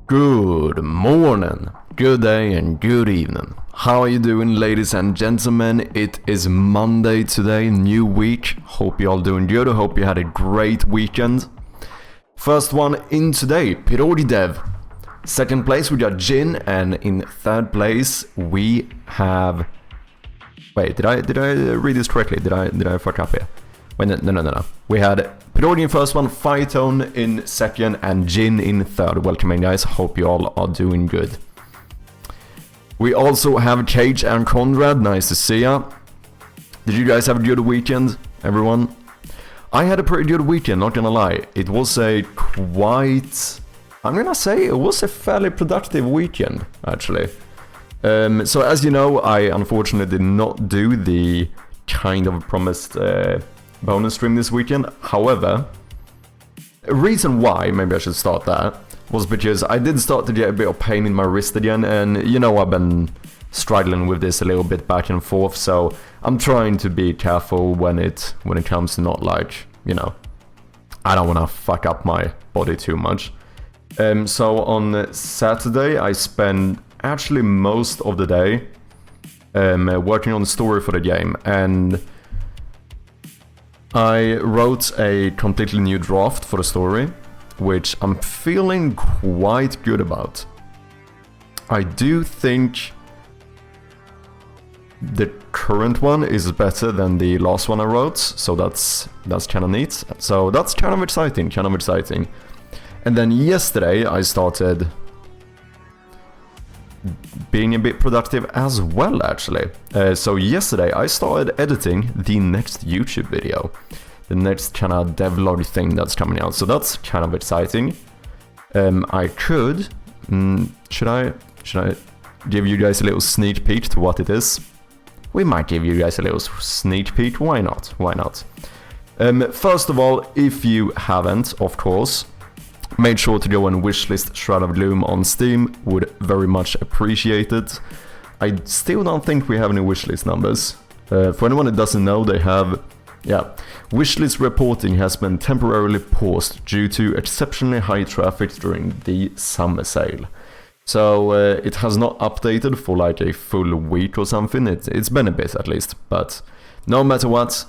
Good morning, good day and good evening. How are you doing, ladies and gentlemen? It is Monday today, new week. Hope you all doing good. I hope you had a great weekend. First one in today, gamedev. Second place we got Jin, and in third place we have... Wait, did I read this correctly? Did I fuck up here? Wait, no. We had Pirodi in first one, Phytone in second, and Jin in third. Welcome in, guys. Hope you all are doing good. We also have Cage and Conrad. Nice to see ya. Did you guys have a good weekend, everyone? I had a pretty good weekend, not gonna lie. It was a quite... I'm gonna say it was a fairly productive weekend, actually. So as you know, I unfortunately did not do the kind of promised bonus stream this weekend. However, a reason why, maybe I should start that, was because I did start to get a bit of pain in my wrist again, and you know I've been struggling with this a little bit back and forth, so I'm trying to be careful when it comes to not like, you know, I don't want to fuck up my body too much. So on Saturday I spent actually most of the day working on the story for the game, and I wrote a completely new draft for the story, which I'm feeling quite good about. I do think the current one is better than the last one I wrote, so that's kind of neat. So that's kind of exciting. And then yesterday I started being a bit productive as well, actually. So yesterday I started editing the next YouTube video, the next kind of devlog thing that's coming out. So that's kind of exciting. I could, should I give you guys a little sneak peek to what it is? We might give you guys a little sneak peek. Why not? First of all, if you haven't, of course, make sure to go and wishlist Shroud of Gloom on Steam, would very much appreciate it. I still don't think we have any wishlist numbers. For anyone that doesn't know, they have... Yeah, wishlist reporting has been temporarily paused due to exceptionally high traffic during the summer sale. So it has not updated for like a full week or something. It's been a bit at least, but no matter what,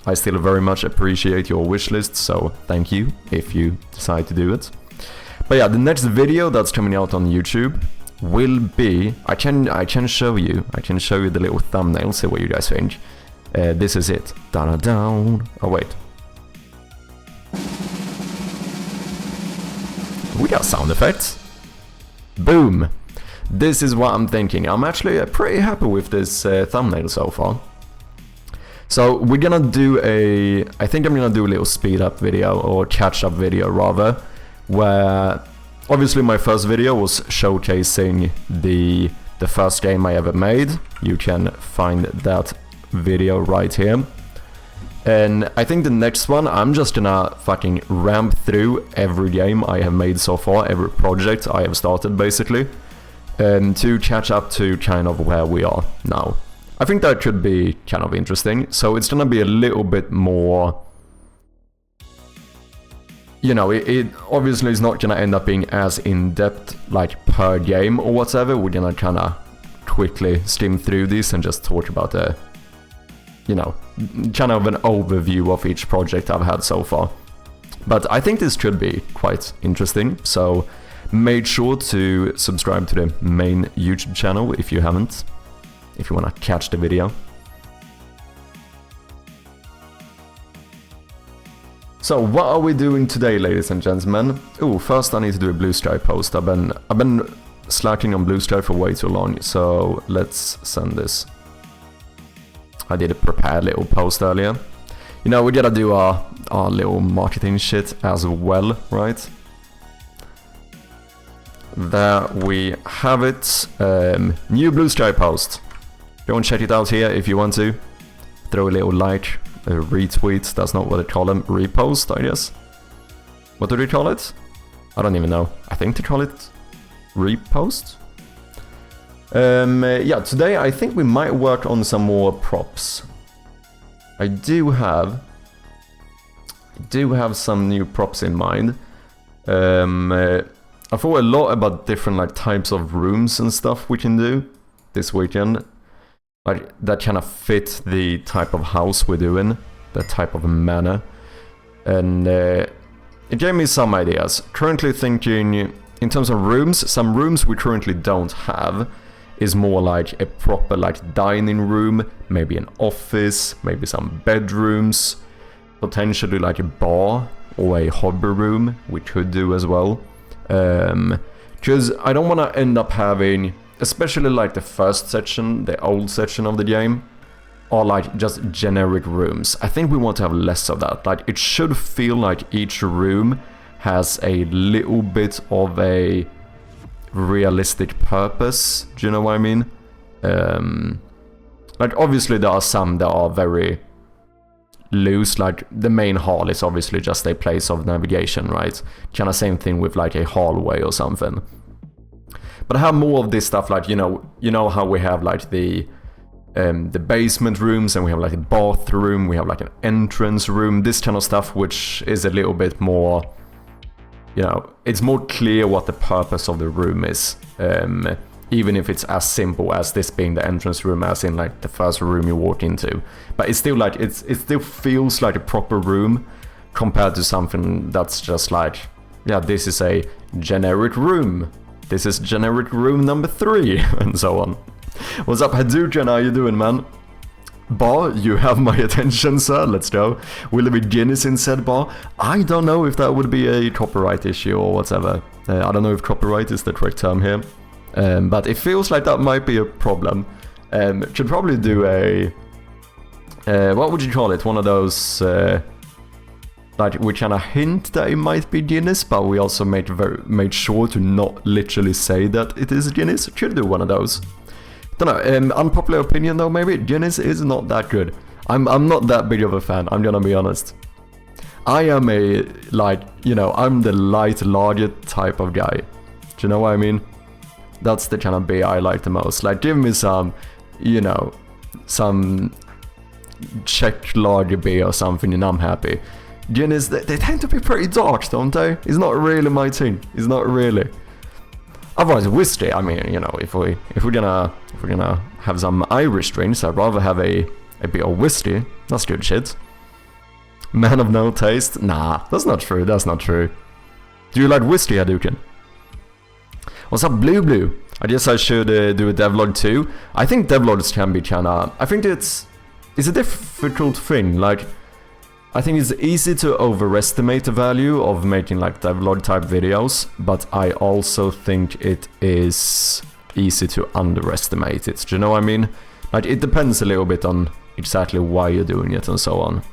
I still very much appreciate your wishlist, so thank you if you decide to do it. But yeah, the next video that's coming out on YouTube will be... I can show you the little thumbnail, see what you guys think. This is it. Da-da-down. Oh wait. We got sound effects. Boom. This is what I'm thinking. I'm actually pretty happy with this thumbnail so far. So we're gonna do I think I'm gonna do a little speed up video, or catch up video rather, where obviously my first video was showcasing the first game I ever made. You can find that video right here. And I think the next one, I'm just gonna fucking ramp through every game I have made so far, every project I have started basically, to catch up to kind of where we are now. I think that could be kind of interesting. So it's gonna be a little bit more... You know, it obviously is not gonna end up being as in-depth like per game or whatever. We're gonna kinda quickly skim through this and just talk about a... You know, kind of an overview of each project I've had so far. But I think this could be quite interesting, so make sure to subscribe to the main YouTube channel if you haven't, if you want to catch the video. So what are we doing today, ladies and gentlemen? Oh, first I need to do a Blue Sky post. I've been slacking on Blue Sky for way too long, so let's send this. I did a prepared little post earlier. You know, we gotta do our little marketing shit as well, right? There we have it. New Blue Sky post. Go and check it out here if you want to. Throw a little like, a retweet, that's not what they call them. Repost, I guess. What do they call it? I don't even know. I think they call it repost? Yeah, today I think we might work on some more props. I do have some new props in mind. I thought a lot about different like types of rooms and stuff we can do this weekend. Like that kind of fit the type of house we're doing, the type of manor. And it gave me some ideas. Currently thinking, in terms of rooms, some rooms we currently don't have is more like a proper like dining room, maybe an office, maybe some bedrooms, potentially like a bar or a hobby room we could do as well. Because I don't want to end up having, especially like the first section, the old section of the game, or like just generic rooms. I think we want to have less of that. Like it should feel like each room has a little bit of a realistic purpose. Do you know what I mean? Like obviously there are some that are very loose, like the main hall is obviously just a place of navigation, right? Kind of same thing with like a hallway or something. But I have more of this stuff, like you know how we have like the basement rooms, and we have like a bathroom, we have like an entrance room, this kind of stuff, which is a little bit more, you know, it's more clear what the purpose of the room is. Even if it's as simple as this being the entrance room, as in like the first room you walk into. But it's still like, it still feels like a proper room compared to something that's just like, yeah, this is a generic room. This is generic room number 3, and so on. What's up, Hadouken? How you doing, man? Bar, you have my attention, sir. Let's go. Will there be Guinness in said bar? I don't know if that would be a copyright issue or whatever. I don't know if copyright is the correct term here. But it feels like that might be a problem. Should probably do a... what would you call it? One of those... like, we kind of hint that it might be Guinness, but we also made sure to not literally say that it is Guinness. Should do one of those. Don't know, unpopular opinion though, maybe? Guinness is not that good. I'm not that big of a fan, I'm gonna be honest. I am a, like, you know, I'm the light lager type of guy. Do you know what I mean? That's the kind of beer I like the most. Like, give me some, you know, some Czech lager beer or something and I'm happy. Guinness, they tend to be pretty dark, don't they? It's not really my thing. It's not really. Otherwise, whiskey. I mean, you know, if we're gonna have some Irish drinks, I'd rather have a bit of whiskey. That's good shit. Man of no taste? Nah, that's not true. That's not true. Do you like whiskey, Hadouken? What's up, Blue? I guess I should do a devlog too. I think devlogs can be kinda... I think it's a difficult thing. Like, I think it's easy to overestimate the value of making like devlog type videos, but I also think it is easy to underestimate it. Do you know what I mean? Like, it depends a little bit on exactly why you're doing it and so on.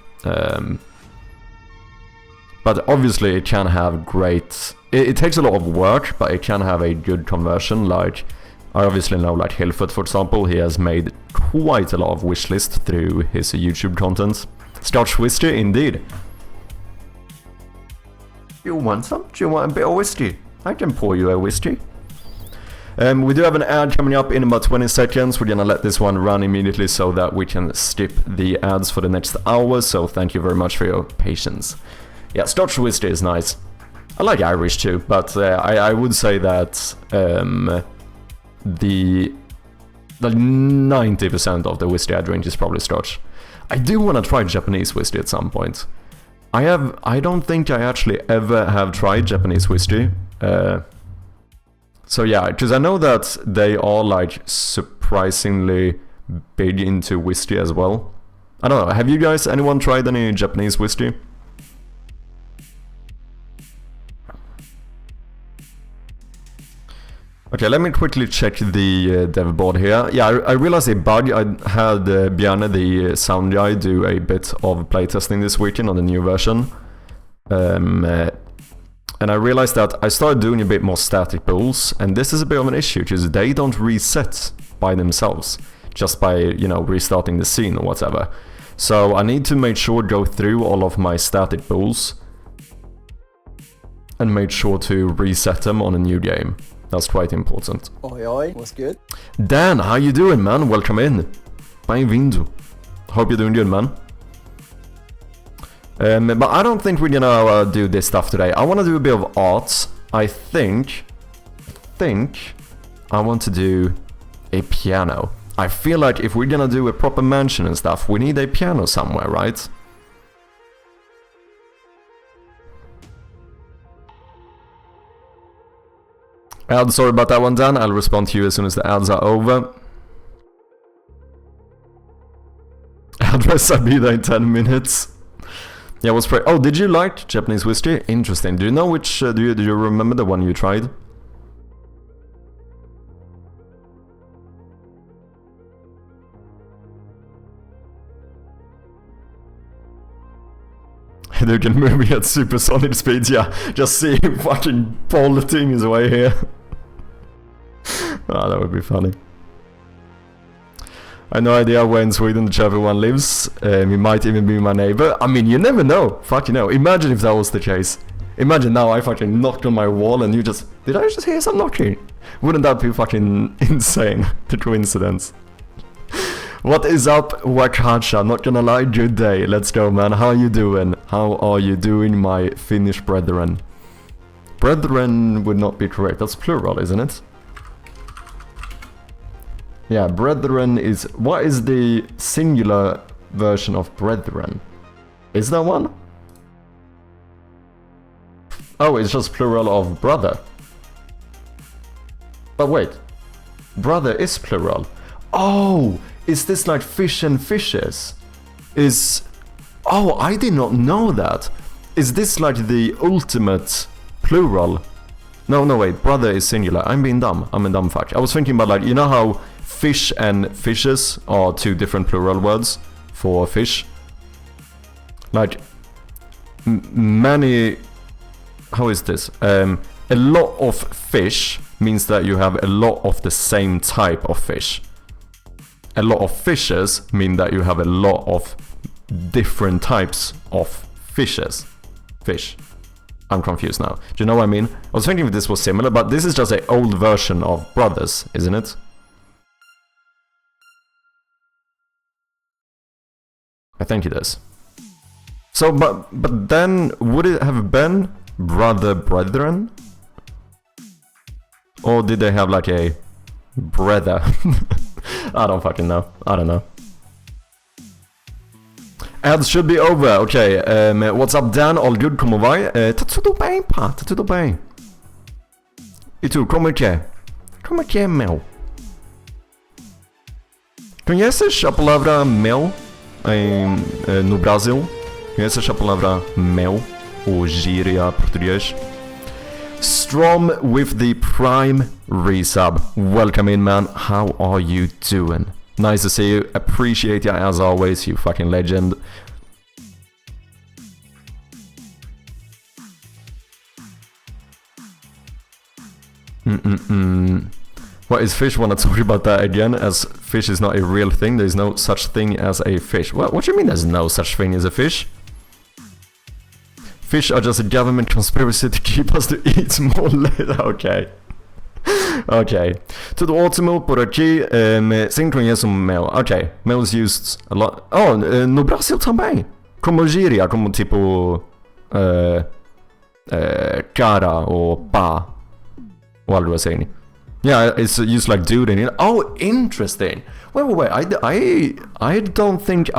But obviously it can have great... It takes a lot of work, but it can have a good conversion. Like, I obviously know like Hilford, for example, he has made quite a lot of wishlist through his YouTube content. Scotch whiskey, indeed. You want some? Do you want a bit of whiskey? I can pour you a whiskey. We do have an ad coming up in about 20 seconds. We're gonna let this one run immediately so that we can skip the ads for the next hour. So thank you very much for your patience. Yeah, Scotch whiskey is nice. I like Irish too, but I would say that the 90% of the whiskey I drink is probably Scotch. I do want to try Japanese whiskey at some point. I don't think I actually ever have tried Japanese whiskey. So yeah, because I know that they are like surprisingly big into whiskey as well. I don't know, have you guys, anyone tried any Japanese whiskey? Okay, let me quickly check the dev board here. Yeah, I realized a bug. I had Bjarne, the sound guy, do a bit of playtesting this weekend on the new version. And I realized that I started doing a bit more static pools, and this is a bit of an issue, because they don't reset by themselves, just by, you know, restarting the scene or whatever. So I need to make sure go through all of my static pools and make sure to reset them on a new game. That's quite important. Oi, oi, what's good? Dan, how you doing, man? Welcome in. Bem-vindo. Hope you're doing good, man. But I don't think we're gonna do this stuff today. I want to do a bit of art. I think I want to do a piano. I feel like if we're gonna do a proper mansion and stuff, we need a piano somewhere, right? Sorry about that one, Dan. I'll respond to you as soon as the ads are over. Address, I'll be there in 10 minutes. Yeah, what's oh, did you like Japanese whiskey? Interesting. Do you know which, do you remember the one you tried? They can move me at supersonic speeds, yeah. Just see him fucking bolting his way here. Ah, that would be funny. I have no idea where in Sweden the chubby one lives. He might even be my neighbor. I mean, you never know. Fuck, you know. Imagine if that was the case. Imagine now I fucking knocked on my wall and you just... Did I just hear some knocking? Wouldn't that be fucking insane? The coincidence. What is up, Wakacha? Not gonna lie, good day. Let's go, man. How you doing? How are you doing, my Finnish brethren? Brethren would not be correct. That's plural, isn't it? Yeah, brethren is... What is the singular version of brethren? Is there one? Oh, it's just plural of brother. But wait. Brother is plural. Oh! Is this like fish and fishes? Is... Oh, I did not know that. Is this like the ultimate plural? No, wait. Brother is singular. I'm being dumb. I'm a dumb fuck. I was thinking about like, you know how fish and fishes are two different plural words for fish? Like, many... How is this? A lot of fish means that you have a lot of the same type of fish. A lot of fishes mean that you have a lot of different types of fishes. Fish. I'm confused now. Do you know what I mean? I was thinking if this was similar, but this is just an old version of brothers, isn't it? I think it is. So, but then, would it have been brethren? Or did they have like a brother? I don't fucking know. I don't know. Ads should be over. Okay, what's up Dan? All good? Como vai? Tá tudo bem, pá. Tá tudo bem. E tu, como é que é? Como é que é, meu? Conheces a palavra mel no Brasil? Conheces a palavra mel? Ou gíria português? Strom with the Prime resub. Welcome in, man. How are you doing? Nice to see you. Appreciate you as always, you fucking legend. What is fish? Wanna talk about that again? As fish is not a real thing. There's no such thing as a fish. What do you mean there's no such thing as a fish? Fish are just a government conspiracy to keep us to eat more later. Okay. Okay. Tudo ótimo por aqui. Sim, conheço mel. Ok. Mel is used a lot. Oh, no Brasil também. Como gíria, como tipo... cara ou pá. Ou algo assim. Yeah, it's used like dude in it. Oh, interesting. Wait. I don't think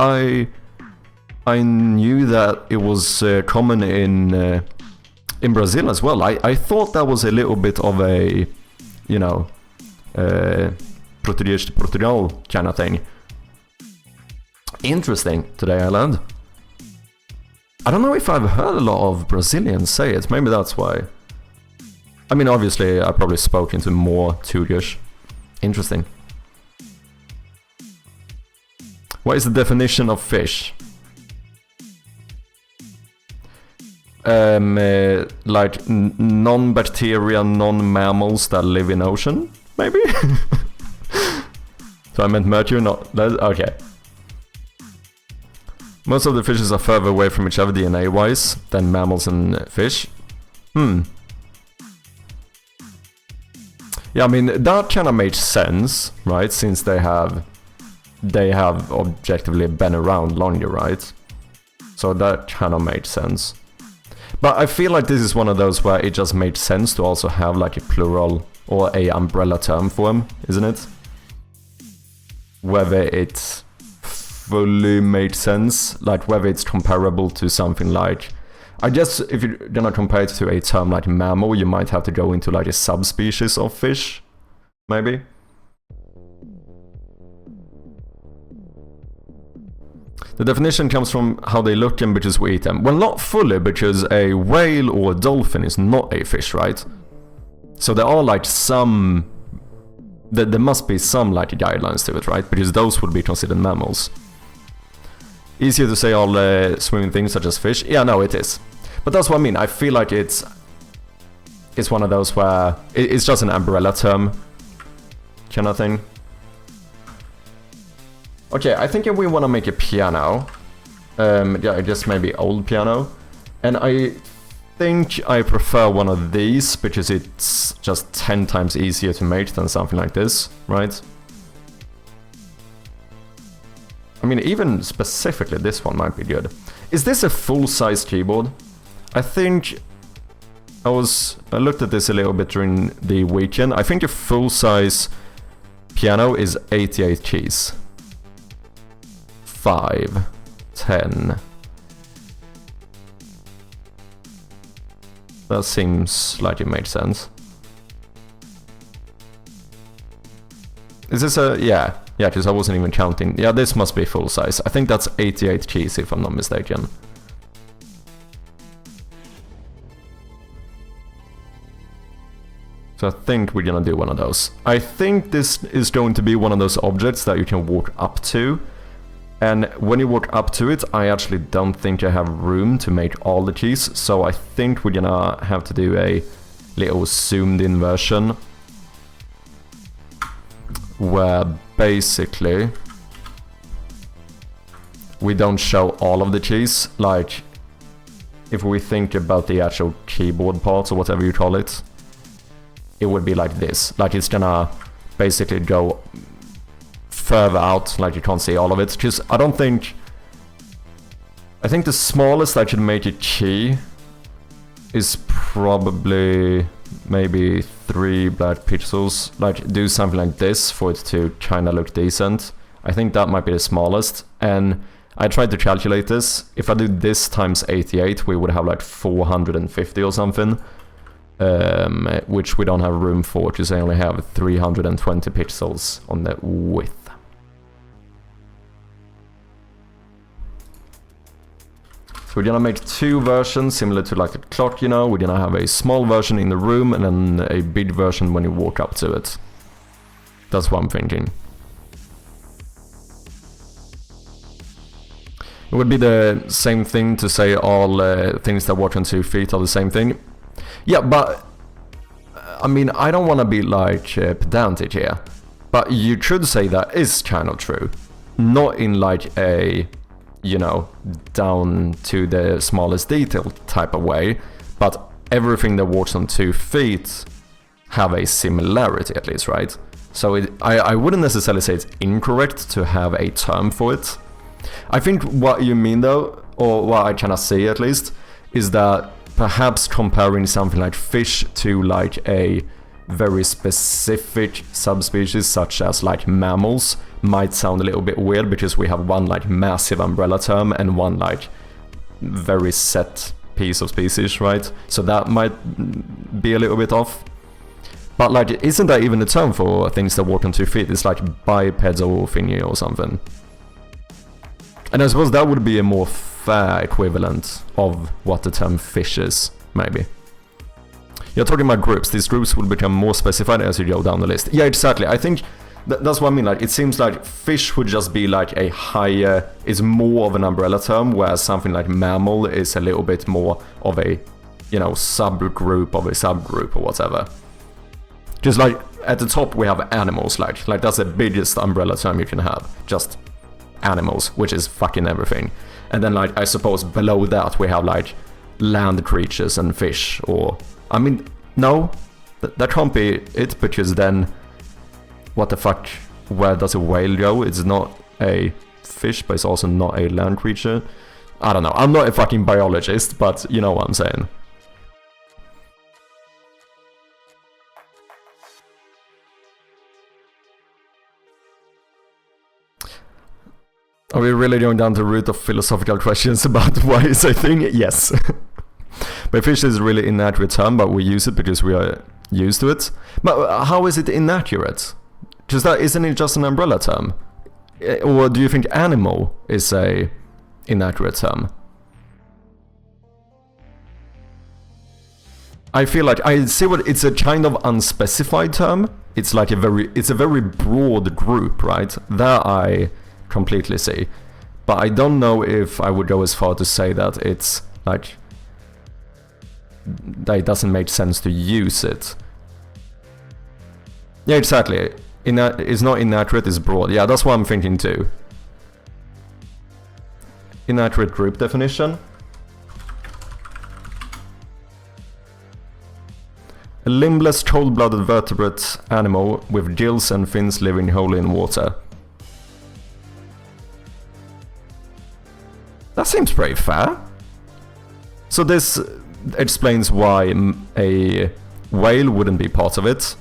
I knew that it was common in Brazil as well. I thought that was a little bit of a, you know, Portuguese to Portugal kind of thing. Interesting. Today I learned. I don't know if I've heard a lot of Brazilians say it. Maybe that's why. I mean, obviously, I probably spoke into more Turkish. Interesting. What is the definition of fish? Like non-bacteria, non-mammals that live in ocean, maybe? So I meant mercury, not... Okay. Most of the fishes are further away from each other DNA-wise than mammals and fish. Yeah, I mean, that kind of makes sense, right? Since they have objectively been around longer, right? So that kind of makes sense. But I feel like this is one of those where it just made sense to also have like a plural or a umbrella term for them, isn't it? Whether it fully made sense, like whether it's comparable to something like... I guess if you're gonna compare it to a term like mammal, you might have to go into like a subspecies of fish, maybe? The definition comes from how they look and because we eat them. Well, not fully, because a whale or a dolphin is not a fish, right? So there are like some... There must be some like guidelines to it, right? Because those would be considered mammals. Easier to say all swimming things such as fish? Yeah, no, it is. But that's what I mean. I feel like it's one of those where it's just an umbrella term kind of thing. Okay, I think if we want to make a piano, yeah, just maybe old piano, and I think I prefer one of these because it's just 10 times easier to make than something like this, right? I mean, even specifically this one might be good. Is this a full-size keyboard? I think I looked at this a little bit during the weekend. I think a full-size piano is 88 keys. 5, 10. That seems like it makes sense. Is this a... yeah, because I wasn't even counting. Yeah, this must be full size. I think that's 88 keys if I'm not mistaken. So I think we're gonna do one of those. I think this is going to be one of those objects that you can walk up to. And when you walk up to it, I actually don't think I have room to make all the keys, so I think we're gonna have to do a little zoomed in version where basically we don't show all of the keys. Like, if we think about the actual keyboard parts or whatever you call it, it would be like this. Like, it's gonna basically go further out, like you can't see all of it, because I think the smallest I could make a key is probably maybe 3 black pixels. Like, do something like this for it to kind of look decent. I think that might be the smallest, and I tried to calculate this. If I do this times 88, we would have like 450 or something, which we don't have room for, because I only have 320 pixels on the width. So we're gonna make 2 versions, similar to like a clock, you know. We're gonna have a small version in the room and then a big version when you walk up to it. That's what I'm thinking. It would be the same thing to say all things that walk on 2 feet are the same thing. Yeah, but I mean, I don't want to be like pedantic here, but you could say that is kind of true. Not in like a, you know, down to the smallest detail type of way, but everything that walks on 2 feet have a similarity at least, right? So I wouldn't necessarily say it's incorrect to have a term for it. I think what you mean though, or what I kind of say at least, is that perhaps comparing something like fish to like a very specific subspecies such as like mammals might sound a little bit weird, because we have one like massive umbrella term and one like very set piece of species, right? So that might be a little bit off. But like, isn't that even a term for things that walk on 2 feet? It's like bipedal thingy or something. And I suppose that would be a more fair equivalent of what the term fish is, maybe. You're talking about groups. These groups will become more specified as you go down the list. Yeah, exactly. I think that's what I mean. Like, it seems like fish would just be like a higher, is more of an umbrella term, whereas something like mammal is a little bit more of a, you know, subgroup of a subgroup or whatever. Just like at the top we have animals, like that's the biggest umbrella term you can have. Just animals, which is fucking everything. And then like, I suppose below that we have like land creatures and fish, or I mean, no, that can't be it, because then what the fuck, where does a whale go? It's not a fish, but it's also not a land creature. I don't know, I'm not a fucking biologist, but you know what I'm saying. Are we really going down to the root of philosophical questions about why is a thing? Yes. But fish is really inaccurate term, but we use it because we are used to it. But how is it inaccurate? Just that, isn't it just an umbrella term? Or do you think animal is a inaccurate term? I feel like I see what it's a kind of unspecified term. It's like a very broad group, right? That I completely see. But I don't know if I would go as far to say that it's like that it doesn't make sense to use it. Yeah, exactly. It's not inaccurate, it's broad. Yeah, that's what I'm thinking too. Inaccurate group definition. A limbless, cold-blooded vertebrate animal with gills and fins living wholly in water. That seems pretty fair. So this explains why a whale wouldn't be part of it.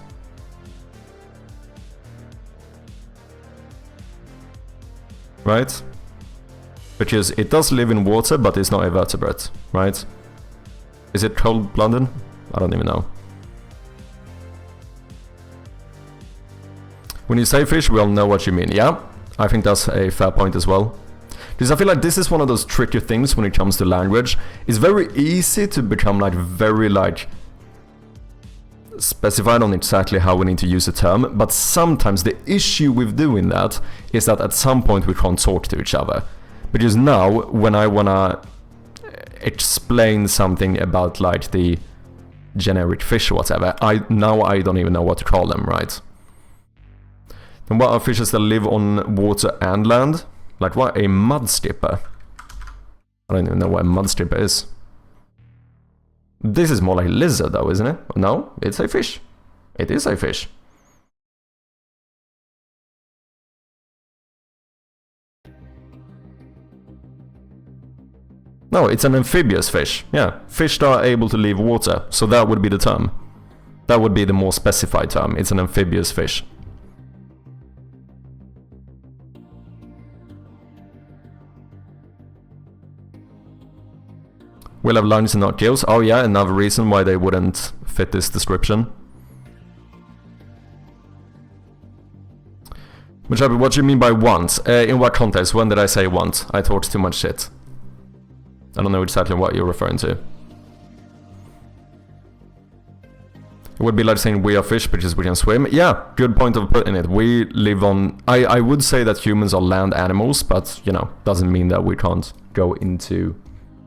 Right? Because it does live in water, but it's not a vertebrate, right? Is it cold-blooded? I don't even know. When you say fish, we all know what you mean. Yeah, I think that's a fair point as well. Because I feel like this is one of those tricky things when it comes to language. It's very easy to become like very like specified on exactly how we need to use a term, but sometimes the issue with doing that is that at some point we can't talk to each other. Because now, when I wanna explain something about like the generic fish or whatever, I don't even know what to call them, right? And what are fishes that live on water and land? Like what? A mud skipper? I don't even know what a mud skipper is. This is more like a lizard though, isn't it? No, it's a fish. It is a fish. No, it's an amphibious fish. Yeah, fish that are able to leave water. So that would be the term. That would be the more specified term. It's an amphibious fish. Will have lungs and not gills. Oh yeah, another reason why they wouldn't fit this description. What do you mean by want? In what context? When did I say want? I talked too much shit. I don't know exactly what you're referring to. It would be like saying we are fish because we can swim. Yeah, good point of putting it. We live on... I would say that humans are land animals, but, you know, doesn't mean that we can't go into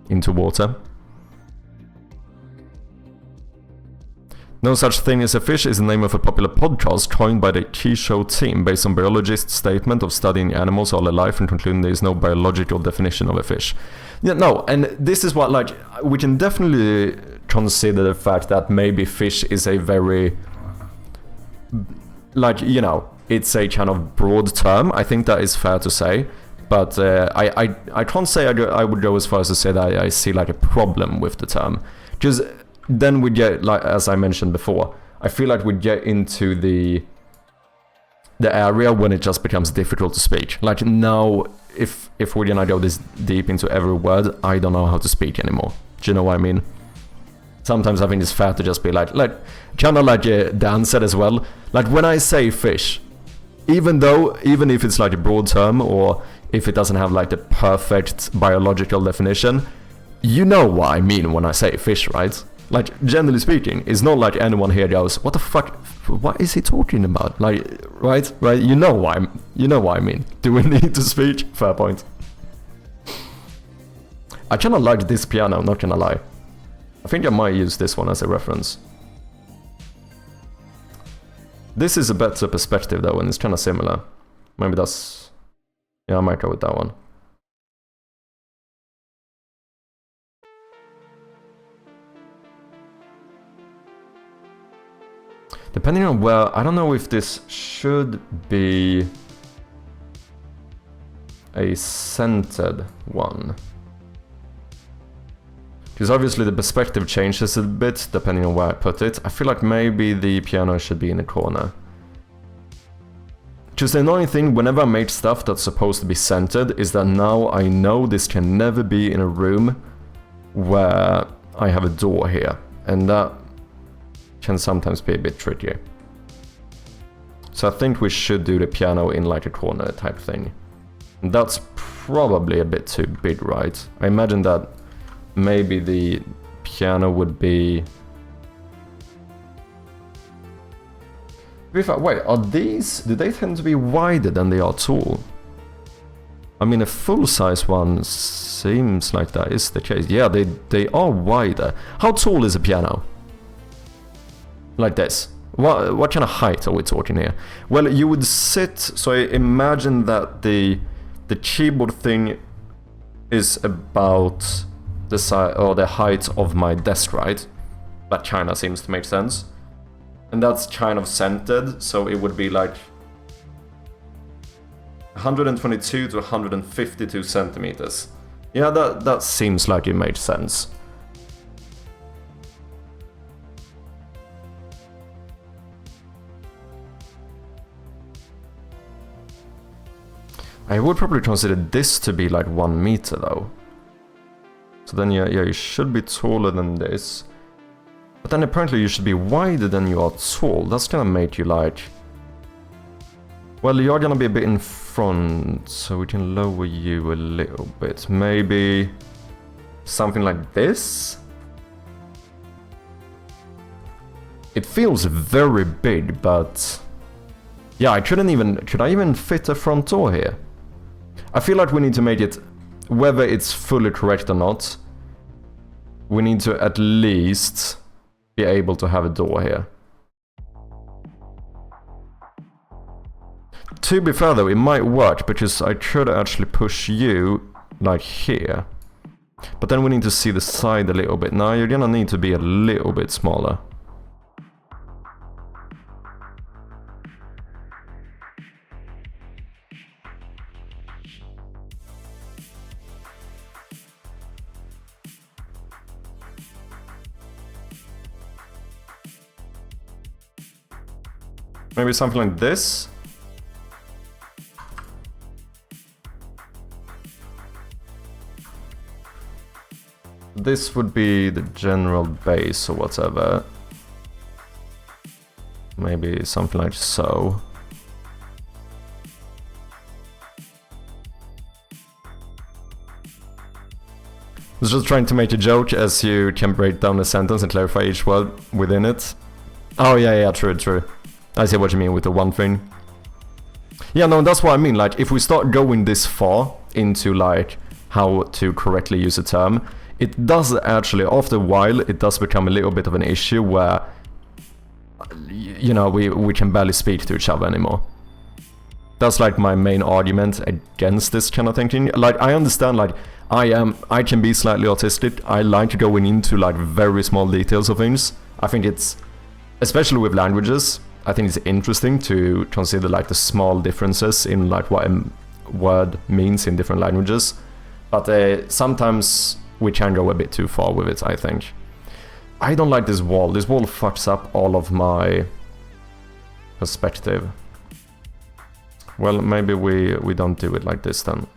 water. No Such Thing as a Fish is the name of a popular podcast coined by the Key Show team based on biologists' statement of studying animals all their life and concluding there is no biological definition of a fish. Yeah, no, and this is what, like, we can definitely consider the fact that maybe fish is a very, like, you know, it's a kind of broad term. I think that is fair to say. But I can't say I would go as far as to say that I see like a problem with the term. Because then we get, like as I mentioned before, I feel like we get into the area when it just becomes difficult to speak. Like now, if we're gonna go this deep into every word, I don't know how to speak anymore. Do you know what I mean? Sometimes I think it's fair to just be like kind of like Dan said as well. Like when I say fish, even if it's like a broad term or if it doesn't have like the perfect biological definition, you know what I mean when I say fish, right? Like, generally speaking, it's not like anyone here goes, what the fuck, what is he talking about? Like, right? You know what I mean. Do we need to speak? Fair point. I kinda like this piano, not gonna lie. I think I might use this one as a reference. This is a better perspective though, and it's kinda similar. Maybe that's... yeah, I might go with that one. Depending on where, I don't know if this should be a centered one. Because obviously the perspective changes a bit depending on where I put it. I feel like maybe the piano should be in the corner. Just the annoying thing whenever I make stuff that's supposed to be centered is that now I know this can never be in a room where I have a door here. And that can sometimes be a bit tricky. So I think we should do the piano in like a corner type thing. And that's probably a bit too big, right? I imagine that maybe the piano would be... Wait, are these... do they tend to be wider than they are tall? I mean, a full-size one seems like that is the case. Yeah, they are wider. How tall is a piano? Like this. What kind of height are we talking here? Well, you would sit... so I imagine that the keyboard thing is about the size or the height of my desk, right? That kind of seems to make sense. And that's kind of centered, so it would be like 122 to 152 centimeters. Yeah, that seems like it made sense. I would probably consider this to be like 1 meter though. So then yeah, you should be taller than this. But then apparently you should be wider than you are tall. That's gonna make you like... well, you're gonna be a bit in front, so we can lower you a little bit. Maybe something like this? It feels very big, but... yeah, I couldn't even... could I even fit a front door here? I feel like we need to make it... whether it's fully correct or not, we need to at least be able to have a door here. To be fair though, it might work, because I could actually push you like here. But then we need to see the side a little bit. Now you're gonna need to be a little bit smaller. Maybe something like this? This would be the general base or whatever. Maybe something like so. I was just trying to make a joke as you can break down a sentence and clarify each word within it. Oh yeah, true. I see what you mean with the one thing. Yeah, no, that's what I mean. Like, if we start going this far into, like, how to correctly use a term, it does actually, after a while, it does become a little bit of an issue where, you know, we can barely speak to each other anymore. That's, like, my main argument against this kind of thinking. Like, I understand, like, I can be slightly autistic. I like going into, like, very small details of things. I think it's, especially with languages, I think it's interesting to consider like the small differences in like what a word means in different languages. But sometimes we can go a bit too far with it, I think. I don't like this wall. This wall fucks up all of my perspective. Well, maybe we don't do it like this then.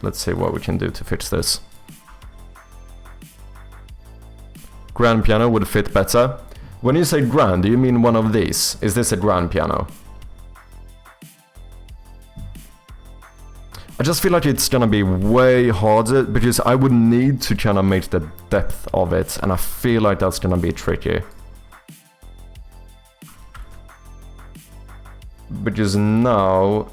Let's see what we can do to fix this. Grand piano would fit better. When you say grand, do you mean one of these? Is this a grand piano? I just feel like it's gonna be way harder, because I would need to kind of make the depth of it, and I feel like that's gonna be tricky. Because now...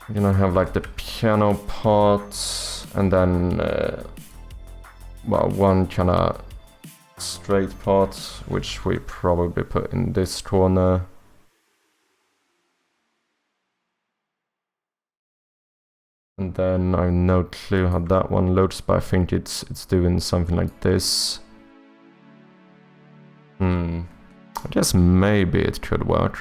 you're gonna have like the piano part, and then well, one kind of straight part, which we probably put in this corner. And then I have no clue how that one looks, but I think it's doing something like this. Guess maybe it could work.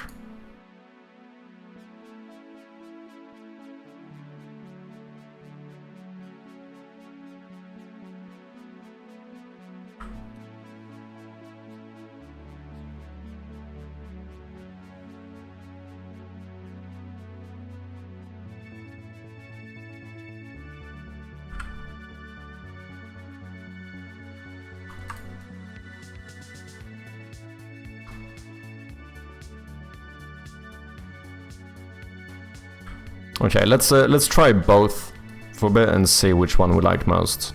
Okay, let's try both for a bit and see which one we like most.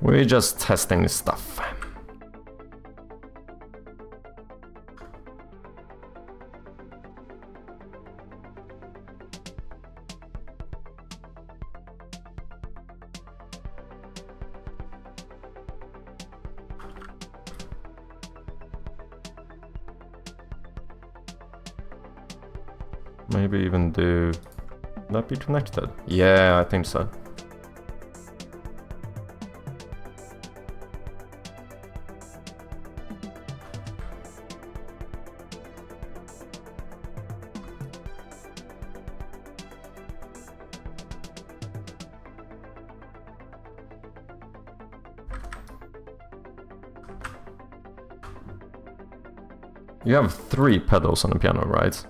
We're just testing stuff. Maybe even do... Would that be connected? Yeah, I think so. You have 3 pedals on the piano, right?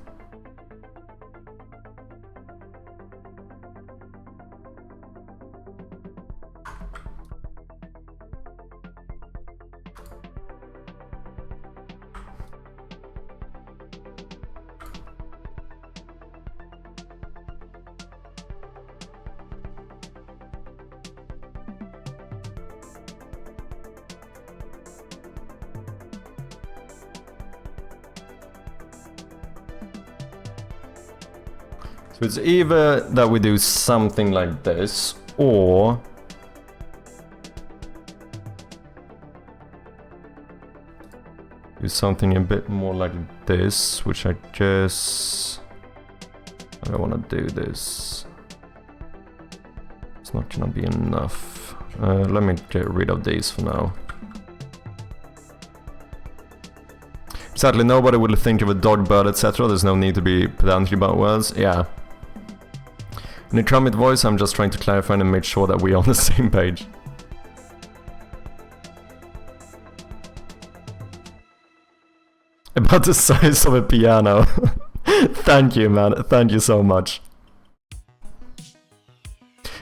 So it's either that we do something like this, or do something a bit more like this, which I guess I don't want to do this. It's not gonna be enough. Let me get rid of these for now. Sadly, nobody will think of a dog, bird, etc. There's no need to be pedantic about words. Yeah. In the Kermit voice, I'm just trying to clarify and make sure that we're on the same page. About the size of a piano. Thank you, man. Thank you so much.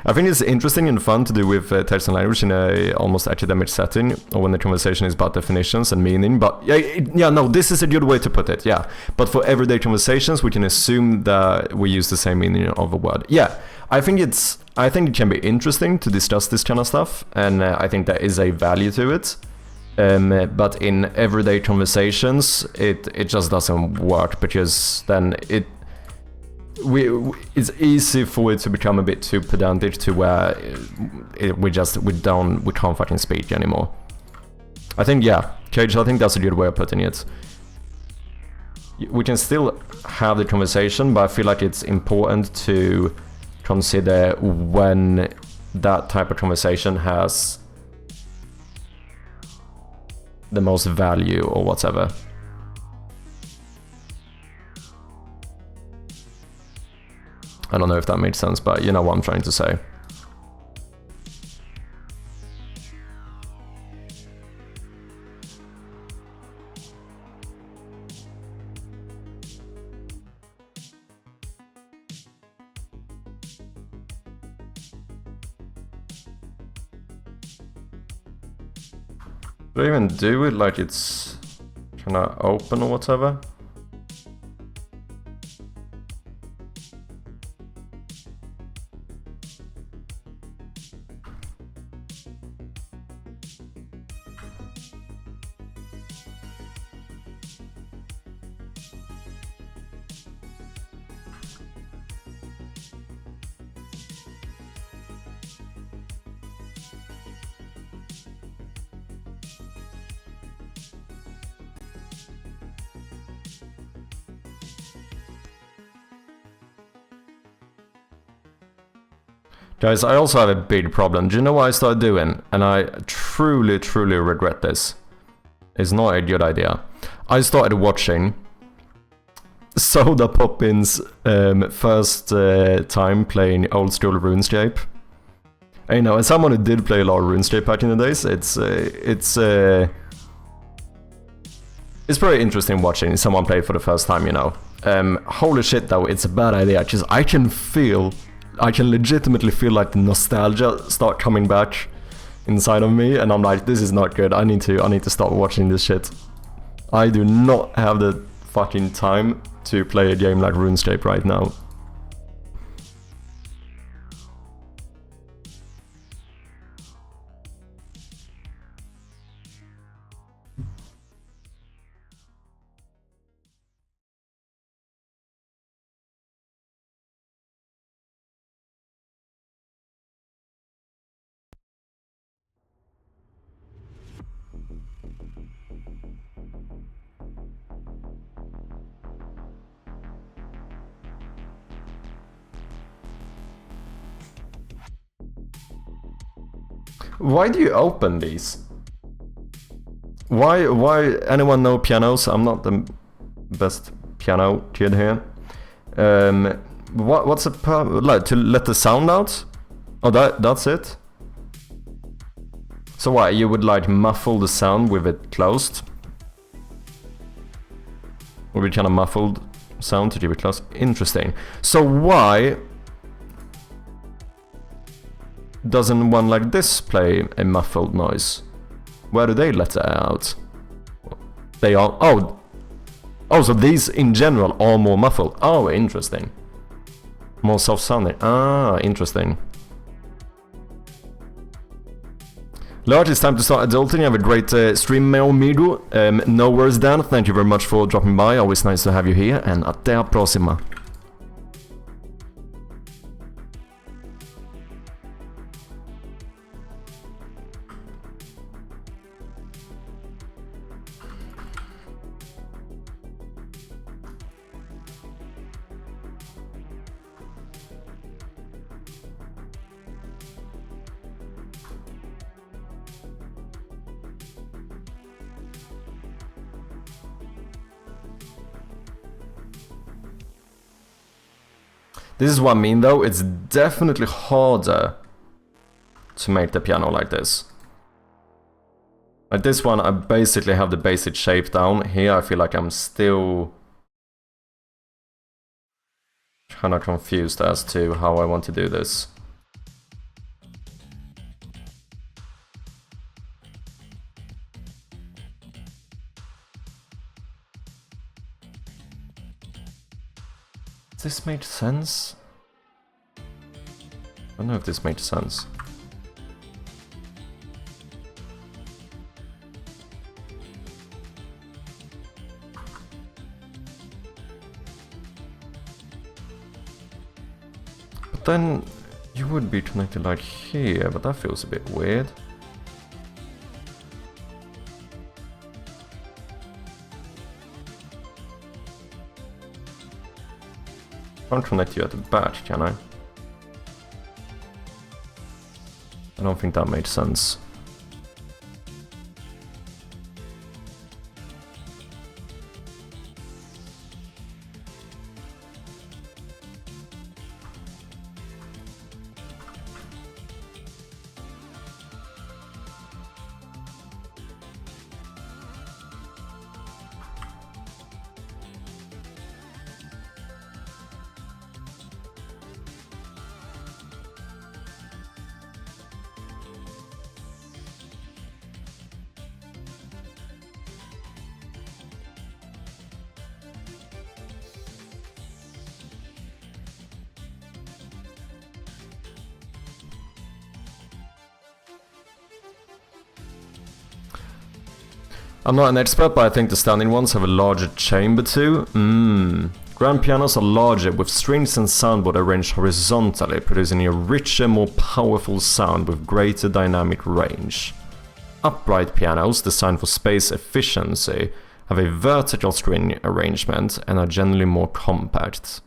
I think it's interesting and fun to do with text and language in a almost academic setting, or when the conversation is about definitions and meaning. But yeah, no, this is a good way to put it. Yeah, but for everyday conversations, we can assume that we use the same meaning of a word. Yeah, I think it can be interesting to discuss this kind of stuff, and I think there is a value to it. But in everyday conversations, it just doesn't work, because then it's easy for it to become a bit too pedantic to where we can't fucking speak anymore. I think, yeah, Cage, I think that's a good way of putting it. We can still have the conversation, but I feel like it's important to consider when that type of conversation has the most value or whatever. I don't know if that made sense, but you know what I'm trying to say. Do I even do it like it's kind of open or whatever? Guys, I also have a big problem. Do you know what I started doing? And I truly, truly regret this. It's not a good idea. I started watching Soda Poppin's first time playing old school RuneScape. And, you know, as someone who did play a lot of RuneScape back in the days, it's very interesting watching someone play for the first time, you know. Holy shit though, it's a bad idea, because I can legitimately feel like the nostalgia start coming back inside of me, and I'm like, this is not good. I need to stop watching this shit. I do not have the fucking time to play a game like RuneScape right now. Why do you open these? Why anyone know pianos? I'm not the best piano kid here. What's like to let the sound out? Oh, that's it? So why, you would like muffle the sound with it closed? Or kind of muffled sound to keep it closed? Interesting. So why doesn't one like this play a muffled noise? Where do they let it out? They are... Oh, so these in general are more muffled. Oh, interesting. More soft-sounding. Ah, interesting. Lord, it's time to start adulting. Have a great stream, meu amigo. No worries, Dan. Thank you very much for dropping by. Always nice to have you here. And até a próxima. This is what I mean though, it's definitely harder to make the piano like this. Like this one, I basically have the basic shape down. Here I feel like I'm still kind of confused as to how I want to do this. This made sense? I don't know if this made sense. But then you would be connected like here, but that feels a bit weird. Can't connect you at the back, can I? I don't think that made sense. I'm not an expert, but I think the standing ones have a larger chamber too. Grand pianos are larger, with strings and soundboard arranged horizontally, producing a richer, more powerful sound with greater dynamic range. Upright pianos, designed for space efficiency, have a vertical string arrangement and are generally more compact.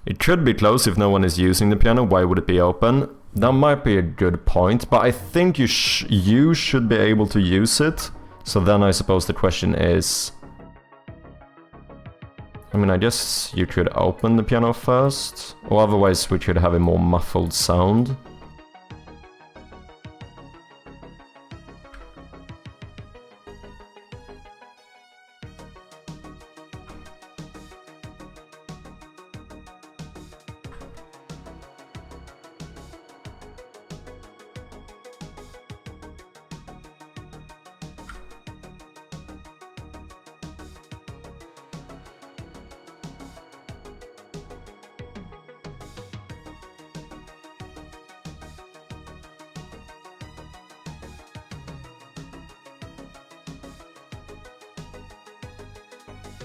It could be closed if no one is using the piano. Why would it be open? That might be a good point, but I think you should be able to use it. So then I suppose the question is... I mean, I guess you could open the piano first, or otherwise we could have a more muffled sound.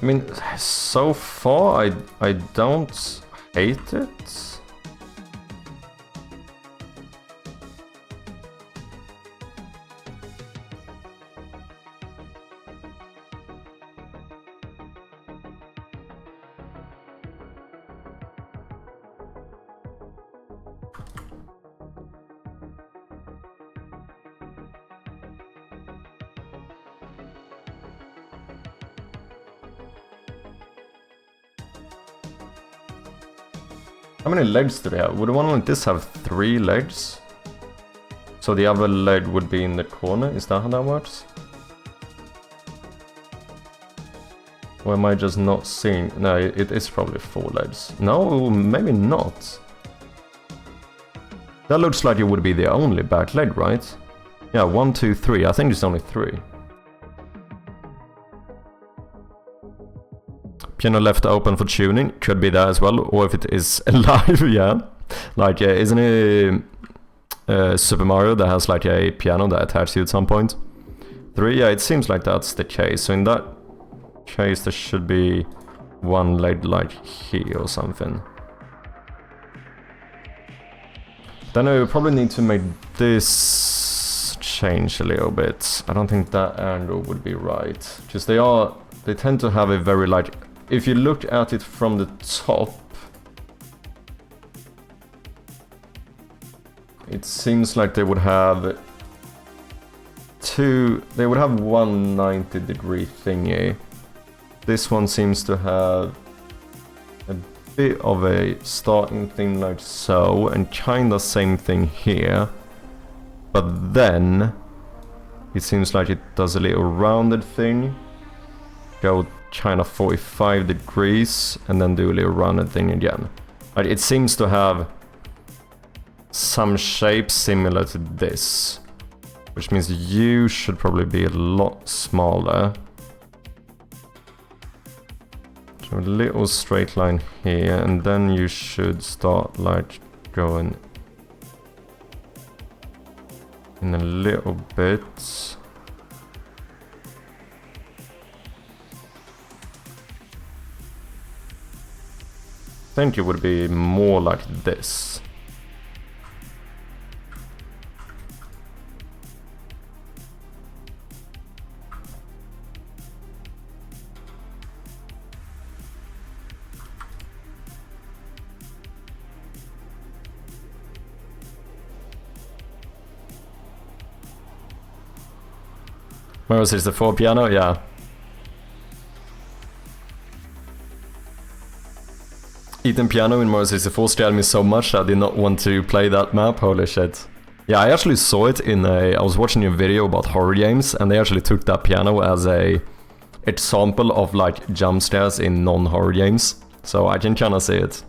I mean, so far I don't hate it. How many legs do they have? Would one like this have 3 legs? So the other leg would be in the corner? Is that how that works? Or am I just not seeing? No, it is probably 4 legs. No, maybe not. That looks like it would be the only back leg, right? Yeah, 1, 2, 3. I think it's only 3. Piano left open for tuning, could be that as well, or if it is alive, yeah. Like, isn't it Super Mario that has like a piano that attached to you at some point? 3, yeah, it seems like that's the case. So in that case, there should be 1 leg like here or something. Then I would probably need to make this change a little bit. I don't think that angle would be right, because they tend to have a very like... If you look at it from the top, it seems like they would have they would have 190-degree thingy. This one seems to have a bit of a starting thing like so, and kinda same thing here. But then it seems like it does a little rounded thing. Go kind of 45 degrees and then do a little rounded thing again. But it seems to have some shape similar to this, which means you should probably be a lot smaller. So a little straight line here, and then you should start like going in a little bit. think it would be more like this. Mario 64 piano, yeah. Eating piano in Mario 64 scared me so much I did not want to play that map, holy shit. Yeah, I actually saw it in I was watching a video about horror games, and they actually took that piano as a example of like jump scares in non-horror games. So I can kinda see it.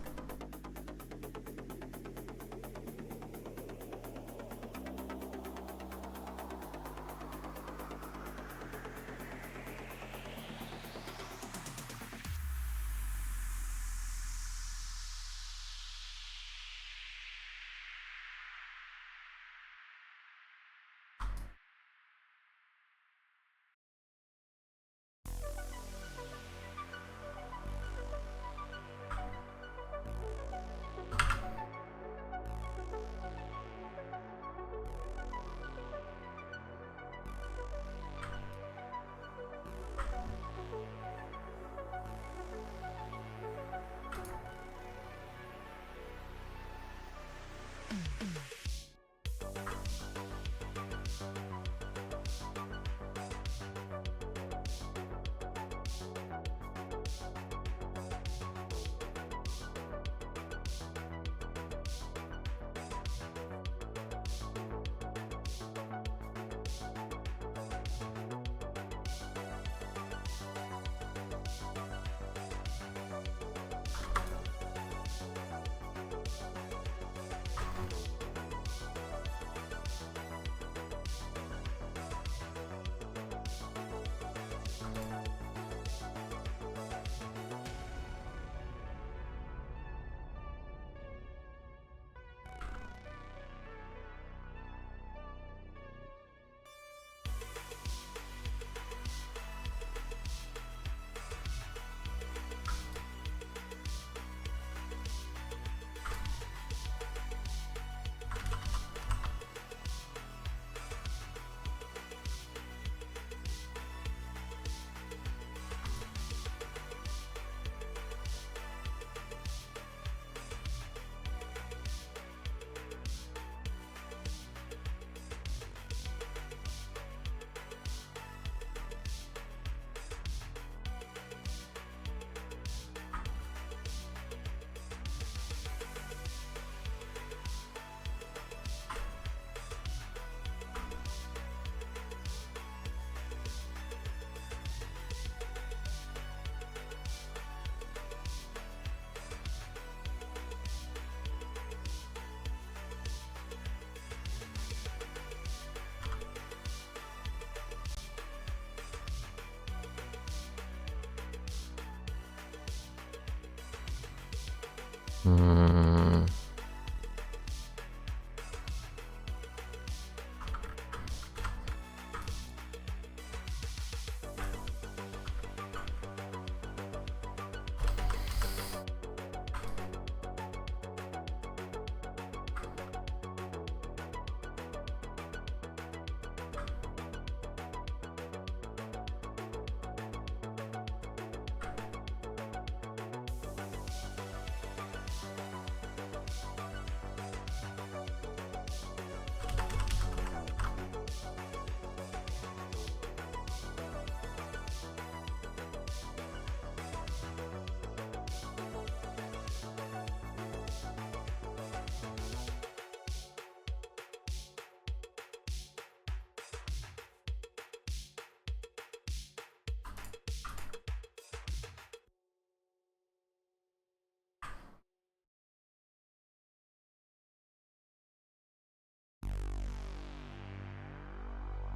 Hmm.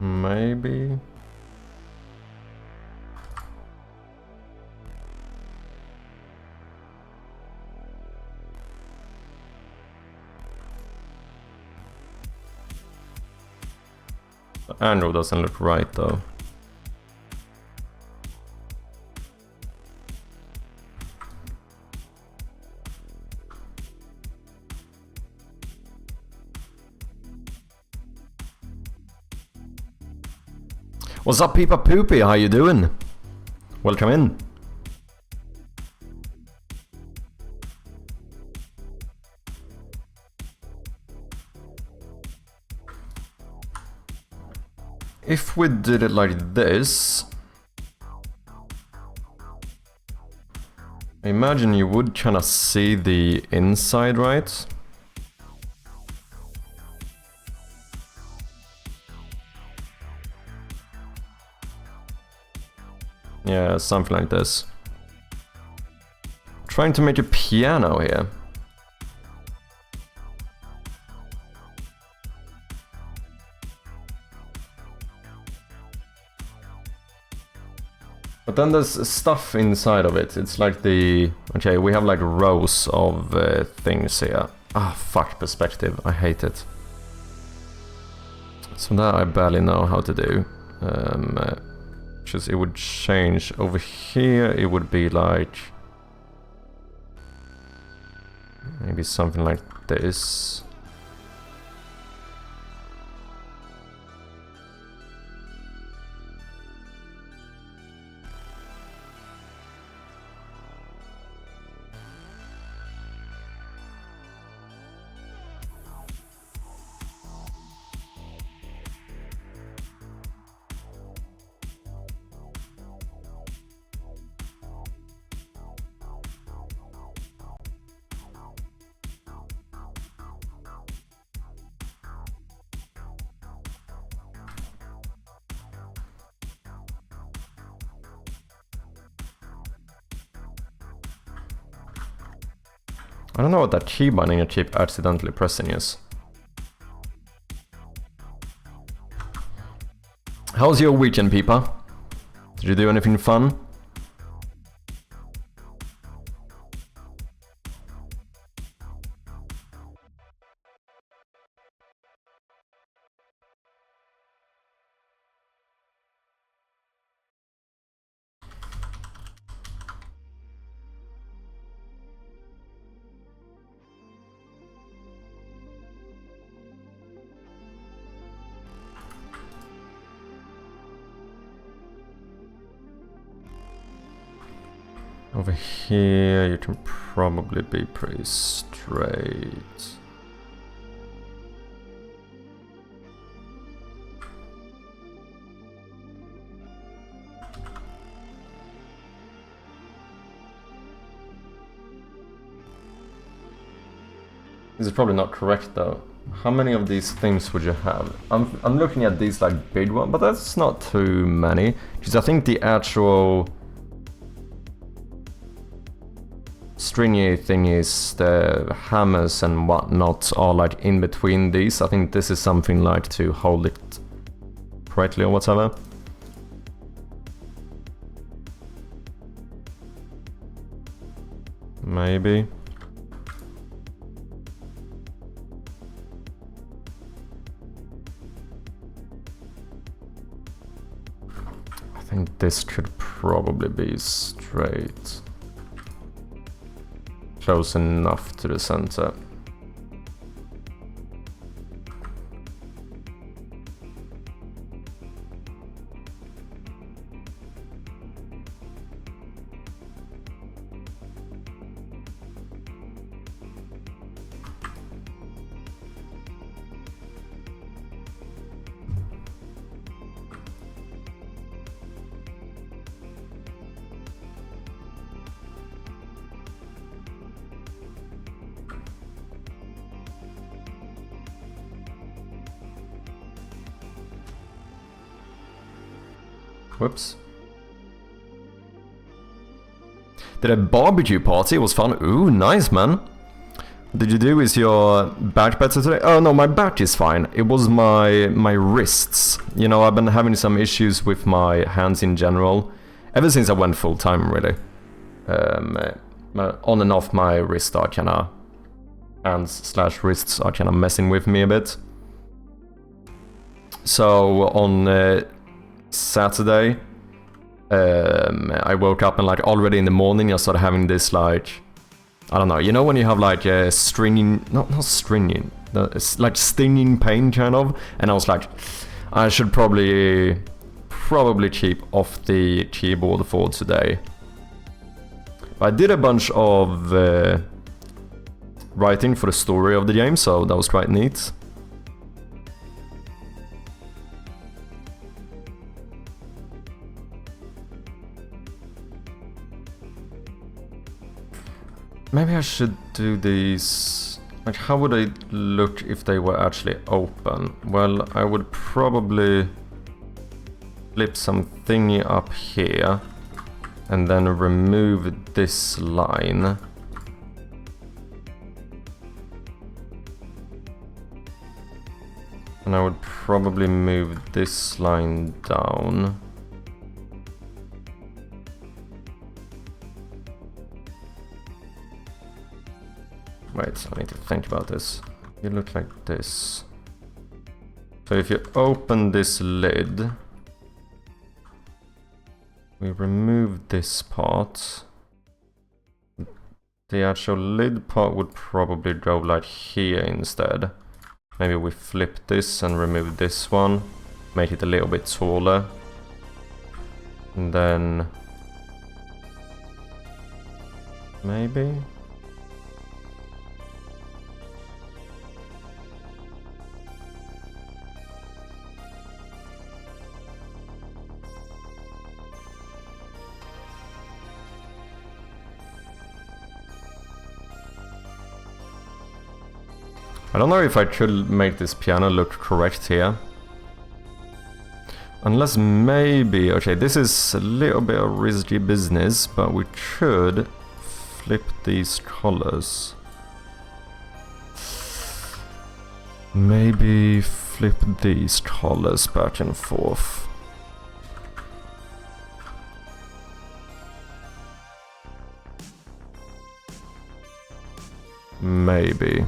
Maybe. The angle doesn't look right though. What's up, Peepa Poopy? How you doing? Welcome in. If we did it like this, I imagine you would kind of see the inside, right? Yeah, something like this. Trying to make a piano here. But then there's stuff inside of it. It's like the... Okay, we have like rows of things here. Ah, fuck perspective. I hate it. So that I barely know how to do. Just it would change. Over here it would be like... maybe something like this. I don't know what that key binding I keep accidentally pressing is. How's your weekend, Peepa? Did you do anything fun? Over here you can probably be pretty straight. This is probably not correct though. How many of these things would you have? I'm looking at these like big ones, but that's not too many. Because I think the actual stringy thing is the hammers and whatnot are like in between these. I think this is something like to hold it correctly or whatever. Maybe. I think this could probably be straight. Close enough to the center. Whoops. Did a barbecue party? It was fun. Ooh, nice, man. What did you do? Is your back better today? Oh no, my back is fine. It was my wrists. You know, I've been having some issues with my hands in general. Ever since I went full time, really. On and off my wrists are kinda... hands/wrists are kinda messing with me a bit. So on Saturday, I woke up and like already in the morning I started having this like, I don't know, you know when you have like a stringing, not stringing, it's like stinging pain kind of, and I was like, I should probably probably keep off the keyboard for today. I did a bunch of writing for the story of the game, so that was quite neat. Maybe I should do these... Like, how would they look if they were actually open? Well, I would probably flip some thingy up here and then remove this line. And I would probably move this line down. Wait, I need to think about this. You look like this. So if you open this lid, we remove this part. The actual lid part would probably go like here instead. Maybe we flip this and remove this one, make it a little bit taller. And then... maybe? I don't know if I should make this piano look correct here. Unless maybe... okay, this is a little bit of risky business, but we could flip these colors. Maybe flip these colors back and forth. Maybe.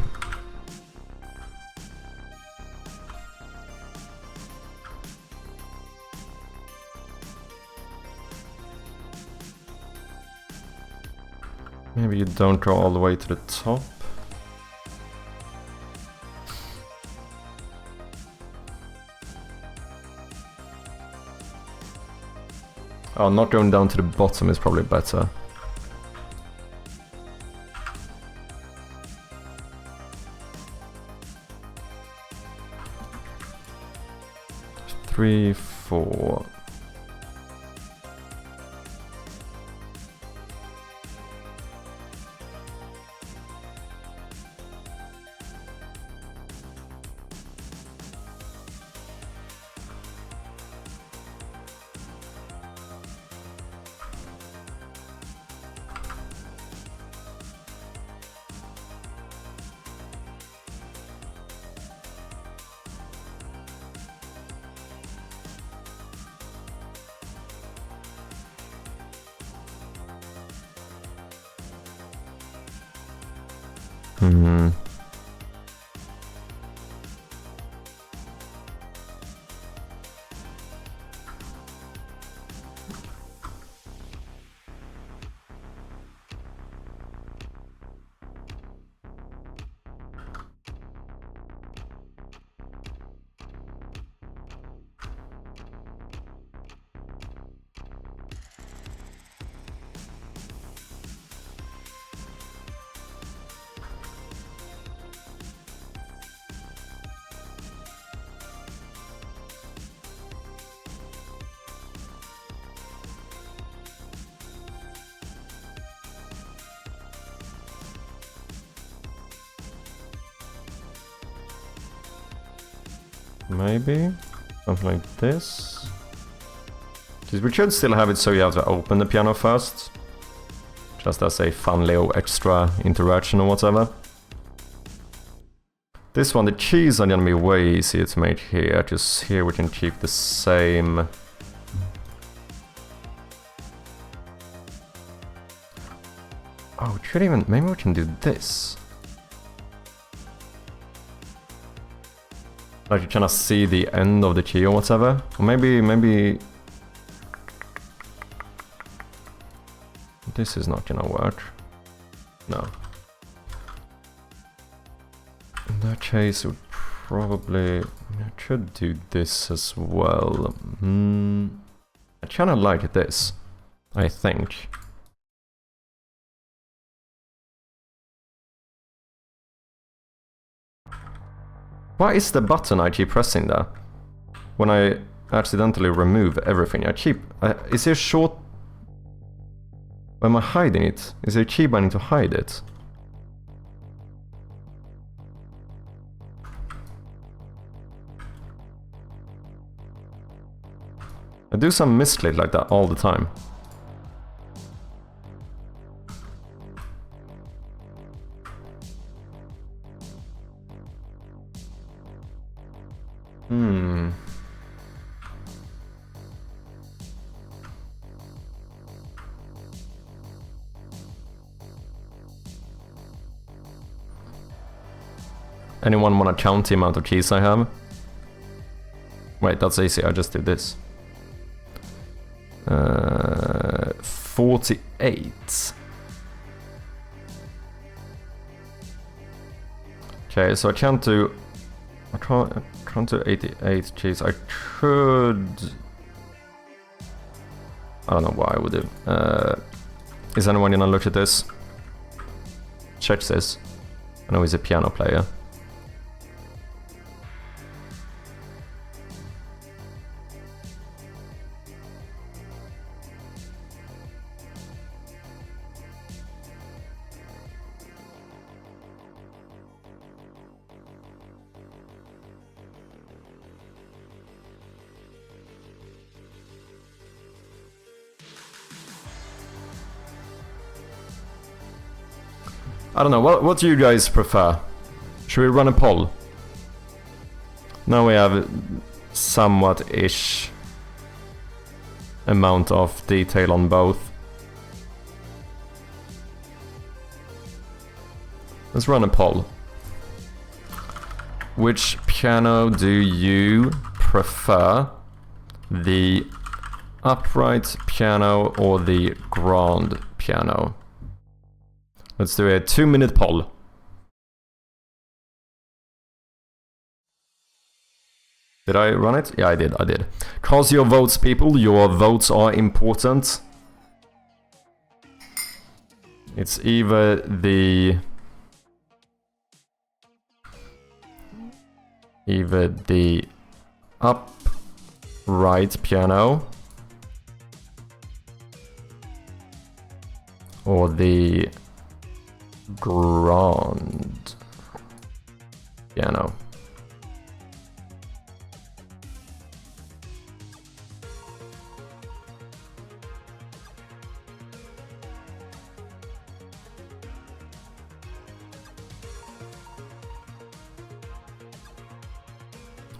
Maybe you don't go all the way to the top. Oh, not going down to the bottom is probably better. Three, four. Hmm. Maybe something like this. We should still have it so you have to open the piano first, just as a fun little extra interaction or whatever. This one, the keys are gonna be way easier to make here. Just here we can keep the same. Oh, we could even, maybe we can do this. Like you cannot see the end of the key or whatever. Or maybe... this is not gonna work. No. In that case, it would probably... I could do this as well. I kinda like this, I think. Why is the button I keep pressing there? When I accidentally remove everything, is there a short... Am I hiding it? Is there a key binding to hide it? I do some misclick like that all the time. Anyone wanna count the amount of keys I have? Wait, that's easy, I just did this. 48. Okay, so I can't do 88 keys. I could... I don't know why I would do. Is anyone gonna look at this? Check this. I know he's a piano player. I don't know, what do you guys prefer? Should we run a poll? Now we have somewhat-ish amount of detail on both. Let's run a poll. Which piano do you prefer? The upright piano or the grand piano? Let's do a 2-minute poll. Did I run it? Yeah, I did. Cast your votes, people. Your votes are important. It's either the upright piano or the grand piano.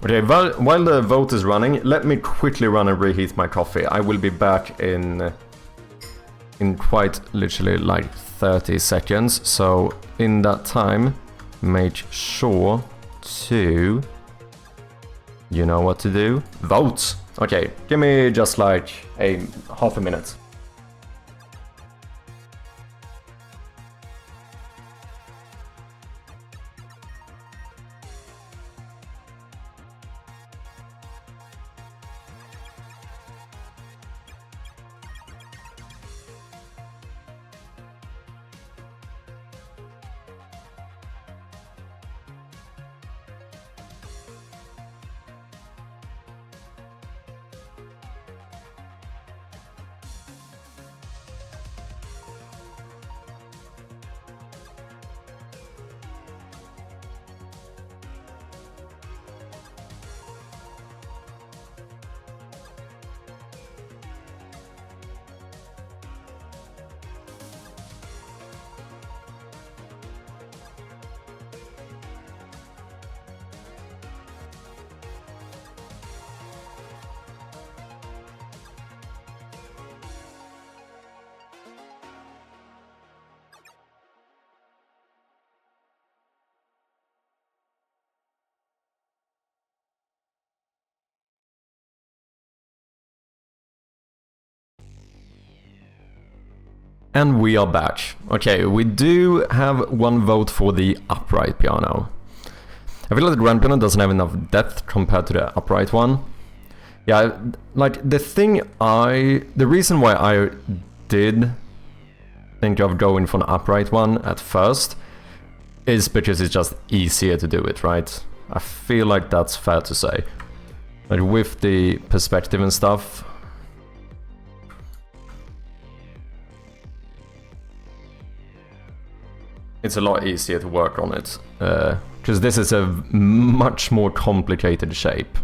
Okay, while the vote is running, let me quickly run and reheat my coffee. I will be back in quite literally like 30 seconds, so in that time, make sure to... You know what to do? Vote! Okay, give me just like half a minute. And we are back. Okay, we do have one vote for the upright piano. I feel like the grand piano doesn't have enough depth compared to the upright one. Yeah, like the reason why I did think of going for an upright one at first is because it's just easier to do it, right? I feel like that's fair to say. Like with the perspective and stuff. It's a lot easier to work on it. Because this is a much more complicated shape.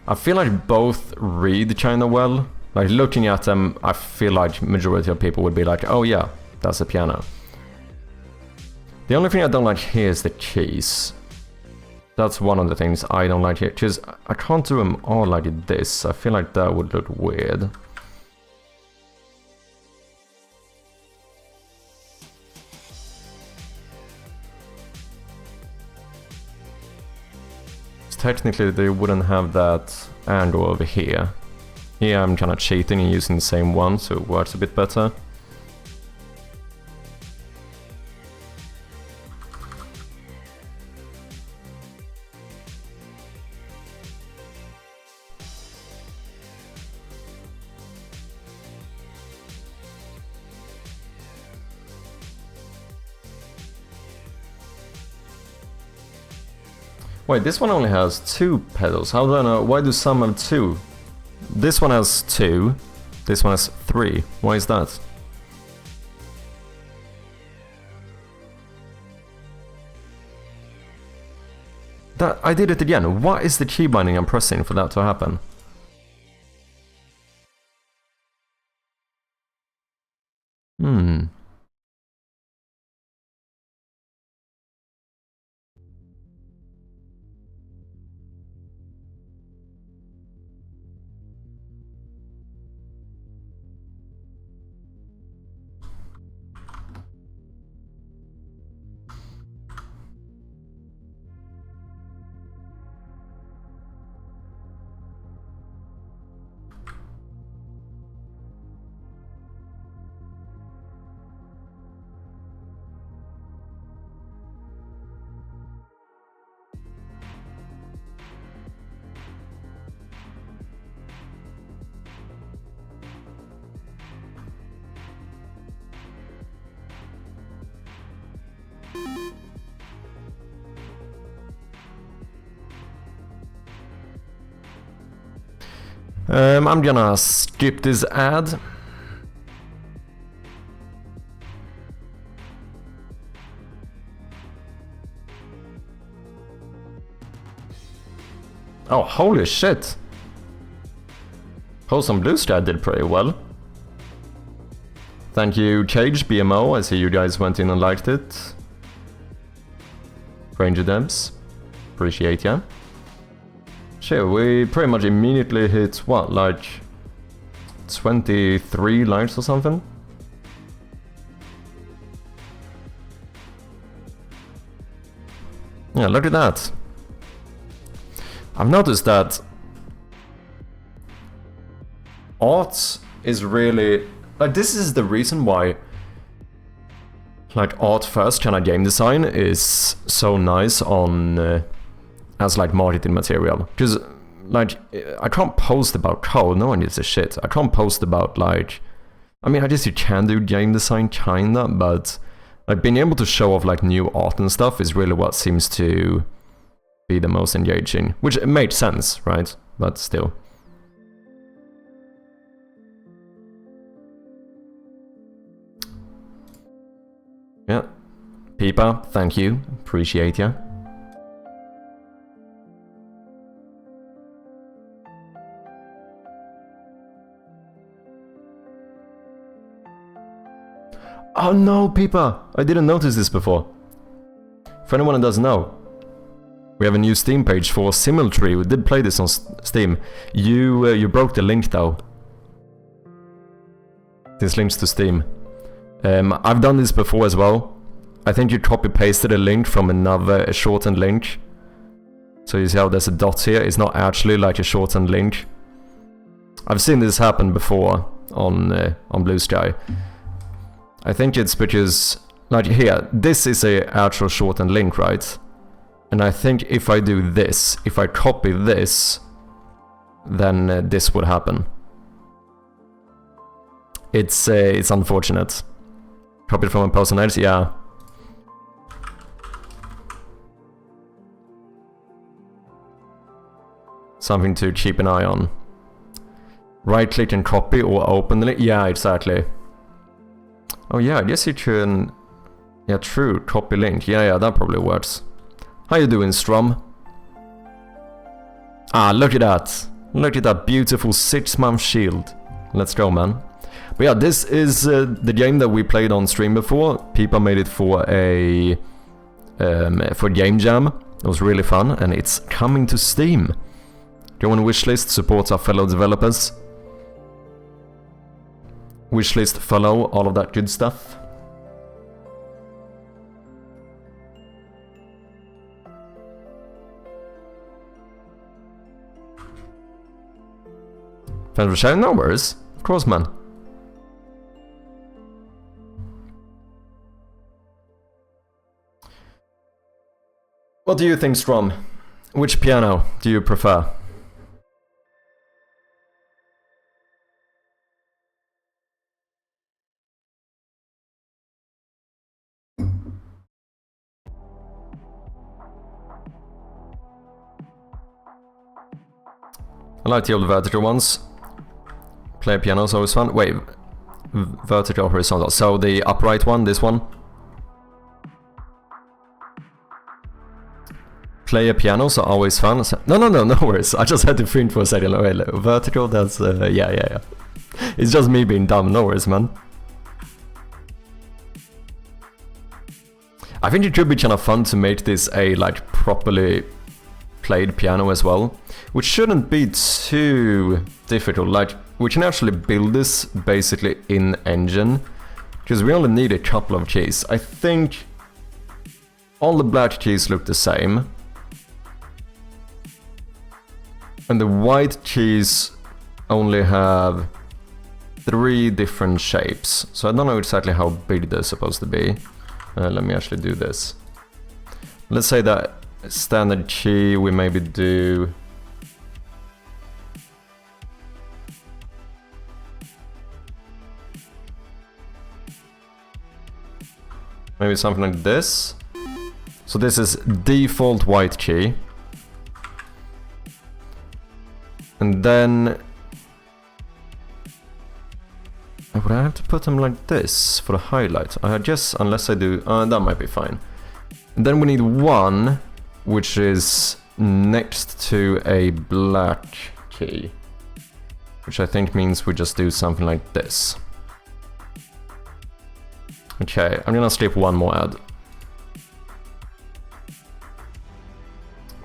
I feel like both read kinda well. Like looking at them, I feel like majority of people would be like, oh yeah, that's a piano. The only thing I don't like here is the keys. That's one of the things I don't like here, because I can't do them all like this. I feel like that would look weird. Technically they wouldn't have that angle over here. Here I'm kind of cheating and using the same one, so it works a bit better. Wait, this one only has 2 pedals. How do I know? Why do some have 2? This one has 2. This one has 3. Why is that? I did it again. What is the key binding I'm pressing for that to happen? I'm gonna skip this ad. Oh, holy shit! Pulse on Blue Sky did pretty well. Thank you, Cage, BMO. I see you guys went in and liked it. Ranger Debs. Appreciate ya. Sure, we pretty much immediately hit, what, like 23 likes or something? Yeah, look at that. I've noticed that art is really... like, this is the reason why like art first kind of game design is so nice on... as like marketing material, because like I can't post about code, no one gives a shit. I can't post about like, I mean I guess you can do game design kinda, but like being able to show off like new art and stuff is really what seems to be the most engaging, which it makes sense, right? But still. Yeah, Peepa, thank you, appreciate ya. Oh no, Peepa! I didn't notice this before. For anyone who doesn't know, we have a new Steam page for Simultree. We did play this on Steam. You broke the link though. This links to Steam. I've done this before as well. I think you copy-pasted a link from a shortened link. So you see how there's a dot here? It's not actually like a shortened link. I've seen this happen before. on Blue Sky. I think it's because, like here, this is a actual shortened link, right? And I think if I do this, if I copy this, then this would happen. It's unfortunate. Copied from a post on Edge, yeah. Something to keep an eye on. Right click and copy or open the link. Yeah, exactly. Oh yeah, I guess you can... Yeah, true, copy link. Yeah, that probably works. How you doing, Strum? Ah, look at that. Look at that beautiful 6-month shield. Let's go, man. But yeah, this is the game that we played on stream before. People made it for a Game Jam. It was really fun, and it's coming to Steam. Go on wishlist, support our fellow developers. Wishlist, follow, all of that good stuff. Thanks for sharing, no worries. Of course, man. What do you think, Strom? Which piano do you prefer? I like the old vertical ones. Play piano is always fun. Wait, vertical, horizontal. So the upright one, this one. Player pianos are always fun. No worries. I just had to think for a second. Wait, vertical, that's... yeah. It's just me being dumb. No worries, man. I think it could be kind of fun to make this a, like, properly played piano as well. Which shouldn't be too difficult. Like, we can actually build this basically in engine. Because we only need a couple of keys. I think all the black keys look the same. And the white keys only have 3 different shapes. So I don't know exactly how big they're supposed to be. Let me actually do this. Let's say that standard key we maybe do... Maybe something like this. So this is default white key. And then... Would I have to put them like this for the highlight? I guess, unless I do... that might be fine. And then we need one, which is next to a black key. Which I think means we just do something like this. Okay, I'm gonna skip one more ad.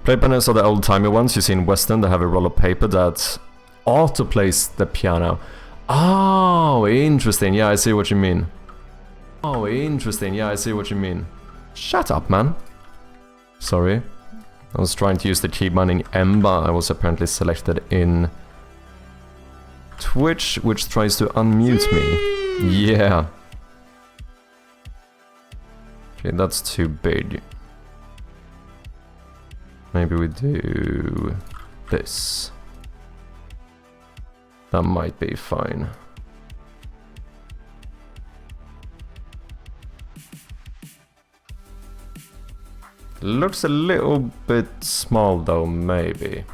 Play panels are the old-timey ones you see in Western. They have a roll of paper that auto-plays the piano. Oh, interesting. Yeah, I see what you mean. Oh, interesting. Yeah, I see what you mean. Shut up, man. Sorry. I was trying to use the keybind in M, but I was apparently selected in Twitch, which tries to unmute me. Yeah. Okay, that's too big. Maybe we do this. That might be fine. Looks a little bit small though, maybe.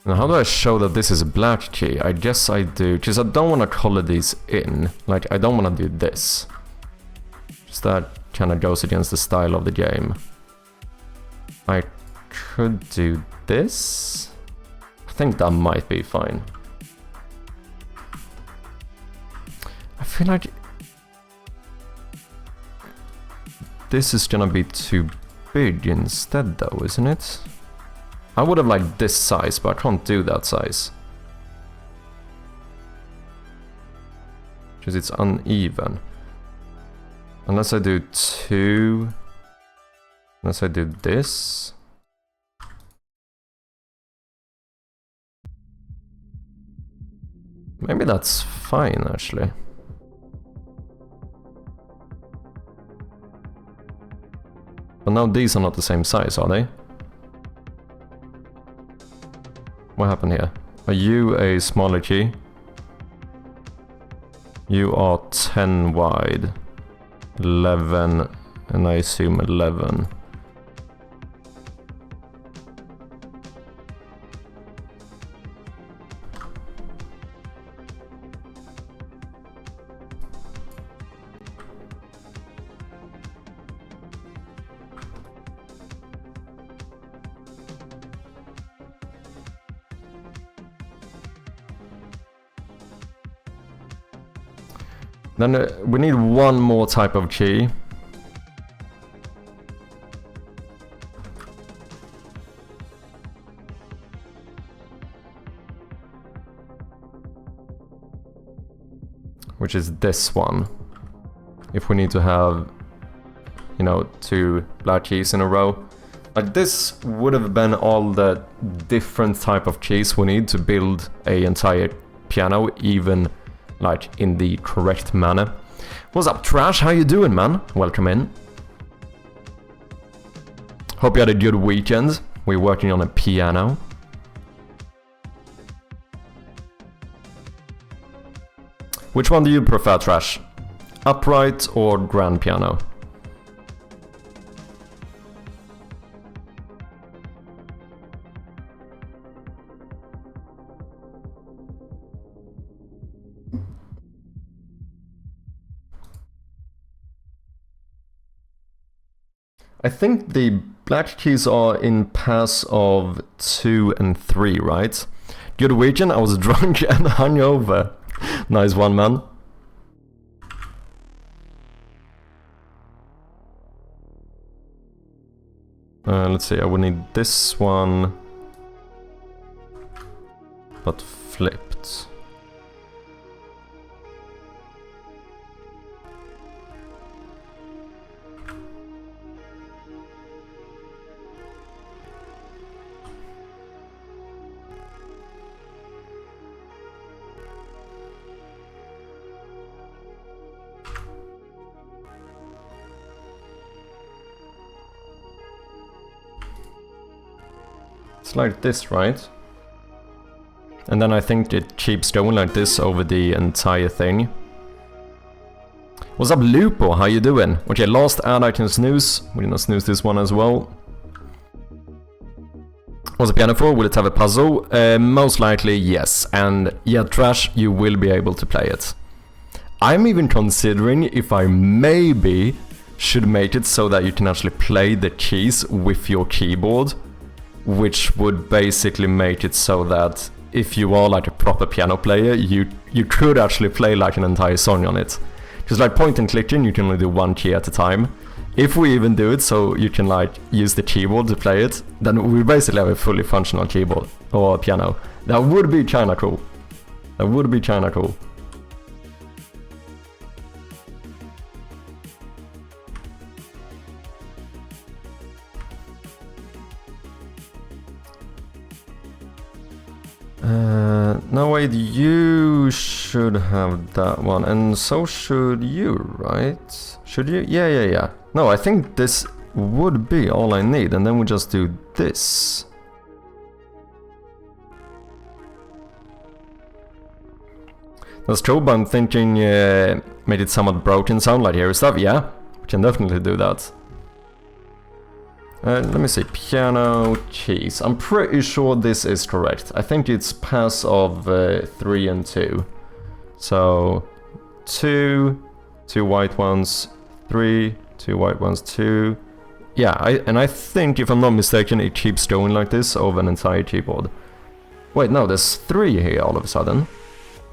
Now how do I show that this is a black key? I guess I do, because I don't want to color these in. Like, I don't want to do this. Just that kind of goes against the style of the game. I could do this. I think that might be fine. I feel like this is gonna be too big instead though, isn't it? I would have liked this size, but I can't do that size. Because it's uneven. Unless I do 2... Unless I do this. Maybe that's fine, actually. But now these are not the same size, are they? What happened here? Are you a smaller key? You are 10 wide. 11, and I assume 11. Then we need one more type of key. Which is this one. If we need to have, you know, 2 black keys in a row. Like this would have been all the different type of keys we need to build a entire piano, even like in the correct manner. What's up, Trash? How you doing, man? Welcome in. Hope you had a good weekend. We're working on a piano. Which one do you prefer, Trash? Upright or grand piano? I think the black keys are in pairs of 2 and 3, right? Good weekend, I was drunk and hungover. Nice one, man. Let's see, I would need this one, but flipped. It's like this, right? And then I think it keeps going like this over the entire thing. What's up, Lupo? How you doing? Okay, last ad I can snooze. We did not snooze this one as well. What's a piano for? Will it have a puzzle? Most likely, yes. And yeah, Trash, you will be able to play it. I'm even considering if I maybe should make it so that you can actually play the keys with your keyboard, which would basically make it so that if you are like a proper piano player, you could actually play like an entire song on it. Because like point and clicking, you can only do 1 key at a time. If we even do it so you can like use the keyboard to play it, then we basically have a fully functional keyboard or piano. That would be kinda cool. That would be kinda cool. No wait, you should have that one, and so should you, right? Should you? Yeah. No, I think this would be all I need, and then we just do this. That's cool, but I'm thinking made it somewhat broken sound like here stuff. Yeah, we can definitely do that. Let me see, piano keys. I'm pretty sure this is correct. I think it's pairs of 3 and 2. So 2 white ones, 3, 2 white ones, 2. Yeah, I think if I'm not mistaken, it keeps going like this over an entire keyboard. Wait, no, there's 3 here all of a sudden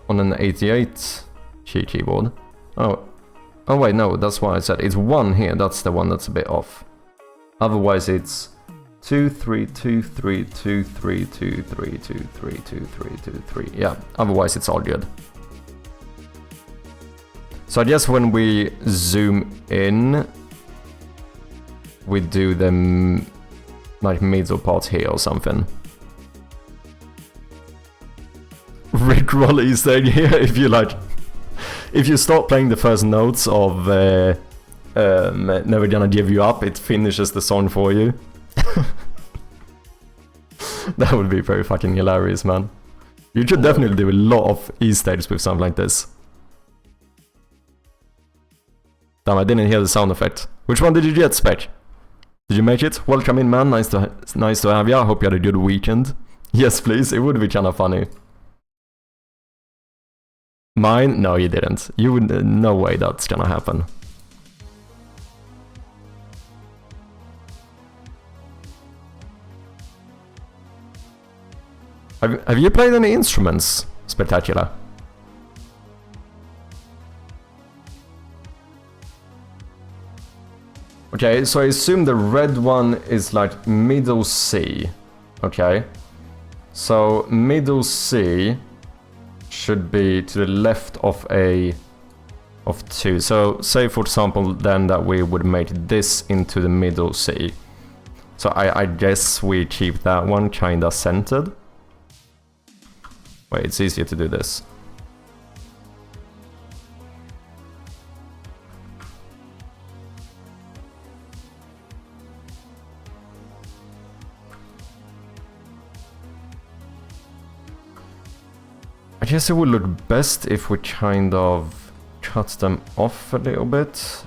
on an 88 key keyboard. Oh wait, no, that's why I said it's 1 here. That's the one that's a bit off. Otherwise it's 2, 3, 2, 3, 2, 3, 2, 3, 2, 3, 2, 3, 2, 3. Yeah, otherwise it's all good. So I guess when we zoom in, we do the like middle part here or something. Rickroll is saying here, if you start playing the first notes of Never Gonna Give You Up, it finishes the song for you. That would be very fucking hilarious, man. You should definitely do a lot of Easter eggs with something like this. Damn, I didn't hear the sound effect. Which one did you get, Spec? Did you make it? Welcome in, man. Nice to have you. I hope you had a good weekend. Yes, please. It would be kind of funny. Mine? No, you didn't. You would... no way that's gonna happen. Have you played any instruments? Spectacular. Okay, so I assume the red one is like middle C. Okay. So middle C should be to the left of of 2. So say for example then that we would make this into the middle C. So I guess we keep that one kinda centered. Wait, it's easier to do this. I guess it would look best if we kind of cut them off a little bit.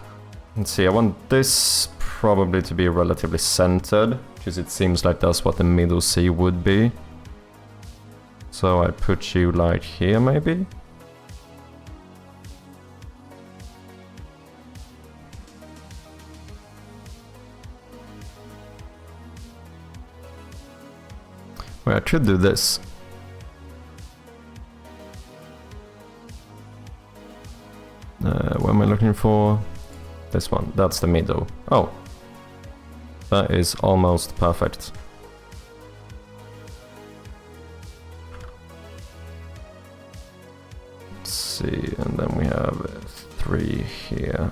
Let's see, I want this probably to be relatively centered, because it seems like that's what the middle C would be. So I put you like here, maybe? Well, I could do this. What am I looking for? This one, that's the middle. Oh, that is almost perfect. See, and then we have 3 here.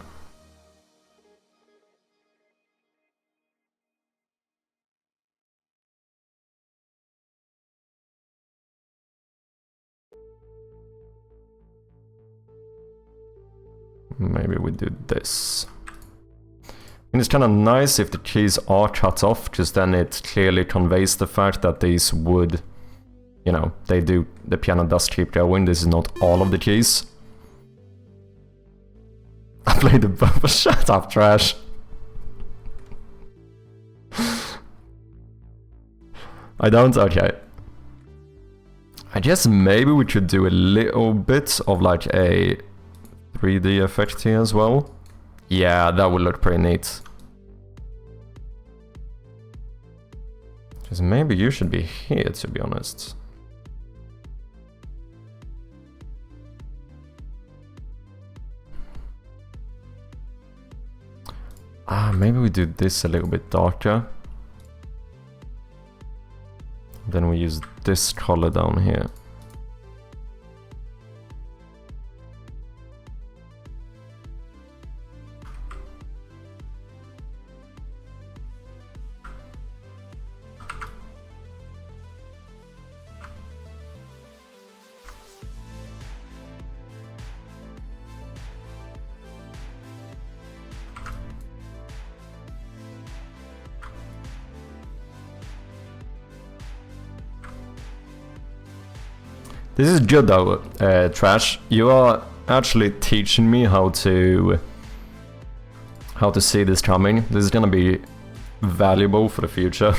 Maybe we do this. And it's kind of nice if the keys are cut off, because then it clearly conveys the fact that these would, you know, the piano does keep going. This is not all of the keys. I played the bumper. Shut up, trash. I don't? Okay. I guess maybe we could do a little bit of like a 3D effect here as well. Yeah, that would look pretty neat. Because maybe you should be here, to be honest. Maybe we do this a little bit darker. Then we use this color down here. This is good though, Trash. You are actually teaching me how to see this coming. This is gonna be valuable for the future.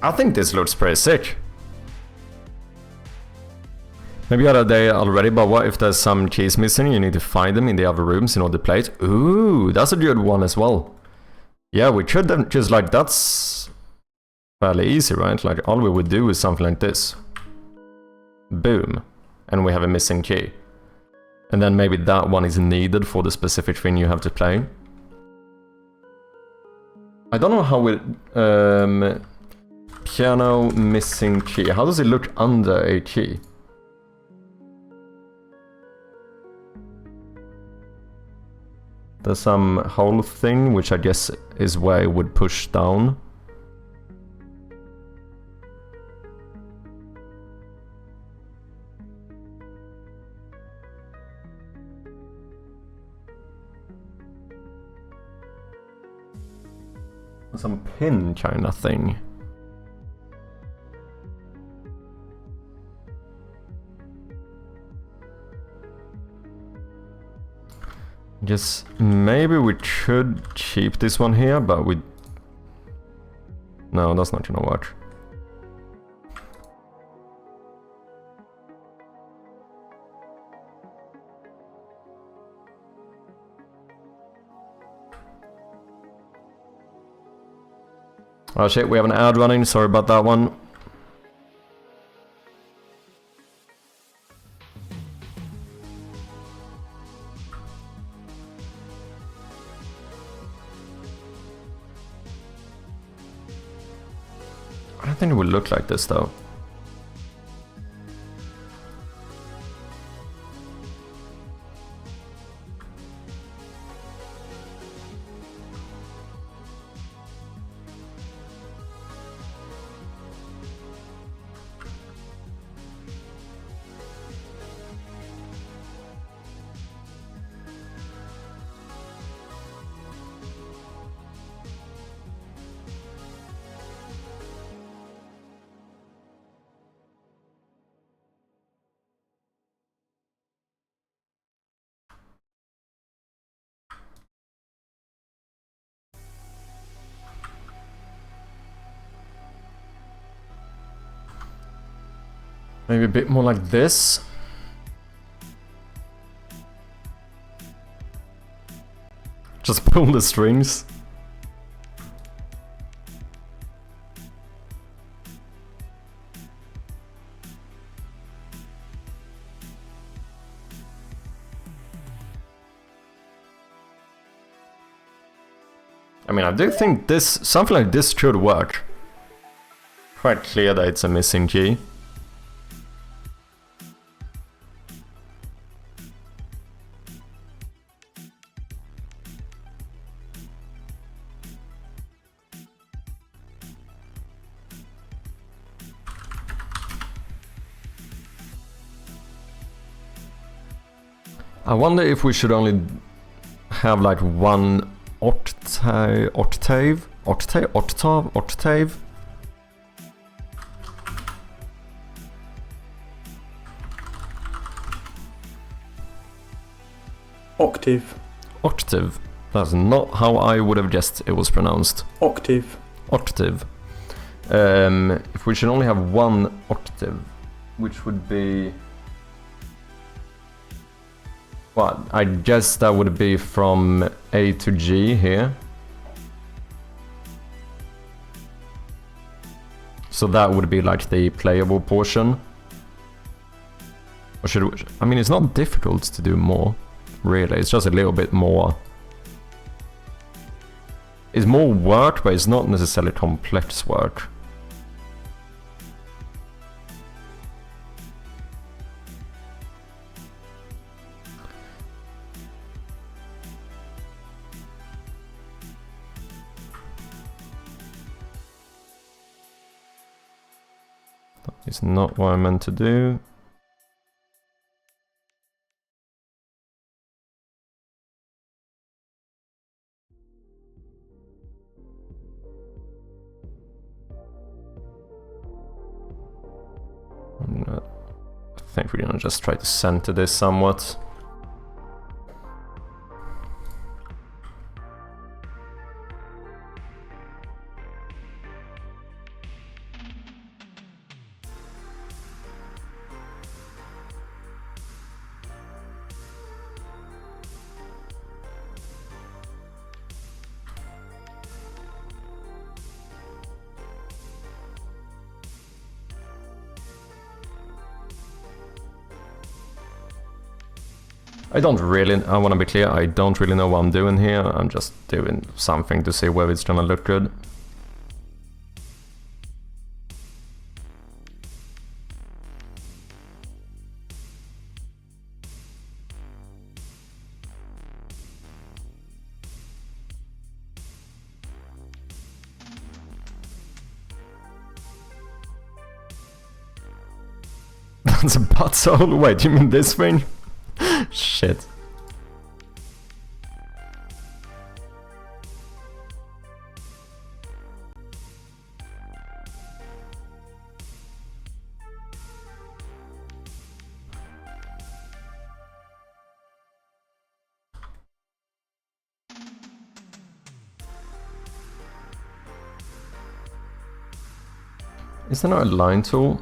I think this looks pretty sick. Maybe other day already, but what if there's some keys missing? You need to find them in the other rooms in order to play it. Ooh, that's a good one as well. Yeah, we could then just like, that's fairly easy, right? Like all we would do is something like this. Boom. And we have a missing key. And then maybe that one is needed for the specific thing you have to play. I don't know how we... piano missing key. How does it look under a key? There's some whole thing, which I guess is where it would push down. Some pin kind of thing. Guess maybe we should keep this one here, but we... No, that's not gonna work. Oh shit, we have an ad running, sorry about that one. I don't think it would look like this though. Maybe a bit more like this. Just pull the strings. I mean, I do think this, something like this should work. Quite clear that it's a missing key. I wonder if we should only have like one octave. Octave. Octave. That's not how I would have guessed it was pronounced. Octave. If we should only have one octave, which would be... Well, I guess that would be from A to G here. So that would be like the playable portion. Or should we, I mean, it's not difficult to do more, really. It's just a little bit more. It's more work, but it's not necessarily complex work. It's not what I meant to do. I think we're gonna just try to center this somewhat. I want to be clear, I don't really know what I'm doing here. I'm just doing something to see whether it's gonna look good. That's a butthole? Wait, you mean this thing? Shit. Is there not a line tool?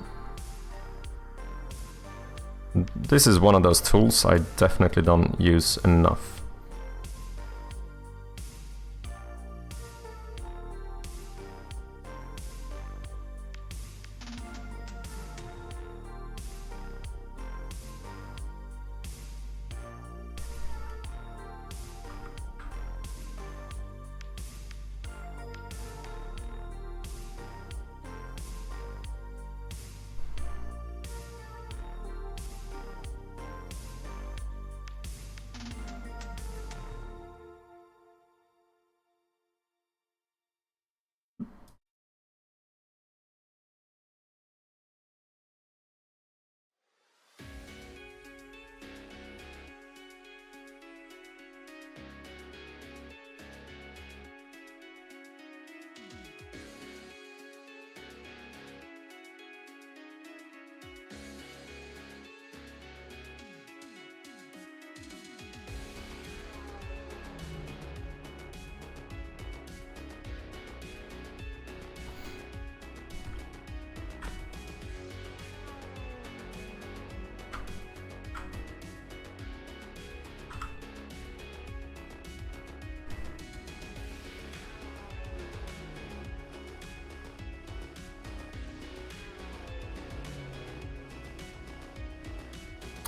This is one of those tools I definitely don't use enough.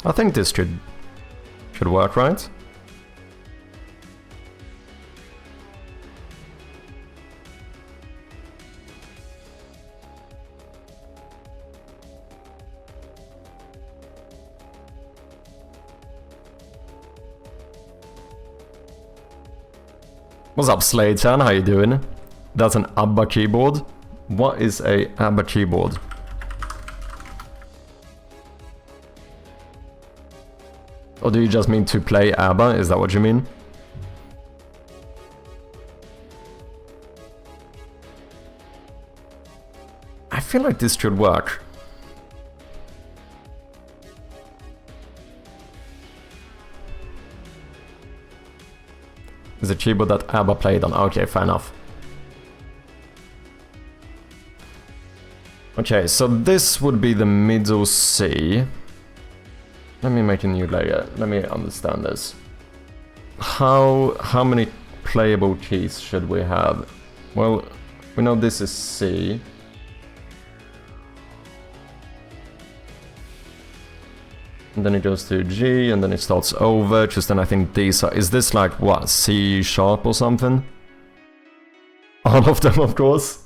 I think this should work, right? What's up, Slade-chan? How you doing? That's an ABBA keyboard. What is a ABBA keyboard? Or do you just mean to play ABBA? Is that what you mean? I feel like this should work. It's a keyboard that ABBA played on. Okay, fair enough. Okay, so this would be the middle C. Let me make a new layer. Let me understand this. How many playable keys should we have? Well, we know this is C. And then it goes to G, and then it starts over, just then I think these are... Is this like, what, C sharp or something? All of them, of course.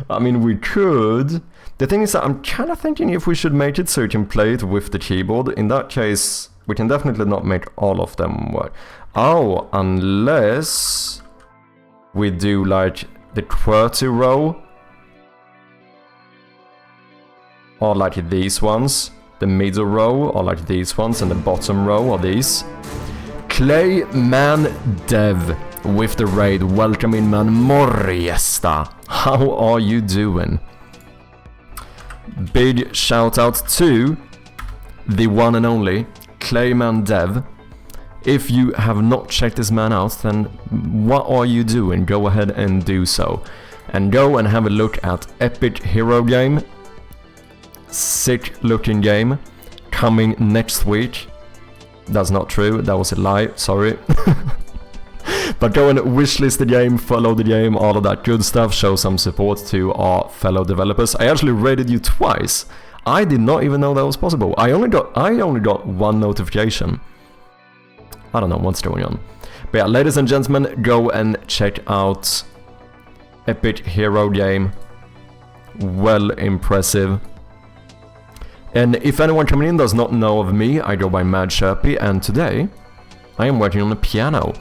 I mean, we could... The thing is that I'm kind of thinking if we should make it so you can play it with the keyboard. In that case, we can definitely not make all of them work. Oh, unless we do like the QWERTY row. Or like these ones. The middle row, or like these ones, and the bottom row, or these. Gamedev with the raid. Welcome in, man. Moriesta. How are you doing? Big shout out to the one and only gamedev. If you have not checked this man out, then what are you doing? Go ahead and do so. And go and have a look at Epic Hero Game. Sick looking game. Coming next week. That's not true, that was a lie, sorry. But go and wishlist the game, follow the game, all of that good stuff, show some support to our fellow developers. I actually rated you twice. I did not even know that was possible. I only got one notification. I don't know what's going on. But yeah, ladies and gentlemen, go and check out Epic Hero game. Well impressive. And if anyone coming in does not know of me, I go by Mad Sherpy, and today I am working on a piano.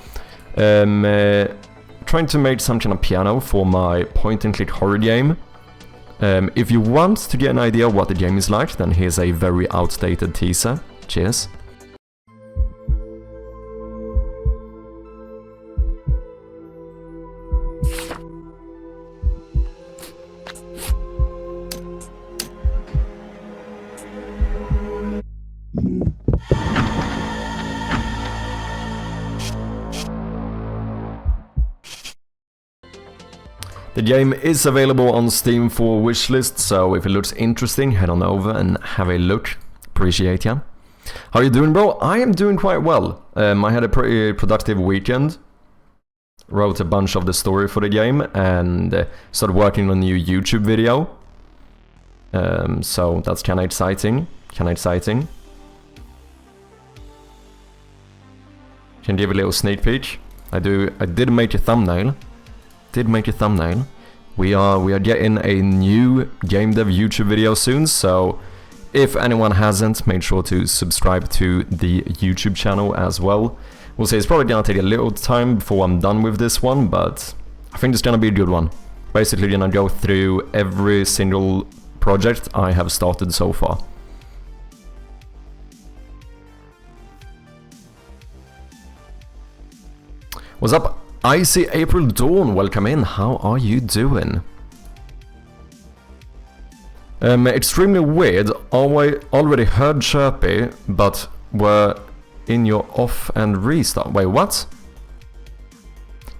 Trying to make some kind of piano for my point-and-click horror game. If you want to get an idea of what the game is like, then here's a very outdated teaser. Cheers. The game is available on Steam for wishlist, so if it looks interesting, head on over and have a look. Appreciate ya. How you doing, bro? I am doing quite well. I had a pretty productive weekend. Wrote a bunch of the story for the game and started working on a new YouTube video. So that's kinda exciting. Can give a little sneak peek. I did make a thumbnail. We are getting a new gamedev YouTube video soon, so if anyone hasn't, make sure to subscribe to the YouTube channel as well. We'll say it's probably gonna take a little time before I'm done with this one, but I think it's gonna be a good one. Basically gonna go through every single project I have started so far. What's up? Icy April Dawn, welcome in. How are you doing? Extremely weird. Already heard Chirpy, but were in your off and restart. Wait, what?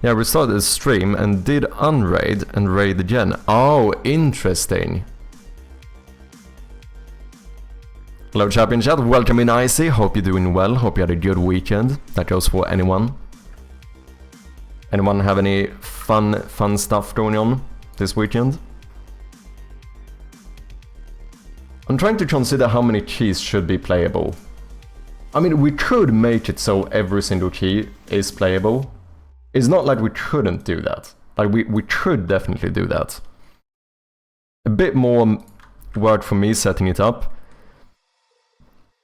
Yeah, restarted the stream and did unraid and raid again. Oh, interesting. Hello, champion chat. Welcome in, Icy. Hope you're doing well. Hope you had a good weekend. That goes for anyone. Anyone have any fun stuff going on this weekend? I'm trying to consider how many keys should be playable. I mean, we could make it so every single key is playable. It's not like we couldn't do that. Like, we could definitely do that. A bit more work for me setting it up.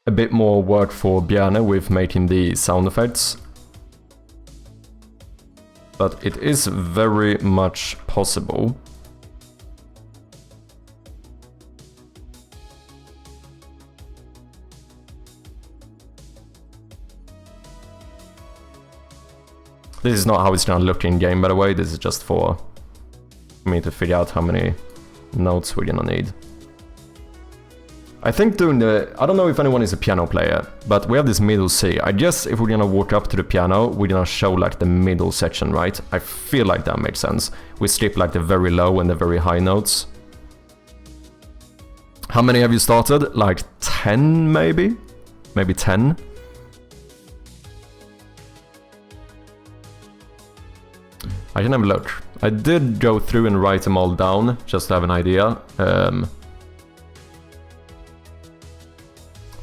A bit more work for Bjarne with making the sound effects. But it is very much possible. This is not how it's gonna look in game, by the way. This is just for me to figure out how many notes we're gonna need. I think doing the... I don't know if anyone is a piano player, but we have this middle C. I guess if we're gonna walk up to the piano, we're gonna show like the middle section, right? I feel like that makes sense. We skip like the very low and the very high notes. How many have you started? Like 10 maybe? Maybe 10? I can have a look. I did go through and write them all down, just to have an idea.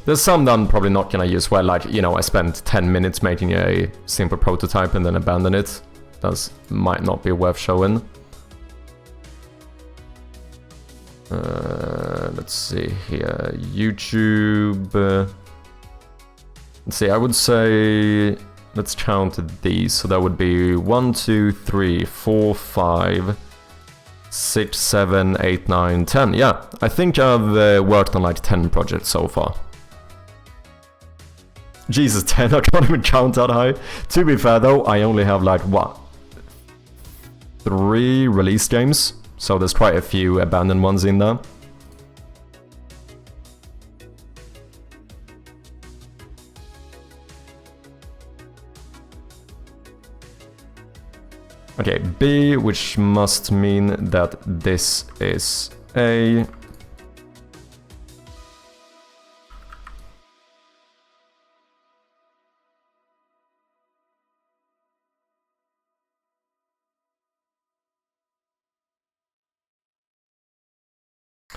There's some that I'm probably not gonna use well, like, you know, I spent 10 minutes making a simple prototype and then abandoned it. That might not be worth showing. Let's see here, YouTube... let's see, I would say... Let's count these, so that would be 1, 2, 3, 4, 5, 6, 7, 8, 9, 10. Yeah, I think I've worked on like 10 projects so far. Jesus, 10, I can't even count that high. To be fair though, I only have like, what? 3 release games, so there's quite a few abandoned ones in there. Okay, B, which must mean that this is A.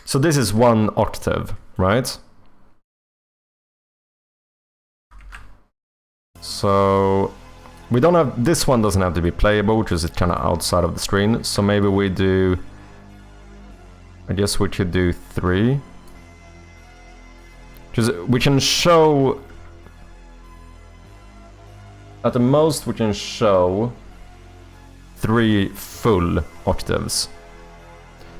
So this is 1 octave, right? So we don't have, this one doesn't have to be playable, because it's kind of outside of the screen. So maybe we do, I guess we could do 3. Because we can show, at the most we can show 3 full octaves.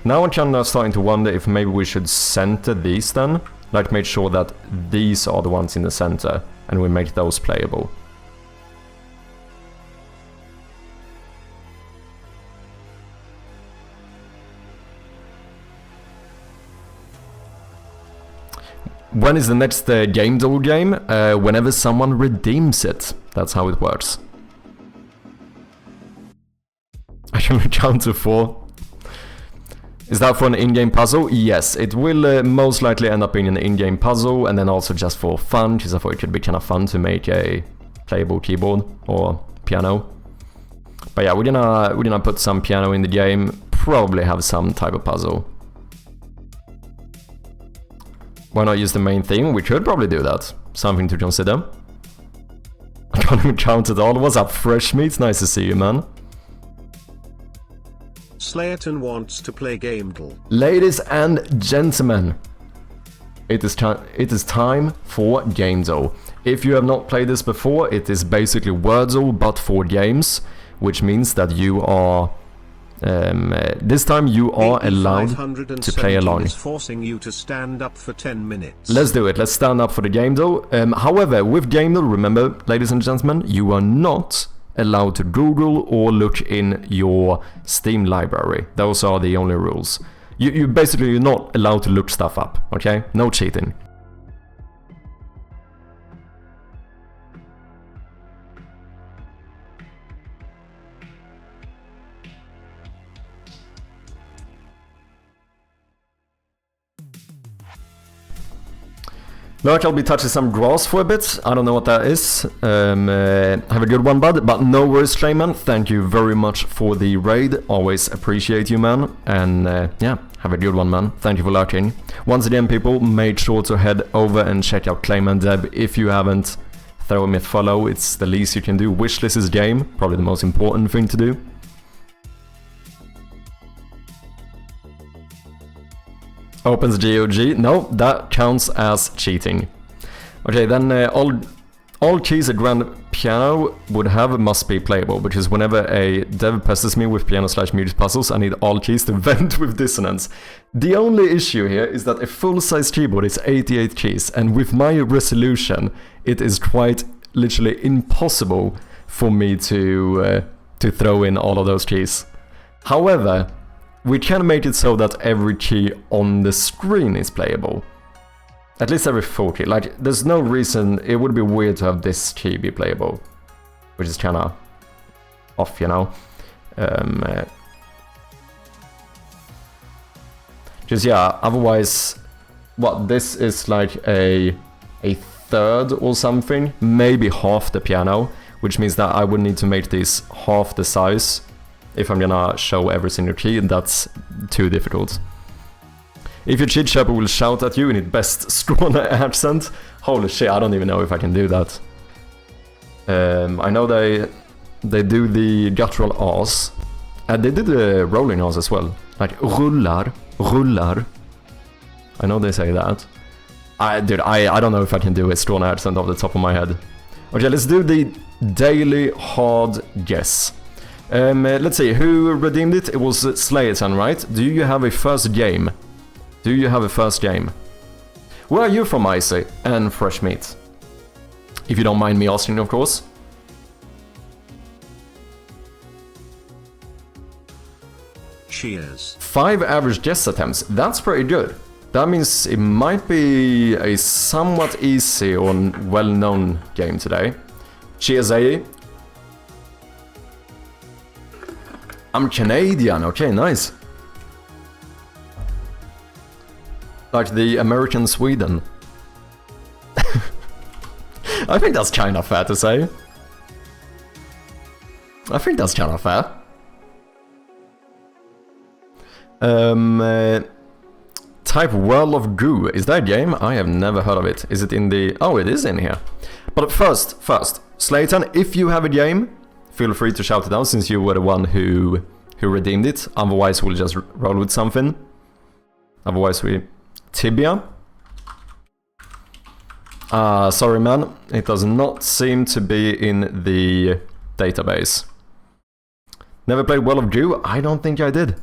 Now I'm kind of starting to wonder if maybe we should center these then, like make sure that these are the ones in the center, and we make those playable. When is the next gamedev game? Whenever someone redeems it. That's how it works. I can count to 4. Is that for an in-game puzzle? Yes, it will most likely end up being an in-game puzzle, and then also just for fun, because I thought it could be kind of fun to make a playable keyboard or piano. But yeah, we're gonna put some piano in the game, probably have some type of puzzle. Why not use the main theme? We could probably do that. Something to consider. I can't even count it all. What's up, Fresh Meat? Nice to see you, man. Slayton wants to play gamedev. Ladies and gentlemen, it is time for gamedev. If you have not played this before, it is basically Wordle but for games, which means that you are this time you are allowed to play along. Is forcing you to stand up for 10 minutes. Let's do it. Let's stand up for the gamedev. However, with gamedev, remember, ladies and gentlemen, you are not allowed to Google or look in your Steam library. Those are the only rules. You basically, you're not allowed to look stuff up, okay? No cheating. Look, I'll be touching some grass for a bit. I don't know what that is. Have a good one, bud. But no worries, Clayman. Thank you very much for the raid. Always appreciate you, man. And yeah, have a good one, man. Thank you for lurking. Once again, people, make sure to head over and check out gamedev. If you haven't, throw him a follow. It's the least you can do. Wishlist his game. Probably the most important thing to do. Opens GOG. No, that counts as cheating. Okay, then all keys a grand piano would have must be playable, because whenever a dev pesters me with piano/music puzzles, I need all keys to vent with dissonance. The only issue here is that a full-size keyboard is 88 keys, and with my resolution, it is quite literally impossible for me to throw in all of those keys. However, we can make it so that every key on the screen is playable. At least every 4 key. Like, there's no reason, it would be weird to have this key be playable. Which is kinda off, you know? Just, yeah, otherwise, what, this is like a third or something? Maybe half the piano, which means that I would need to make this half the size. If I'm gonna show every single key, that's too difficult. If your cheat shopper will shout at you in its best Skåne accent, holy shit, I don't even know if I can do that. I know they do the guttural R's, and they did the rolling R's as well, like rullar, rullar. I know they say that. Dude, I don't know if I can do a Skåne accent off the top of my head. Okay, let's do the daily hard guess. Let's see, who redeemed it? It was Slayton, right? Do you have a first game? Do you have a first game? Where are you from, Icy? And Fresh Meat? If you don't mind me asking, of course. Cheers. 5 average guess attempts. That's pretty good. That means it might be a somewhat easy or well-known game today. Cheers, AE. I'm Canadian, okay, nice. Like the American Sweden. I think that's kind of fair to say. I think that's kind of fair. Type World of Goo. Is that a game? I have never heard of it. Is it in the... Oh, it is in here. But first, Slayton, if you have a game, feel free to shout it out since you were the one who redeemed it. Otherwise, we'll just roll with something. Otherwise, we... Tibia. Sorry man, it does not seem to be in the database. Never played Well of Jew? I don't think I did.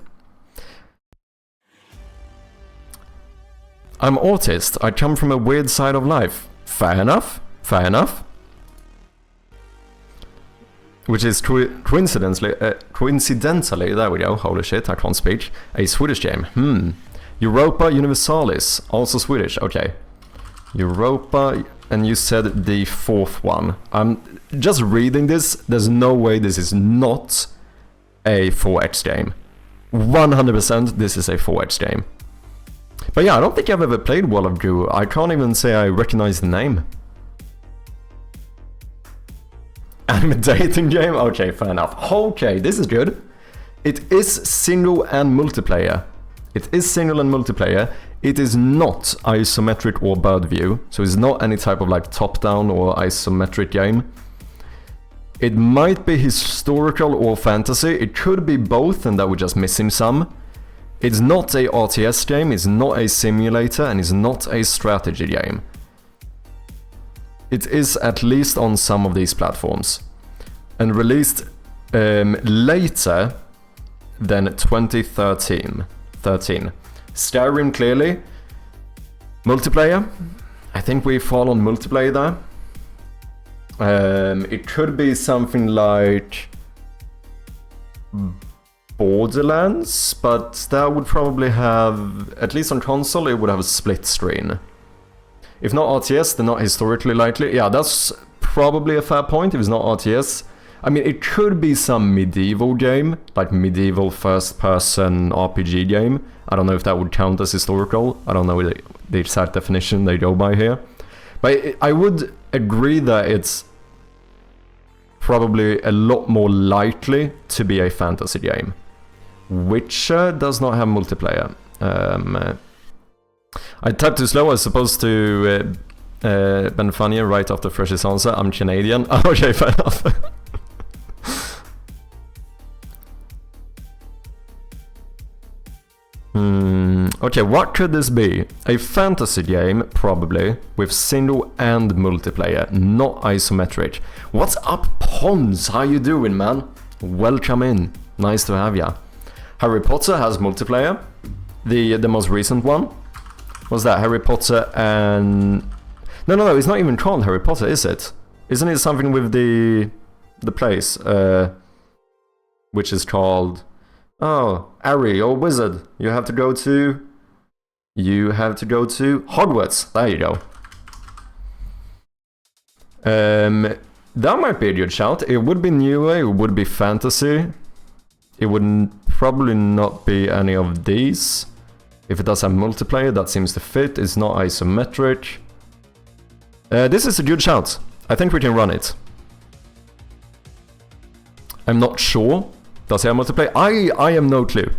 I'm autist. I come from a weird side of life. Fair enough. Fair enough. Which is coincidentally, there we go, holy shit, I can't speak, a Swedish game. Europa Universalis, also Swedish, okay. Europa, and you said the fourth one. I'm just reading this, there's no way this is not a 4X game. 100% this is a 4X game. But yeah, I don't think I've ever played Well of Jew. I can't even say I recognize the name. I'm a dating game? Okay, fair enough. Okay, this is good. It is single and multiplayer. It is single and multiplayer. It is not isometric or bird view, so it's not any type of like top-down or isometric game. It might be historical or fantasy. It could be both, and that we're just missing some. It's not a RTS game, it's not a simulator, and it's not a strategy game. It is at least on some of these platforms. And released later than 2013. Skyrim clearly. Multiplayer. I think we fall on multiplayer there. It could be something like Borderlands, but that would probably have, at least on console, it would have a split screen. If not RTS, then not historically likely. Yeah, that's probably a fair point if it's not RTS. I mean, it could be some medieval game, like medieval first-person RPG game. I don't know if that would count as historical. I don't know the exact definition they go by here. But I would agree that it's probably a lot more likely to be a fantasy game. Witcher does not have multiplayer. I typed too slow. I was supposed to Ben funnier right after Fresh's answer. I'm Canadian. Okay, fair enough. Okay, what could this be? A fantasy game, probably, with single and multiplayer, not isometric. What's up, Pons? How you doing, man? Welcome in. Nice to have ya. Harry Potter has multiplayer. The most recent one. What's that? Harry Potter and... No, it's not even called Harry Potter, is it? Isn't it something with the place, which is called... Oh, Harry, or wizard. You have to go to Hogwarts. There you go. That might be a good shout. It would be newer, it would be fantasy. It would probably not be any of these. If it does have multiplayer, that seems to fit. It's not isometric. This is a good shout. I think we can run it. I'm not sure. Does it have multiplayer? I have no clue.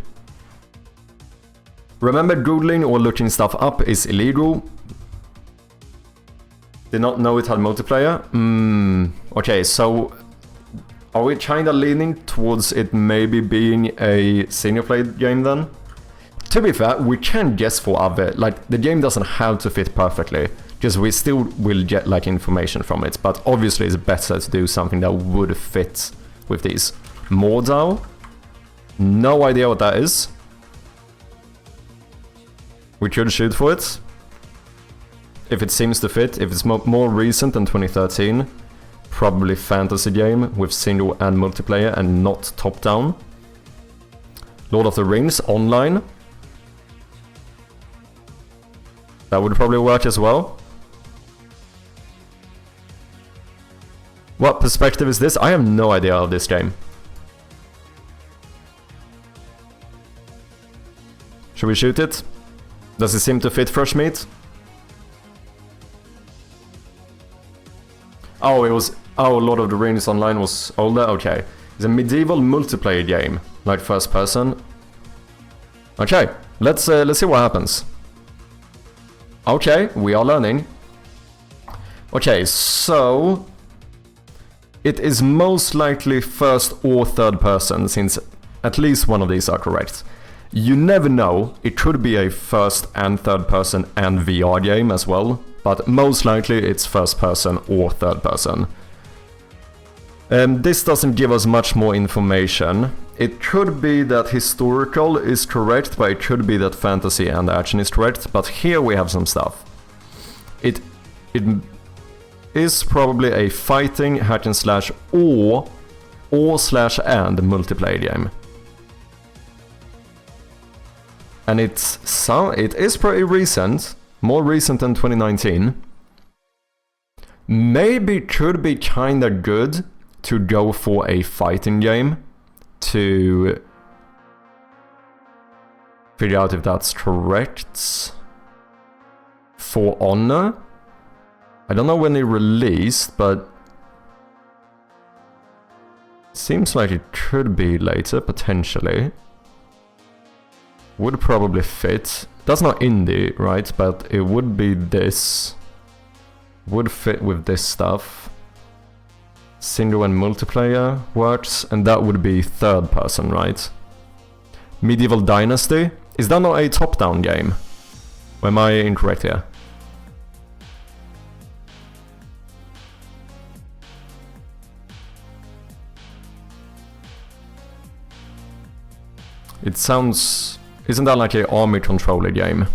Remember, Googling or looking stuff up is illegal. Did not know it had multiplayer. Okay, so are we kinda leaning towards it maybe being a single-player game then? To be fair, we can guess for other, like, the game doesn't have to fit perfectly, because we still will get, like, information from it, but obviously it's better to do something that would fit with these. Mordau? No idea what that is. We could shoot for it. If it seems to fit, if it's more recent than 2013, probably fantasy game with single and multiplayer and not top-down. Lord of the Rings online. That would probably work as well. What perspective is this? I have no idea of this game. Should we shoot it? Does it seem to fit fresh meat? Oh, it was... Oh, Lord of the Rings Online was older? Okay. It's a medieval multiplayer game, like first person. Okay, let's see what happens. Okay, we are learning. Okay, so... It is most likely first or third person, since at least one of these are correct. You never know, it could be a first and third person and VR game as well, but most likely it's first person or third person. This doesn't give us much more information. It could be that historical is correct, but it could be that fantasy and action is correct, but here we have some stuff. It is probably a fighting, hack and slash, or slash and multiplayer game. And it is pretty recent, more recent than 2019. Maybe it could be kinda good to go for a fighting game to figure out if that's correct. For Honor, I don't know when it released, but seems like it could be later, potentially. Would probably fit. That's not indie, right? But it would be this. Would fit with this stuff. Single and multiplayer works, and that would be third person, right? Medieval Dynasty? Is that not a top-down game? Or am I incorrect here? It sounds... Isn't that like an army controller game?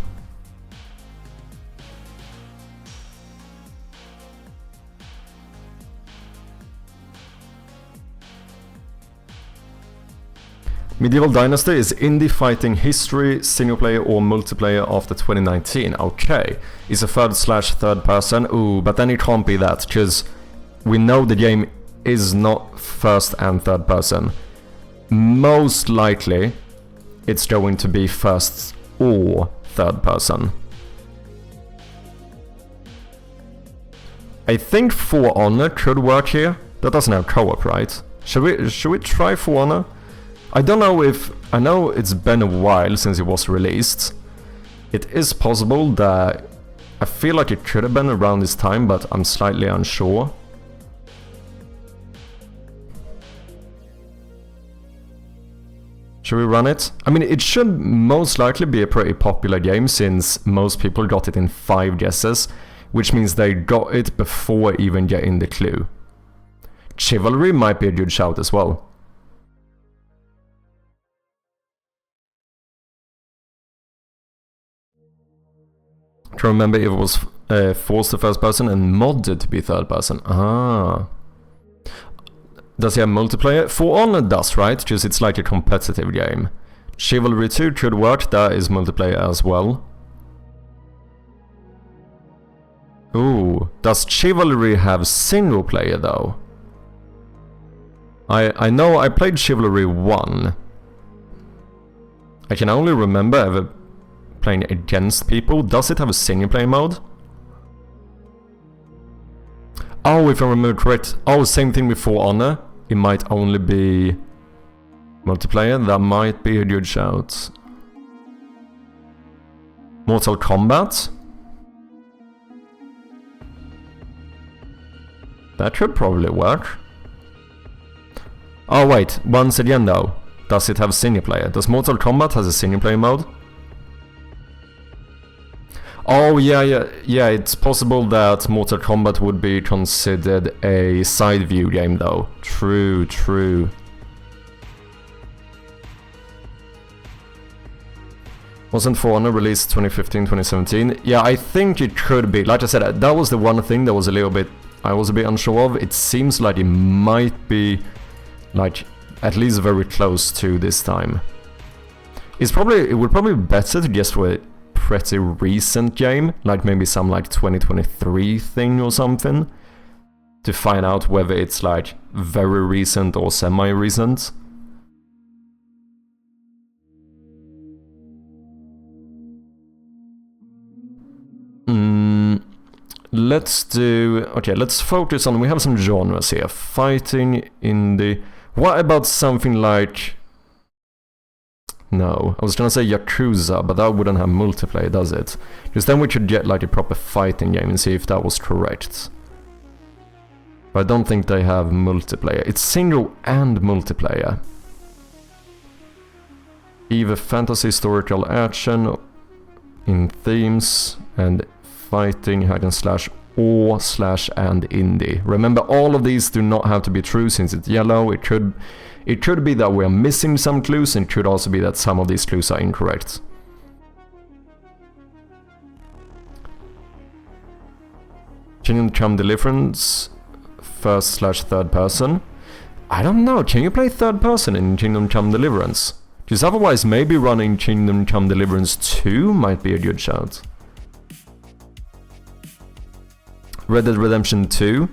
Medieval Dynasty is indie fighting history, single player or multiplayer after 2019. Okay. It's a third person. Ooh, but then it can't be that, because we know the game is not first and third person. Most likely, it's going to be first or third person. I think For Honor could work here. That doesn't have co-op, right? Should we try For Honor? I don't know if... I know it's been a while since it was released. It is possible that... I feel like it could have been around this time, but I'm slightly unsure. Should we run it? I mean, it should most likely be a pretty popular game, since most people got it in 5 guesses, which means they got it before even getting the clue. Chivalry might be a good shout as well. I can remember if it was forced to first person and modded to be third person. Ah. Does he have multiplayer? For Honor does, right? Because it's like a competitive game. Chivalry 2 could work, that is multiplayer as well. Ooh, does Chivalry have single player though? I know I played Chivalry 1. I can only remember ever playing against people. Does it have a single player mode? Oh, if I remember correct. Oh, same thing with For Honor. It might only be multiplayer. That might be a good shout. Mortal Kombat? That could probably work. Oh wait, once again though. Does it have single player? Does Mortal Kombat has a single player mode? Oh yeah, it's possible that Mortal Kombat would be considered a side view game though. True. Wasn't For Honor released 2015, 2017? Yeah, I think it could be. Like I said, that was the one thing that was a little bit... I was a bit unsure of. It seems like it might be, like, at least very close to this time. It would probably be better to guess for a pretty recent game, like maybe some like 2023 thing or something, to find out whether it's like very recent or semi-recent. Let's focus on, we have some genres here. Fighting, indie. What about something like... No, I was gonna say Yakuza, but that wouldn't have multiplayer, does it? Because then we could get like a proper fighting game and see if that was correct. But I don't think they have multiplayer. It's single and multiplayer. Either fantasy, historical action in themes and fighting, hack and slash, or slash and indie. Remember, all of these do not have to be true since it's yellow. It could be that we're missing some clues, and it could also be that some of these clues are incorrect. Kingdom Come Deliverance, first slash third person. I don't know, can you play third person in Kingdom Come Deliverance? Because otherwise maybe running Kingdom Come Deliverance 2 might be a good shout. Red Dead Redemption 2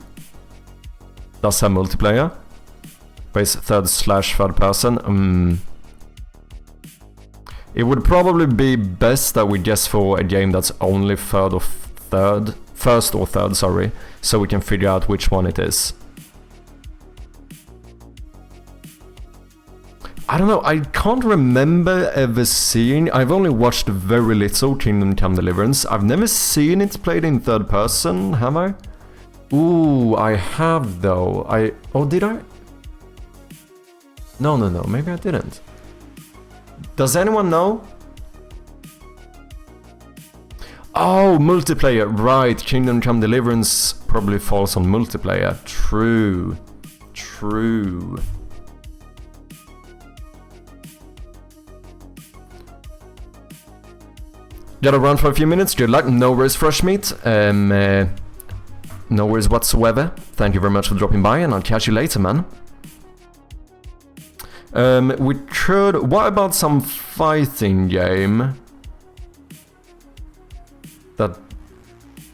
does have multiplayer. But it's third slash third person. It would probably be best that we guess for a game that's only first or third, sorry, so we can figure out which one it is. I don't know, I can't remember ever seeing... I've only watched very little Kingdom Come Deliverance. I've never seen it played in third person, have I? Ooh, I have though. Oh, did I? No, maybe I didn't. Does anyone know? Oh, multiplayer, right. Kingdom Come Deliverance probably falls on multiplayer. True. Gotta run for a few minutes. Good luck. No worries, Fresh Meat. No worries whatsoever. Thank you very much for dropping by, and I'll catch you later, man. We could... What about some fighting game? That...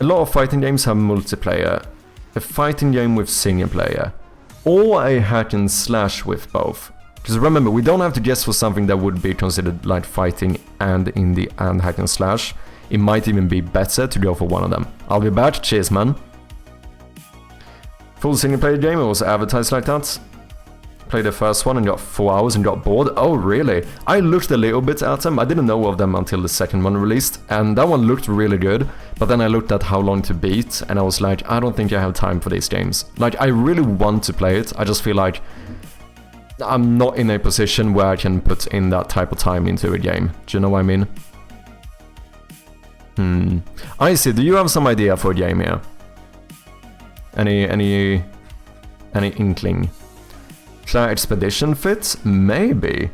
A lot of fighting games have multiplayer. A fighting game with single player. Or a hack and slash with both. Because remember, we don't have to guess for something that would be considered like fighting and indie and hack and slash. It might even be better to go for one of them. I'll be back. Cheers, man. Full single player game, it was advertised like that. Played the first one and got 4 hours and got bored. Oh, really? I looked a little bit at them. I didn't know of them until the second one released. And that one looked really good. But then I looked at how long to beat. And I was like, I don't think I have time for these games. Like, I really want to play it. I just feel like I'm not in a position where I can put in that type of time into a game. Do you know what I mean? I see. Do you have some idea for a game here? Any inkling? Should Expedition fit? Maybe.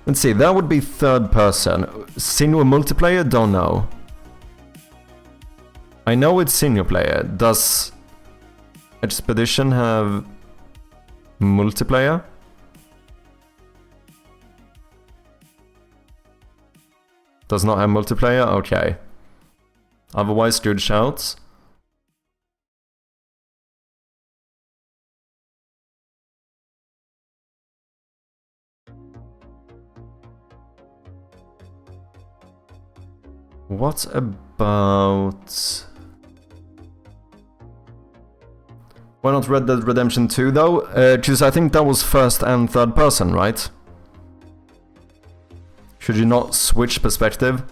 Let's see, that would be third person. Single multiplayer? Don't know. I know it's single player. Does Expedition have multiplayer? Does not have multiplayer? Okay. Otherwise, good shouts. What about... Why not Red Dead Redemption 2 though? Because I think that was first and third person, right? Should you not switch perspective?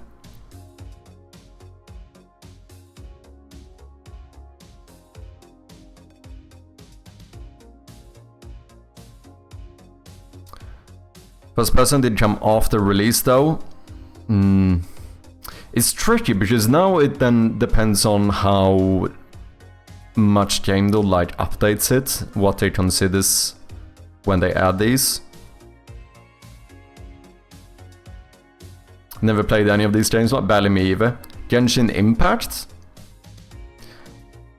First person did come after release though. It's tricky because now it then depends on how much gamedev like updates it, what they considers when they add these. Never played any of these games, not barely me either. Genshin Impact?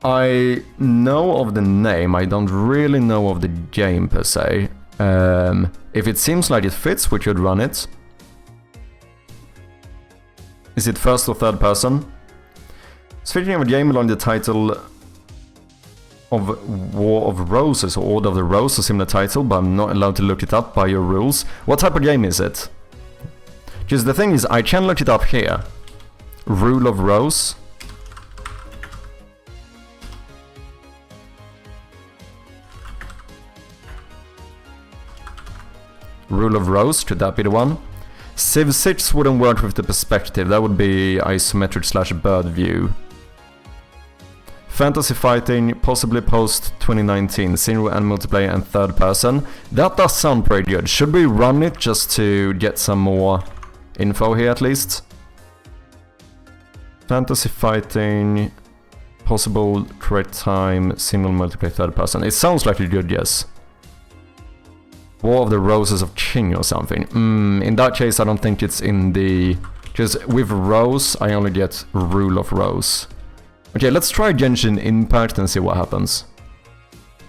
I know of the name, I don't really know of the game per se. If it seems like it fits, we could run it. Is it first or third person? Speaking of a game along the title of War of Roses or Order of the Rose, a similar title, but I'm not allowed to look it up by your rules. What type of game is it? Because the thing is, I can look it up here. Rule of Rose. Rule of Rose, could that be the one? Civ 6 wouldn't work with the perspective, that would be isometric / bird view. Fantasy fighting, possibly post 2019, single and multiplayer and third person. That does sound pretty good. Should we run it just to get some more info here at least? Fantasy fighting, possible correct time, single multiplayer third person. It sounds like a good guess. War of the Roses of King or something. In that case I don't think it's in the... Because with Rose I only get Rule of Rose. Okay, let's try Genshin Impact and see what happens.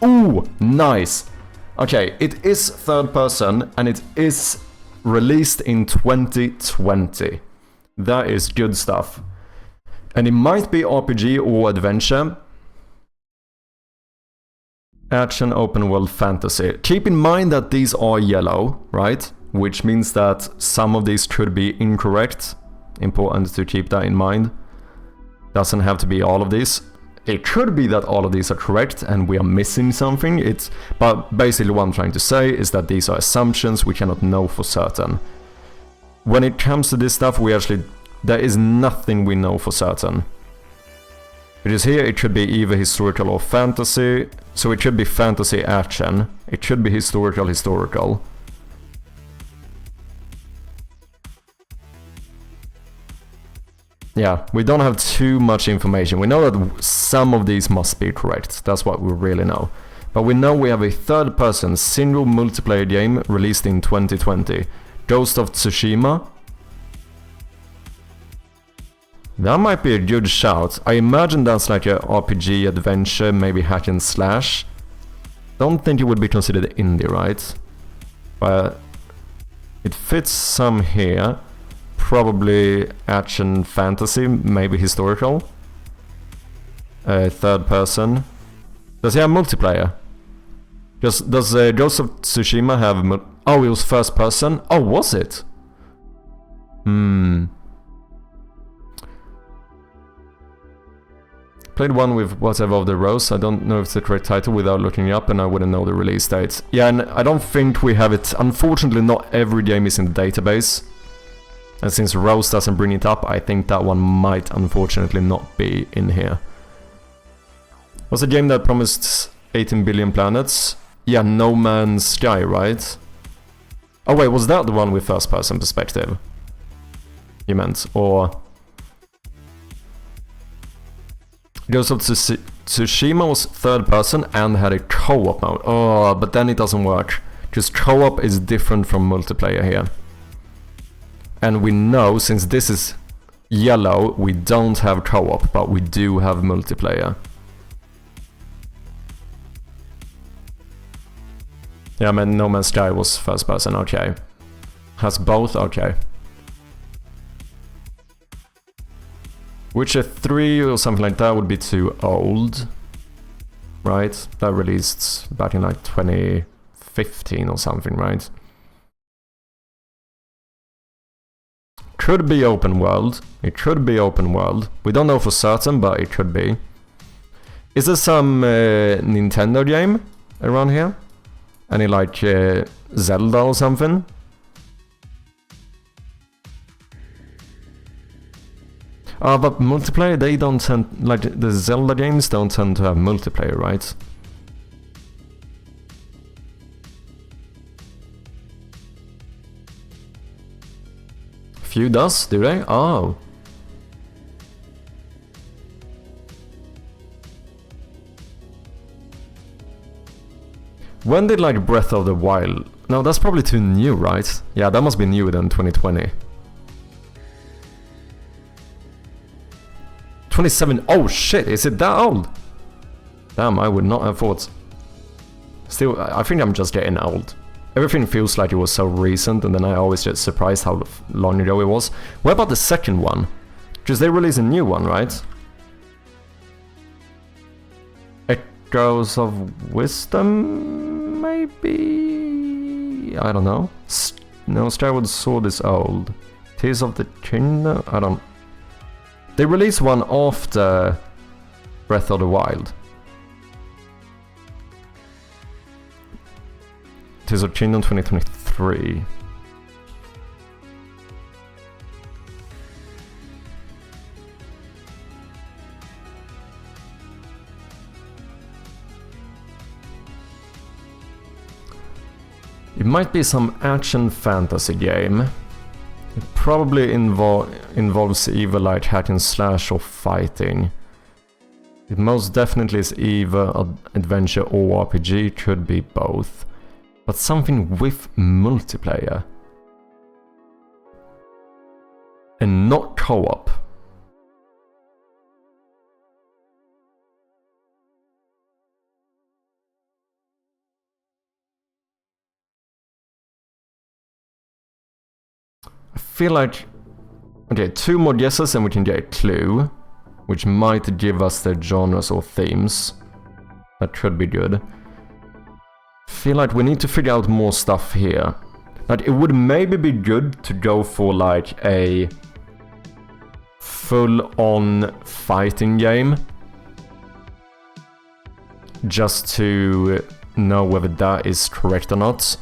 Ooh, nice! Okay, it is third person and it is released in 2020. That is good stuff. And it might be RPG or adventure. Action, open world, fantasy. Keep in mind that these are yellow, right? Which means that some of these could be incorrect. Important to keep that in mind. Doesn't have to be all of these. It could be that all of these are correct and we are missing something. But basically what I'm trying to say is that these are assumptions we cannot know for certain. When it comes to this stuff, there is nothing we know for certain. It is here, it could be either historical or fantasy. So it could be fantasy action. It could be historical. Yeah, we don't have too much information. We know that some of these must be correct. That's what we really know. But we know we have a third-person single multiplayer game released in 2020. Ghost of Tsushima. That might be a good shout. I imagine that's like a RPG adventure, maybe hack and slash. Don't think it would be considered indie, right? But it fits some here. Probably action fantasy, maybe historical. Third person. Does he have multiplayer? Does Ghost of Tsushima have... Oh, it was first person? Oh, was it? Played one with whatever of the Rose. I don't know if it's the correct title without looking it up, and I wouldn't know the release date. Yeah, and I don't think we have it. Unfortunately, not every game is in the database. And since Rose doesn't bring it up, I think that one might unfortunately not be in here. Was a game that promised 18 billion planets? Yeah, No Man's Sky, right? Oh wait, was that the one with first person perspective? You meant, or... Ghost of Tsushima was third person and had a co-op mode. Oh, but then it doesn't work. Because co-op is different from multiplayer here. And we know, since this is yellow, we don't have co-op, but we do have multiplayer. Yeah, I mean, No Man's Sky was first person, okay. Has both, okay. Witcher 3 or something like that would be too old. Right? That released back in like 2015 or something, right? Could be open world. It could be open world. We don't know for certain, but it could be. Is there some Nintendo game around here? Any like Zelda or something? But multiplayer, they don't tend... Like, the Zelda games don't tend to have multiplayer, right? Few does, do they? Oh. When did, like, Breath of the Wild... No, that's probably too new, right? Yeah, that must be newer than 2020. 27... Oh shit, is it that old? Damn, I would not have thought. Still, I think I'm just getting old. Everything feels like it was so recent, and then I always get surprised how long ago it was. What about the second one? Because they released a new one, right? Echoes of Wisdom, maybe? I don't know. No, Skyward Sword is old. Tears of the Kingdom? I don't... They released one after Breath of the Wild. Tears of the Kingdom 2023. It might be some action fantasy game. It probably involves either like hack and slash or fighting. It most definitely is either an adventure or RPG, could be both. But something with multiplayer. And not co-op. I feel like... Okay, 2 more guesses and we can get a clue. Which might give us the genres or themes. That could be good. I feel like we need to figure out more stuff here. Like, it would maybe be good to go for like a full-on fighting game. Just to know whether that is correct or not.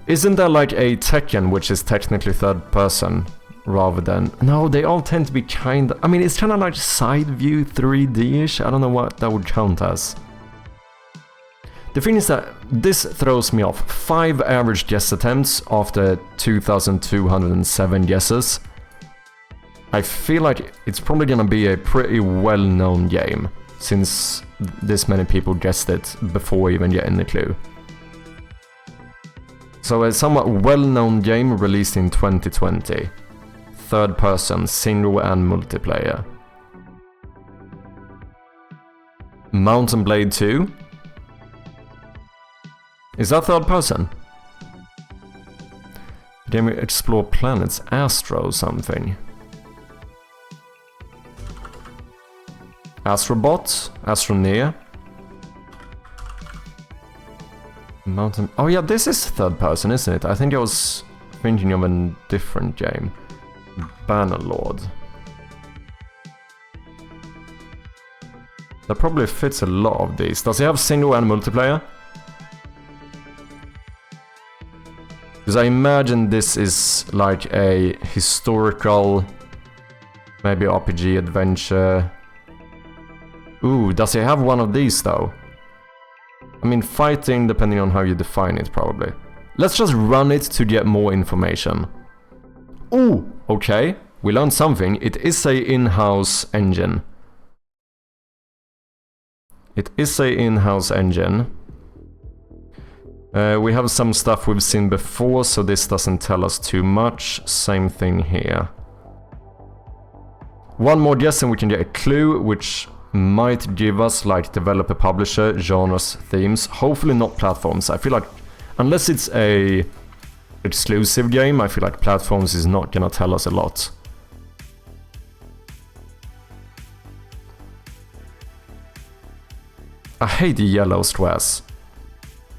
Isn't there like a Tekken which is technically third person? Rather than... No, they all tend to be kind of... I mean, it's kind of like side view 3D-ish. I don't know what that would count as. The thing is that this throws me off. 5 average guess attempts after 2,207 guesses. I feel like it's probably gonna be a pretty well-known game, since this many people guessed it before even getting the clue. So a somewhat well-known game released in 2020. Third person, single and multiplayer. Mountain Blade 2? Is that third person? Game we explore planets, Astro something. Astrobot? Astroneer? Mountain... Oh yeah, this is third person, isn't it? I think I was thinking of a different game. Bannerlord. That probably fits a lot of these. Does he have single and multiplayer? Because I imagine this is like a historical, maybe RPG adventure. Ooh, does he have one of these though? I mean, fighting, depending on how you define it, probably. Let's just run it to get more information. Ooh, okay, we learned something. It is a in-house engine. It is a in-house engine. We have some stuff we've seen before, so this doesn't tell us too much. Same thing here. One more guess and we can get a clue, which might give us like developer, publisher, genres, themes. Hopefully not platforms. I feel like unless it's a exclusive game, I feel like platforms is not gonna tell us a lot. I hate the yellow squares.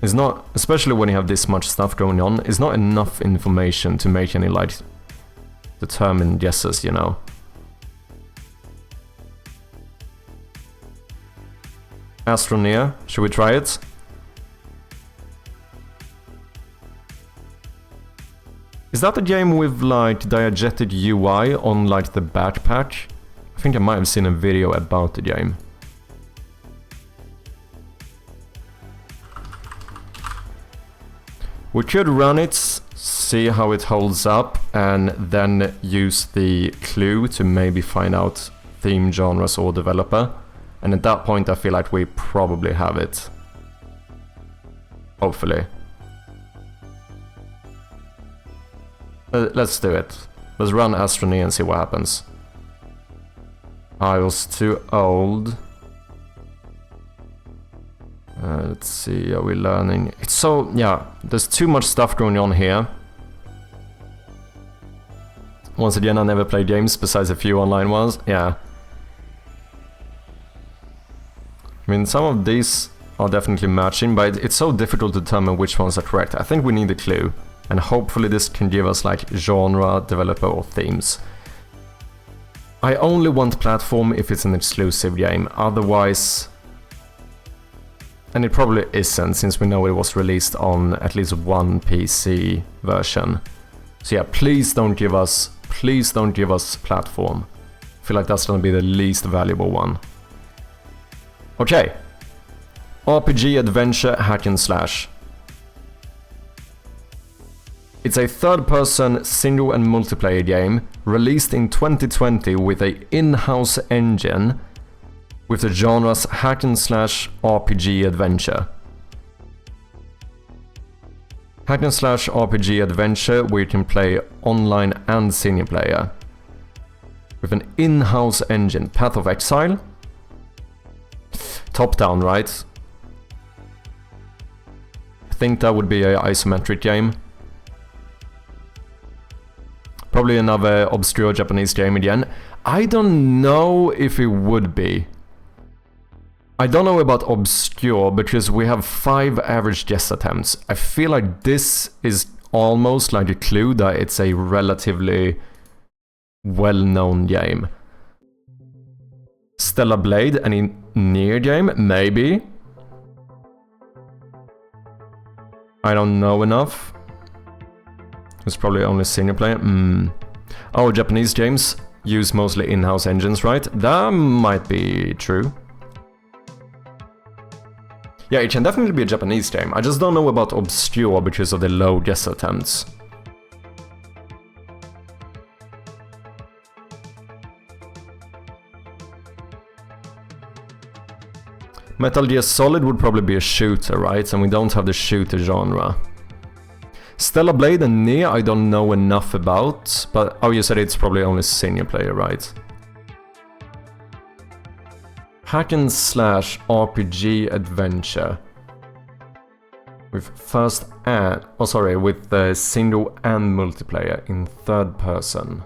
It's not, especially when you have this much stuff going on, it's not enough information to make any like determined guesses, you know. Astroneer, should we try it? Is that a game with like diegetic UI on like the backpack? I think I might have seen a video about the game. We could run it, see how it holds up, and then use the clue to maybe find out theme, genres or developer. And at that point I feel like we probably have it. Hopefully. Let's do it. Let's run Astroneer and see what happens. I was too old. Let's see, are we learning? It's so, yeah, there's too much stuff going on here. Once again, I never played games besides a few online ones, yeah. I mean, some of these are definitely matching, but it's so difficult to determine which ones are correct. I think we need a clue, and hopefully this can give us like genre, developer or themes. I only want platform if it's an exclusive game, otherwise... And it probably isn't, since we know it was released on at least one PC version. So yeah, please don't give us platform. I feel like that's gonna be the least valuable one. Okay. RPG adventure hack and slash. It's a third-person single and multiplayer game released in 2020 with an in-house engine with the genres hack and slash RPG adventure. Hack and slash RPG adventure where you can play online and single player. With an in-house engine. Path of Exile? Top-down, right? I think that would be an isometric game. Probably another obscure Japanese game again. I don't know if it would be. I don't know about obscure because we have 5 average guess attempts. I feel like this is almost like a clue that it's a relatively well-known game. Stellar Blade, any near game? Maybe. I don't know enough. It's probably only single player. Oh, Japanese games use mostly in-house engines, right? That might be true. Yeah, it can definitely be a Japanese game. I just don't know about obscure because of the low guess attempts. Metal Gear Solid would probably be a shooter, right? And we don't have the shooter genre. Stellar Blade and Nier I don't know enough about, but oh, you said it's probably only single player, right? Hack and slash RPG adventure. With with the single and multiplayer in third person.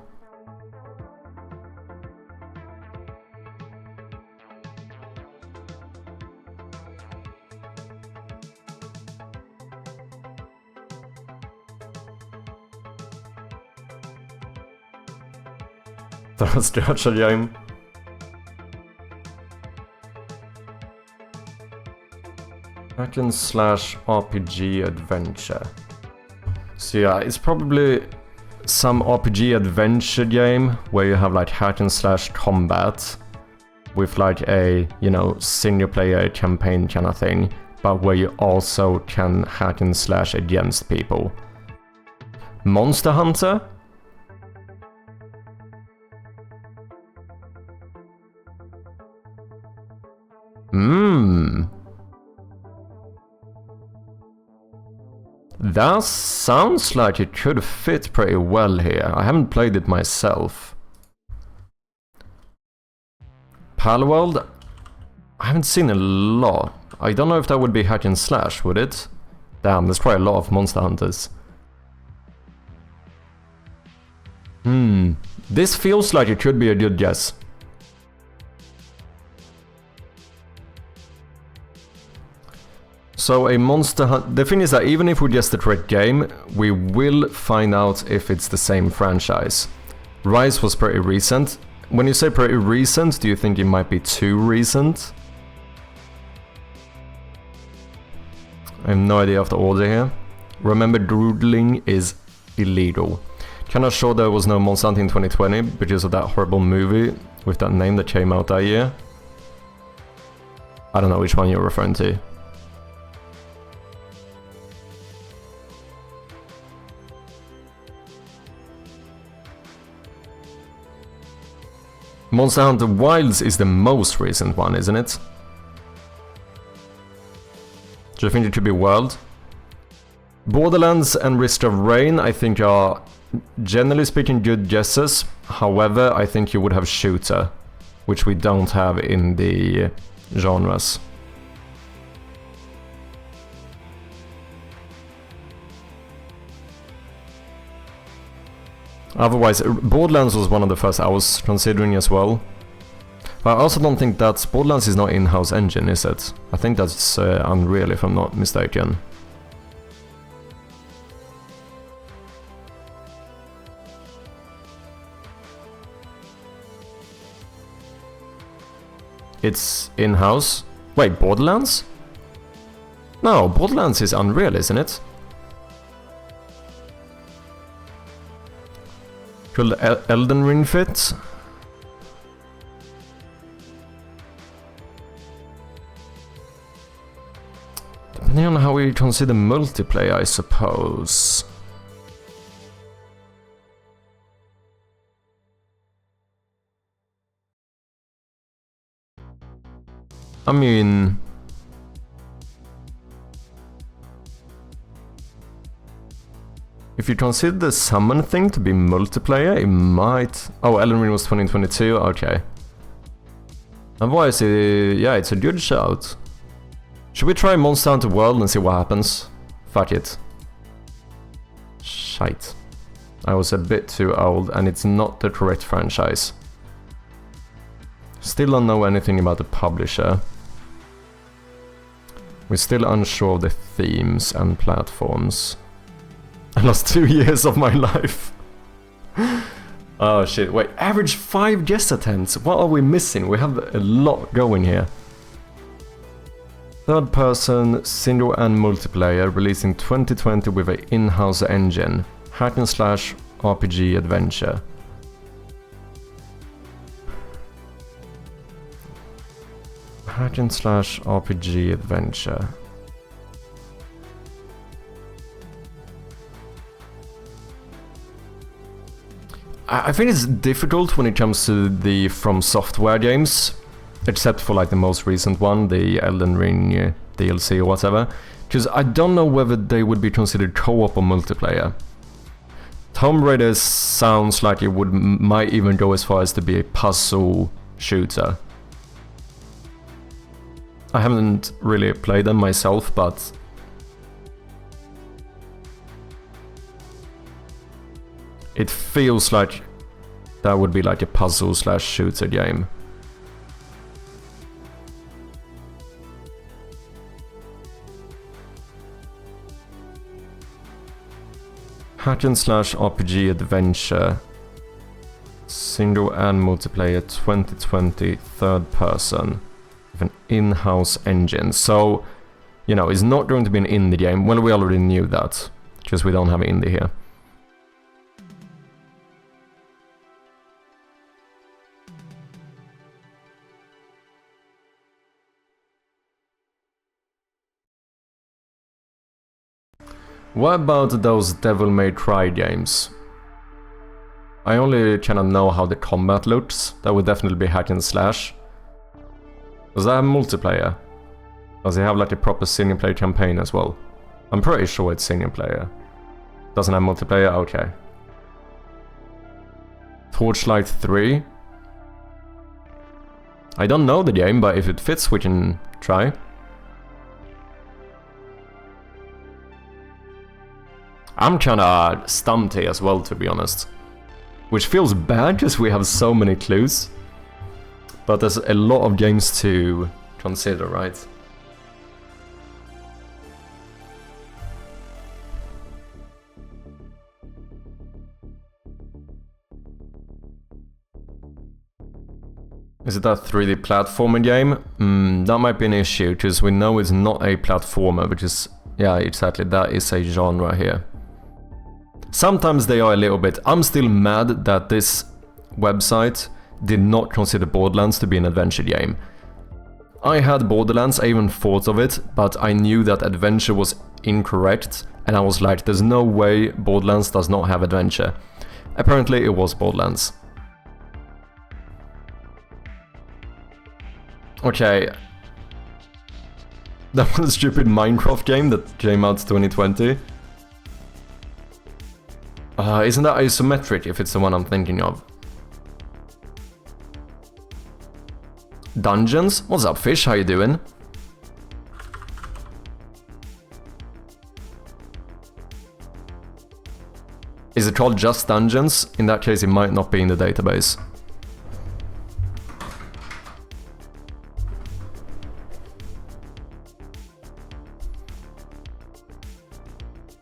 That's a game. Hack and slash RPG adventure. So yeah, it's probably some RPG adventure game where you have like hack and slash combat with like a, you know, single player campaign kind of thing, but where you also can hack and slash against people. Monster Hunter? That sounds like it could fit pretty well here. I haven't played it myself. Palworld? I haven't seen a lot. I don't know if that would be hack and slash, would it? Damn, there's quite a lot of Monster Hunters. This feels like it could be a good guess. So a Monster Hunt... The thing is that even if we guess the correct game, we will find out if it's the same franchise. Rise was pretty recent. When you say pretty recent, do you think it might be too recent? I have no idea of the order here. Remember, doodling is illegal. Kinda sure there was no Monster Hunter in 2020 because of that horrible movie with that name that came out that year. I don't know which one you're referring to. Monster Hunter Wilds is the most recent one, isn't it? Do you think it could be World? Borderlands and Risk of Rain I think are, generally speaking, good guesses. However, I think you would have shooter, which we don't have in the genres. Otherwise, Borderlands was one of the first I was considering as well. But I also don't think that Borderlands is not in-house engine, is it? I think that's Unreal, if I'm not mistaken. It's in-house? Wait, Borderlands? No, Borderlands is Unreal, isn't it? Could Elden Ring fit? we consider multiplayer, I suppose. I mean... if you consider the summon thing to be multiplayer, it might... Oh, Elden Ring was 2022, okay. Otherwise, yeah, it's a good shout. Should we try Monster Hunter World and see what happens? Fuck it. Shite. I was a bit too old and it's not the correct franchise. Still don't know anything about the publisher. We're still unsure of the themes and platforms. I lost 2 years of my life. Oh shit, wait, average 5 guest attempts? What are we missing? We have a lot going here. Third person, single and multiplayer, released in 2020 with an in-house engine. Hack and slash RPG adventure. Hack and slash RPG adventure. I think it's difficult when it comes to the From Software games, except for like the most recent one, the Elden Ring DLC or whatever, because I don't know whether they would be considered co-op or multiplayer. Tomb Raider sounds like it might even go as far as to be a puzzle shooter. I haven't really played them myself, but it feels like that would be like a puzzle slash shooter game. Hack and slash RPG adventure. Single and multiplayer 2020 third person. With an in-house engine. So, you know, it's not going to be an indie game. Well, we already knew that. Because we don't have indie here. What about those Devil May Cry games? I only kind of know how the combat looks. That would definitely be hack and slash. Does that have multiplayer? Does it have like a proper single player campaign as well? I'm pretty sure it's single player. Doesn't have multiplayer? Okay. Torchlight 3? I don't know the game, but if it fits we can try. I'm kinda stumped here as well, to be honest. Which feels bad because we have so many clues. But there's a lot of games to consider, right? Is it a 3D platformer game? That might be an issue, because we know it's not a platformer, which is... yeah, exactly, that is a genre here. Sometimes they are a little bit... I'm still mad that this website did not consider Borderlands to be an adventure game. I had Borderlands, I even thought of it, but I knew that adventure was incorrect, and I was like, there's no way Borderlands does not have adventure. Apparently it was Borderlands. Okay. That was a stupid Minecraft game that came out 2020. Isn't that isometric if it's the one I'm thinking of? Dungeons? What's up, Fish? How you doing? Is it called just Dungeons? In that case, it might not be in the database.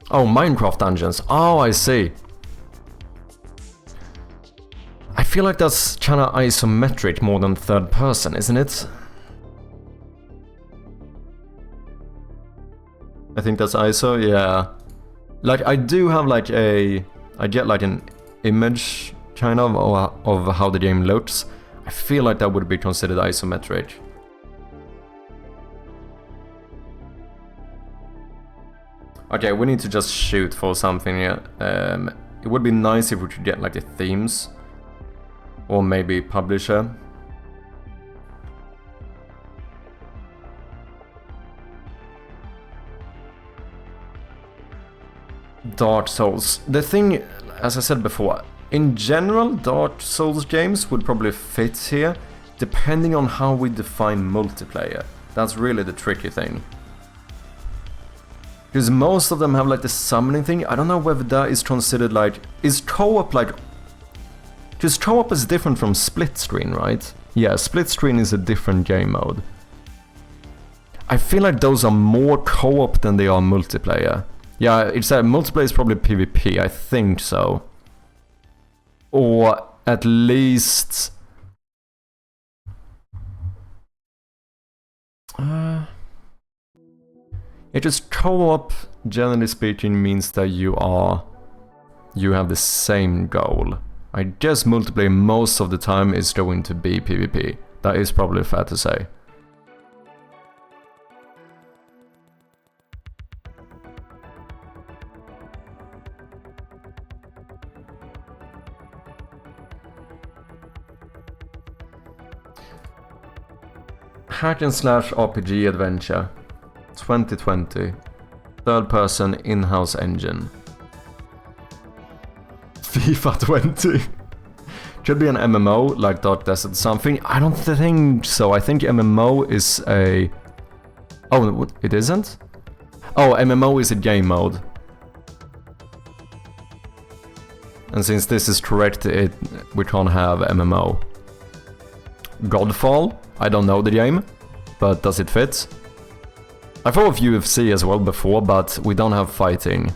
Oh, Minecraft Dungeons. Oh, I see. I feel like that's kinda isometric more than third person, isn't it? I think that's ISO, yeah. Like, I do have like a... I get like an image, kind of how the game looks. I feel like that would be considered isometric. Okay, we need to just shoot for something here. It would be nice if we could get like the themes. Or maybe publisher. Dark Souls. The thing, as I said before, in general, Dark Souls games would probably fit here, depending on how we define multiplayer. That's really the tricky thing. Because most of them have like the summoning thing. I don't know whether that is considered like... Is co-op like... Because co-op is different from split screen, right? Yeah, split screen is a different game mode. I feel like those are more co-op than they are multiplayer. Yeah, it's multiplayer is probably PvP, I think so. Or at least... It just co-op, generally speaking, means that you have the same goal. I guess multiplayer most of the time is going to be PvP. That is probably fair to say. Hack and slash RPG adventure. 2020. Third person in-house engine. FIFA 20. Could be an MMO like Dark Desert something. I don't think so. I think MMO is a... Oh, it isn't? Oh, MMO is a game mode. And since this is correct, we can't have MMO. Godfall? I don't know the game, but does it fit? I thought of UFC as well before, but we don't have fighting.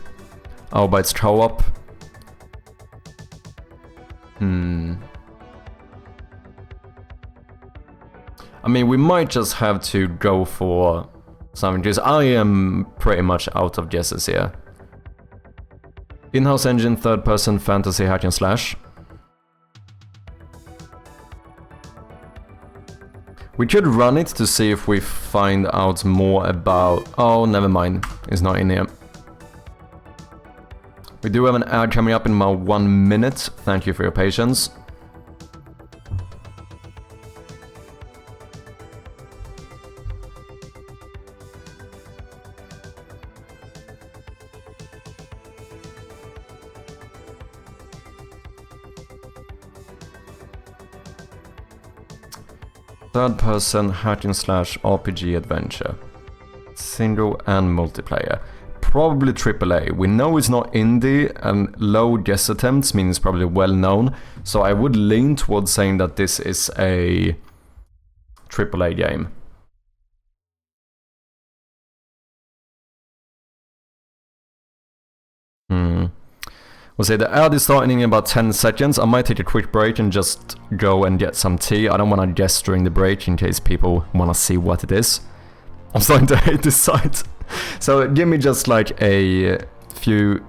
Oh, but it's co-op. I mean, we might just have to go for something, because I am pretty much out of guesses here. In-house engine, third person, fantasy, hack and slash. We could run it to see if we find out more about... Oh, never mind. It's not in here. We do have an ad coming up in about 1 minute. Thank you for your patience. Third person hack and slash RPG adventure. Single and multiplayer. Probably AAA. We know it's not indie, and low guess attempts means probably well known. So I would lean towards saying that this is a AAA game. We'll say the ad is starting in about 10 seconds. I might take a quick break and just go and get some tea. I don't want to guess during the break in case people want to see what it is. I'm starting to hate this site. So give me just like a few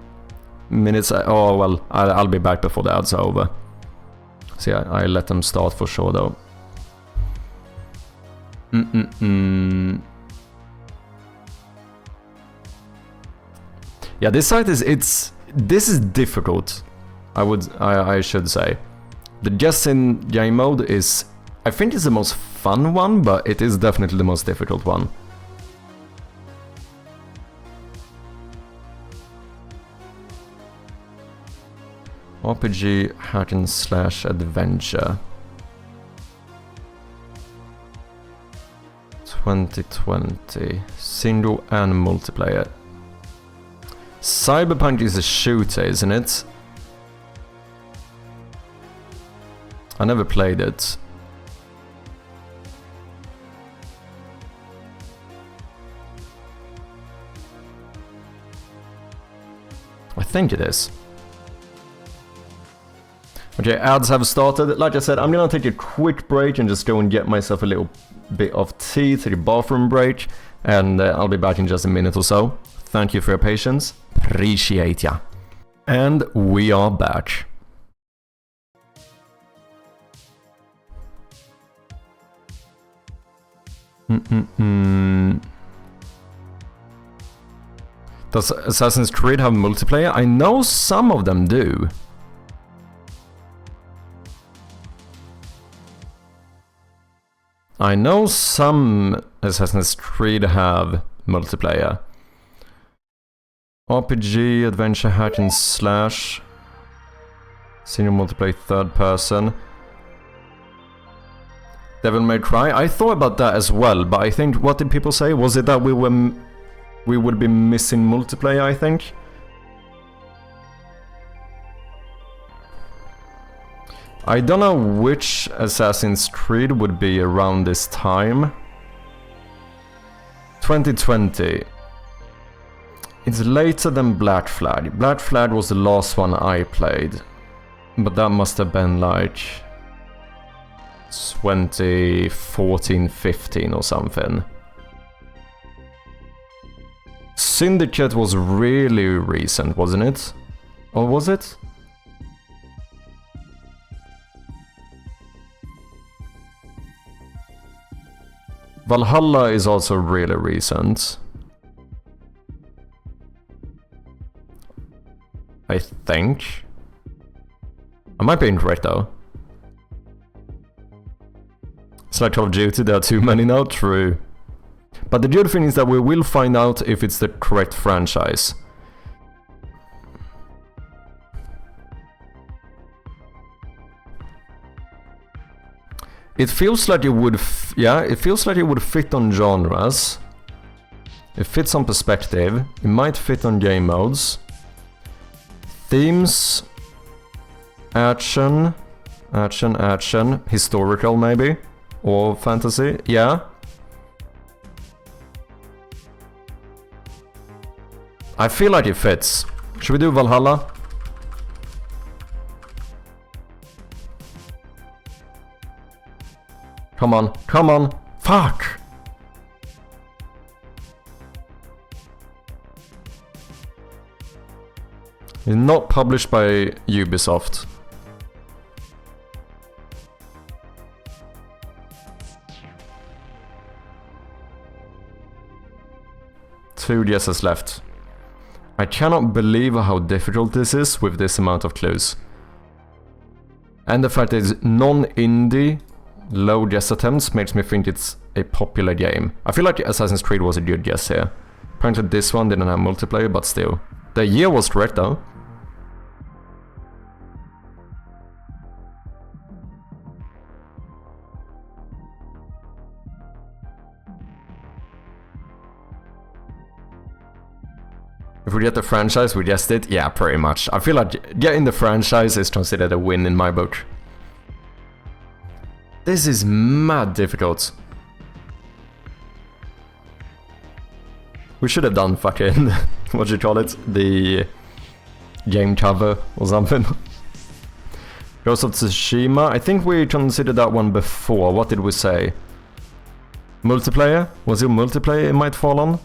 minutes. Oh, well, I'll be back before the ads are over. See, I let them start for sure though. Yeah, this site is, this is difficult, I should say. The guessing game mode is, I think it's the most fun one, but it is definitely the most difficult one. RPG hack and slash adventure. 2020. Single and multiplayer. Cyberpunk is a shooter, isn't it? I never played it. I think it is. Okay, ads have started. Like I said, I'm gonna take a quick break and just go and get myself a little bit of tea, take a bathroom break, and I'll be back in just a minute or so. Thank you for your patience. Appreciate ya. And we are back. Does Assassin's Creed have multiplayer? I know some of them do. I know some Assassin's Creed have multiplayer. RPG, adventure, hack and slash. Single multiplayer, third person. Devil May Cry. I thought about that as well, but I think, what did people say? Was it that we would be missing multiplayer, I think? I don't know which Assassin's Creed would be around this time. 2020. It's later than Black Flag. Black Flag was the last one I played. But that must have been like 2014, 15 or something. Syndicate was really recent, wasn't it? Or was it? Valhalla is also really recent. I think. I might be incorrect though. It's like Call of Duty, there are too many now, true. But the good thing is that we will find out if it's the correct franchise. It feels like it would, it feels like it would fit on genres. It fits on perspective. It might fit on game modes. Themes. Action. Historical maybe. Or fantasy. Yeah. I feel like it fits. Should we do Valhalla? Come on, come on. Fuck! It's not published by Ubisoft. Two guesses left. I cannot believe how difficult this is with this amount of clues. And the fact that it's non-indie, low guess attempts makes me think it's a popular game. I feel like Assassin's Creed was a good guess here. Apparently this one didn't have multiplayer, but still. The year was correct though. If we get the franchise, we guessed it? Yeah, pretty much. I feel like getting the franchise is considered a win in my book. This is mad difficult. We should have done fucking, what do you call it? The game cover or something. Ghost of Tsushima, I think we considered that one before. What did we say? Multiplayer? Was it multiplayer it might fall on?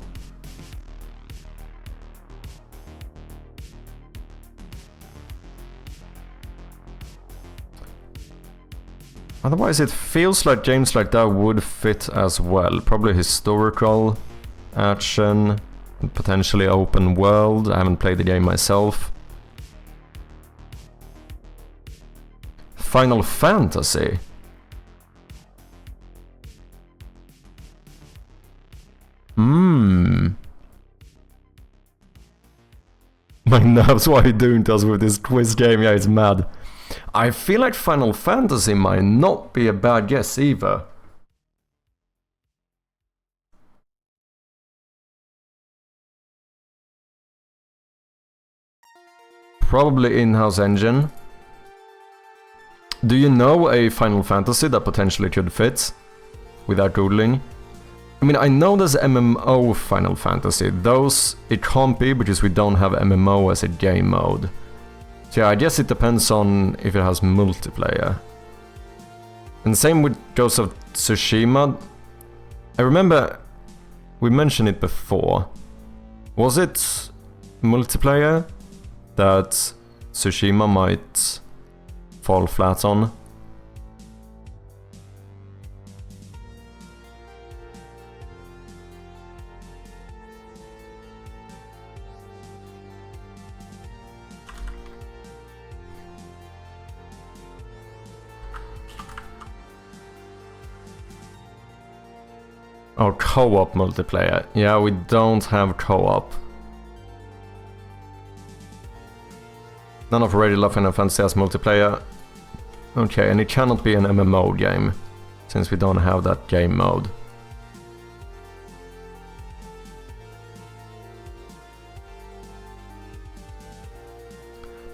Otherwise it feels like games like that would fit as well. Probably historical, action, and potentially open world. I haven't played the game myself. Final Fantasy. My nerves, what are you doing to us with this quiz game? Yeah, it's mad. I feel like Final Fantasy might not be a bad guess either. Probably in-house engine. Do you know a Final Fantasy that potentially could fit? Without googling? I mean, I know there's MMO Final Fantasy. Those, it can't be because we don't have MMO as a game mode. So yeah, I guess it depends on if it has multiplayer. And same with Ghost of Tsushima. I remember we mentioned it before. Was it multiplayer that Tsushima might fall flat on? Oh, co-op multiplayer. Yeah, we don't have co-op. None of Radio Love Final Fantasy has multiplayer. Okay, and it cannot be an MMO game, since we don't have that game mode.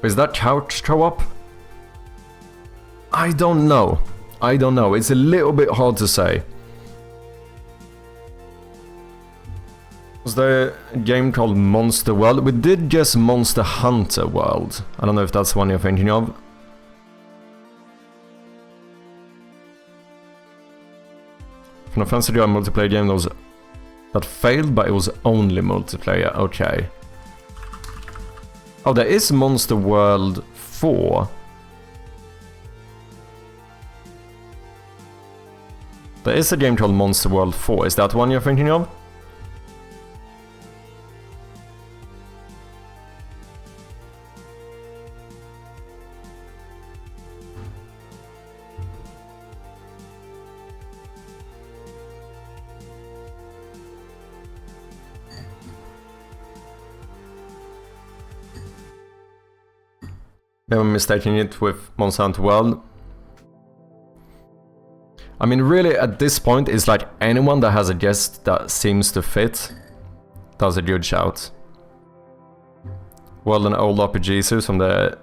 Is that couch co-op? I don't know. I don't know. It's a little bit hard to say. Was there a game called Monster World? We did guess Monster Hunter World. I don't know if that's the one you're thinking of. Final Fantasy a multiplayer game that failed, but it was only multiplayer. Okay. Oh, there is Monster World 4. There is a game called Monster World 4. Is that one you're thinking of? Maybe I'm mistaking it with Monster Hunter World. I mean, really, at this point, it's like anyone that has a guest that seems to fit does a good shout. World and old RPG series from the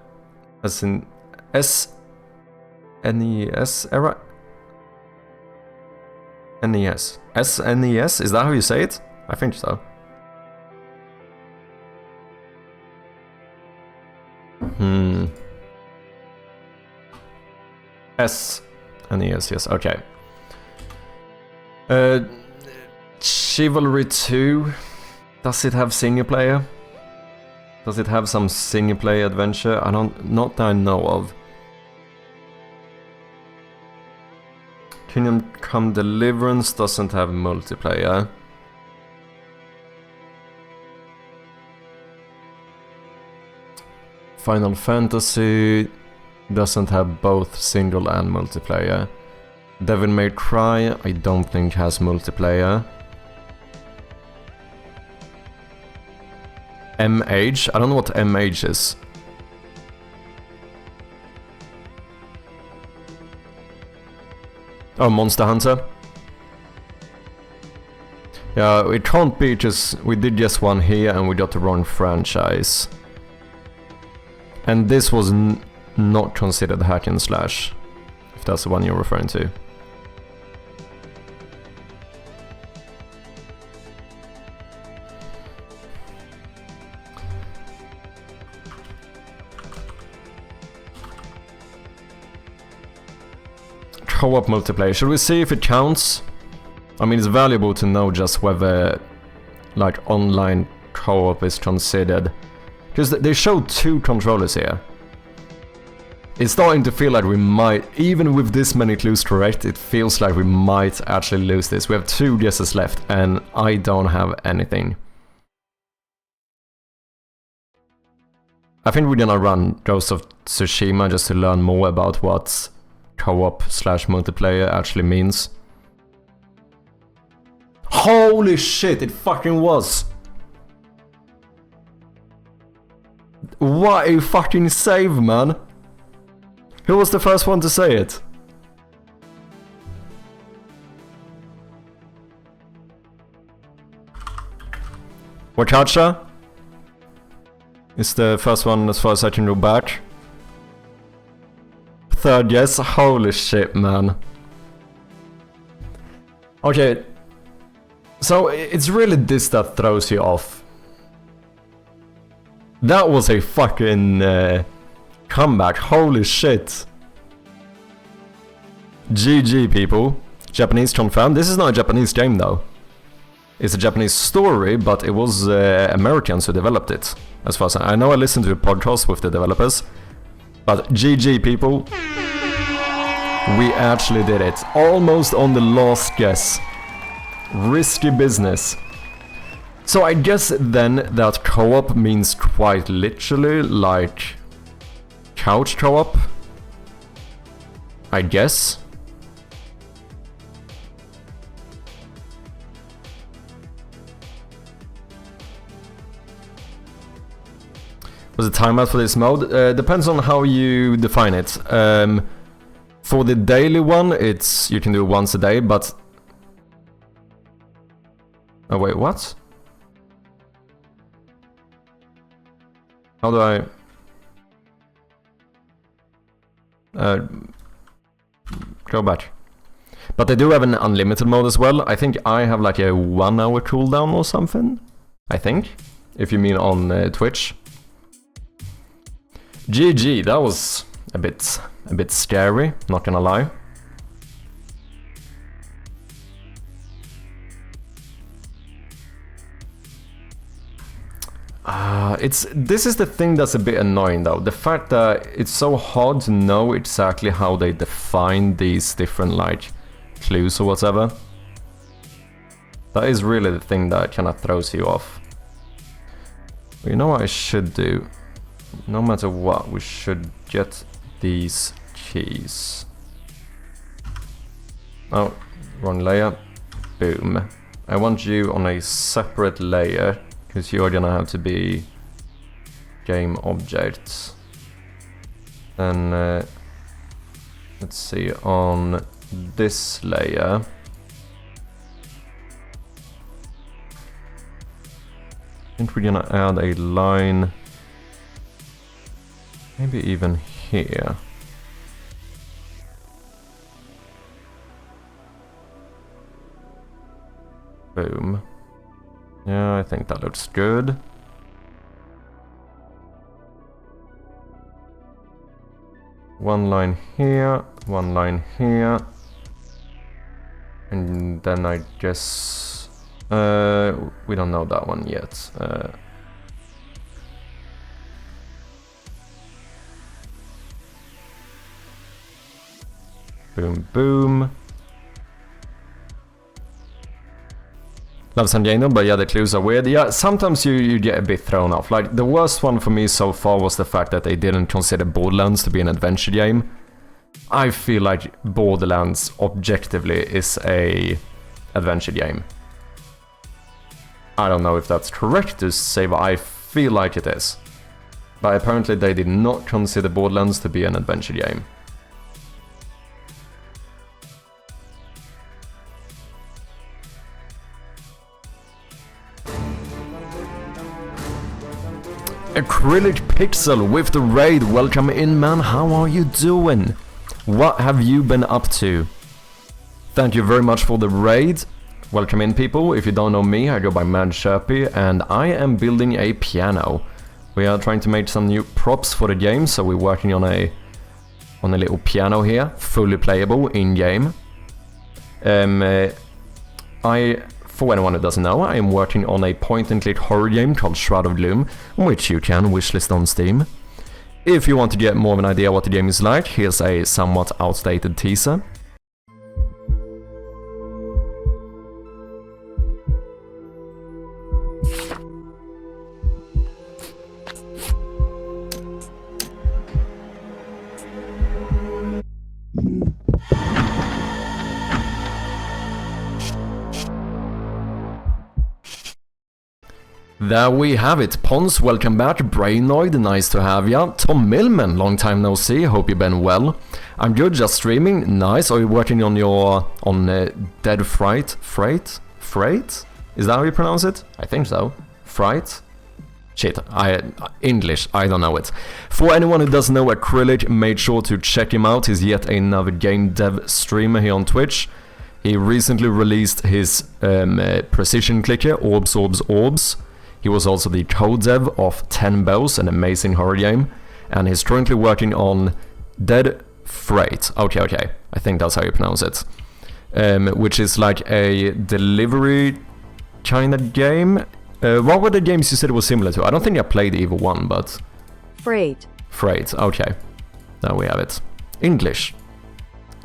SNES era? NES. SNES? Is that how you say it? I think so. SNES, yes, okay. Chivalry 2, does it have single player? Does it have some single player adventure? Not that I know of. Kingdom Come Deliverance doesn't have multiplayer. Final Fantasy doesn't have both single and multiplayer. Devil May Cry, I don't think has multiplayer. MH, I don't know what MH is. Oh, Monster Hunter. Yeah, it can't be just, we did just one here and we got the wrong franchise. And this was not considered hack and slash, if that's the one you're referring to. Co-op multiplayer, should we see if it counts? I mean, it's valuable to know just whether, like, online co-op is considered. Because they show 2 controllers here. It's starting to feel like we might, even with this many clues correct, it feels like we might actually lose this. We have 2 guesses left, and I don't have anything. I think we're gonna run Ghost of Tsushima just to learn more about what co-op slash multiplayer actually means. Holy shit, it fucking was! What a fucking save, man! Who was the first one to say it? Wakacha is the first one as far as I can go back. Third guess, holy shit, man. Okay, so it's really this that throws you off. That was a fucking comeback, holy shit. GG, people. Japanese confirmed. This is not a Japanese game though. It's a Japanese story, but it was Americans who developed it. As far as I know, I listened to a podcast with the developers. But GG, people. We actually did it. Almost on the last guess. Risky business. So I guess then that co-op means quite literally like couch co-op. I guess. Was the timeout for this mode? Depends on how you define it. For the daily one, it's you can do it once a day, but... Oh wait, what? How do I... go back. But they do have an unlimited mode as well. I think I have like a 1 hour cooldown or something. I think. If you mean on Twitch. GG, that was a bit scary, not gonna lie. This is the thing that's a bit annoying though. The fact that it's so hard to know exactly how they define these different like clues or whatever. That is really the thing that kind of throws you off. But you know what I should do? No matter what, we should get these keys. Oh, wrong layer. Boom. I want you on a separate layer, because you're gonna have to be game objects. Then, let's see, on this layer. I think we're gonna add a line. Maybe even here. Boom. Yeah, I think that looks good. One line here, one line here. And then I guess... we don't know that one yet. Boom, boom. Love San Diego, but yeah, the clues are weird. Yeah, sometimes you get a bit thrown off. Like, the worst one for me so far was the fact that they didn't consider Borderlands to be an adventure game. I feel like Borderlands, objectively, is a adventure game. I don't know if that's correct to say, but I feel like it is. But apparently they did not consider Borderlands to be an adventure game. Acrylic Pixel with the raid. Welcome in, man. How are you doing? What have you been up to? Thank you very much for the raid. Welcome in, people. If you don't know me, I go by Mad Sherpy, and I am building a piano. We are trying to make some new props for the game, so we're working on a little piano here, fully playable in game. For anyone who doesn't know, I am working on a point-and-click horror game called Shroud of Gloom, which you can wishlist on Steam. If you want to get more of an idea what the game is like, here's a somewhat outdated teaser. There we have it. Pons, welcome back. Brainoid, nice to have ya. Tom Millman, long time no see. Hope you've been well. I'm good, just streaming. Nice. Are you working on your Dead Freight? Freight? Is that how you pronounce it? I think so. Fright? Shit, English, I don't know it. For anyone who doesn't know Acrylic, make sure to check him out. He's yet another game dev streamer here on Twitch. He recently released his precision clicker, Orbs, Orbs, Orbs. He was also the co-dev of 10 Bows, an amazing horror game. And he's currently working on Dead Freight. Okay, I think that's how you pronounce it. Which is like a delivery kind of game. What were the games you said it was similar to? I don't think I played either one, but... Freight. Freight, okay. There we have it. English.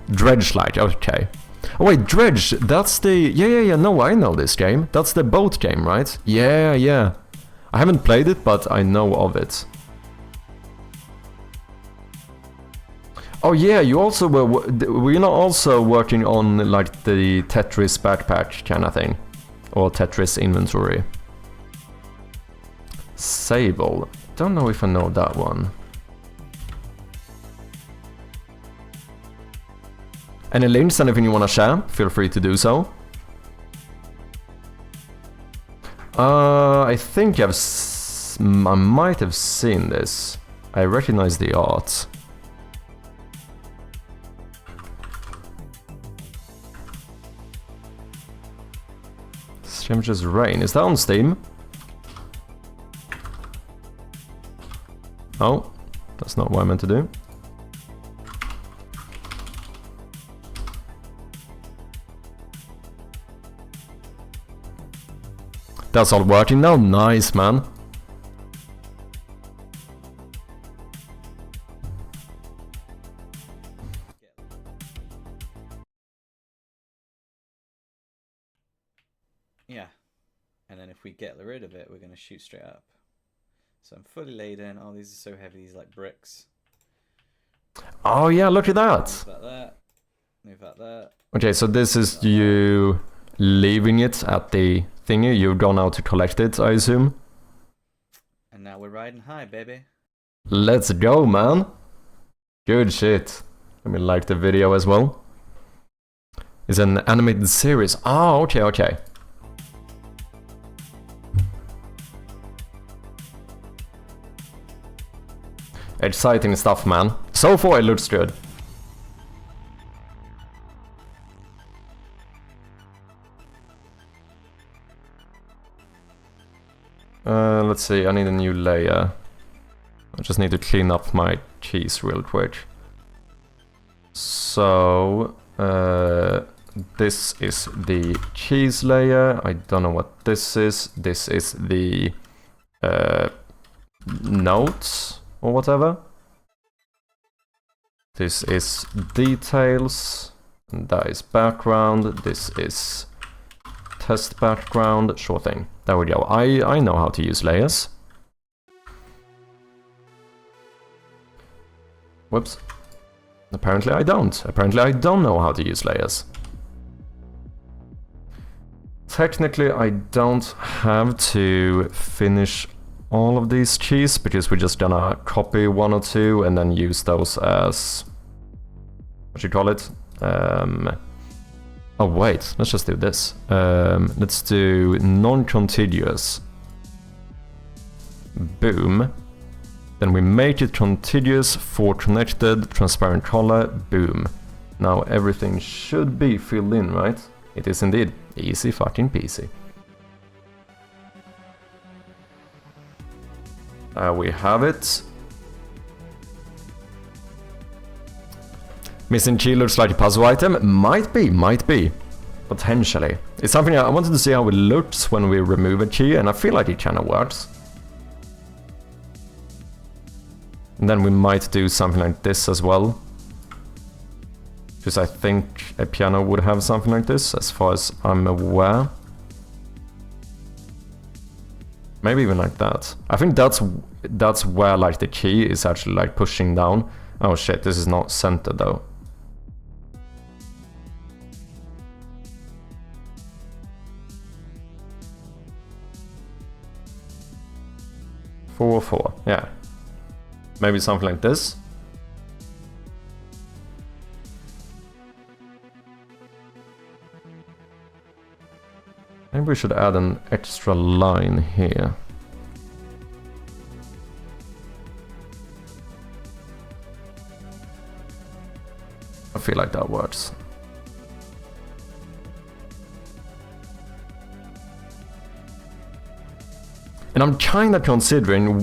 Dredge-like, okay. Oh wait, Dredge, that's the... Yeah, no, I know this game. That's the boat game, right? Yeah. I haven't played it, but I know of it. Oh yeah, you also were you not also working on like the Tetris backpack kind of thing? Or Tetris inventory? Sable. don't know if I know that one. Any links, anything you want to share, feel free to do so. I think I might have seen this. I recognize the art. Strangers Rain, is that on Steam? Oh, that's not what I meant to do. That's all working now, nice man. Yeah, and then if we get rid of it, we're going to shoot straight up. So I'm fully laid in. Oh, these are so heavy, these are like bricks. Oh yeah, look at that. Move that there. Move that there. Okay, so this is you leaving it at the thingy. You've gone out to collect it, I assume. And now we're riding high, baby. Let's go, man. Good shit. Let me like the video as well. It's an animated series. Oh, okay, okay. Exciting stuff, man. So far it looks good. Let's see, I need a new layer. I just need to clean up my cheese real quick. So, this is the cheese layer. I don't know what this is. This is the notes or whatever. This is details. And that is background. This is test background. Sure thing. There we go. I know how to use layers. Whoops. Apparently I don't. Apparently I don't know how to use layers. Technically I don't have to finish all of these cheese because we're just gonna copy one or two and then use those as... what you call it? Oh wait, let's just do this. Let's do non-contiguous. Boom. Then we make it contiguous for connected, transparent color, boom. Now everything should be filled in, right? It is indeed. Easy fucking peasy. We have it. Missing key looks like a puzzle item. Might be. Potentially. It's something I wanted to see how it looks when we remove a key, and I feel like it kind of works. And then we might do something like this as well. Because I think a piano would have something like this, as far as I'm aware. Maybe even like that. I think that's where like the key is actually like pushing down. Oh shit, this is not centered though. Four, yeah. Maybe something like this. Maybe we should add an extra line here. I feel like that works. And I'm kinda considering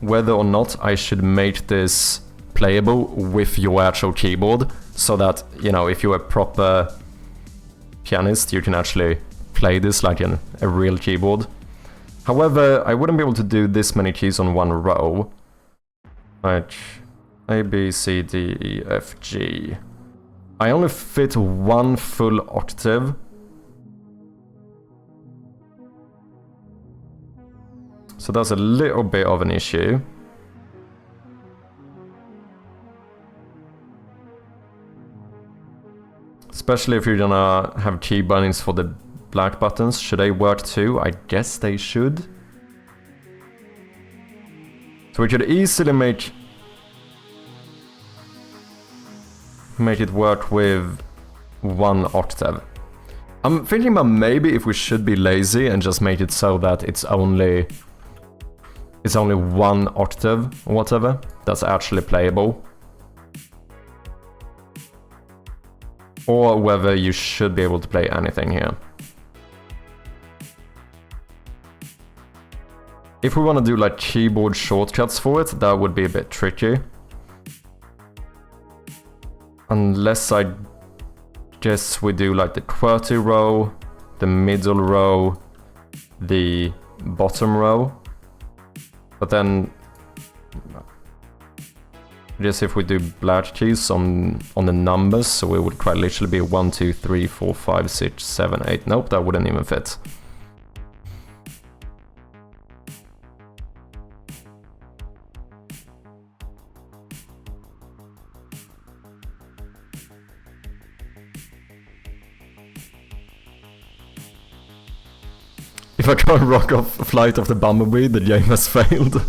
whether or not I should make this playable with your actual keyboard, so that, you know, if you're a proper pianist, you can actually play this like a real keyboard. However, I wouldn't be able to do this many keys on one row. Like A, B, C, D, E, F, G. I only fit one full octave. So that's a little bit of an issue. Especially if you're gonna have key bindings for the black buttons. Should they work too? I guess they should. So we could easily make it work with one octave. I'm thinking about maybe if we should be lazy and just make it so that it's only one octave or whatever that's actually playable. Or whether you should be able to play anything here. If we want to do like keyboard shortcuts for it, that would be a bit tricky. Unless I guess we do like the QWERTY row, the middle row, the bottom row. But then, just if we do black keys on the numbers, so it would quite literally be 1, 2, 3, 4, 5, 6, 7, 8. Nope, that wouldn't even fit. If I can't rock off Flight of the Bumblebee, the game has failed.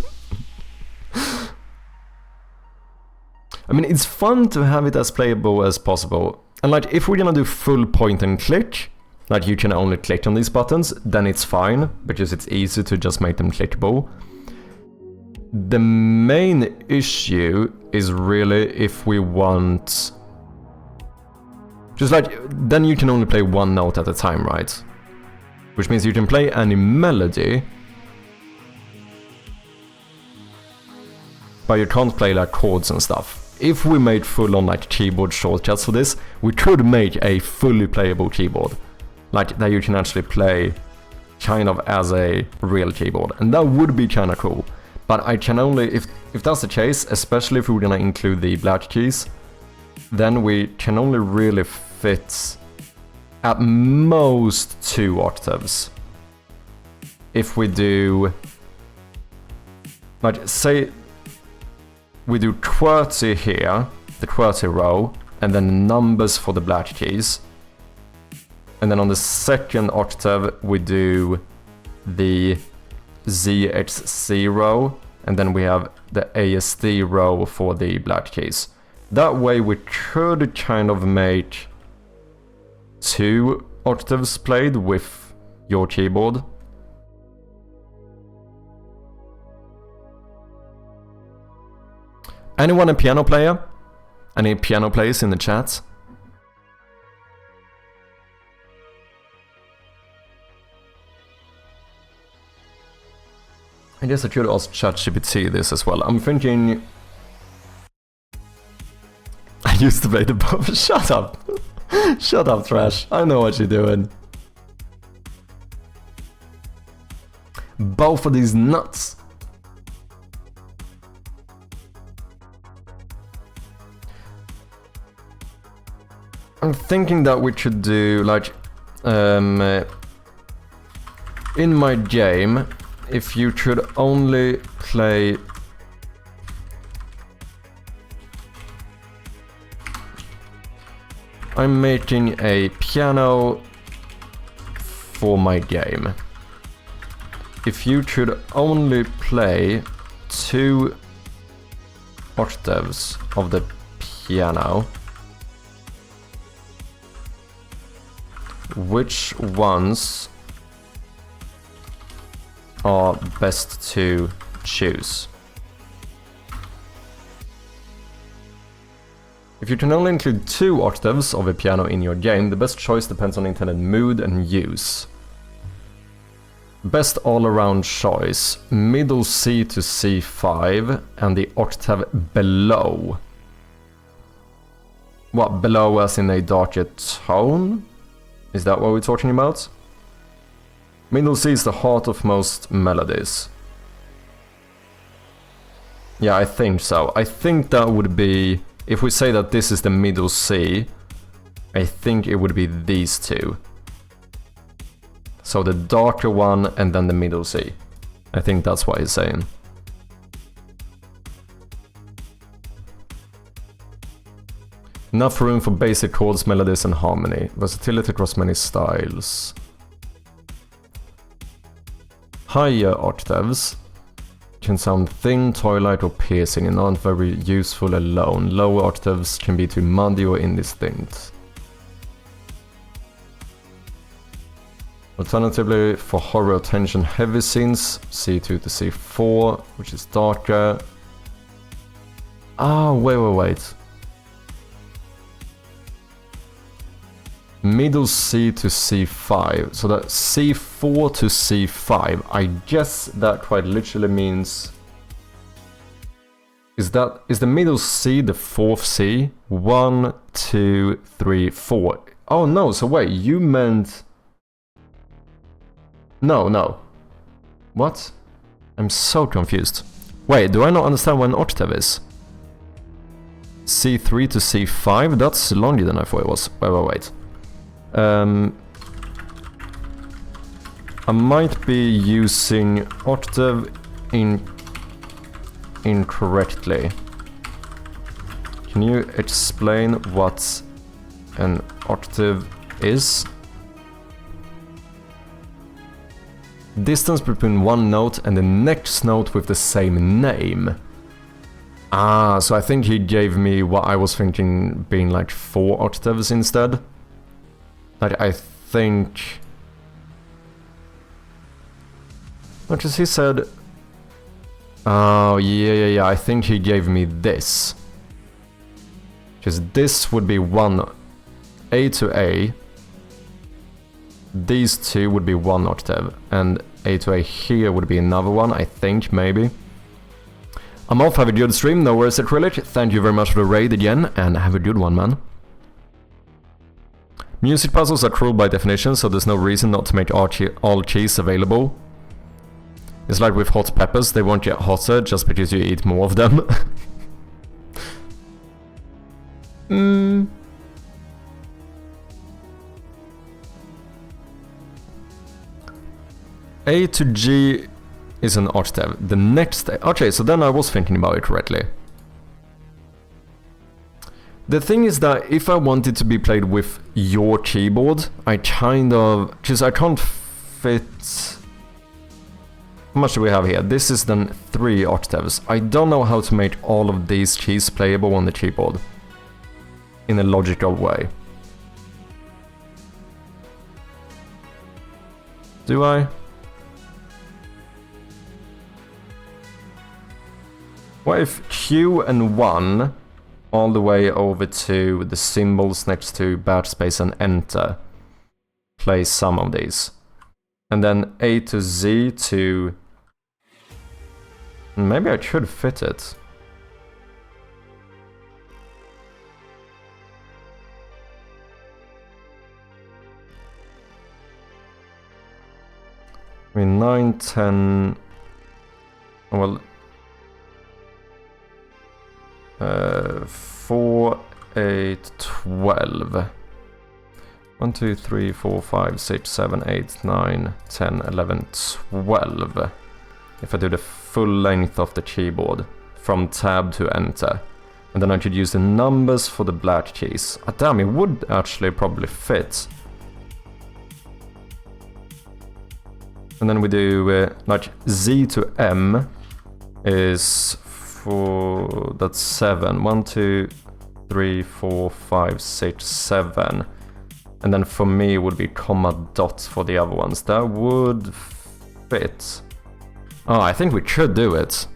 I mean, it's fun to have it as playable as possible. And like, if we're gonna do full point and click, like you can only click on these buttons, then it's fine, because it's easy to just make them clickable. The main issue is really if we want... Just like, then you can only play one note at a time, right? Which means you can play any melody, but you can't play like chords and stuff. If we made full-on like keyboard shortcuts for this, we could make a fully playable keyboard. Like that you can actually play kind of as a real keyboard. And that would be kind of cool. But I can only, if that's the case, especially if we're gonna include the black keys, then we can only really fit at most 2 octaves. If we do, like say, we do QWERTY here, the QWERTY row, and then numbers for the black keys. And then on the second octave, we do the ZXC row, and then we have the ASD row for the black keys. That way we could kind of make 2 octaves played with your keyboard. Anyone a piano player? Any piano players in the chat? I guess I could ask ChatGPT this as well. I'm thinking... I used to play the both. Shut up! Shut up, Trash. I know what you're doing. Both of these nuts. I'm thinking that we should do like in my game, if you could only play I'm making a piano for my game. If you could only play 2 octaves of the piano, which ones are best to choose? If you can only include 2 octaves of a piano in your game, the best choice depends on intended mood and use. Best all-around choice, middle C to C5 and the octave below. What, below as in a darker tone? Is that what we're talking about? Middle C is the heart of most melodies. Yeah, I think so. I think that would be... If we say that this is the middle C, I think it would be these 2. So the darker one and then the middle C. I think that's what he's saying. Enough room for basic chords, melodies and harmony. Versatility across many styles. Higher octaves. can sound thin, toy-like or piercing and aren't very useful alone. Lower octaves can be too muddy or indistinct. Alternatively, for horror or tension heavy scenes, C2 to C4, which is darker. Ah, wait. Middle C to C5, so that C4 to C5, I guess that quite literally means... Is the middle C the fourth C? 1, 2, 3, 4. Oh no, so wait, you meant... No. What? I'm so confused. Wait, do I not understand what an octave is? C3 to C5? That's longer than I thought it was. Wait. I might be using octave incorrectly. Can you explain what an octave is? Distance between one note and the next note with the same name. Ah, so I think he gave me what I was thinking being like 4 octaves instead. Like, I think... Because he said... Oh, yeah, I think he gave me this. Because this would be 1 A to A. These two would be 1 octave. And A to A here would be another one, I think, maybe. I'm off, have a good stream, no worries Acrylic. Thank you very much for the raid again, and have a good one, man. Music puzzles are cruel by definition, so there's no reason not to make all cheese available. It's like with hot peppers, they won't get hotter just because you eat more of them. A to G is an octave. The next... Okay, so then I was thinking about it correctly. The thing is that if I wanted to be played with your keyboard, I kind of... Because I can't fit... How much do we have here? This is then 3 octaves. I don't know how to make all of these keys playable on the keyboard in a logical way. Do I? What if Q and 1 all the way over to the symbols next to backspace and enter play some of these? And then A to Z to... Maybe I should fit it. I mean, 9, 10... Well... 4, 8, 12. 1, 2, 3, 4, 5, 6, 7, 8, 9, 10, 11, 12. If I do the full length of the keyboard from tab to enter. And then I could use the numbers for the black keys. Ah, damn, it would actually probably fit. And then we do like Z to M is for... that's 7. 1, 2, 3, 4, 5, 6, 7. And then for me it would be comma dot for the other ones. That would fit. Oh, I think we could do it.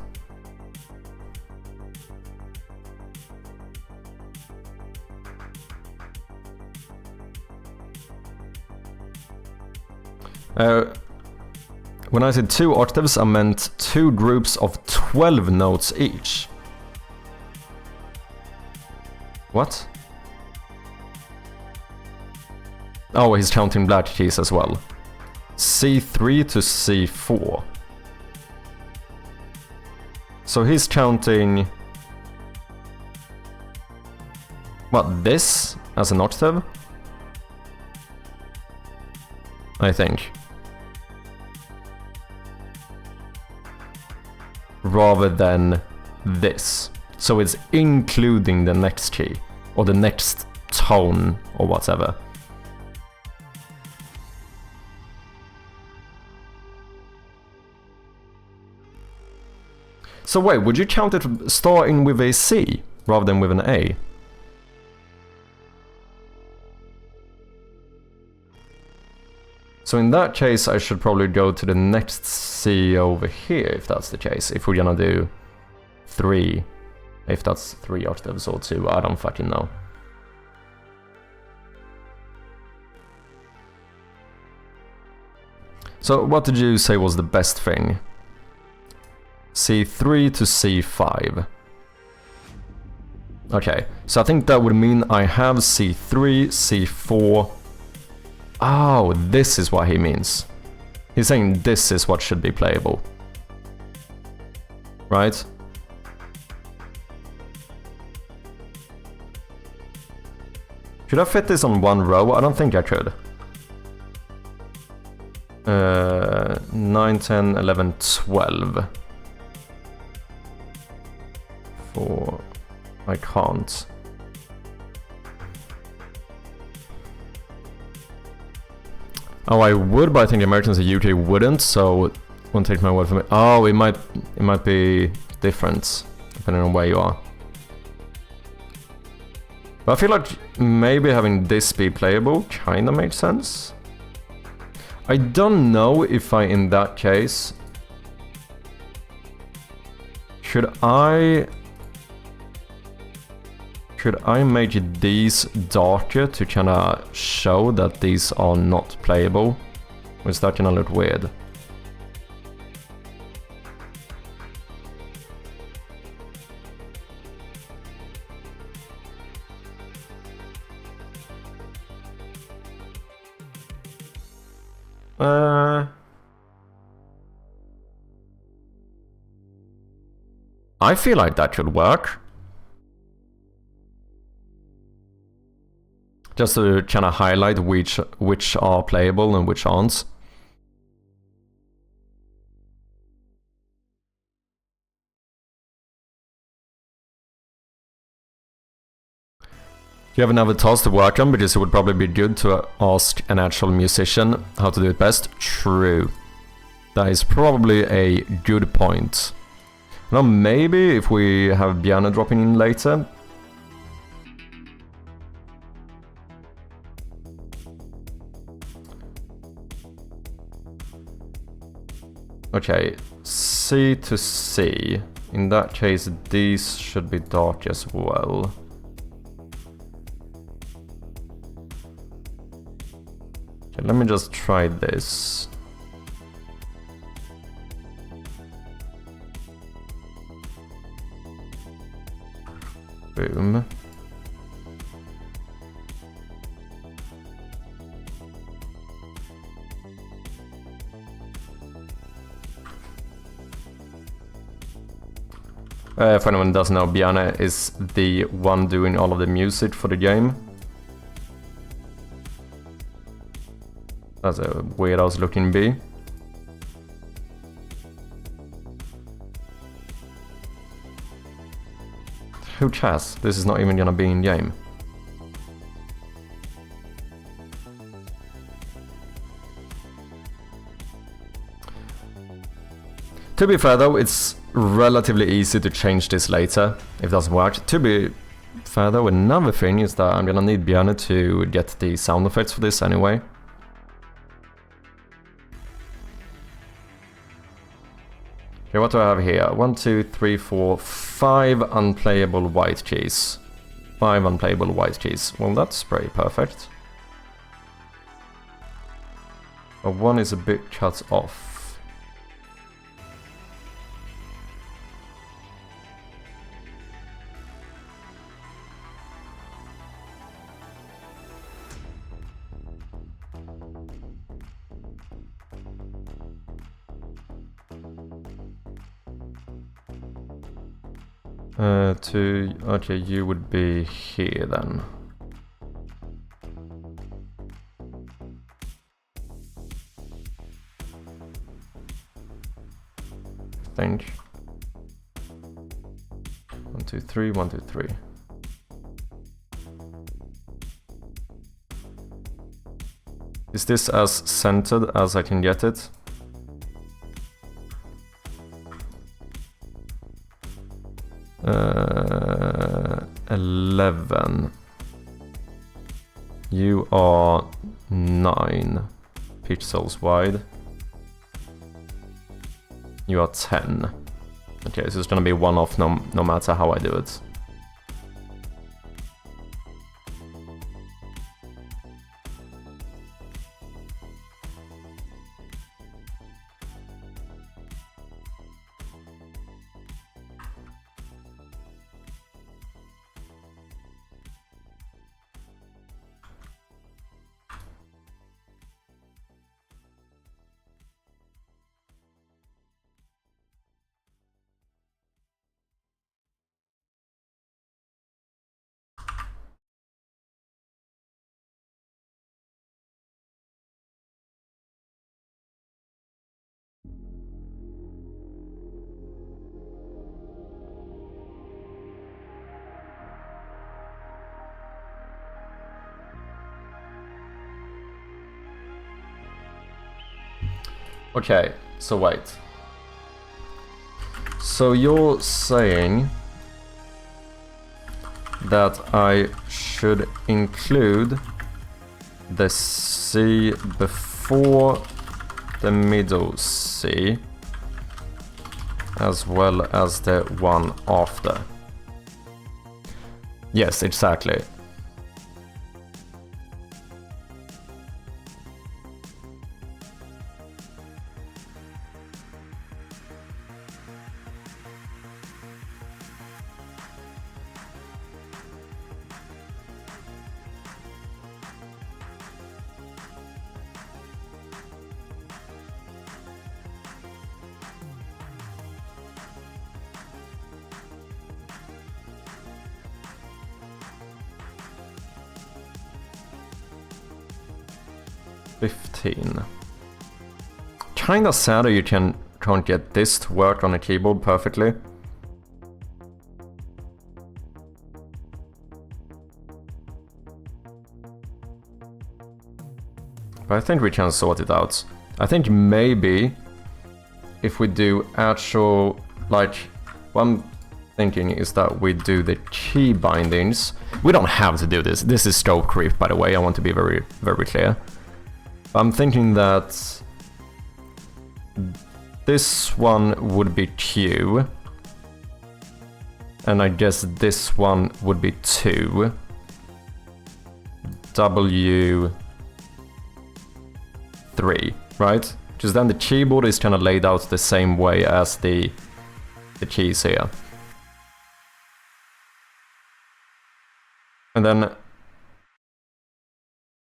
When I said 2 octaves, I meant 2 groups of 12 notes each. What? Oh, he's counting black keys as well. C3 to C4. So he's counting... what, this as an octave? I think. Rather than this. So it's including the next key, or the next tone, or whatever. So wait, would you count it starting with a C rather than with an A? So in that case, I should probably go to the next C over here, if that's the case. If we're gonna do 3. If that's 3 octaves or 2, I don't fucking know. So what did you say was the best thing? C3 to C5. Okay, so I think that would mean I have C3, C4... Oh, this is what he means. He's saying this is what should be playable. Right? Could I fit this on one row? I don't think I could. 9, 10, 11, 12. 4... I can't. Oh, I would, but I think Americans and UK wouldn't, so won't take my word for it. Oh, it might be different depending on where you are. But I feel like maybe having this be playable kinda makes sense. I don't know if I, in that case, should I make these darker to kinda show that these are not playable? Or is that gonna look weird? I feel like that should work. Just to kind of highlight which are playable and which aren't. You have another task to work on, because it would probably be good to ask an actual musician how to do it best. True. That is probably a good point. Now maybe if we have Bjarne dropping in later. Okay, C to C. In that case, these should be dark as well. Okay, let me just try this. Boom. If anyone doesn't know, Bjarne is the one doing all of the music for the game. That's a weird-ass looking bee. Who cares? This is not even gonna be in game. To be fair though, it's relatively easy to change this later if it doesn't work. To be fair though, another thing is that I'm gonna need Bjarne to get the sound effects for this anyway. Okay, what do I have here? 1, 2, 3, 4, 5 unplayable white keys. 5 unplayable white keys. Well, that's pretty perfect. But one is a bit cut off. Okay, you would be here then. I think. 1, 2, 3, 1, 2, 3. Is this as centered as I can get it? 11. You are 9 pixels wide. You are 10. Okay, so it's gonna be one off no matter how I do it. Okay, so wait. So you're saying that I should include the C before the middle C as well as the one after. Yes, exactly. Kinda sad that you can't get this to work on a keyboard perfectly. But I think we can sort it out. I think maybe if we do actual, like, what I'm thinking is that we do the key bindings. We don't have to do this. This is scope creep, by the way. I want to be very, very clear. I'm thinking that this one would be Q, and I guess this one would be 2. W 3, right? Because then the keyboard is kind of laid out the same way as the keys here. And then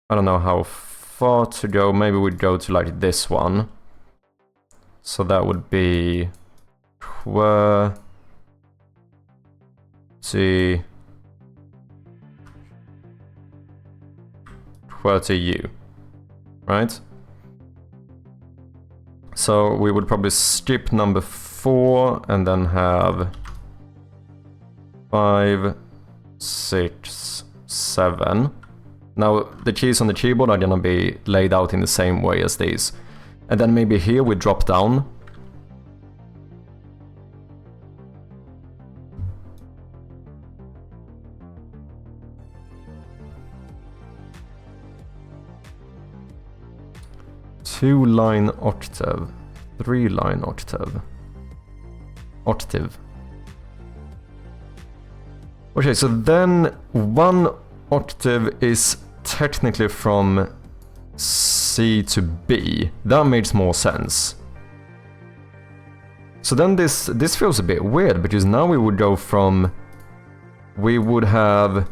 I don't know how far to go. Maybe we'd go to like this one. So that would be QWERTY U, right? So we would probably skip number 4 and then have 5, 6, 7. Now the keys on the keyboard are gonna be laid out in the same way as these. And then maybe here we drop down. Two-line octave, 3-line octave. Octave. Okay, so then 1 octave is technically from C to B. That makes more sense. So then this feels a bit weird, because now we would go from... We would have...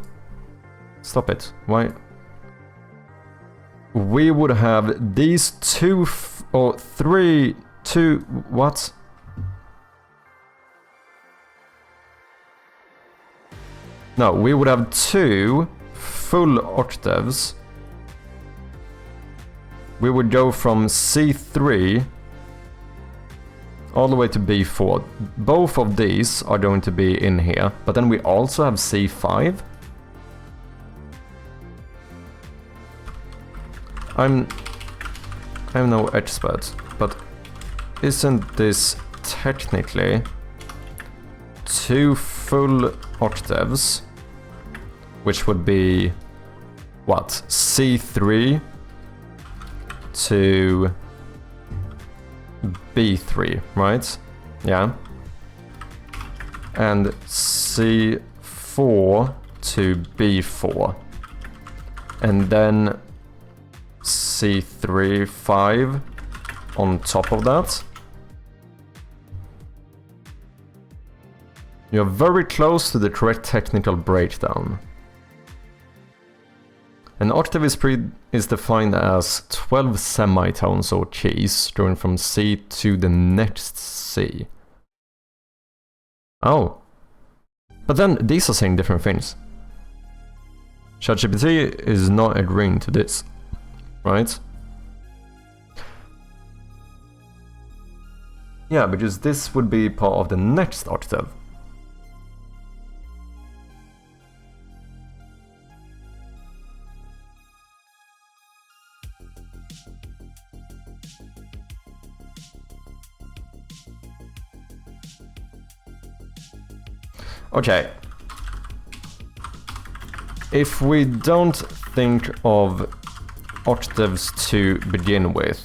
Stop it. Why? We would have these 2 or 3... 2... What? No, we would have 2 full octaves. We would go from C3 all the way to B4. Both of these are going to be in here, but then we also have C5. I'm no expert, but isn't this technically 2 full octaves, which would be what? C3 to B3, right? Yeah. And C4 to B4. And then C3, 5 on top of that. You're very close to the correct technical breakdown. An octave is defined as 12 semitones or keys going from C to the next C. Oh. But then these are saying different things. ChatGPT is not agreeing to this, right? Yeah, because this would be part of the next octave. Okay. If we don't think of octaves to begin with,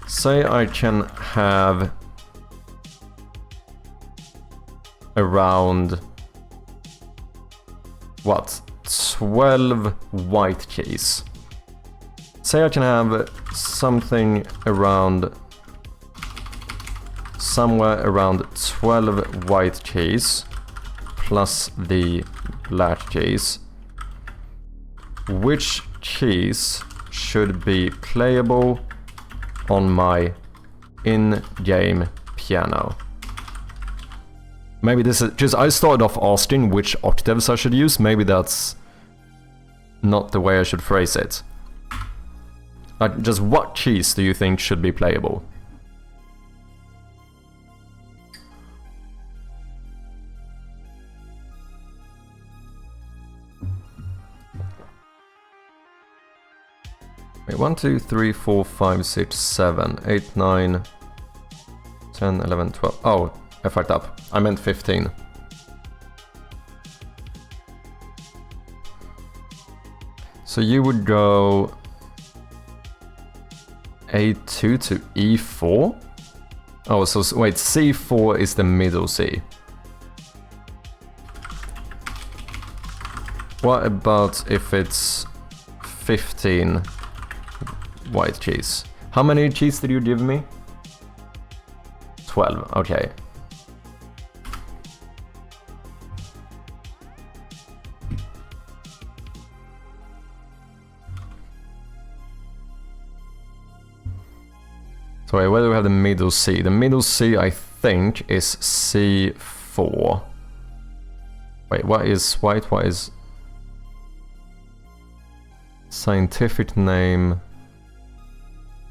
say I can have around, what, 12 white keys. Say I can have something around, somewhere around 12 white keys plus the black keys. Which keys should be playable on my in-game piano? Maybe this is just, I started off asking which octaves I should use. Maybe that's not the way I should phrase it. Like, just what keys do you think should be playable? Wait, 1, 2, 3, 4, 5, 6, 7, 8, 9, 10, 11, 12. Oh, I fucked up. I meant 15. So you would go A2 to E4? Oh, so wait, C4 is the middle C. What about if it's 15 white keys? How many keys did you give me? 12, okay. So wait, where do we have the middle C? The middle C, I think, is C4. Wait, what is white? What is scientific name?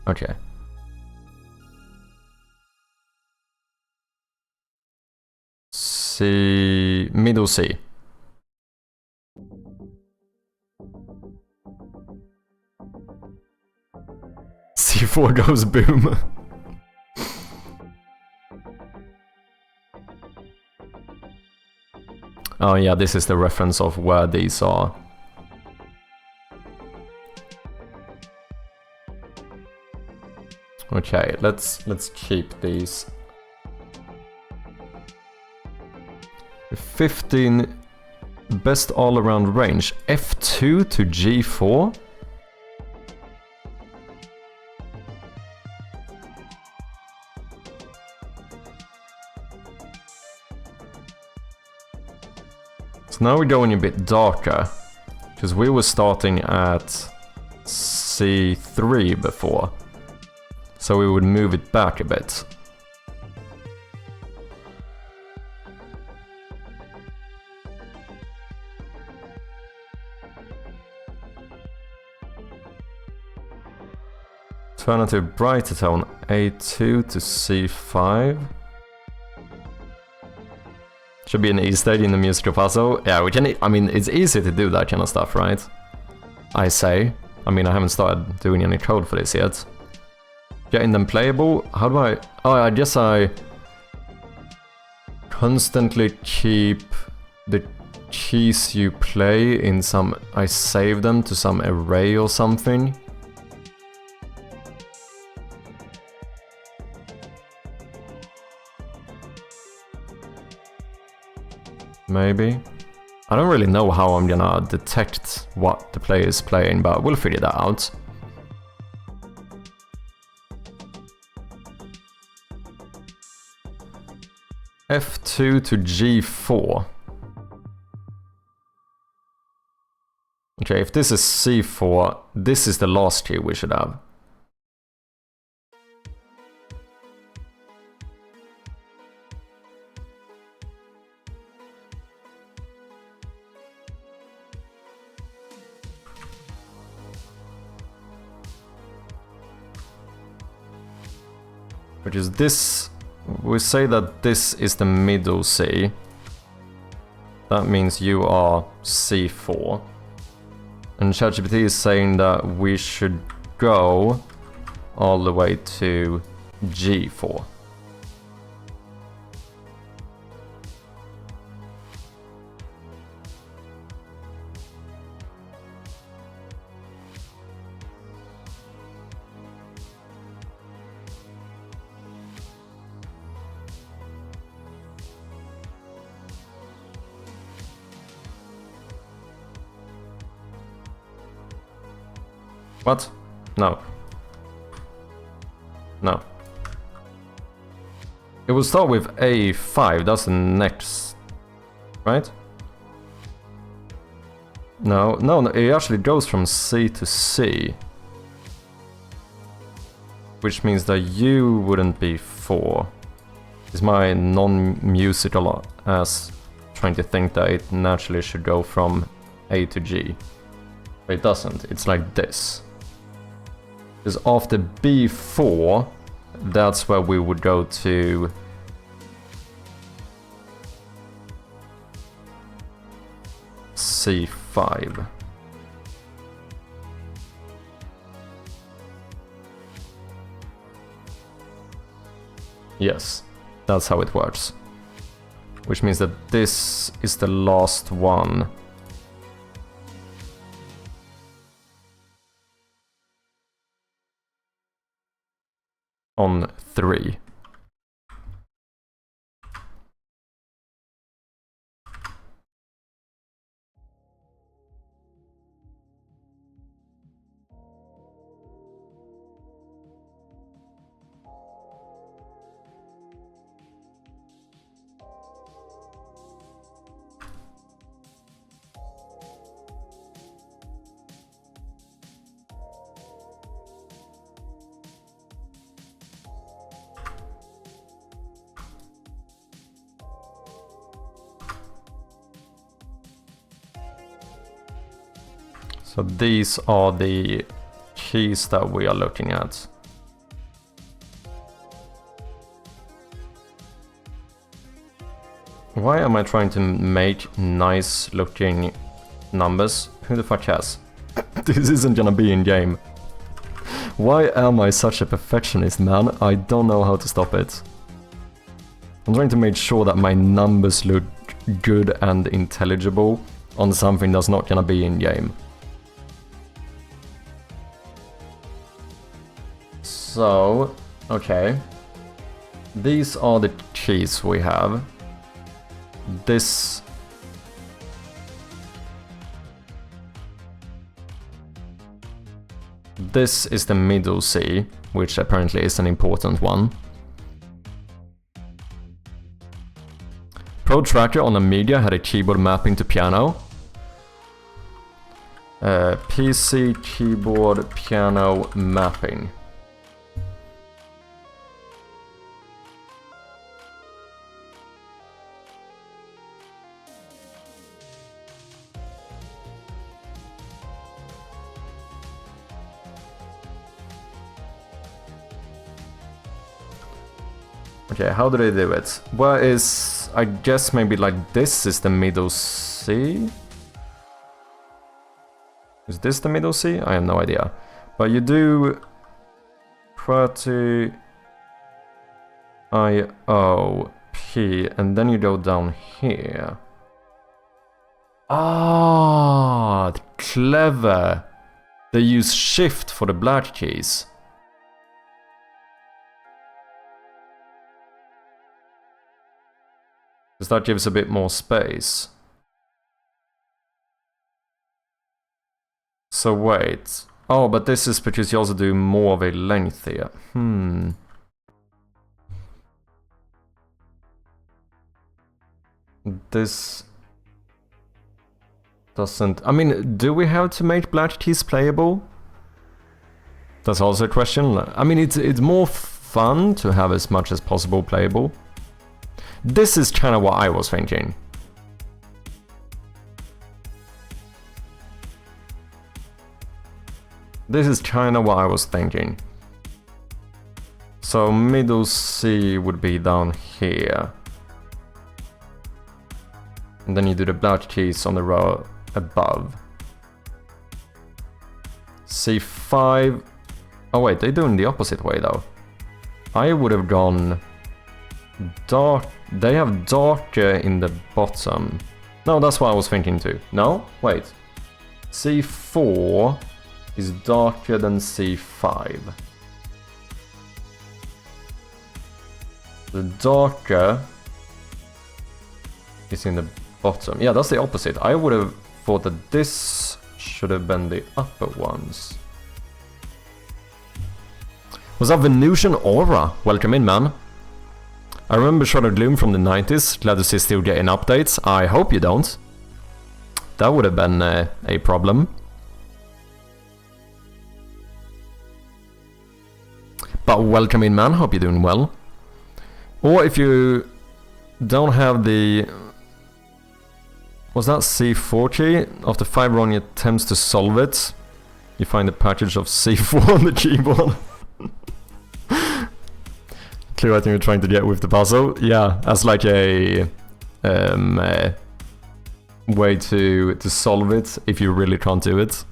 Okay. C, middle C. C4 goes boom. Oh yeah, this is the reference of where these are. Okay, let's keep these. 15 best all-around range. F2 to G4? So now we're going a bit darker, because we were starting at C3 before. So we would move it back a bit. Turn it to a brighter tone, A2 to C5. Should be an Easter egg in the musical puzzle. Yeah, we can. I mean, it's easy to do that kind of stuff, right? I say. I mean, I haven't started doing any code for this yet. getting them playable. How do I... Oh, I guess I constantly keep the keys you play in some... I save them to some array or something. Maybe. I don't really know how I'm gonna detect what the player is playing, but we'll figure that out. F2 to G4. Okay, if this is C4, this is the last key we should have. Which is this, we say that this is the middle C. That means you are C4. And ChatGPT is saying that we should go all the way to G4. What? No. No. It will start with A5, that's the next... right? No, it actually goes from C to C. Which means that you wouldn't be 4. Is my non-musical ass trying to think that it naturally should go from A to G. But it doesn't, it's like this. Because after B4, that's where we would go to C5. Yes, that's how it works. Which means that this is the last one. On 3. So these are the keys that we are looking at. Why am I trying to make nice looking numbers? Who the fuck cares? This isn't gonna be in game. Why am I such a perfectionist, man? I don't know how to stop it. I'm trying to make sure that my numbers look good and intelligible on something that's not gonna be in game. So, okay. These are the keys we have. This... This is the middle C, which apparently is an important one. Pro Tracker on Amiga had a keyboard mapping to piano. PC keyboard piano mapping. Okay, how do they do it? Where is... I guess maybe like this is the middle C? Is this the middle C? I have no idea. But you do QWERTY, IO, P, and then you go down here. Ah, clever. They use shift for the black keys. Because that gives a bit more space. So wait. Oh, but this is because you also do more of a length here. This doesn't... I mean, do we have to make black keys playable? That's also a question. I mean, it's more fun to have as much as possible playable. This is kind of what I was thinking. This is kind of what I was thinking. So middle C would be down here. And then you do the black keys on the row above. C5... Oh wait, they're doing the opposite way though. I would have gone... dark... They have darker in the bottom. No, that's what I was thinking too. No? Wait. C4 is darker than C5. The darker is in the bottom. Yeah, that's the opposite. I would have thought that this should have been the upper ones. What's up, Venusian Aura? Welcome in, man. I remember Shroud of Gloom from the 90s. Glad to see still getting updates. I hope you don't. That would have been a problem. But welcome in, man. Hope you're doing well. Or if you don't have the... Was that C4 key? After 5 wrong attempts to solve it, you find the package of C4 on the keyboard. Clear what you're trying to get with the puzzle. Yeah, as like a way to solve it if you really can't do it.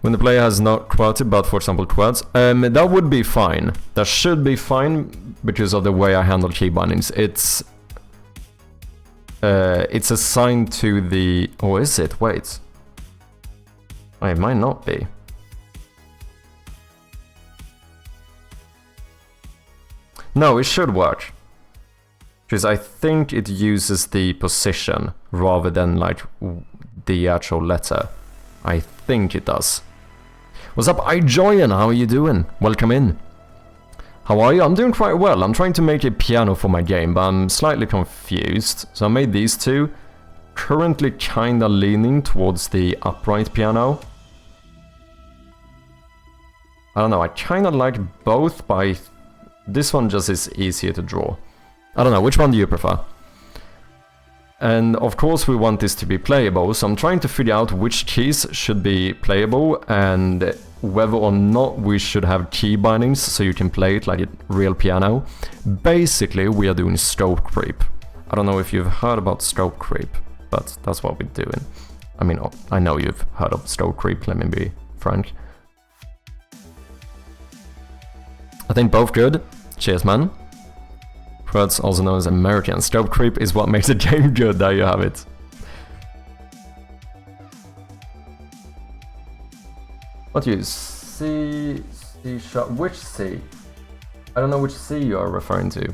When the player has not QWERTY, but for example QWERTs, that would be fine. That should be fine because of the way I handle key bindings. It's assigned to the... Oh, is it? Wait. Oh, it might not be. No, it should work. Because I think it uses the position rather than like the actual letter. I think it does. What's up, iJoyan? How are you doing? Welcome in. How are you? I'm doing quite well. I'm trying to make a piano for my game, but I'm slightly confused. So I made these two. Currently kinda leaning towards the upright piano. I don't know, I kinda like both, but this one just is easier to draw. I don't know, which one do you prefer? And of course we want this to be playable, so I'm trying to figure out which keys should be playable and whether or not we should have key bindings so you can play it like a real piano. Basically, we are doing stroke creep. I don't know if you've heard about stroke creep, but that's what we're doing. I mean, I know you've heard of stroke creep, let me be frank. I think both good. Cheers, man. QWERTs, also known as American. Stroke creep is what makes the game good, there you have it. What do you... C sharp... Which C? I don't know which C you are referring to.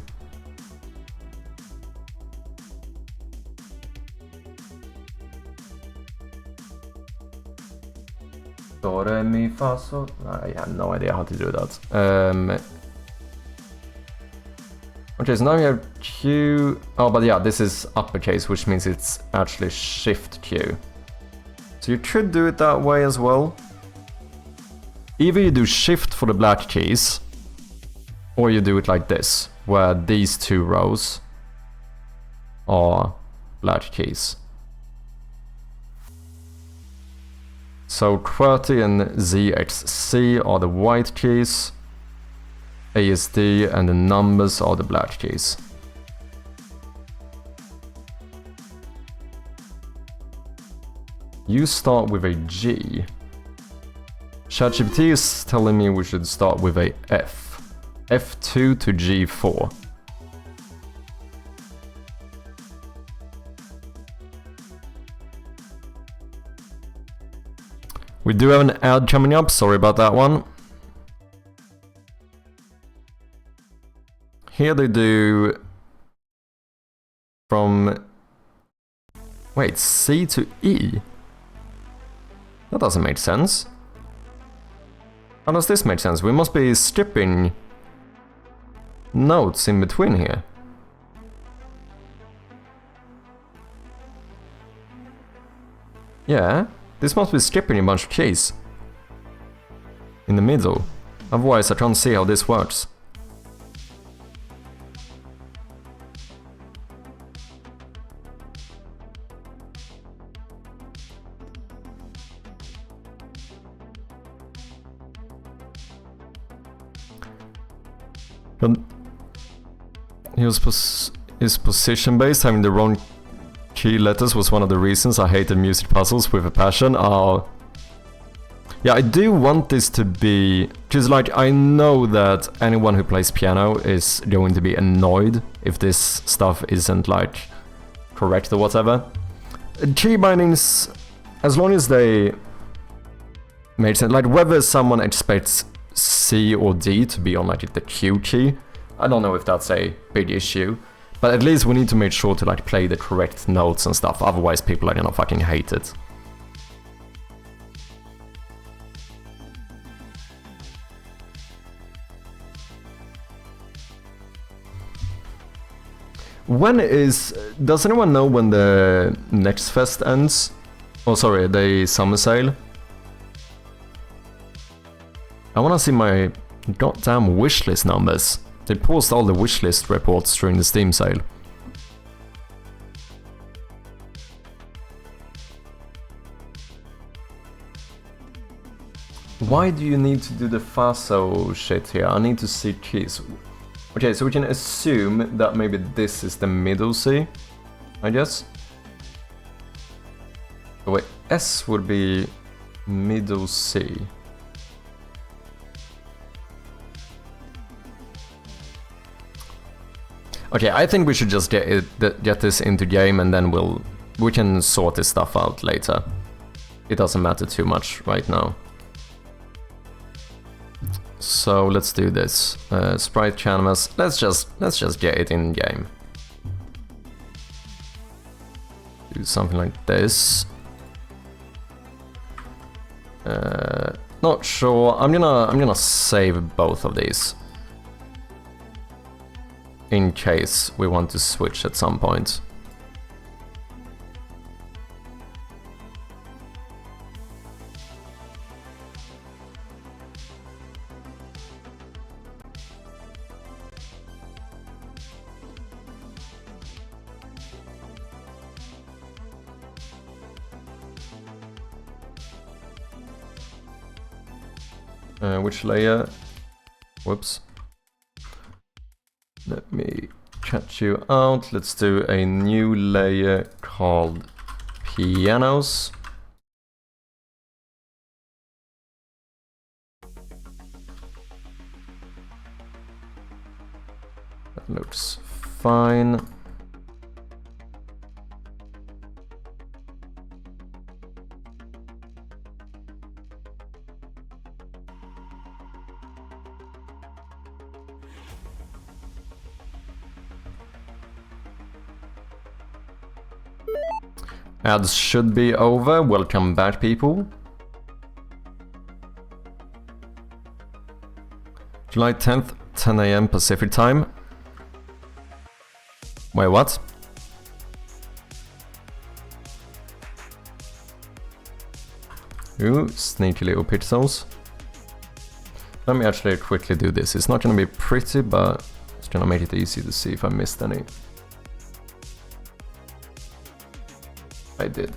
Do, re, mi, fa, sol... I have no idea how to do that. Okay, so now you have Q... Oh, but yeah, this is uppercase, which means it's actually Shift Q. So you could do it that way as well. Either you do Shift for the black keys, or you do it like this, where these two rows are black keys. So QWERTY and ZXC are the white keys. ASD and the numbers are the black keys. You start with a G. ChatGPT is telling me we should start with a F. F2 to G4. We do have an ad coming up, sorry about that one. Here they do from... Wait, C to E? That doesn't make sense. How does this make sense? We must be skipping notes in between here. Yeah, this must be skipping a bunch of keys in the middle. Otherwise I can't see how this works. But his position based, having the wrong key letters was one of the reasons I hated music puzzles with a passion. Yeah, I do want this to be... Because like, I know that anyone who plays piano is going to be annoyed if this stuff isn't like correct or whatever. Key bindings, as long as they make sense, like whether someone expects C or D to be on like the Q key, I don't know if that's a big issue, but at least we need to make sure to like play the correct notes and stuff, otherwise people are gonna fucking hate it. Does anyone know when the next fest ends? Oh sorry, the summer sale? I wanna see my goddamn wishlist numbers. They post all the wishlist reports during the Steam sale. Why do you need to do the FASO shit here? I need to see keys. Okay, so we can assume that maybe this is the middle C, I guess. Oh wait, S would be middle C. Okay, I think we should just get this into game and then we can sort this stuff out later. It doesn't matter too much right now. So let's do this. Sprite canvas. Let's just get it in game. Do something like this. Not sure. I'm gonna save both of these in case we want to switch at some point. Which layer? Whoops. Let me catch you out. Let's do a new layer called pianos. That looks fine. Ads should be over. Welcome back, people. July 10th, 10 AM Pacific time. Wait, what? Ooh, sneaky little pixels. Let me actually quickly do this. It's not gonna be pretty, but it's gonna make it easy to see if I missed any. I did.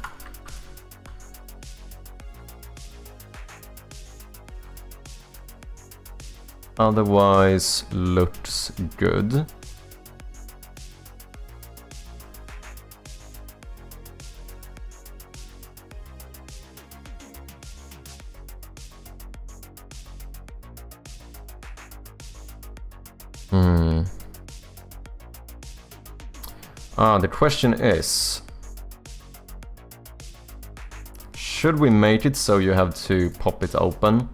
Otherwise, looks good. The question is, should we make it so you have to pop it open?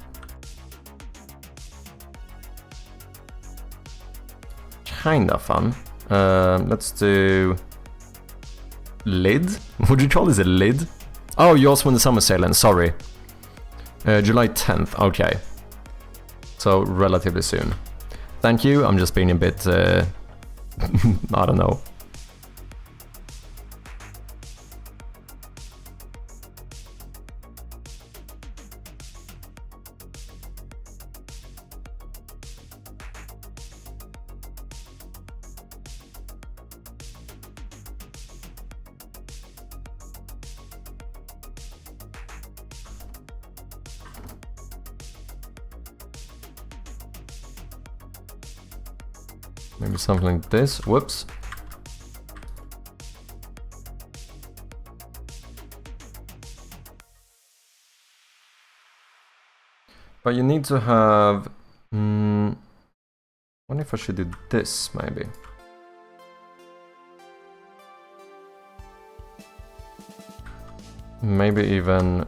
Kinda fun. Let's do lid. Would you call this a lid? Oh, you also want the summer sale then, sorry. July 10th, okay. So relatively soon. Thank you, I'm just being a bit, I don't know. Maybe something like this. Whoops. But you need to have... I wonder if I should do this, maybe. Maybe even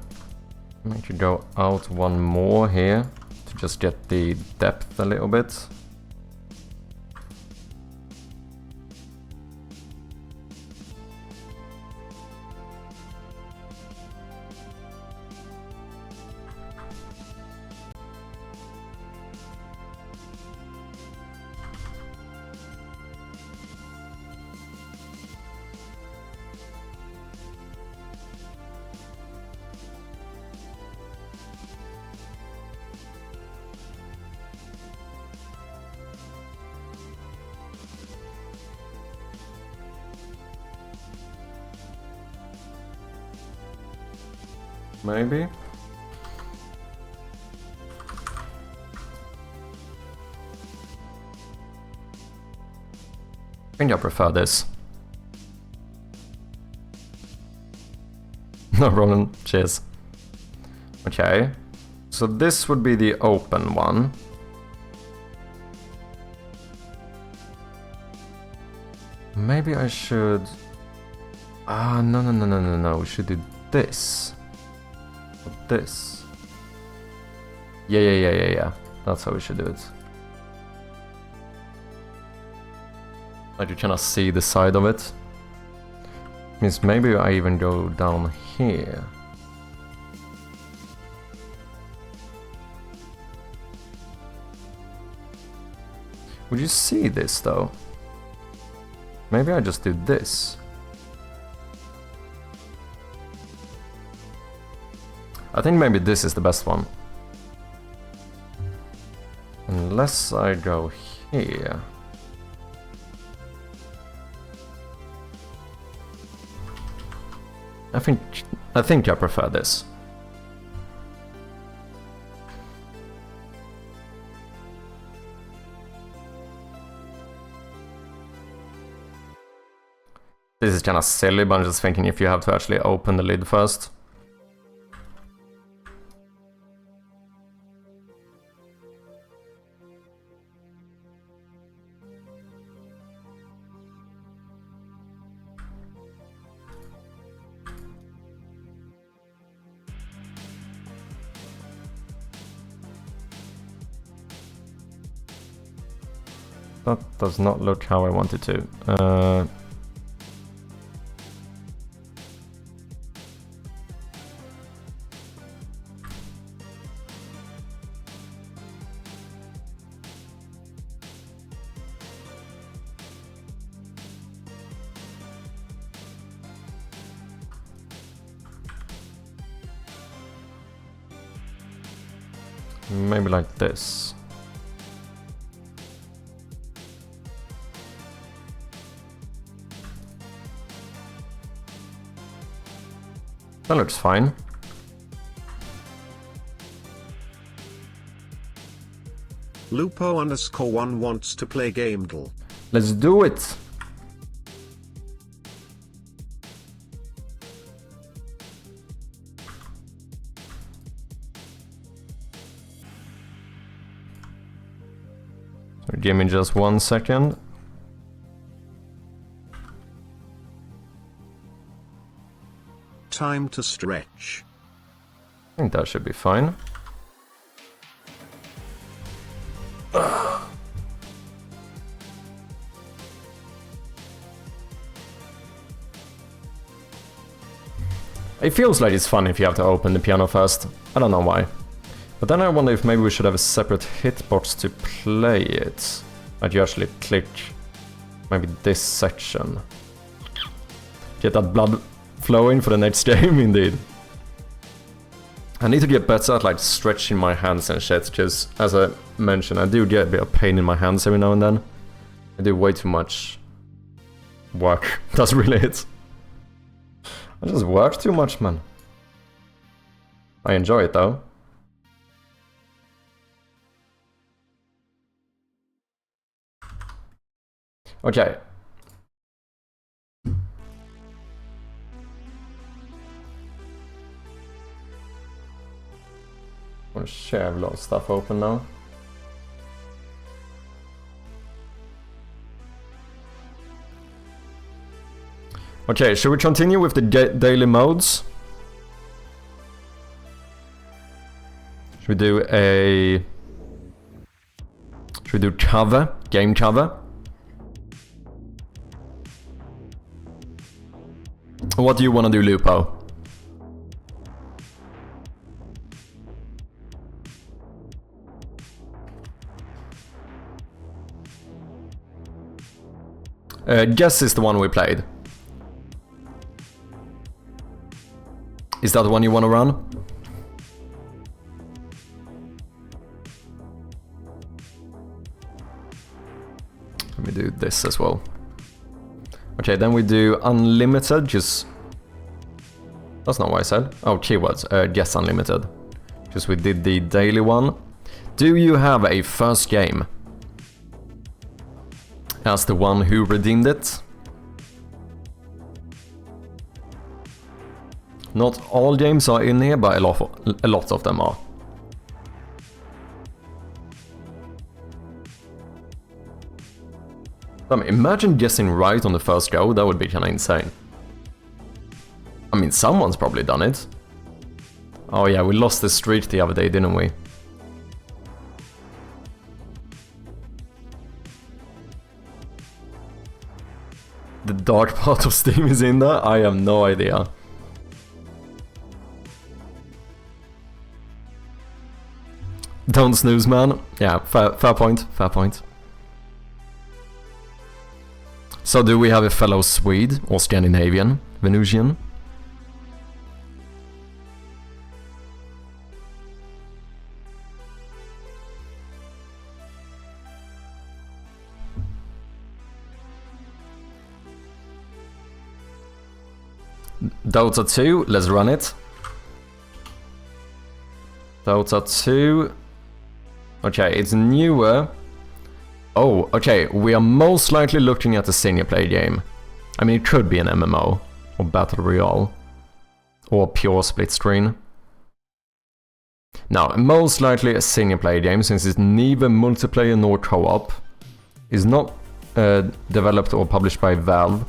make you go out one more here to just get the depth a little bit. Maybe? I think I prefer this. No problem, cheers. Okay, so this would be the open one. Maybe I should... no, we should do this. This. Yeah. That's how we should do it. Like you cannot see the side of it. Means maybe I even go down here. Would you see this though? Maybe I just do this. I think maybe this is the best one. Unless I go here. I think I prefer this. This is kind of silly, but I'm just thinking if you have to actually open the lid first. That does not look how I want it to. Maybe like this. That looks fine. Lupo_1 wants to play gamedev. Let's do it! So give me just 1 second. time to stretch. I think that should be fine. It feels like it's fun if you have to open the piano first. I don't know why. But then I wonder if maybe we should have a separate hitbox to play it. Like you actually click maybe this section. Get that blood flowing for the next game, indeed. I need to get better at like stretching my hands and shit, because as I mentioned, I do get a bit of pain in my hands every now and then. I do way too much work. That's really it. I just work too much, man. I enjoy it though. Okay. Oh shit, I have a lot of stuff open now. Okay, should we continue with the daily modes? Should we do a... Should we do cover? Game cover? What do you want to do, Lupo? Guess is the one we played. Is that the one you want to run? Let me do this as well. Okay, then we do unlimited, just... That's not what I said. Oh, keywords. Guess unlimited. Because we did the daily one. Do you have a first game? As the one who redeemed it. Not all games are in here, but a lot of them are. I mean, imagine guessing right on the first go, that would be kinda insane. I mean, someone's probably done it. Oh yeah, we lost the streak the other day, didn't we? The dark part of Steam is in there? I have no idea. Don't snooze, man. Yeah, fair point, fair point. So do we have a fellow Swede or Scandinavian, Venusian? Dota 2, let's run it. Dota 2. Okay, it's newer. Oh, okay, we are most likely looking at a single player game. I mean, it could be an MMO, or Battle Royale, or pure split screen. Now, most likely a single player game, since it's neither multiplayer nor co-op. Is not developed or published by Valve.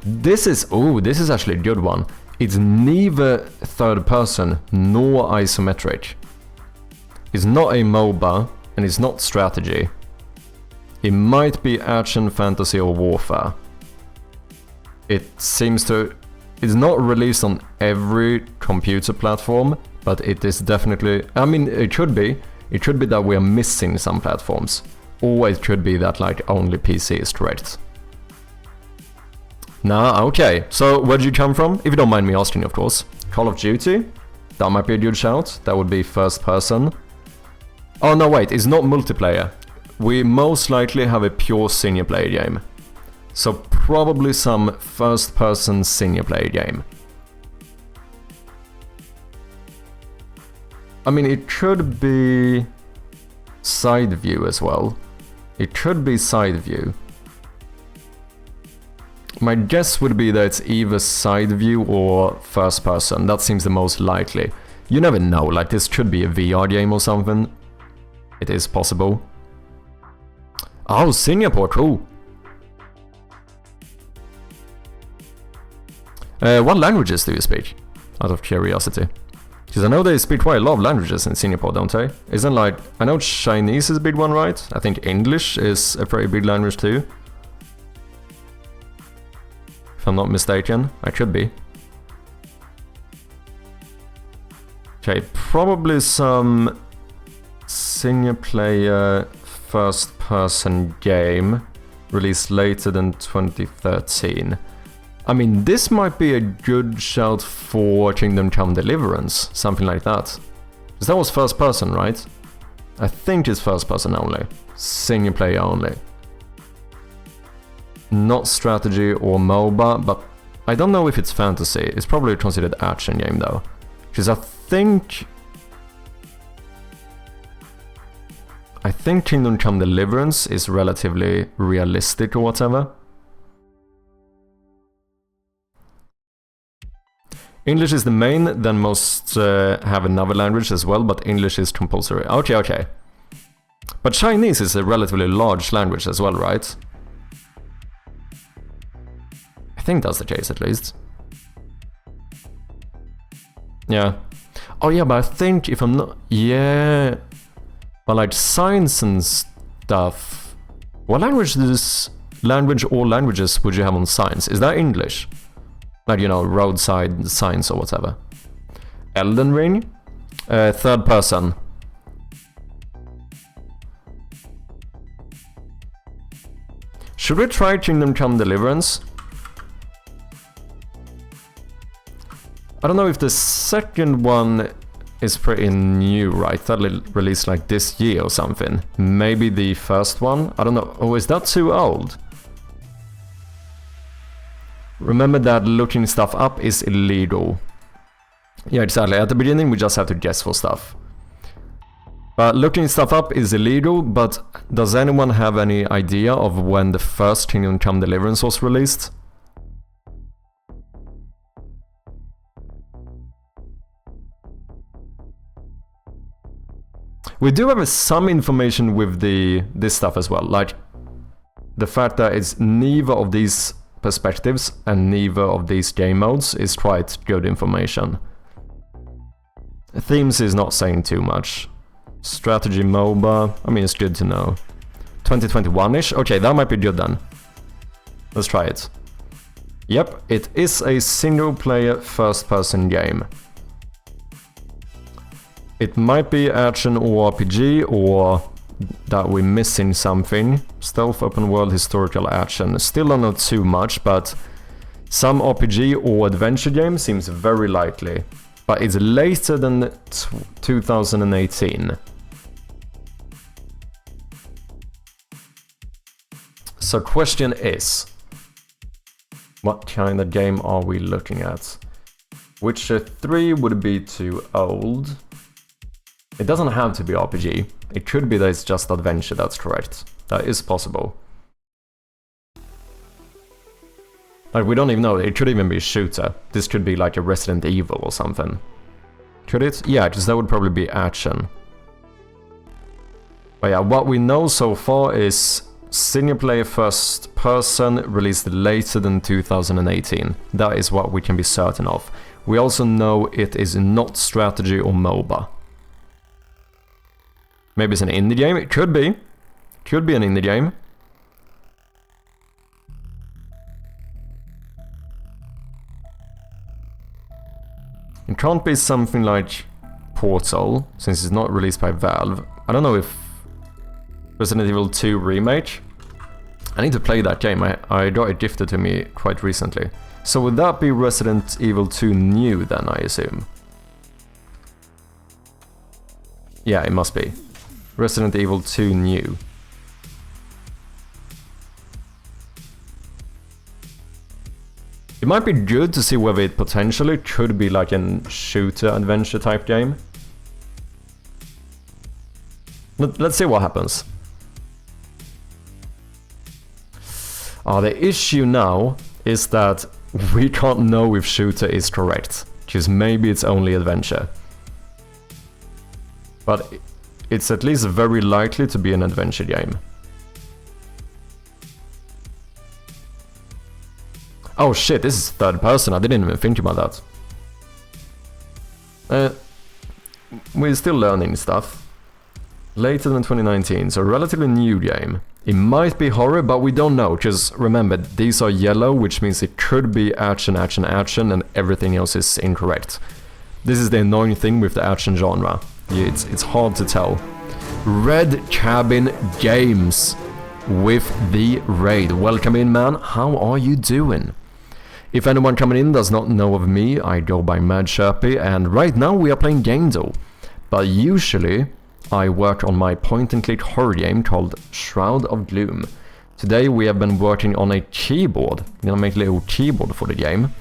This is actually a good one. It's neither third person nor isometric. It's not a MOBA, and it's not strategy. It might be action, fantasy, or warfare. It seems to... It's not released on every computer platform, but it is definitely... I mean, it could be. It could be that we are missing some platforms. Or it could be that, like, only PC is correct. Nah, okay. So, where did you come from? If you don't mind me asking, of course. Call of Duty? That might be a good shout. That would be first person. Oh, no, wait. It's not multiplayer. We most likely have a pure single player game. So, probably some first person single player game. I mean, it could be side view as well. It could be side view. My guess would be that it's either side view or first person. That seems the most likely. You never know, like this could be a VR game or something. It is possible. Oh, Singapore, cool. What languages do you speak? out of curiosity. Because I know they speak quite a lot of languages in Singapore, don't they? Isn't like... I know Chinese is a big one, right? I think English is a pretty big language too. If I'm not mistaken, I could be. Okay, probably some single-player first-person game released later than 2013. I mean, this might be a good shout for Kingdom Come Deliverance, something like that. Because that was first person, right? I think it's first person only. Single player only. Not strategy or MOBA, but I don't know if it's fantasy. It's probably considered action game though. Because I think Kingdom Come Deliverance is relatively realistic or whatever. English is the main, then most have another language as well, but English is compulsory. Okay, okay. But Chinese is a relatively large language as well, right? I think that's the case at least. Yeah. Oh yeah, but I think if I'm not... Yeah... But like science and stuff... What language or languages would you have on science? Is that English? Like, you know, roadside science or whatever. Elden Ring? Third person. Should we try Kingdom Come Deliverance? I don't know if the second one is pretty new, right? That released like this year or something. Maybe the first one? I don't know. Oh, is that too old? Remember that looking stuff up is illegal. Yeah, exactly. At the beginning, we just have to guess for stuff. But looking stuff up is illegal, but does anyone have any idea of when the first Kingdom Come Deliverance was released? We do have some information with this stuff as well, like the fact that it's neither of these perspectives and neither of these game modes is quite good information. Themes is not saying too much. Strategy MOBA, I mean, it's good to know. 2021-ish? Okay, that might be good then. Let's try it. Yep, it is a single-player first-person game. It might be action or RPG, or that we're missing something. Stealth, open world, historical action. Still don't know too much, but some RPG or adventure game seems very likely. But it's later than 2018. So question is, what kind of game are we looking at? Witcher 3 would be too old. It doesn't have to be RPG. It could be that it's just adventure, that's correct. That is possible. Like, we don't even know, it could even be a shooter. This could be like a Resident Evil or something. Could it? Yeah, because that would probably be action. But yeah, what we know so far is single player first person released later than 2018. That is what we can be certain of. We also know it is not strategy or MOBA. Maybe it's an indie game? It could be. Could be an indie game. It can't be something like Portal, since it's not released by Valve. I don't know if Resident Evil 2 Remake. I need to play that game. I got it gifted to me quite recently. So would that be Resident Evil 2 New then, I assume? Yeah, it must be. Resident Evil 2 New. It might be good to see whether it potentially could be like a shooter adventure type game. Let's see what happens. The issue now is that we can't know if shooter is correct, because maybe it's only adventure. But it's at least very likely to be an adventure game. Oh shit, this is third person, I didn't even think about that. We're still learning stuff. Later than 2019, so relatively new game. It might be horror, but we don't know. Just remember, these are yellow, which means it could be action, action, action, and everything else is incorrect. This is the annoying thing with the action genre. It's hard to tell. Red Cabin Games with the raid. Welcome in, man. How are you doing? If anyone coming in does not know of me, I go by Mad Sherpy, and right now we are playing gamedev. But usually I work on my point-and-click horror game called Shroud of Gloom. Today we have been working on a keyboard. I'm gonna make a little keyboard for the game.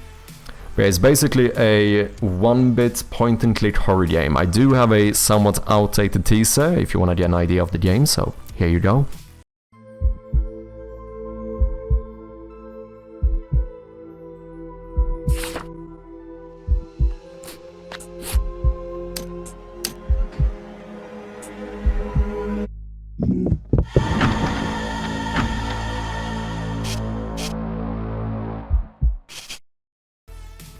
Where it's basically a 1-bit point-and-click horror game. I do have a somewhat outdated teaser if you want to get an idea of the game, so here you go.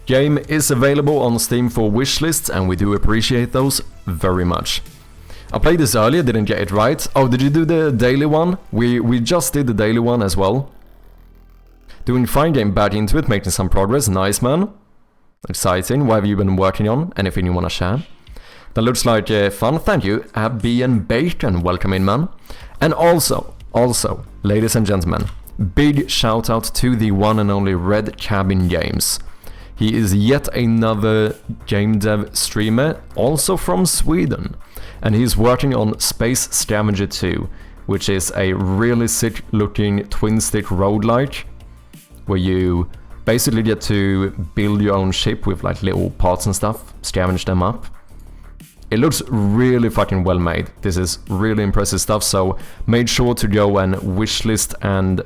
Game is available on Steam for wishlists, and we do appreciate those very much. I played this earlier, didn't get it right. Oh, did you do the daily one? We just did the daily one as well. Doing fine, getting back into it, making some progress. Nice, man. Exciting. What have you been working on? Anything you want to share? That looks like fun. Thank you. Abby and Bacon, welcome in, man. And also, ladies and gentlemen, big shout out to the one and only Red Cabin Games. He is yet another game dev streamer, also from Sweden, and he's working on Space Scavenger 2, which is a really sick looking twin-stick roguelike, where you basically get to build your own ship with like little parts and stuff, scavenge them up. It looks really fucking well made. This is really impressive stuff, so make sure to go and wishlist and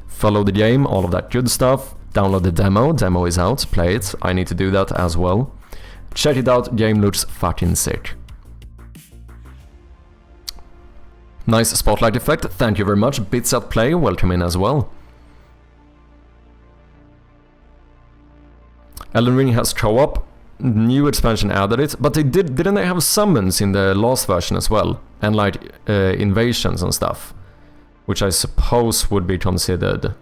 follow the game, all of that good stuff. Download the demo is out, play it, I need to do that as well. Check it out, game looks fucking sick. Nice spotlight effect, thank you very much. Bits at Play, welcome in as well. Elden Ring has co-op, new expansion added it, but didn't they have summons in the last version as well? And like invasions and stuff, which I suppose would be considered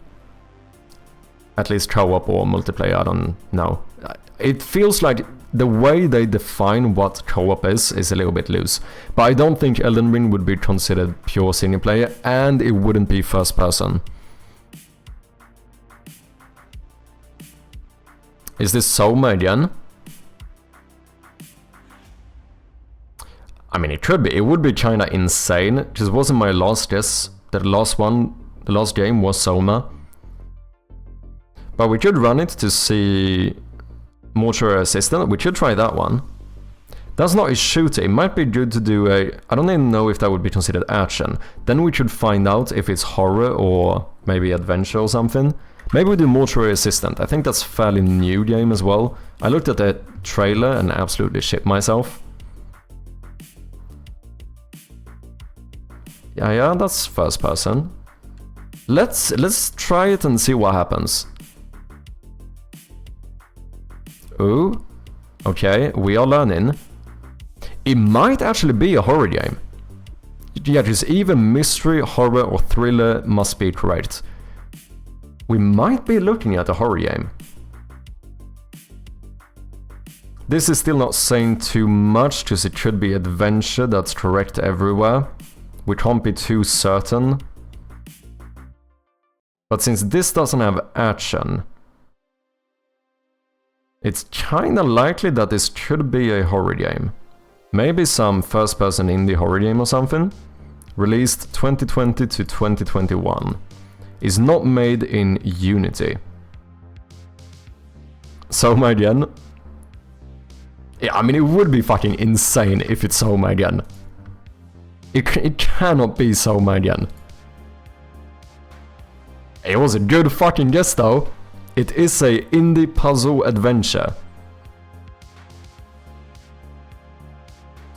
at least co-op or multiplayer, I don't know. It feels like the way they define what co-op is a little bit loose. But I don't think Elden Ring would be considered pure single player, and it wouldn't be first person. Is this Soma again? I mean, it could be. It would be kinda insane. This wasn't my last guess. The last game was Soma. But we could run it to see Mortuary Assistant. We could try that one. That's not a shooter. It might be good to do a... I don't even know if that would be considered action. Then we should find out if it's horror or maybe adventure or something. Maybe we do Mortuary Assistant. I think that's a fairly new game as well. I looked at the trailer and absolutely shit myself. Yeah, that's first person. Let's try it and see what happens. Ooh, okay, we are learning. It might actually be a horror game. Yeah, just even mystery, horror or thriller must be correct. We might be looking at a horror game. This is still not saying too much, because it could be adventure, that's correct everywhere. We can't be too certain. But since this doesn't have action, it's kinda likely that this could be a horror game. Maybe some first-person indie horror game or something. Released 2020 to 2021. Is not made in Unity. Soma again. Yeah, I mean, it would be fucking insane if it's Soma again. It cannot be Soma again. It was a good fucking guess though. It is a indie puzzle adventure.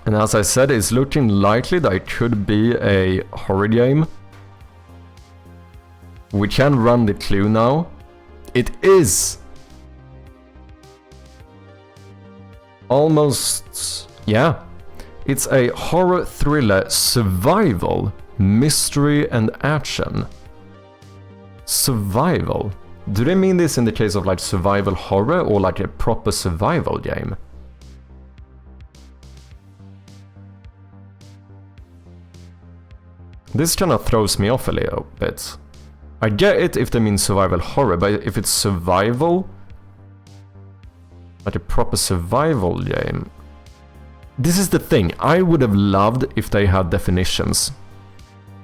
And as I said, it's looking likely that it could be a horror game. We can run the clue now. It is! Almost... yeah. It's a horror thriller survival, mystery and action. Survival? Do they mean this in the case of like survival horror or like a proper survival game? This kind of throws me off a little bit. I get it if they mean survival horror, but if it's survival, like a proper survival game. This is the thing, I would have loved if they had definitions.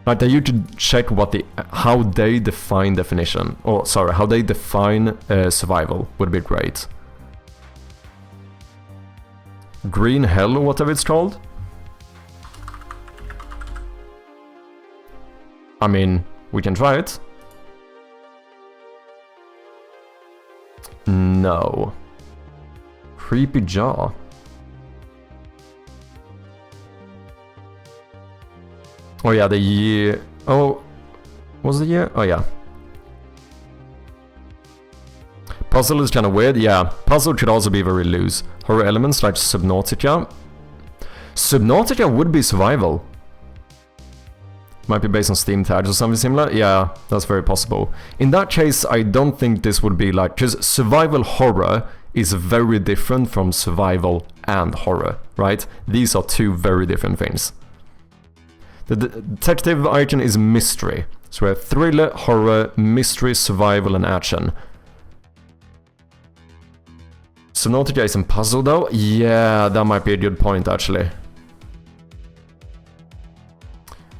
Like that you could check what how they define definition, or sorry, how they define survival would be great. Green Hell or whatever it's called. I mean, we can try it. No. Creepy Jaw. Oh yeah, the year... oh... was the year? Oh yeah. Puzzle is kinda weird, yeah. Puzzle could also be very loose. Horror elements like Subnautica. Subnautica would be survival. Might be based on Steam tags or something similar. Yeah, that's very possible. In that case, I don't think this would be like... because survival horror is very different from survival and horror, right? These are two very different things. The detective icon is mystery. So we have thriller, horror, mystery, survival and action. Subnautica isn't puzzle though? Yeah, that might be a good point actually.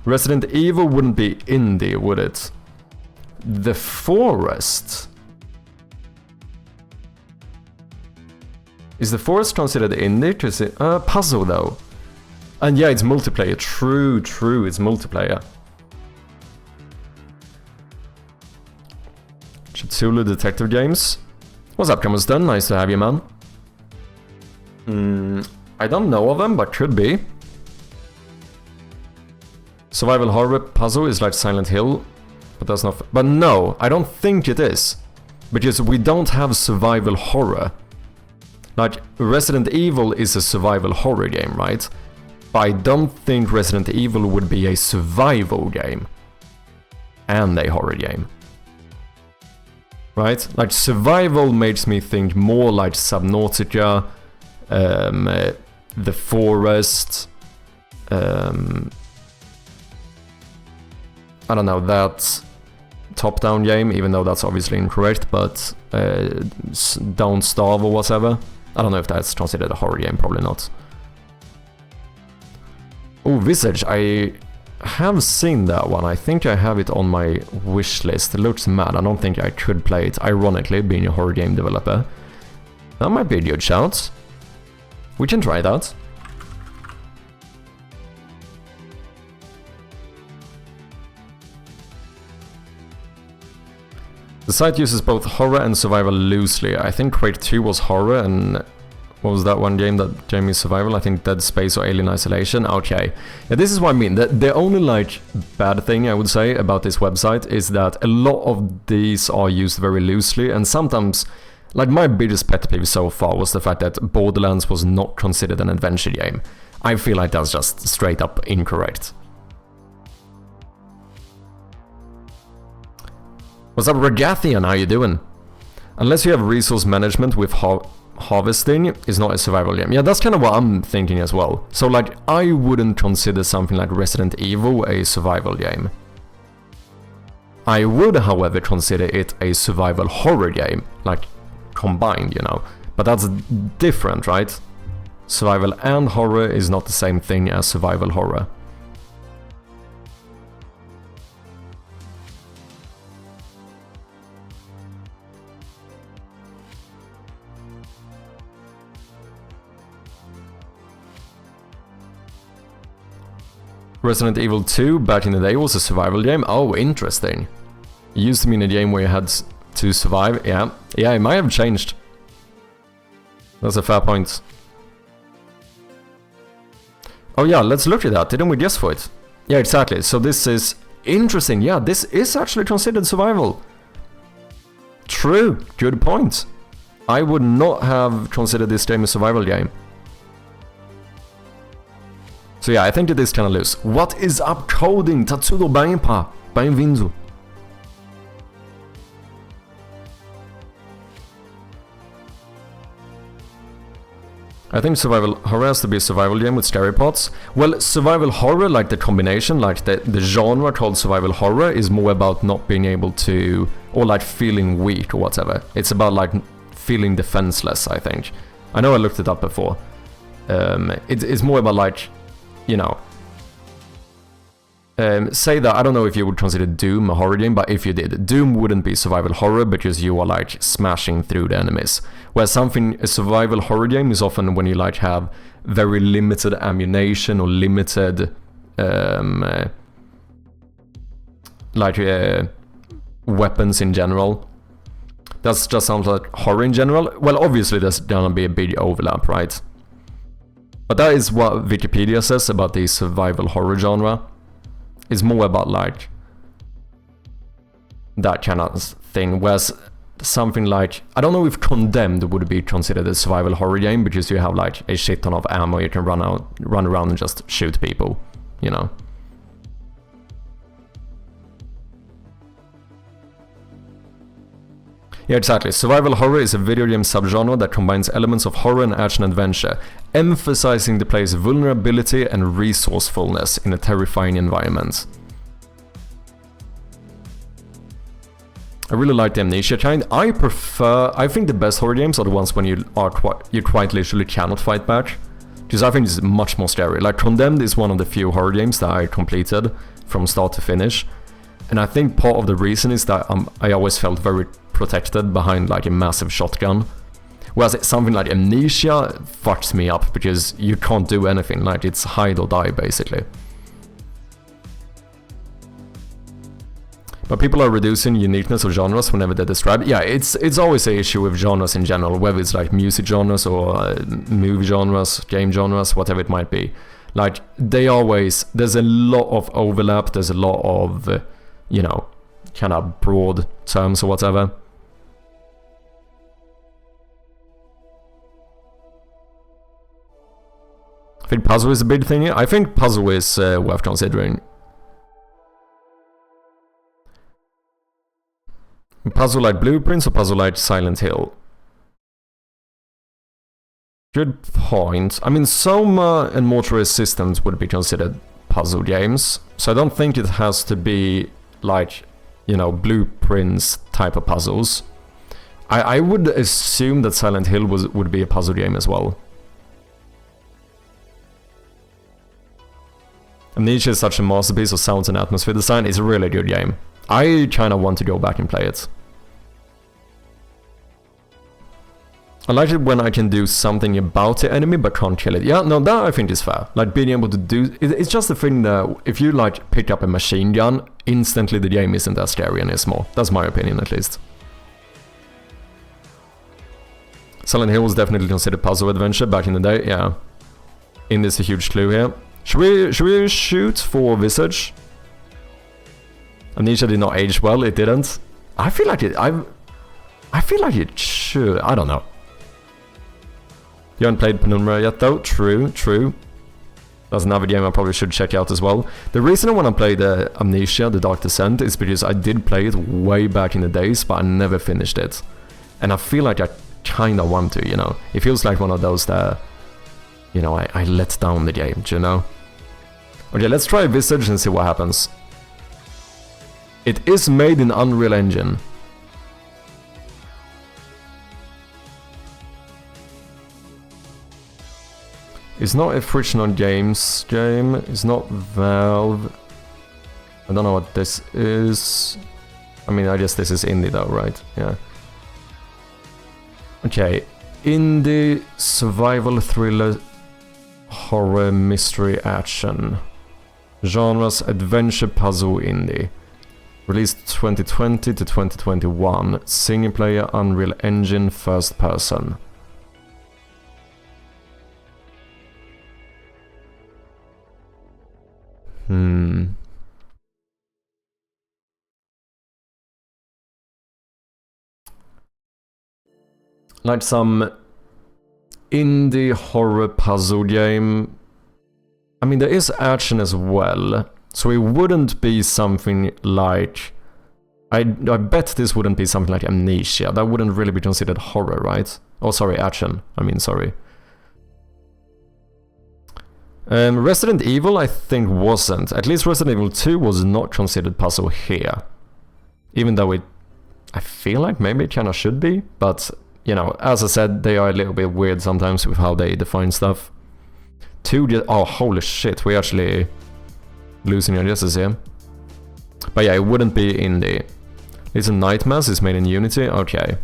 Resident Evil wouldn't be indie, would it? The Forest? Is The Forest considered indie? Because it... puzzle though. And yeah, it's multiplayer. True, it's multiplayer. Cthulhu Detective Games. What's up, Camuston? Nice to have you, man. I don't know of them, but could be. Survival horror puzzle is like Silent Hill, but that's not... but no, I don't think it is. Because we don't have survival horror. Like, Resident Evil is a survival horror game, right? But I don't think Resident Evil would be a survival game. And a horror game. Right? Like, survival makes me think more like Subnautica, The Forest, I don't know, that top-down game, even though that's obviously incorrect, but Don't Starve or whatever. I don't know if that's considered a horror game, probably not. Oh, Visage, I have seen that one. I think I have it on my wish list. It looks mad. I don't think I could play it, ironically, being a horror game developer. That might be a good shout. We can try that. The site uses both horror and survival loosely. I think Quake 2 was horror, and what was that one game that gave me survival? I think Dead Space or Alien Isolation. Okay. Yeah, this is what I mean. The only like bad thing I would say about this website is that a lot of these are used very loosely, and sometimes, like my biggest pet peeve so far was the fact that Borderlands was not considered an adventure game. I feel like that's just straight up incorrect. What's up, Regathian? How you doing? Unless you have resource management with harvesting, it's not a survival game. Yeah, that's kind of what I'm thinking as well. So, like, I wouldn't consider something like Resident Evil a survival game. I would, however, consider it a survival horror game, like, combined, you know. But that's different, right? Survival and horror is not the same thing as survival horror. Resident Evil 2 back in the day was a survival game. Oh, interesting. It used to mean a game where you had to survive. Yeah, it might have changed. That's a fair point. Oh yeah, let's look at that. Didn't we guess for it? Yeah, exactly. So this is interesting. Yeah, this is actually considered survival. True. Good point. I would not have considered this game a survival game. So yeah, I think it is kind of loose. What is up, coding? Tá tudo bem, pá? Bem-vindo. I think survival horror has to be a survival game with scary parts. Well, survival horror, like the combination, like the genre called survival horror is more about not being able to, or like feeling weak or whatever. It's about like feeling defenseless, I think. I know I looked it up before. It's more about like, you know, say that, I don't know if you would consider Doom a horror game, but if you did, Doom wouldn't be survival horror because you are like smashing through the enemies. Where a survival horror game is often when you like have very limited ammunition or limited weapons in general. That just sounds like horror in general. Well, obviously there's gonna be a big overlap, right? But that is what Wikipedia says about the survival horror genre. It's more about like that kind of thing, whereas something like, I don't know if Condemned would be considered a survival horror game because you have like a shit ton of ammo, you can run around and just shoot people, you know. Yeah, exactly. Survival horror is a video game subgenre that combines elements of horror and action-adventure, emphasizing the player's vulnerability and resourcefulness in a terrifying environment. I really like the Amnesia kind. I think the best horror games are the ones when you quite literally cannot fight back. Because I think it's much more scary. Like Condemned is one of the few horror games that I completed from start to finish. And I think part of the reason is that I always felt very protected behind like a massive shotgun. Whereas something like Amnesia fucks me up because you can't do anything, like it's hide or die basically. But people are reducing uniqueness of genres whenever they describe it. Yeah, it's always an issue with genres in general, whether it's like music genres or movie genres, game genres, whatever it might be. Like there's a lot of overlap, there's a lot of, you know, kind of broad terms or whatever. I think puzzle is a big thing here. I think puzzle is worth considering. Puzzle like Blueprints or puzzle like Silent Hill? Good point. I mean, Soma and Mortal Resistance would be considered puzzle games, so I don't think it has to be like, you know, Blueprints type of puzzles. I would assume that Silent Hill would be a puzzle game as well. Amnesia is such a masterpiece of sounds and atmosphere design. It's a really good game. I kind of want to go back and play it. I like it when I can do something about the enemy but can't kill it. Yeah, no, that I think is fair. Like being able to do... It's just the thing that if you like pick up a machine gun, instantly the game isn't as scary anymore. That's my opinion at least. Silent Hill was definitely considered puzzle adventure back in the day, yeah. Indie's a huge clue here. Should we shoot for Visage? Amnesia did not age well, it didn't. I feel like it should, I don't know. You haven't played Penumbra yet though? True. That's another game I probably should check out as well. The reason I want to play the Amnesia, the Dark Descent, is because I did play it way back in the days, but I never finished it. And I feel like I kinda want to, you know. It feels like one of those that, you know, I let down the game, do you know? Okay, let's try Visage and see what happens. It is made in Unreal Engine. It's not a Frictional Games game, it's not Valve. I don't know what this is. I mean, I guess this is indie though, right? Yeah. Okay, indie, survival, thriller, horror, mystery, action. Genres, adventure, puzzle, indie. Released 2020 to 2021. Single player, Unreal Engine, first person. Like some indie horror puzzle game. I mean, there is action as well, so it wouldn't be something like... I bet this wouldn't be something like Amnesia. That wouldn't really be considered horror, right? Oh, sorry, action. I mean, sorry. Resident Evil, I think, wasn't. At least Resident Evil 2 was not considered puzzle here. Even though it... I feel like maybe it kinda should be, but, you know, as I said, they are a little bit weird sometimes with how they define stuff. 2 oh, holy shit, we're actually losing our guesses here. But yeah, it wouldn't be indie. Little Nightmares is made in Unity, okay.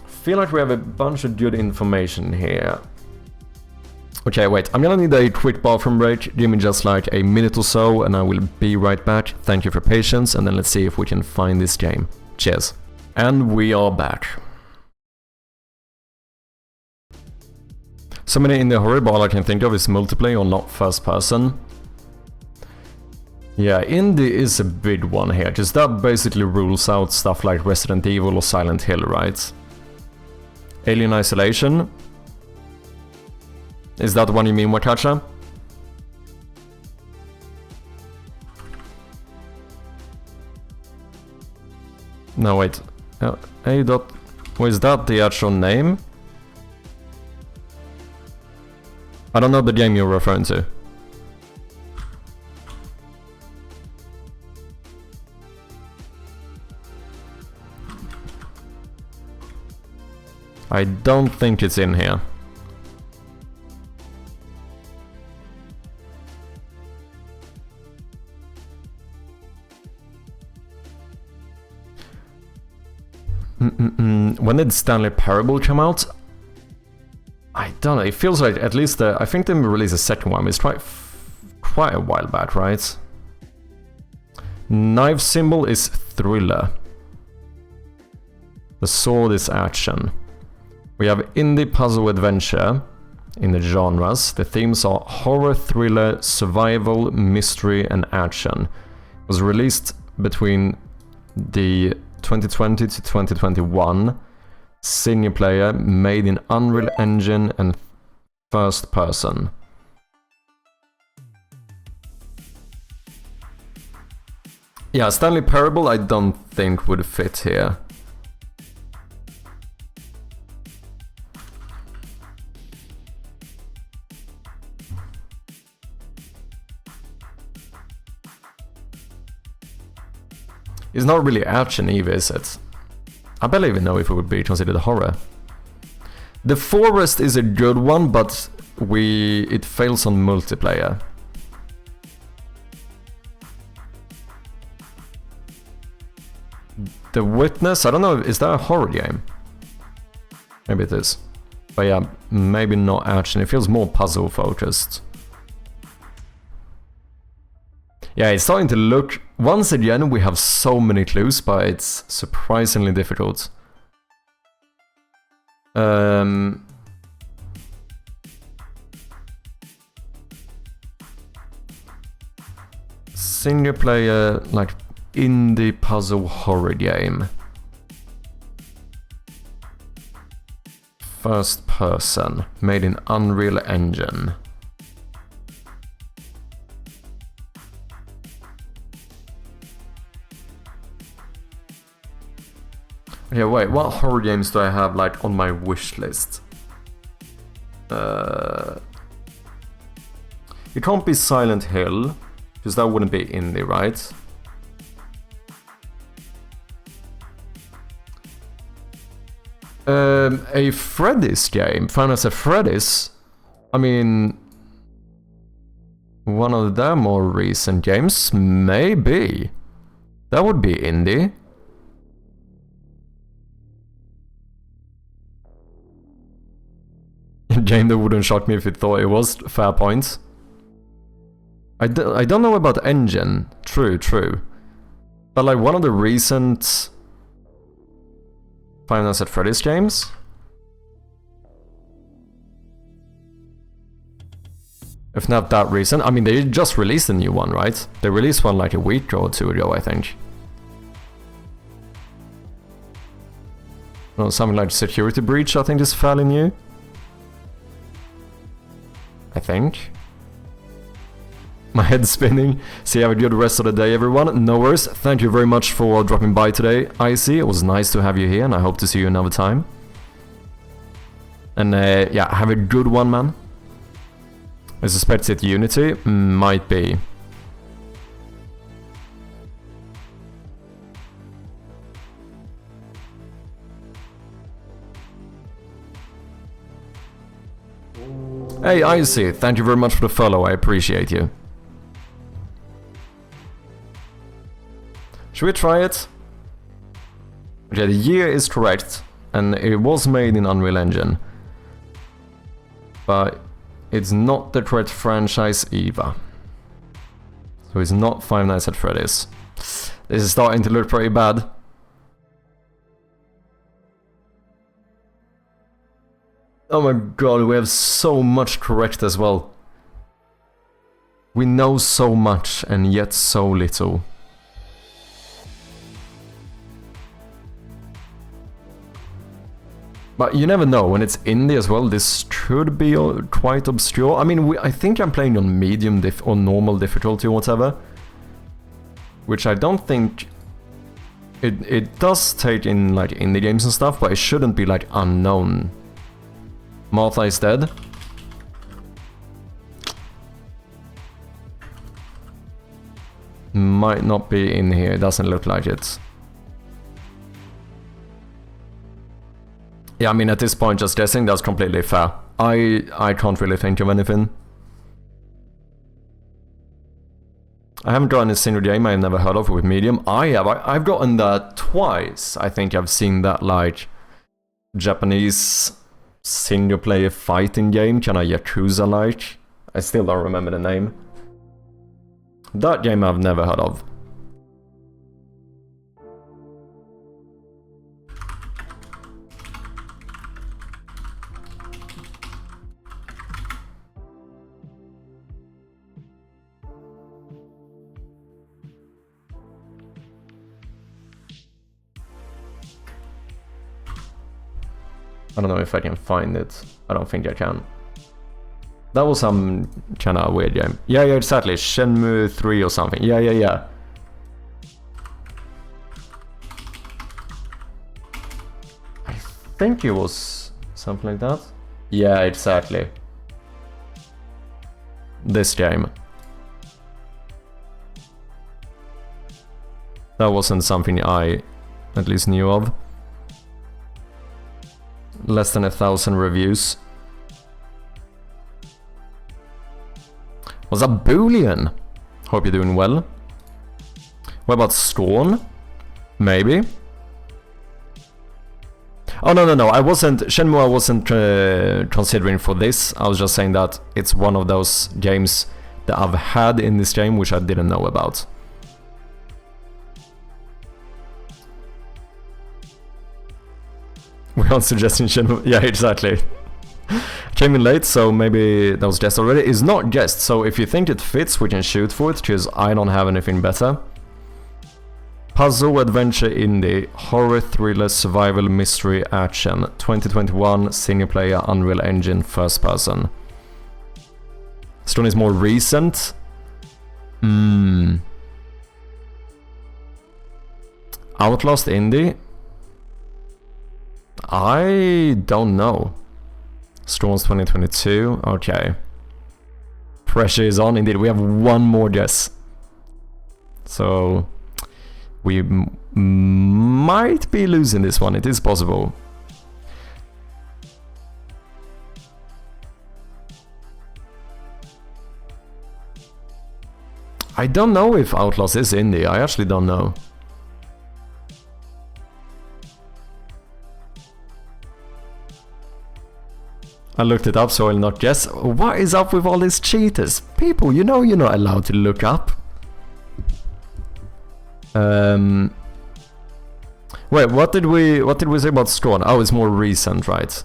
Feel like we have a bunch of good information here. Okay, wait, I'm gonna need a quick bathroom break. Give me just like a minute or so and I will be right back. Thank you for patience, and then let's see if we can find this game. Cheers. And we are back. So many in the horror, but all I can think of is multiplayer or not first person. Yeah, indie is a big one here, because that basically rules out stuff like Resident Evil or Silent Hill, right? Alien Isolation. Is that the one you mean, Wakacha? No, wait. A dot... Was that the actual name? I don't know the game you're referring to. I don't think it's in here. When did Stanley Parable come out? I don't know, it feels like at least I think they released a second one, it's quite a while back, right? Knife Symbol is thriller. The Sword is action. We have indie puzzle adventure in the genres. The themes are horror, thriller, survival, mystery and action. It was released between the 2020 to 2021. Single player, made in Unreal Engine and first person. Yeah, Stanley Parable I don't think would fit here. It's not really action either, is it? I barely even know if it would be considered a horror. The Forest is a good one, but it fails on multiplayer. The Witness, I don't know, is that a horror game? Maybe it is. But yeah, maybe not action, it feels more puzzle focused. Yeah, it's starting to look... Once again, we have so many clues, but it's surprisingly difficult. Single player, like, indie puzzle horror game. First person, made in Unreal Engine. Okay, wait, what horror games do I have, like, on my wish list? It can't be Silent Hill, because that wouldn't be indie, right? A Freddy's game, Final Fantasy Freddy's. I mean, one of their more recent games, maybe. That would be indie. Game that wouldn't shock me if it thought it was. Fair point. I don't know about engine. True. But like one of the recent Final Fantasy Freddy's games. If not that recent. I mean, they just released a new one, right? They released one like a week or two ago, I think. No, something like Security Breach, I think is fairly new. think. My head's spinning. See, have a good rest of the day, everyone. No worries. Thank you very much for dropping by today, Icy. It was nice to have you here, and I hope to see you another time. And yeah, have a good one, man. I suspect it's Unity. Might be. Hey, Icy, thank you very much for the follow, I appreciate you. Should we try it? Okay, the year is correct, and it was made in Unreal Engine. But it's not the correct franchise either. So it's not Five Nights at Freddy's. This is starting to look pretty bad. Oh my god, we have so much correct as well. We know so much and yet so little. But you never know, when it's indie as well, this should be quite obscure. I mean, I think I'm playing on medium or normal difficulty or whatever. Which I don't think... It does take in like indie games and stuff, but it shouldn't be like unknown. Martha is dead. Might not be in here, doesn't look like it. Yeah, I mean at this point just guessing, that's completely fair. I can't really think of anything. I haven't gotten a single game I've never heard of with medium. I've gotten that twice. I think I've seen that like Japanese single player fighting game, kinda Yakuza like. I still don't remember the name. That game I've never heard of. I don't know if I can find it. I don't think I can. That was some kind of weird game. Yeah, exactly. Shenmue 3 or something. Yeah. I think it was something like that. Yeah, exactly. This game. That wasn't something I at least knew of. Less than 1,000 reviews. Was that Boolean? Hope you're doing well. What about Scorn? Maybe. Oh no, I wasn't... Shenmue I wasn't considering for this. I was just saying that it's one of those games that I've had in this game which I didn't know about. We aren't suggesting Shenmue... Yeah, exactly. Came in late, so maybe that was guessed already. It's not guessed, so if you think it fits, we can shoot for it, because I don't have anything better. Puzzle, adventure, indie, horror, thriller, survival, mystery, action. 2021, single player, Unreal Engine, first person. This one is more recent. Outlast indie? I don't know. Storms 2022, okay. Pressure is on, indeed. We have one more guess. So, we might be losing this one, it is possible. I don't know if Outlast is indie, I actually don't know. I looked it up, so I'll not guess. What is up with all these cheaters? People, you know you're not allowed to look up. Wait, what did we say about Scorn? Oh, it's more recent, right?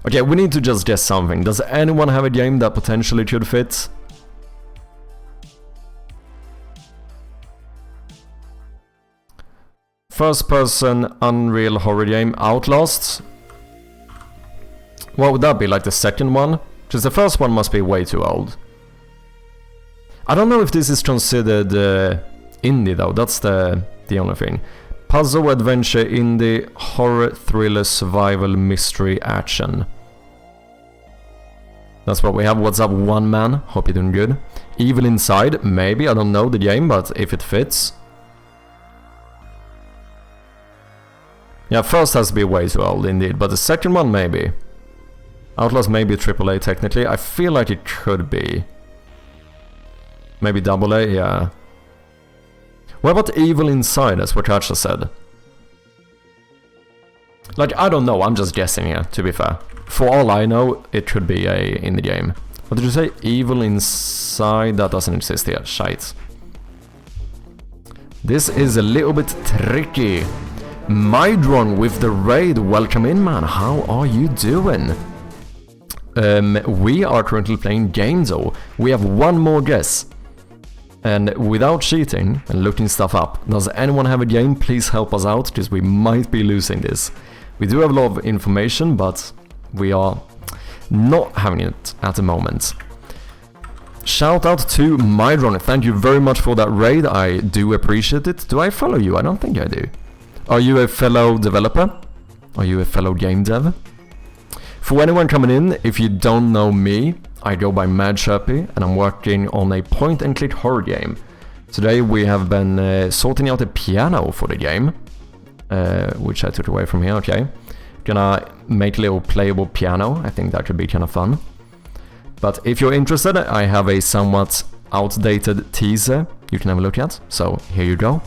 Okay, we need to just guess something. Does anyone have a game that potentially could fit? First person Unreal horror game, Outlast. What would that be, like the second one? Because the first one must be way too old. I don't know if this is considered indie though, that's the only thing. Puzzle, adventure, indie, horror, thriller, survival, mystery, action. That's what we have. What's up, one man? Hope you're doing good. Evil Inside, maybe, I don't know the game, but if it fits. Yeah, first has to be way too old indeed, but the second one maybe. Outlast maybe AAA technically, I feel like it could be. Maybe AA, yeah. What about Evil Inside, as what Kacha said? Like, I don't know, I'm just guessing here, to be fair. For all I know, it could be a indie game. What did you say? Evil Inside? That doesn't exist here. Shite. This is a little bit tricky. Mydron with the raid. Welcome in, man. How are you doing? We are currently playing gamedev. We have one more guess. And without cheating and looking stuff up, does anyone have a game? Please help us out, because we might be losing this. We do have a lot of information, but we are not having it at the moment. Shout out to Mydron, thank you very much for that raid, I do appreciate it. Do I follow you? I don't think I do. Are you a fellow developer? Are you a fellow game dev? For anyone coming in, if you don't know me, I go by Mad Chirpy and I'm working on a point-and-click horror game. Today we have been sorting out a piano for the game, which I took away from here, okay. Gonna make a little playable piano, I think that could be kind of fun. But if you're interested, I have a somewhat outdated teaser you can have a look at, so here you go.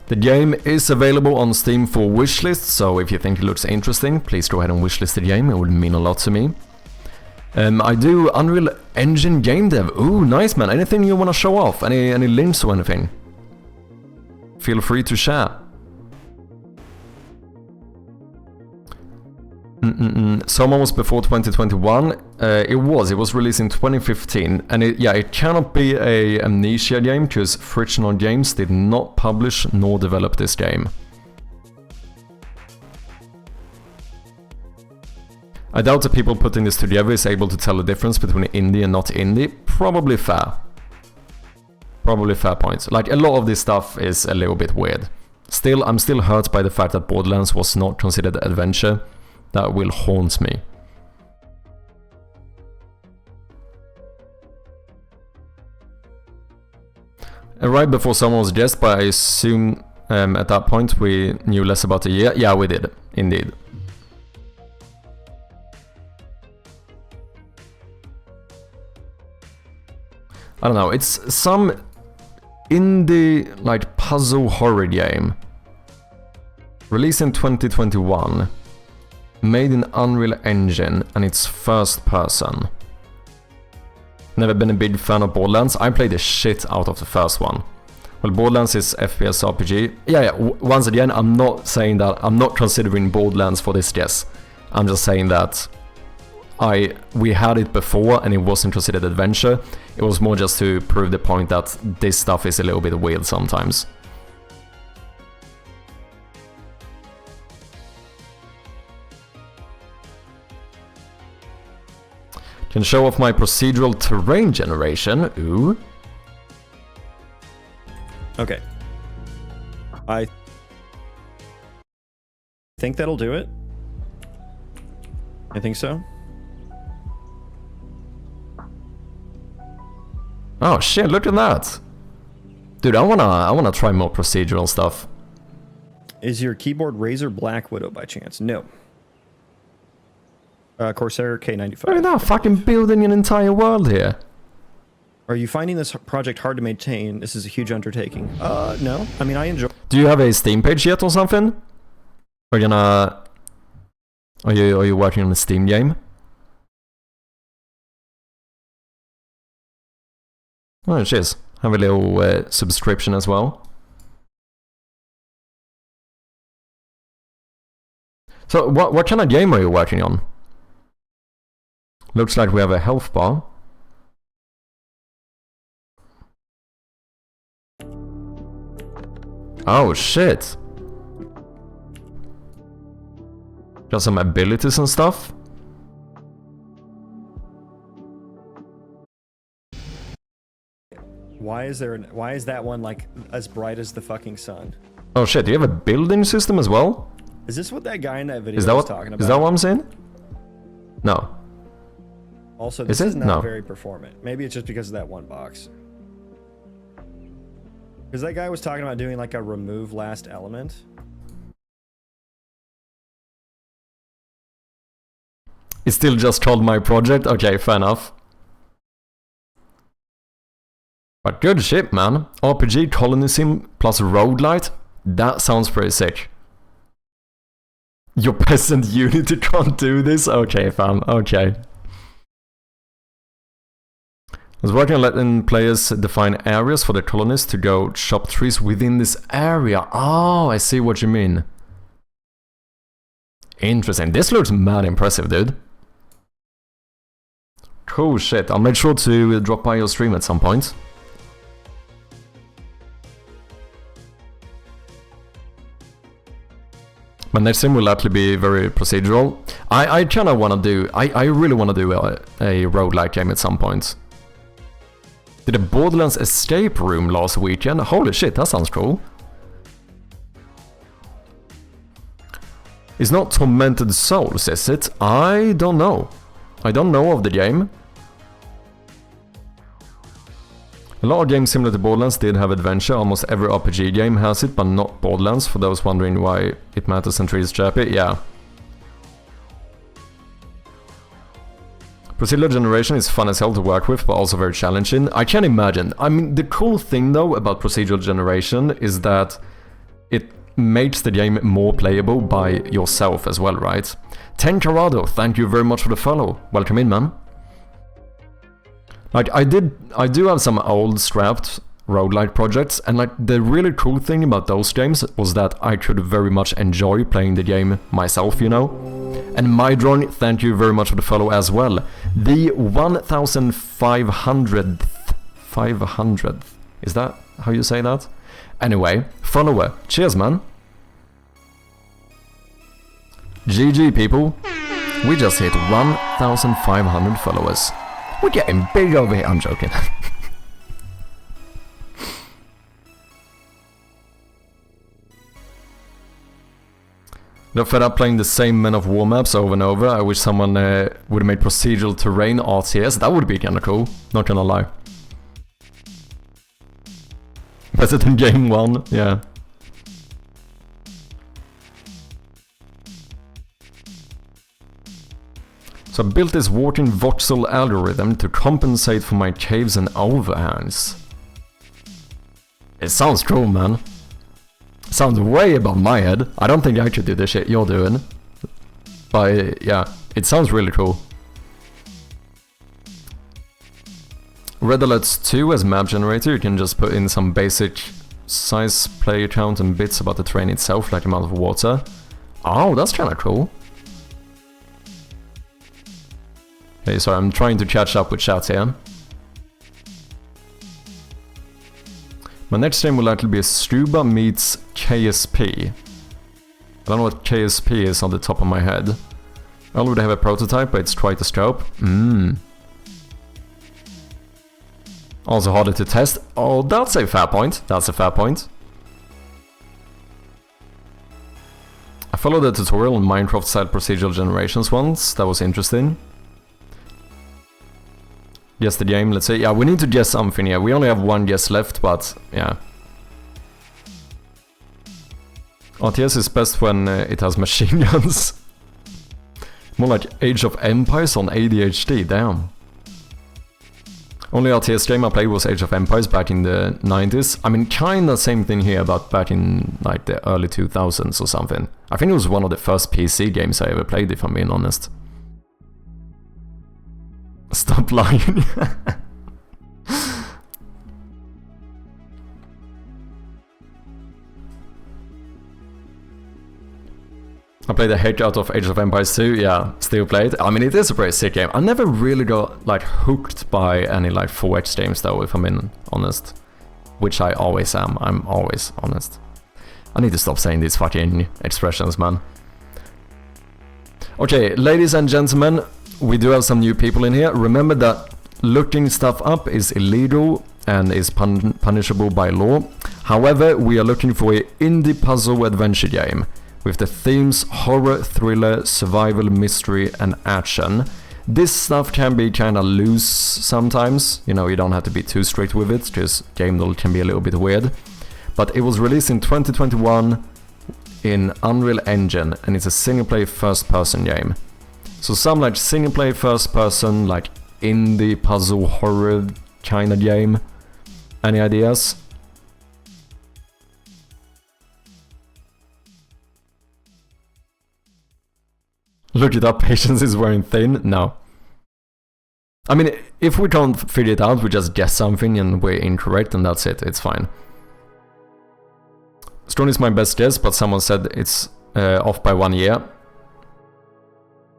The game is available on Steam for wishlist, so if you think it looks interesting, please go ahead and wishlist the game, it would mean a lot to me. I do Unreal Engine game dev. Ooh, nice man, anything you want to show off? Any links or anything? Feel free to share. Someone was before 2021. It was released in 2015, and it cannot be a Amnesia game because Frictional Games did not publish nor develop this game. I doubt the people putting this together is able to tell the difference between indie and not indie. Probably fair. Probably fair point. Like, a lot of this stuff is a little bit weird. Still, I'm still hurt by the fact that Borderlands was not considered adventure. That will haunt me. Right before someone was guessed, but I assume at that point we knew less about the year. Yeah, we did, indeed. I don't know, it's some indie, like, puzzle horror game. Released in 2021. Made in Unreal Engine, and it's first person. Never been a big fan of Borderlands. I played the shit out of the first one. Well, Borderlands is FPS RPG. Yeah, once again, I'm not saying that, I'm not considering Borderlands for this guess. I'm just saying that we had it before and it wasn't considered adventure. It was more just to prove the point that this stuff is a little bit weird sometimes. Can show off my procedural terrain generation. Ooh. Okay. I think that'll do it. I think so. Oh shit, look at that. Dude, I wanna try more procedural stuff. Is your keyboard Razer Black Widow by chance? No. Corsair K95. Look at that, fucking building an entire world here. Are you finding this project hard to maintain? This is a huge undertaking. No. I mean, I enjoy... Do you have a Steam page yet or something? Are you working on a Steam game? Oh, cheers. Have a little subscription as well. So what kind of game are you working on? Looks like we have a health bar. Oh shit. Got some abilities and stuff. Why is that one like as bright as the fucking sun? Oh shit, do you have a building system as well? Is this what that guy in that video Is that was what, talking about? is that what I'm saying? No. Also, this Is is it? not No. very performant. Maybe it's just because of that one box. Because that guy was talking about doing like a remove last element. It's still just called my project? Okay, fair enough. But good shit, man. RPG colony sim plus roguelite? That sounds pretty sick. Your peasant Unity can't do this? Okay, fam, okay. I was working on letting players define areas for the colonists to go chop trees within this area. Oh, I see what you mean. Interesting. This looks mad impressive, dude. Cool shit. I'll make sure to drop by your stream at some point. My next sim will actually be very procedural. I kind of want to do... I really want to do a roguelike game at some point. Did a Borderlands escape room last weekend? Holy shit, that sounds cool. It's not Tormented Souls, is it? I don't know. I don't know of the game. A lot of games similar to Borderlands did have adventure. Almost every RPG game has it, but not Borderlands. For those wondering why it matters and trees chirpy, yeah. Procedural generation is fun as hell to work with, but also very challenging. I can imagine. I mean, the cool thing though about procedural generation is that it makes the game more playable by yourself as well, right? Tenkarado, thank you very much for the follow. Welcome in, man. Like, I do have some old scrapped roguelike projects, and like, the really cool thing about those games was that I could very much enjoy playing the game myself, you know? And Mydron, thank you very much for the follow as well. The 1500th, is that how you say that? Anyway, follower, cheers man. GG people, we just hit 1500 followers. We're getting big over here, I'm joking. Got fed up playing the same Men of War maps over and over. I wish someone would have made procedural terrain RTS. That would be kinda cool, not gonna lie. Better than game 1, yeah. So I built this walking voxel algorithm to compensate for my caves and overhangs. It sounds cool, man. Sounds way above my head. I don't think I could do the shit you're doing. But yeah, it sounds really cool. Red Alerts 2 as map generator, you can just put in some basic size, player count and bits about the terrain itself, like amount of water. Oh, that's kinda cool. Okay, sorry, I'm trying to catch up with chat here. My next stream will likely be a Stuba meets KSP. I don't know what KSP is on the top of my head. I already have a prototype, but it's quite a scope. Also harder to test. Oh, that's a fair point. That's a fair point. I followed the tutorial on Minecraft-style procedural generations once. That was interesting. Guess the game, let's say. Yeah, we need to guess something here. We only have one guess left, but yeah. RTS is best when it has machine guns. More like Age of Empires on ADHD, damn. Only RTS game I played was Age of Empires back in the 90s. I mean, kinda same thing here, but back in like the early 2000s or something. I think it was one of the first PC games I ever played, if I'm being honest. Stop lying. I play the heck out of Age of Empires 2, yeah, still play it. I mean, it is a pretty sick game. I never really got, like, hooked by any, like, 4X games, though, if I'm being honest. Which I always am. I'm always honest. I need to stop saying these fucking expressions, man. Okay, ladies and gentlemen, we do have some new people in here. Remember that looking stuff up is illegal and is punishable by law. However, we are looking for an indie puzzle adventure game with the themes horror, thriller, survival, mystery and action. This stuff can be kind of loose sometimes, you know, you don't have to be too strict with it, because gamedev can be a little bit weird. But it was released in 2021 in Unreal Engine, and it's a single-player first-person game. So some like single-player first-person, like indie puzzle horror kind of game. Any ideas? Look it up, patience is wearing thin? No. I mean, if we can't figure it out, we just guess something and we're incorrect and that's it, it's fine. Strong is my best guess, but someone said it's off by 1 year.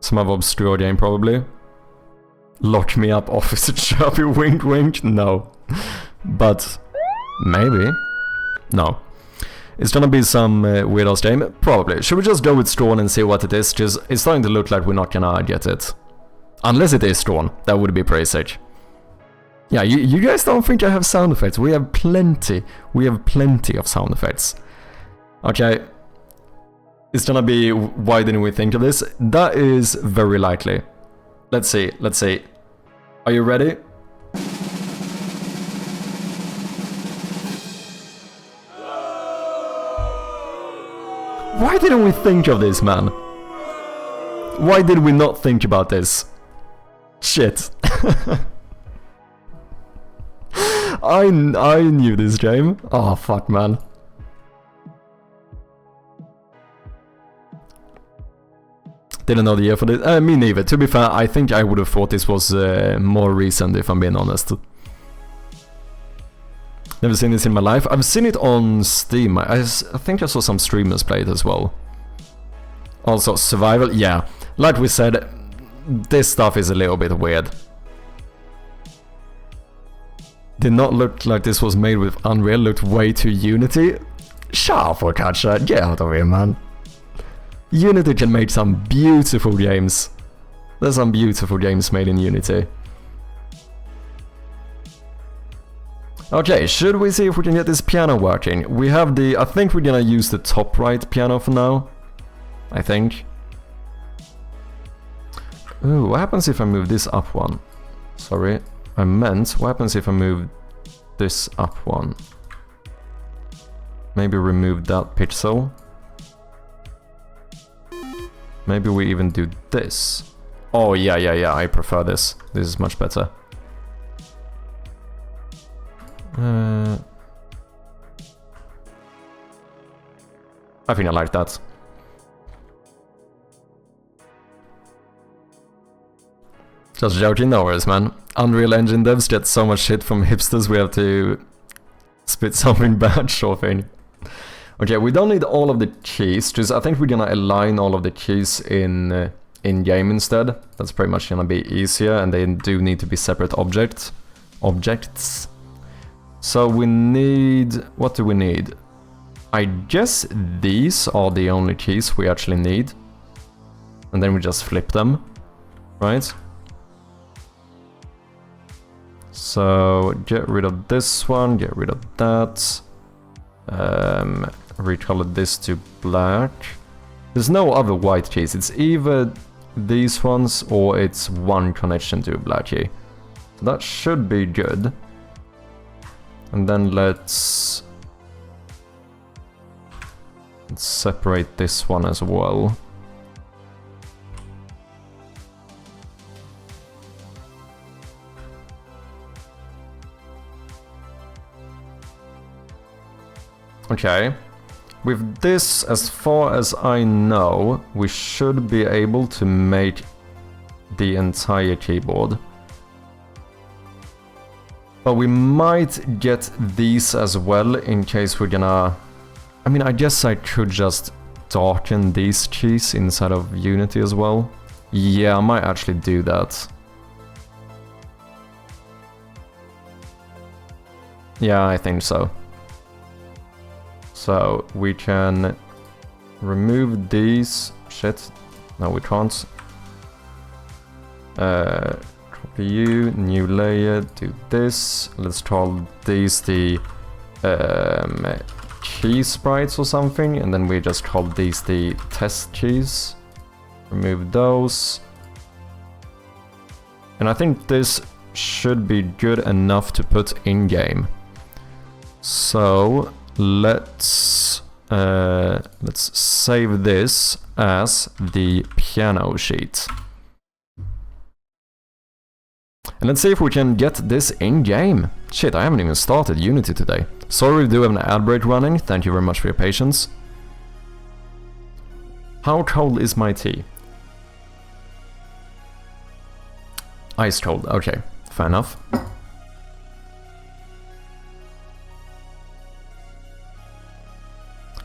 Some other obscure game probably. Lock me up, Officer Chubby, wink wink, no. But maybe. No. It's gonna be some weird-ass game? Probably. Should we just go with Strawn and see what it is? Because it's starting to look like we're not gonna get it. Unless it is Strawn. That would be pretty sick. Yeah, you guys don't think I have sound effects. We have plenty. We have plenty of sound effects. Okay. It's gonna be, why didn't we think of this? That is very likely. Let's see, let's see. Are you ready? Why didn't we think of this, man? Why did we not think about this? Shit. I knew this game. Oh, fuck, man. Didn't know the year for this. Me neither. To be fair, I think I would have thought this was more recent, if I'm being honest. Never seen this in my life. I've seen it on Steam. I think I saw some streamers play it as well. Also, survival. Yeah, like we said, this stuff is a little bit weird. Did not look like this was made with Unreal. Looked way too Unity. Shut up, Focaccia. Get out of here, man. Unity can make some beautiful games. There's some beautiful games made in Unity. Okay, should we see if we can get this piano working? We have the... I think we're gonna use the top right piano for now. I think. Ooh, what happens if I move this up one? Sorry, I meant, what happens if I move this up one? Maybe remove that pixel. Maybe we even do this. Oh, yeah, I prefer this. This is much better. I think I like that. Just joking, no worries, man. Unreal Engine devs get so much shit from hipsters, we have to spit something bad, sure thing. Okay, we don't need all of the keys, just I think we're gonna align all of the keys in game instead. That's pretty much gonna be easier, and they do need to be separate objects. So we need... what do we need? I guess these are the only keys we actually need. And then we just flip them, right? So get rid of this one, get rid of that. Recolor this to black. There's no other white keys, it's either these ones or it's one connection to a black key. So that should be good. And then let's separate this one as well. Okay. With this, as far as I know, we should be able to make the entire keyboard. But we might get these as well in case we're gonna... I mean, I guess I could just darken these keys inside of Unity as well? Yeah, I might actually do that. Yeah, I think so. So we can remove these. Shit. No, we can't. Copy you, new layer, do this. Let's call these the key sprites or something, and then we just call these the test keys. Remove those. And I think this should be good enough to put in game. So let's save this as the piano sheet. And let's see if we can get this in game. Shit, I haven't even started Unity today. Sorry, we do have an ad break running. Thank you very much for your patience. How cold is my tea? Ice cold, okay, fair enough.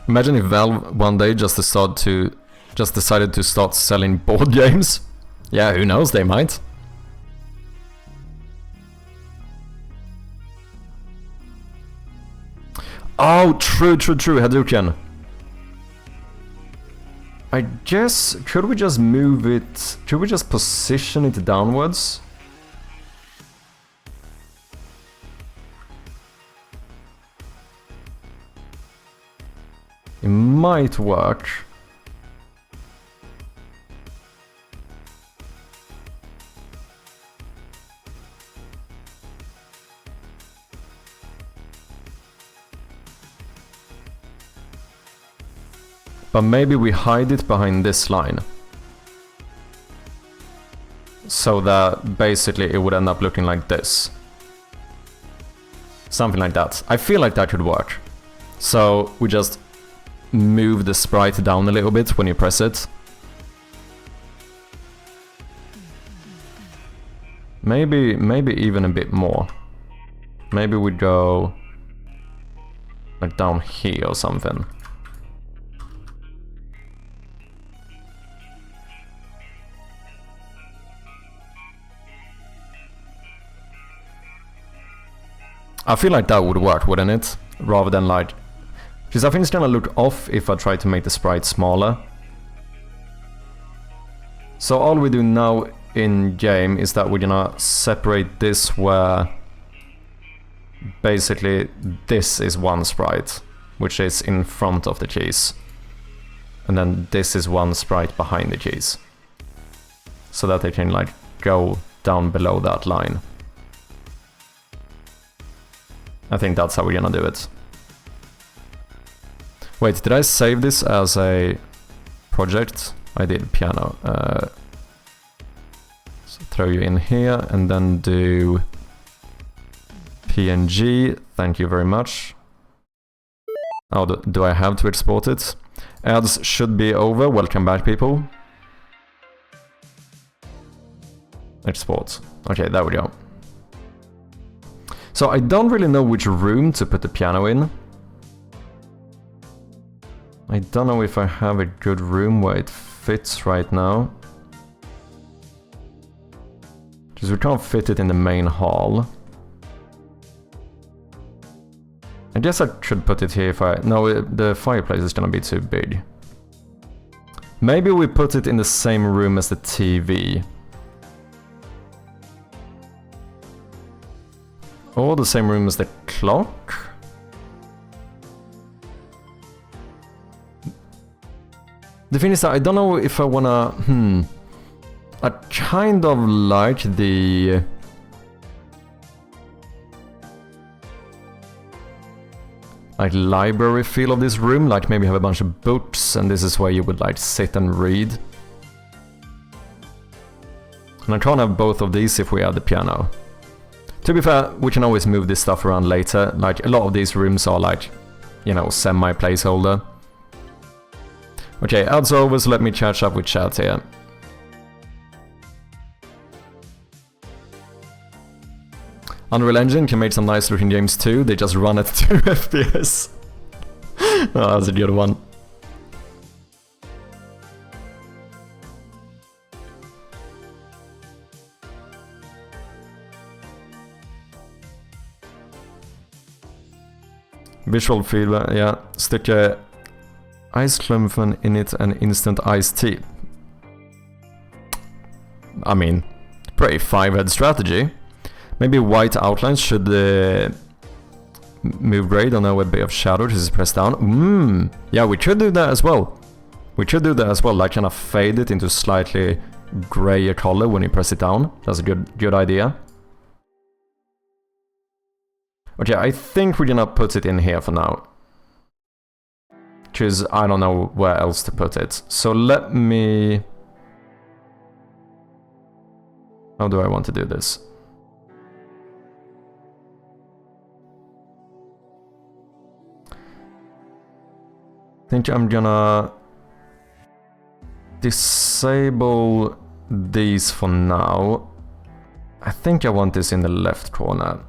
Imagine if Valve one day just decided to start selling board games. Yeah, who knows, they might. Oh, true, Hadouken. I guess, could we just move it, could we just position it downwards? It might work. But maybe we hide it behind this line. So that basically it would end up looking like this. Something like that. I feel like that could work. So we just move the sprite down a little bit when you press it. Maybe even a bit more. Maybe we go like down here or something. I feel like that would work, wouldn't it? Rather than like... Because I think it's gonna look off if I try to make the sprite smaller. So all we do now in game is that we're gonna separate this where... Basically this is one sprite, which is in front of the keys. And then this is one sprite behind the keys. So that they can like go down below that line. I think that's how we're gonna do it. Wait, did I save this as a project? I did, piano. So throw you in here and then do PNG. Thank you very much. Oh, do I have to export it? Ads should be over. Welcome back, people. Export. Okay, there we go. So I don't really know which room to put the piano in. I don't know if I have a good room where it fits right now. Because we can't fit it in the main hall. I guess I should put it here if I... No, the fireplace is gonna be too big. Maybe we put it in the same room as the TV. Or the same room as the clock? The thing is that I don't know if I wanna... I kind of like the... like library feel of this room, like maybe have a bunch of books and this is where you would like sit and read. And I can't have both of these if we add the piano. To be fair, we can always move this stuff around later, like a lot of these rooms are like, you know, semi-placeholder. Okay, ads are over, so let me catch up with chat here. Unreal Engine can make some nice looking games too, they just run at 2 FPS. Oh, that's a good one. Visual feedback, yeah. Stick a ice clemfen in it and instant iced tea. I mean, pretty 5-head strategy. Maybe white outlines should move gray, don't know a bit of shadow, just press down. Yeah, we should do that as well. We should do that as well, like kind of fade it into slightly grayer color when you press it down. That's a good idea. Okay, I think we're gonna put it in here for now. Because I don't know where else to put it. So let me... How do I want to do this? I think I'm gonna disable these for now. I think I want this in the left corner.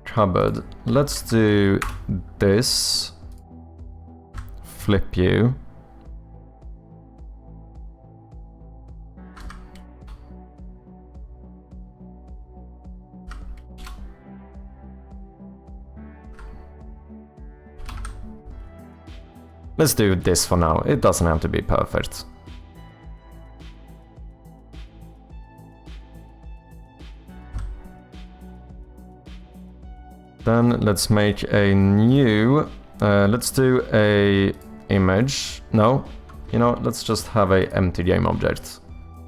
Cupboard. Let's do this. Flip you. Let's do this for now. It doesn't have to be perfect. Then let's make a new, let's do a image. No, you know, let's just have a empty game object.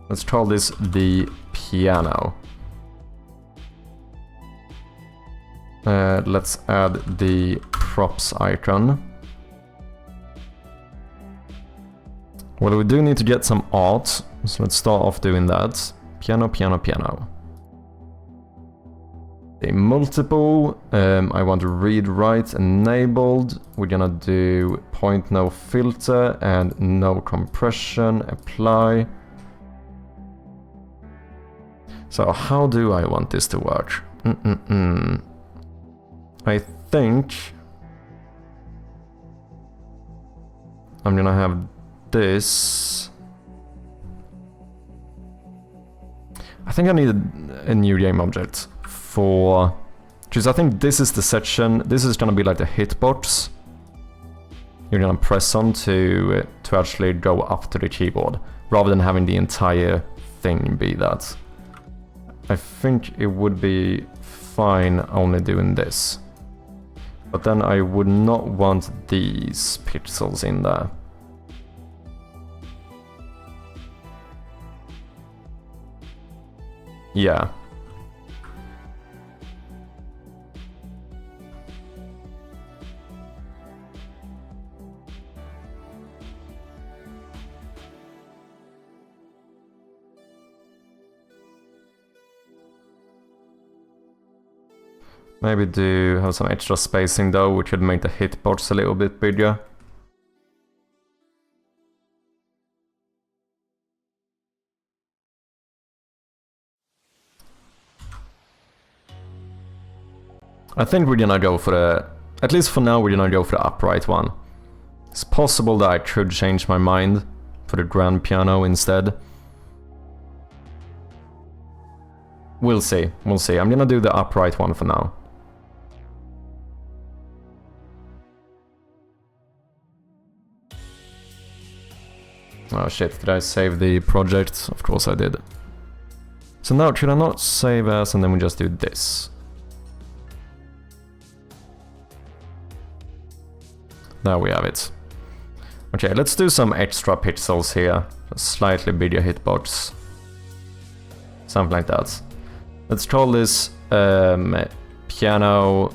Let's call this the piano. Let's add the props icon. Well, we do need to get some art, so let's start off doing that. Piano, piano, piano. A multiple, I want to read write enabled. We're gonna do point no filter and no compression, apply. So how do I want this to work? I think I'm gonna have this. I think I need a new game object. Because I think this is the section, this is gonna be like the hitbox. You're gonna press on to actually go up to the keyboard, rather than having the entire thing be that. I think it would be fine only doing this. But then I would not want these pixels in there. Yeah. Maybe do have some extra spacing though, which would make the hitbox a little bit bigger. I think we're gonna go for the, at least for now, we're gonna go for the upright one. It's possible that I could change my mind for the grand piano instead. We'll see, we'll see. I'm gonna do the upright one for now. Oh shit, did I save the project? Of course I did. So now, should I not save as and then we just do this? There we have it. Okay, let's do some extra pixels here. A slightly bigger hitbox. Something like that. Let's call this piano.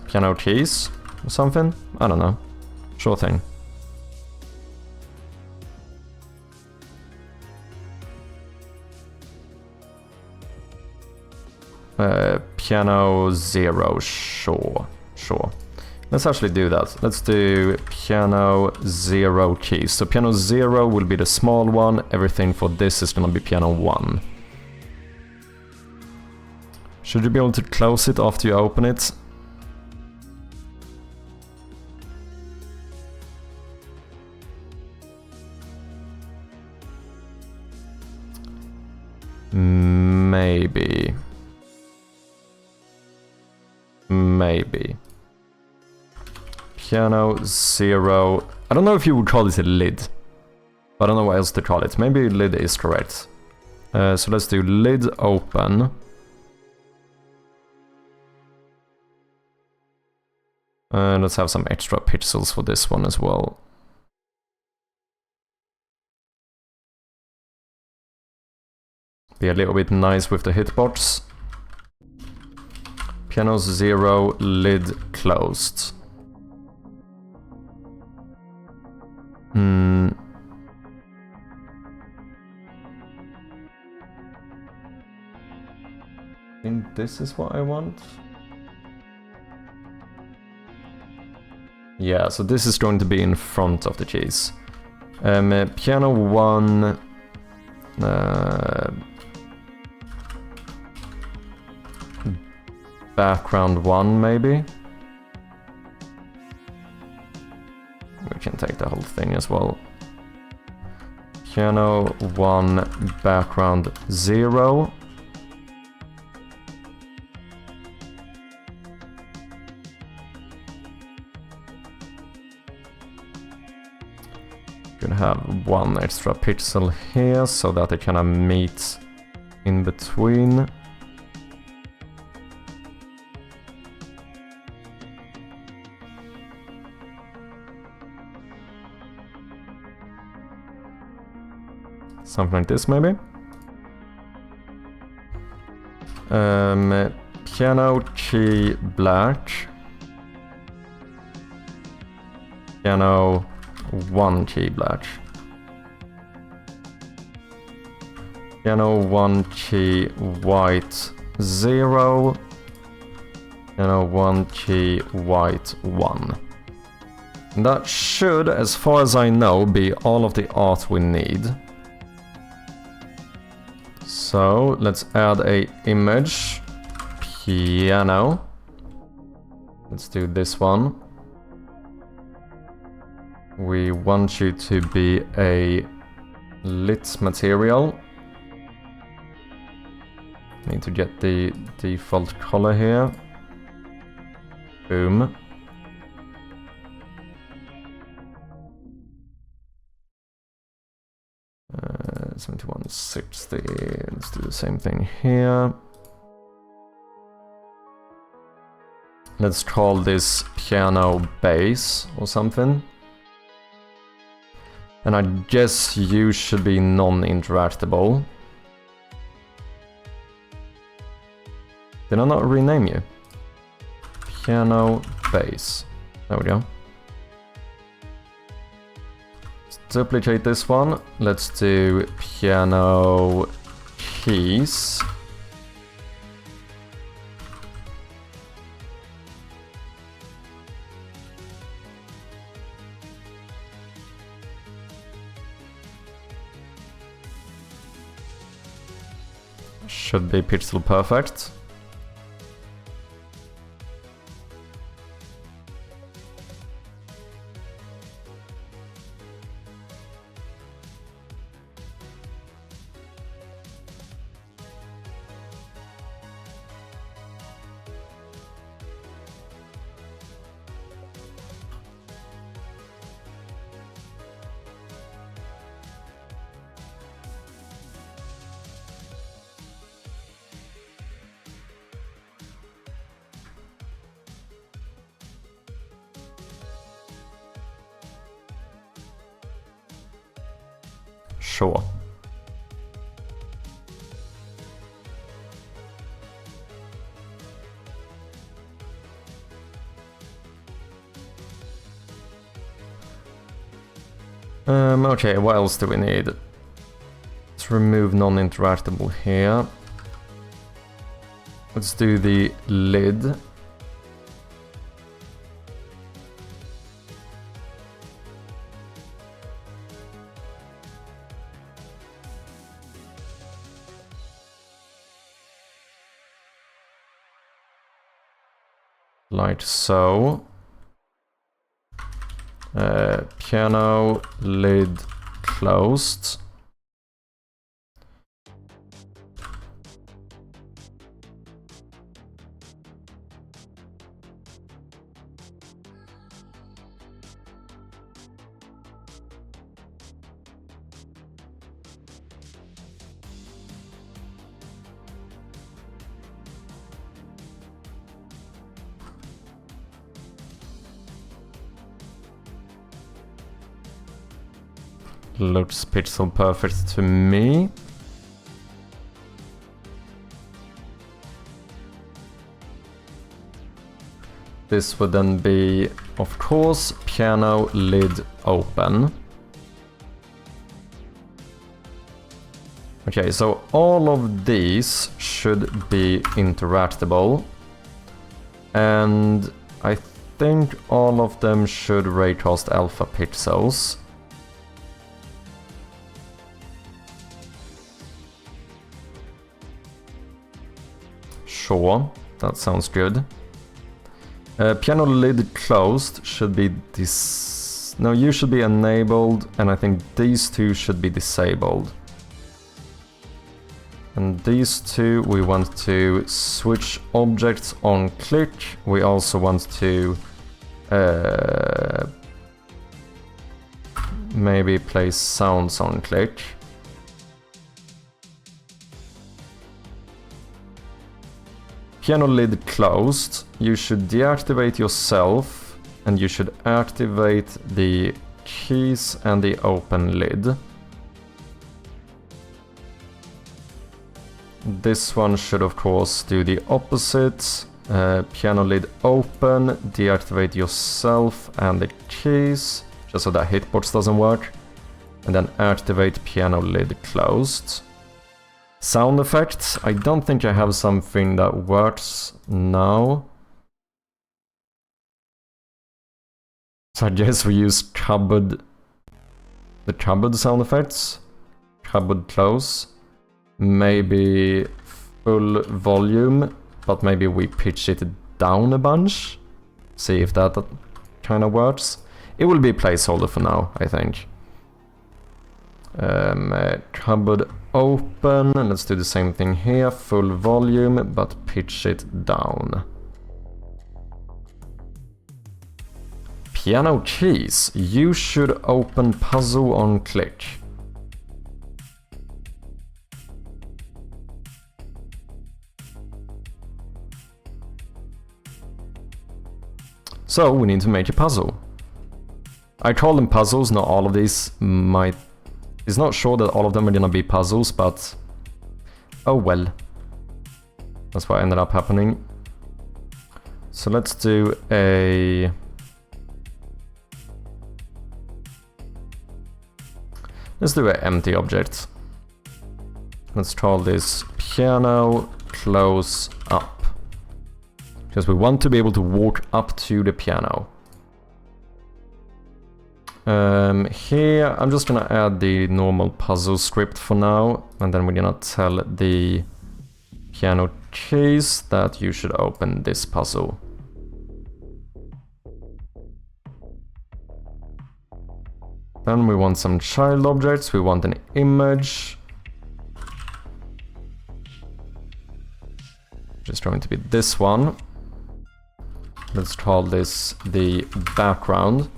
Piano keys or something? I don't know. Sure thing. Piano 0, sure. Let's actually do that. Let's do piano 0 keys. So piano 0 will be the small one. Everything for this is gonna be piano 1. Should you be able to close it after you open it? Maybe. Maybe. Piano 0. I don't know if you would call it a lid. I don't know what else to call it. Maybe lid is correct. So let's do lid open. And let's have some extra pixels for this one as well. Be a little bit nice with the hitbox. Piano 0, lid closed. I think this is what I want. Yeah, so this is going to be in front of the keys. Piano 1... background 1, maybe? We can take the whole thing as well. Piano 1, background 0. Could have one extra pixel here so that they kind of meet in between. Something like this, maybe. Piano key black. Piano 1 key black. Piano 1 key white 0. Piano 1 key white 1. And that should, as far as I know, be all of the art we need. So let's add a image. Piano. Let's do this one. We want you to be a lit material. Need to get the default color here. Boom. 7160. Let's do the same thing here. Let's call this piano bass or something. And I guess you should be non-interactable. Did I not rename you? Piano bass. There we go. Duplicate this one. Let's do piano keys. Should be pixel perfect. Sure. Okay, what else do we need? Let's remove non-interactable here. Let's do the lid. like so. Piano lid closed. Looks pixel perfect to me. This would then be, of course, piano lid open. Okay, so all of these should be interactable. And I think all of them should raycast alpha pixels. Sure, that sounds good. Piano lid closed should be this. No, you should be enabled, and I think these two should be disabled. And these two, we want to switch objects on click. We also want to maybe play sounds on click. Piano lid closed, you should deactivate yourself and you should activate the keys and the open lid. This one should of course do the opposite. Piano lid open, deactivate yourself and the keys, just so that hitbox doesn't work. And then activate piano lid closed. Sound effects, I don't think I have something that works now. So I guess we use cupboard, the cupboard sound effects. Cupboard close. Maybe full volume, but maybe we pitch it down a bunch. See if that kind of works. It will be a placeholder for now, I think. Cupboard open, and let's do the same thing here, full volume, but pitch it down. Piano keys, you should open puzzle on click. So we need to make a puzzle. I call them puzzles, not all of these might. It's not sure that all of them are gonna be puzzles, but oh well. That's what ended up happening. So let's do a... Let's do an empty object. Let's call this piano close up. Because we want to be able to walk up to the piano. Here, I'm just gonna add the normal puzzle script for now, and then we're gonna tell the piano keys that you should open this puzzle. Then we want some child objects, we want an image. Just going to be this one. Let's call this the background.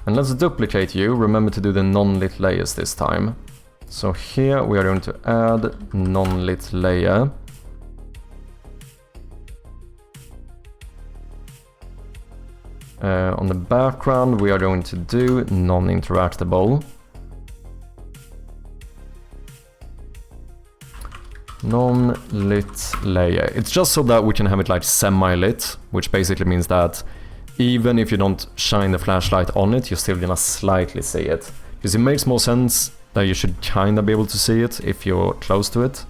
And let's duplicate you. Remember to do the non-lit layers this time. So here we are going to add non-lit layer. On the background we are going to do non-interactable. Non-lit layer. It's just so that we can have it like semi-lit, which basically means that even if you don't shine the flashlight on it, you're still gonna slightly see it. Because it makes more sense that you should kinda be able to see it if you're close to it.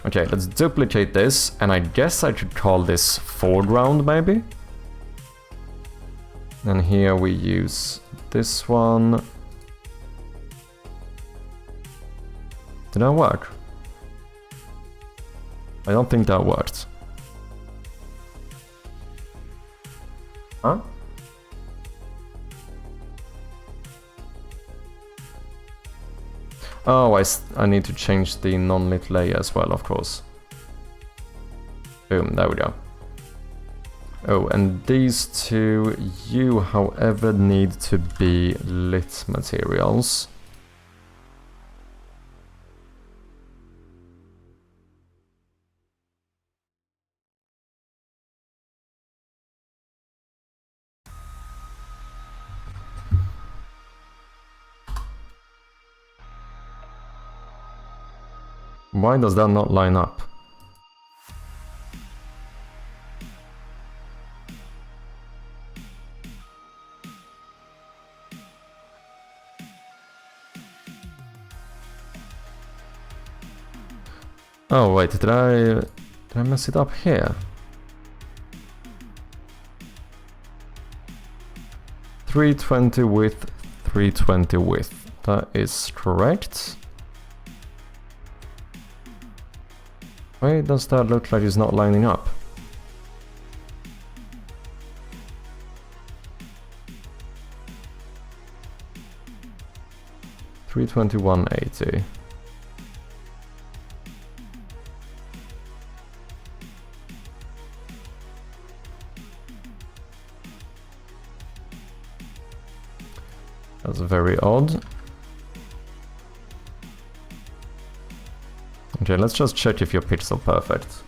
Okay, let's duplicate this, and I guess I could call this foreground maybe? And here we use this one. Did that work? I don't think that worked. Huh? Oh, I need to change the non-lit layer as well, of course. Boom, there we go. Oh, and these two, you, however, need to be lit materials. Why does that not line up? Oh wait, did I mess it up here? 320 width, 320 width. That is correct. Why does that look like it's not lining up? $321.80. That's very odd. Okay, let's just check if your pitches are perfect.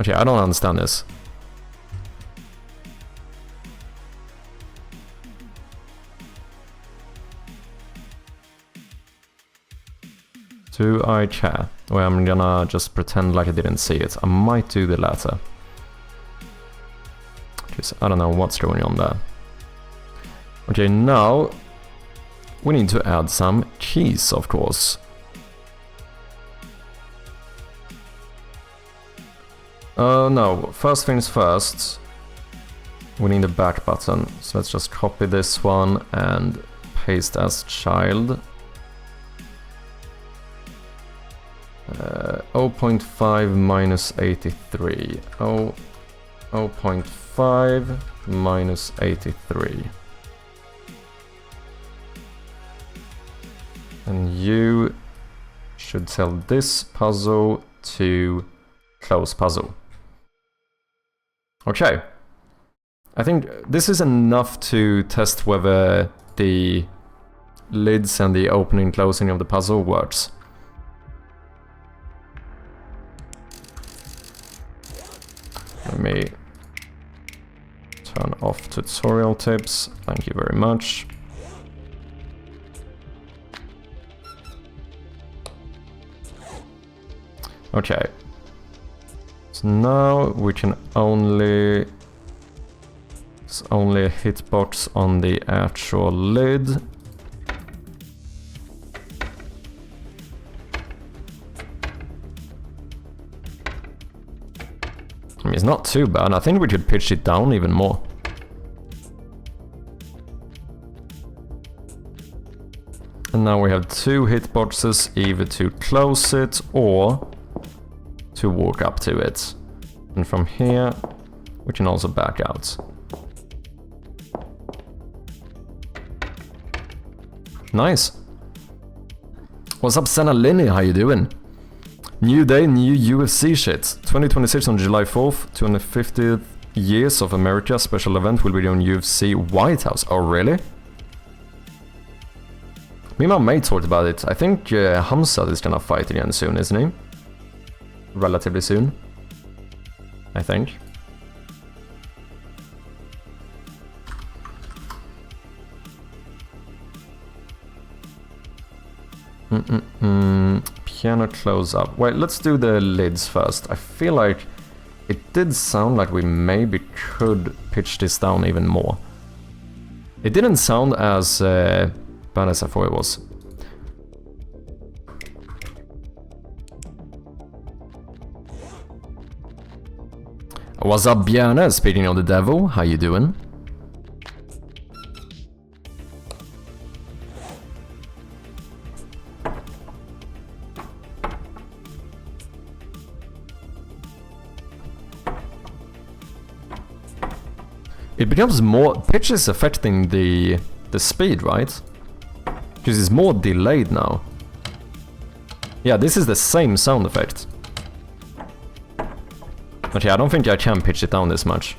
Okay, I don't understand this. Do I care? Well, I'm gonna just pretend like I didn't see it. I might do the latter. Because I don't know what's going on there. Okay, now we need to add some keys, of course. No, first things first. We need a back button. So let's just copy this one and paste as child. 0.5 minus 83. 0.5 minus 83. And you should tell this puzzle to close puzzle. Okay. I think this is enough to test whether the lids and the opening and closing of the puzzle works. Let me turn off tutorial tips. Thank you very much. Okay. So now we can only... It's only a hitbox on the actual lid. I mean, it's not too bad. I think we could pitch it down even more. And now we have two hitboxes, either to close it or to walk up to it. And from here, we can also back out. Nice. What's up, Senna Linny? How you doing? New day, new UFC shit. 2026 on July 4th, 250th years of America. Special event will be on UFC White House. Oh, really? Me and my mate talked about it. I think Hamzat is gonna fight again soon, isn't he? Relatively soon. I think. Piano close up. Wait, let's do the lids first. I feel like it did sound like we maybe could pitch this down even more. It didn't sound as bad as I thought it was. What's up, Bjarne? Speaking of the devil, how you doing? it becomes more... Pitch is affecting the speed, right? Because it's more delayed now. Yeah, this is the same sound effect. But yeah, I don't think I can pitch it down this much.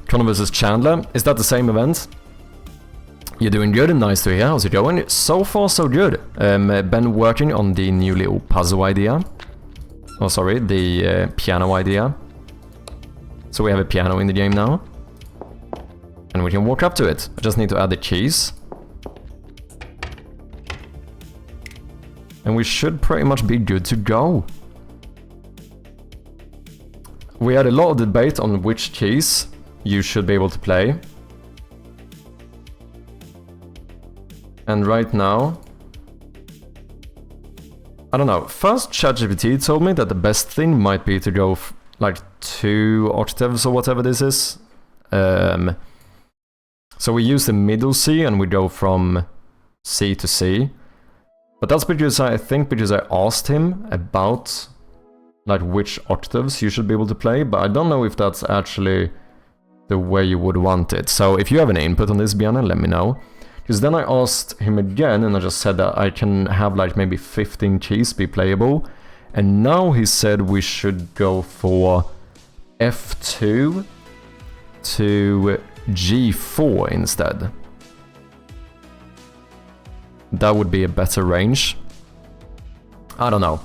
Connor vs Chandler, is that the same event? You're doing good and nice to hear. How's it going? So far so good. Been working on the new little puzzle idea. Oh sorry, the piano idea. So we have a piano in the game now. And we can walk up to it. I just need to add the keys. And we should pretty much be good to go. We had a lot of debate on which keys you should be able to play. And right now, I don't know. First, ChatGPT told me that the best thing might be to go like 2 octaves or whatever this is. So we use the middle C and we go from C to C. But that's because I think because I asked him about like which octaves you should be able to play, but I don't know if that's actually the way you would want it. So if you have any input on this, Bjarne, let me know. Because then I asked him again and I just said that I can have like maybe 15 keys be playable. And now he said we should go for F2 to G4 instead. That would be a better range. I don't know.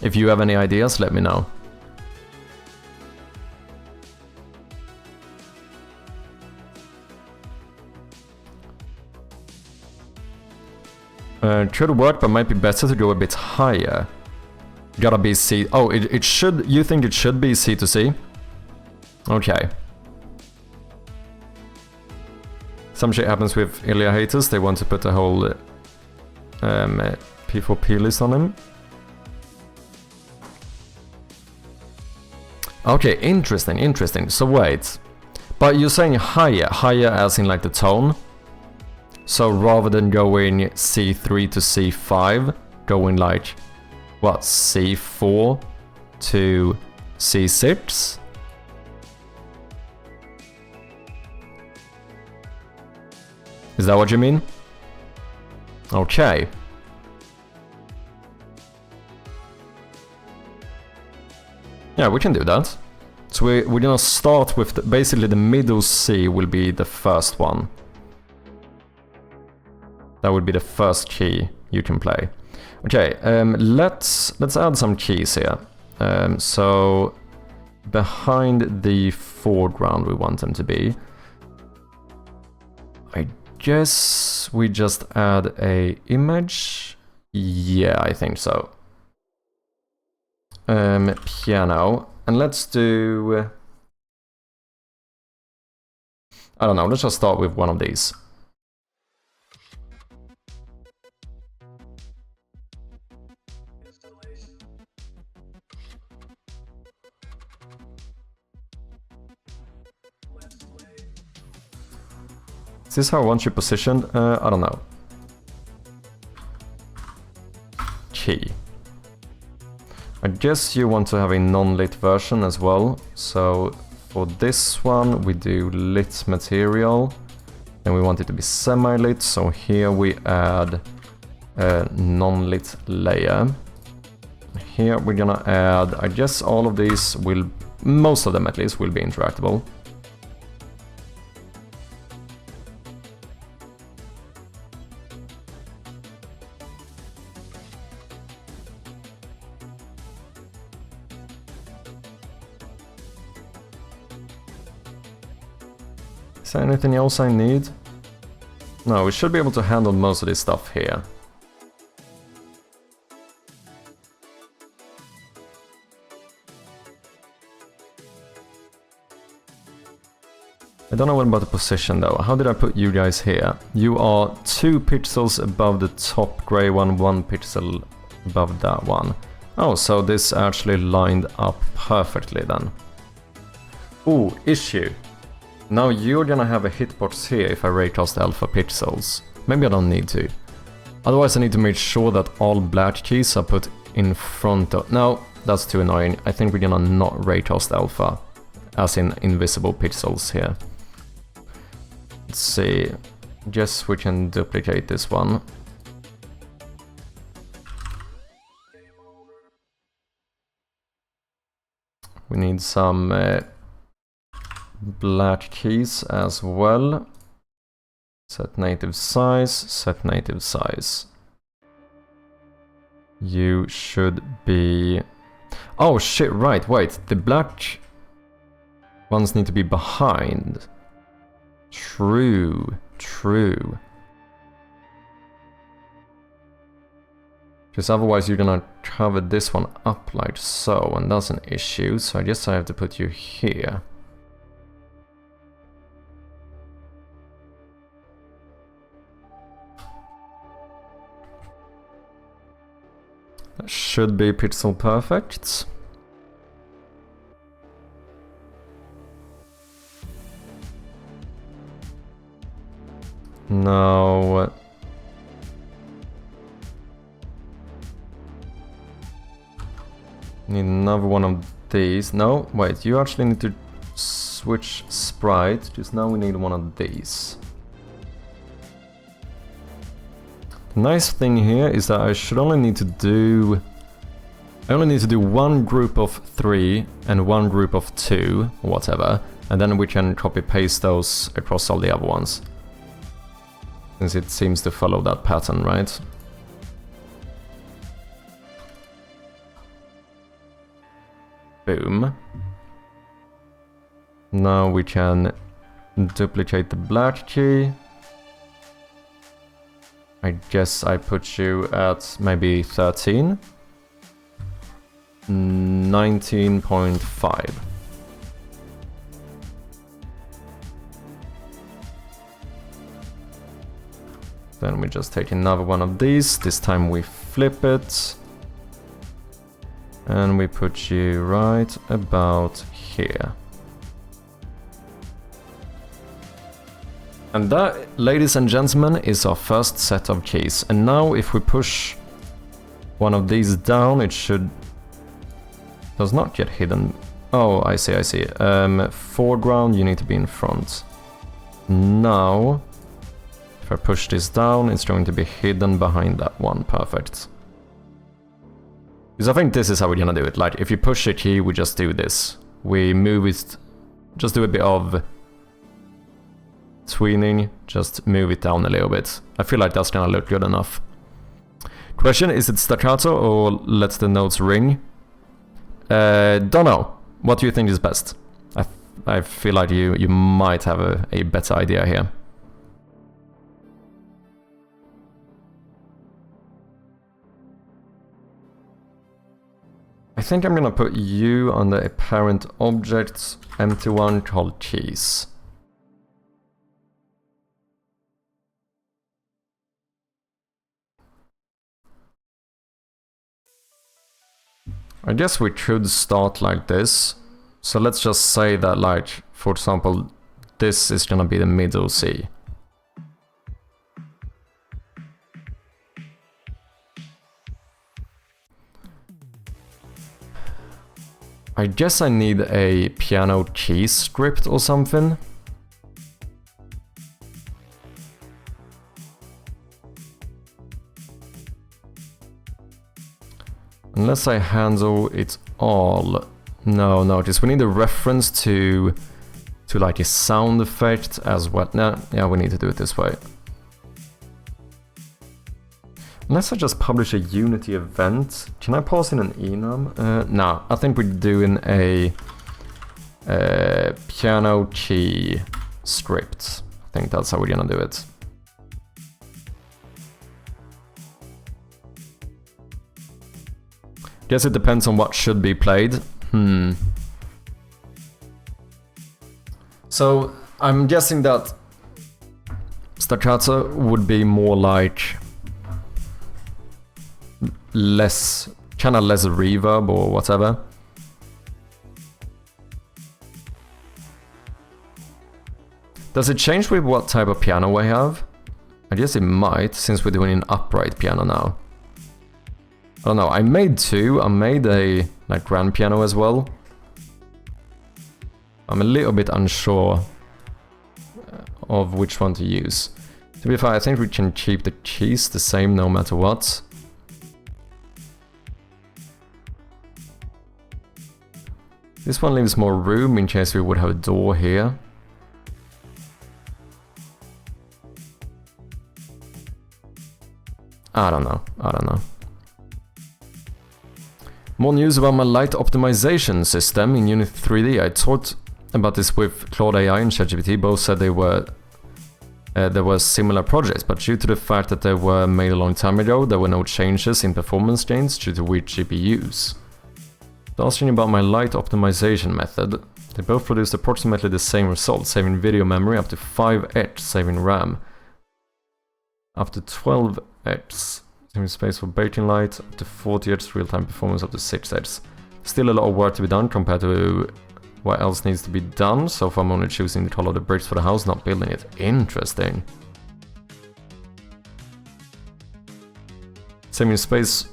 If you have any ideas, let me know. Could work, but might be better to go a bit higher. Gotta be C. Oh, it should. You think it should be C to C? Okay. Some shit happens with Ilya haters. They want to put a whole P4P list on him. Okay, interesting, interesting. So wait, but you're saying higher, higher as in like the tone. So rather than going C3 to C5, going like, what, C4 to C6? Is that what you mean? Okay. Yeah, we can do that. So we're gonna start with basically the middle C will be the first one. That would be the first key you can play. Okay, let's add some keys here. So behind the foreground we want them to be. I guess we just add a image. Yeah, I think so. Piano, and let's do. I don't know. Let's just start with one of these. Is this how I want you positioned? I don't know. Key. I guess you want to have a non-lit version as well. So for this one we do lit material. And we want it to be semi-lit. So here we add a non-lit layer. Here we're gonna add, I guess all of these will, most of them at least, will be interactable. Is there anything else I need? No, we should be able to handle most of this stuff here. I don't know what about the position though. How did I put you guys here? You are 2 pixels above the top grey one, 1 pixel above that one. Oh, so this actually lined up perfectly then. Ooh, issue. Now you're gonna have a hitbox here if I raycast alpha pixels. Maybe I don't need to. Otherwise I need to make sure that all black keys are put in front of... Now, that's too annoying. I think we're gonna not raycast alpha, as in invisible pixels here. Let's see. Guess we can duplicate this one. We need some black keys as well. Set native size, set native size. You should be... Oh shit, right, wait, the black ones need to be behind. True, true. Because otherwise you're gonna cover this one up like so, and that's an issue, so I guess I have to put you here. That should be pixel perfect. Now... need another one of these. No, wait, you actually need to switch sprite, just now we need one of these. The nice thing here is that I should only need to do... I only need to do one group of 3 and one group of 2, or whatever, and then we can copy-paste those across all the other ones. Since it seems to follow that pattern, right? Boom. Now we can duplicate the black key. I guess I put you at maybe 13. 19.5. Then we just take another one of these. This time we flip it. And we put you right about here. And that, ladies and gentlemen, is our first set of keys. And now if we push one of these down, it should... does not get hidden. Oh, I see, I see. Foreground, you need to be in front. Now, if I push this down, it's going to be hidden behind that one. Perfect. Because I think this is how we're gonna do it. Like, if you push a key, we just do this. We move it, just do a bit of tweening, just move it down a little bit. I feel like that's gonna look good enough. Question, is it staccato or let the notes ring? Don't know. What do you think is best? I feel like you might have a better idea here. I think I'm gonna put you under a parent object, empty one called keys. I guess we could start like this. So let's just say that, like, for example, this is gonna be the middle C. I guess I need a piano key script or something. Unless I handle it all. No, notice we need a reference to like a sound effect as well. No, yeah, we need to do it this way. Unless I just publish a Unity event. Can I pass in an enum? No, I think we're doing a piano key script. I think that's how we're gonna do it. Guess it depends on what should be played. So I'm guessing that staccato would be more like less, kind of less reverb or whatever. Does it change with what type of piano we have? I guess it might, since we're doing an upright piano now. I don't know, I made two. I made a like grand piano as well. I'm a little bit unsure of which one to use. To be fair, I think we can keep the keys the same no matter what. This one leaves more room in case we would have a door here. I don't know. More news about my light optimization system in Unity 3D. I talked about this with Claude AI and ChatGPT. Both said there were similar projects, but due to the fact that they were made a long time ago, there were no changes in performance gains due to weak GPUs. Asking about my light optimization method, they both produced approximately the same result, saving video memory up to 5x, saving RAM up to 12x, saving space for baking light up to 40x, real-time performance up to 6x. Still a lot of work to be done compared to what else needs to be done, so far I'm only choosing the color of the bricks for the house, not building it. Interesting. Saving space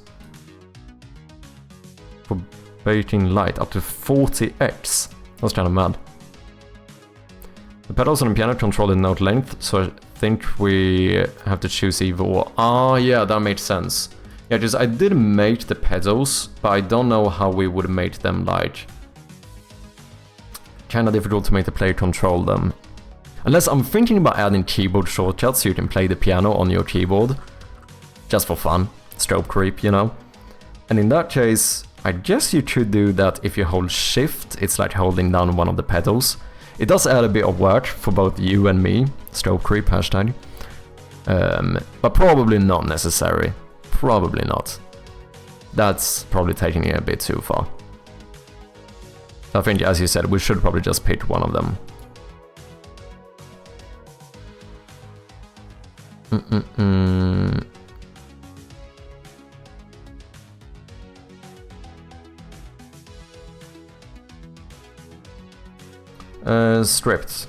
for baking light up to 40x. That's kind of mad. The pedals on the piano control the note length, so I think we have to choose either or. Ah, yeah, that makes sense. Yeah, just I did make the pedals, but I don't know how we would make them like... Kinda difficult to make the player control them. Unless I'm thinking about adding keyboard shortcuts so you can play the piano on your keyboard. Just for fun. Strobe creep, you know? And in that case, I guess you could do that if you hold shift, it's like holding down one of the pedals. It does add a bit of work for both you and me, strobe creep hashtag. But probably not necessary. Probably not. That's probably taking it a bit too far. I think, as you said, we should probably just pick one of them. Stripped.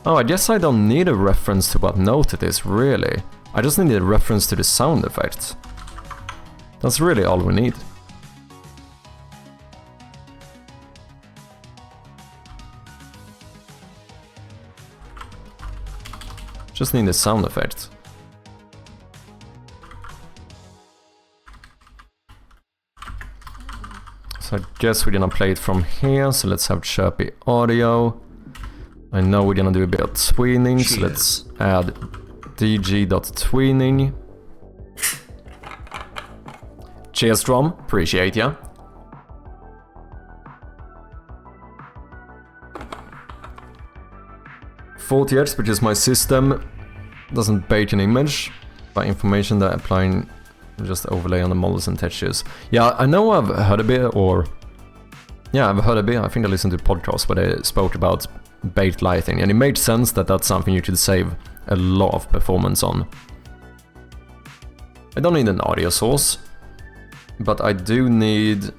Oh, I guess I don't need a reference to what note it is, really. I just need a reference to the sound effect. That's really all we need. Just need the sound effect. So I guess we're gonna play it from here, so let's have chirpy audio. I know we're gonna do a bit of tweening, so let's add dg.tweening. Cheers, Strom. Appreciate ya. .40Hz, which is my system, doesn't bake an image, but information that applying just overlay on the models and textures. Yeah, I know I've heard a bit, or... Yeah, I've heard a bit. I think I listened to podcasts where they spoke about baked lighting, and it made sense that that's something you could save a lot of performance on. I don't need an audio source, but I do need...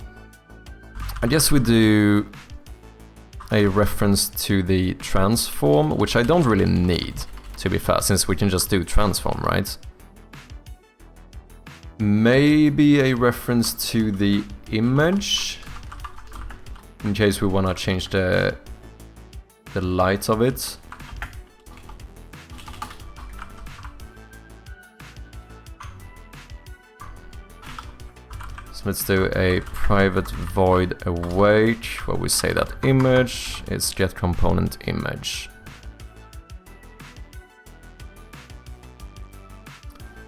I guess we do a reference to the transform, which I don't really need, to be fair, since we can just do transform, right? Maybe a reference to the image, in case we want to change the light of it. So let's do a private void await, where we say that image is get component image.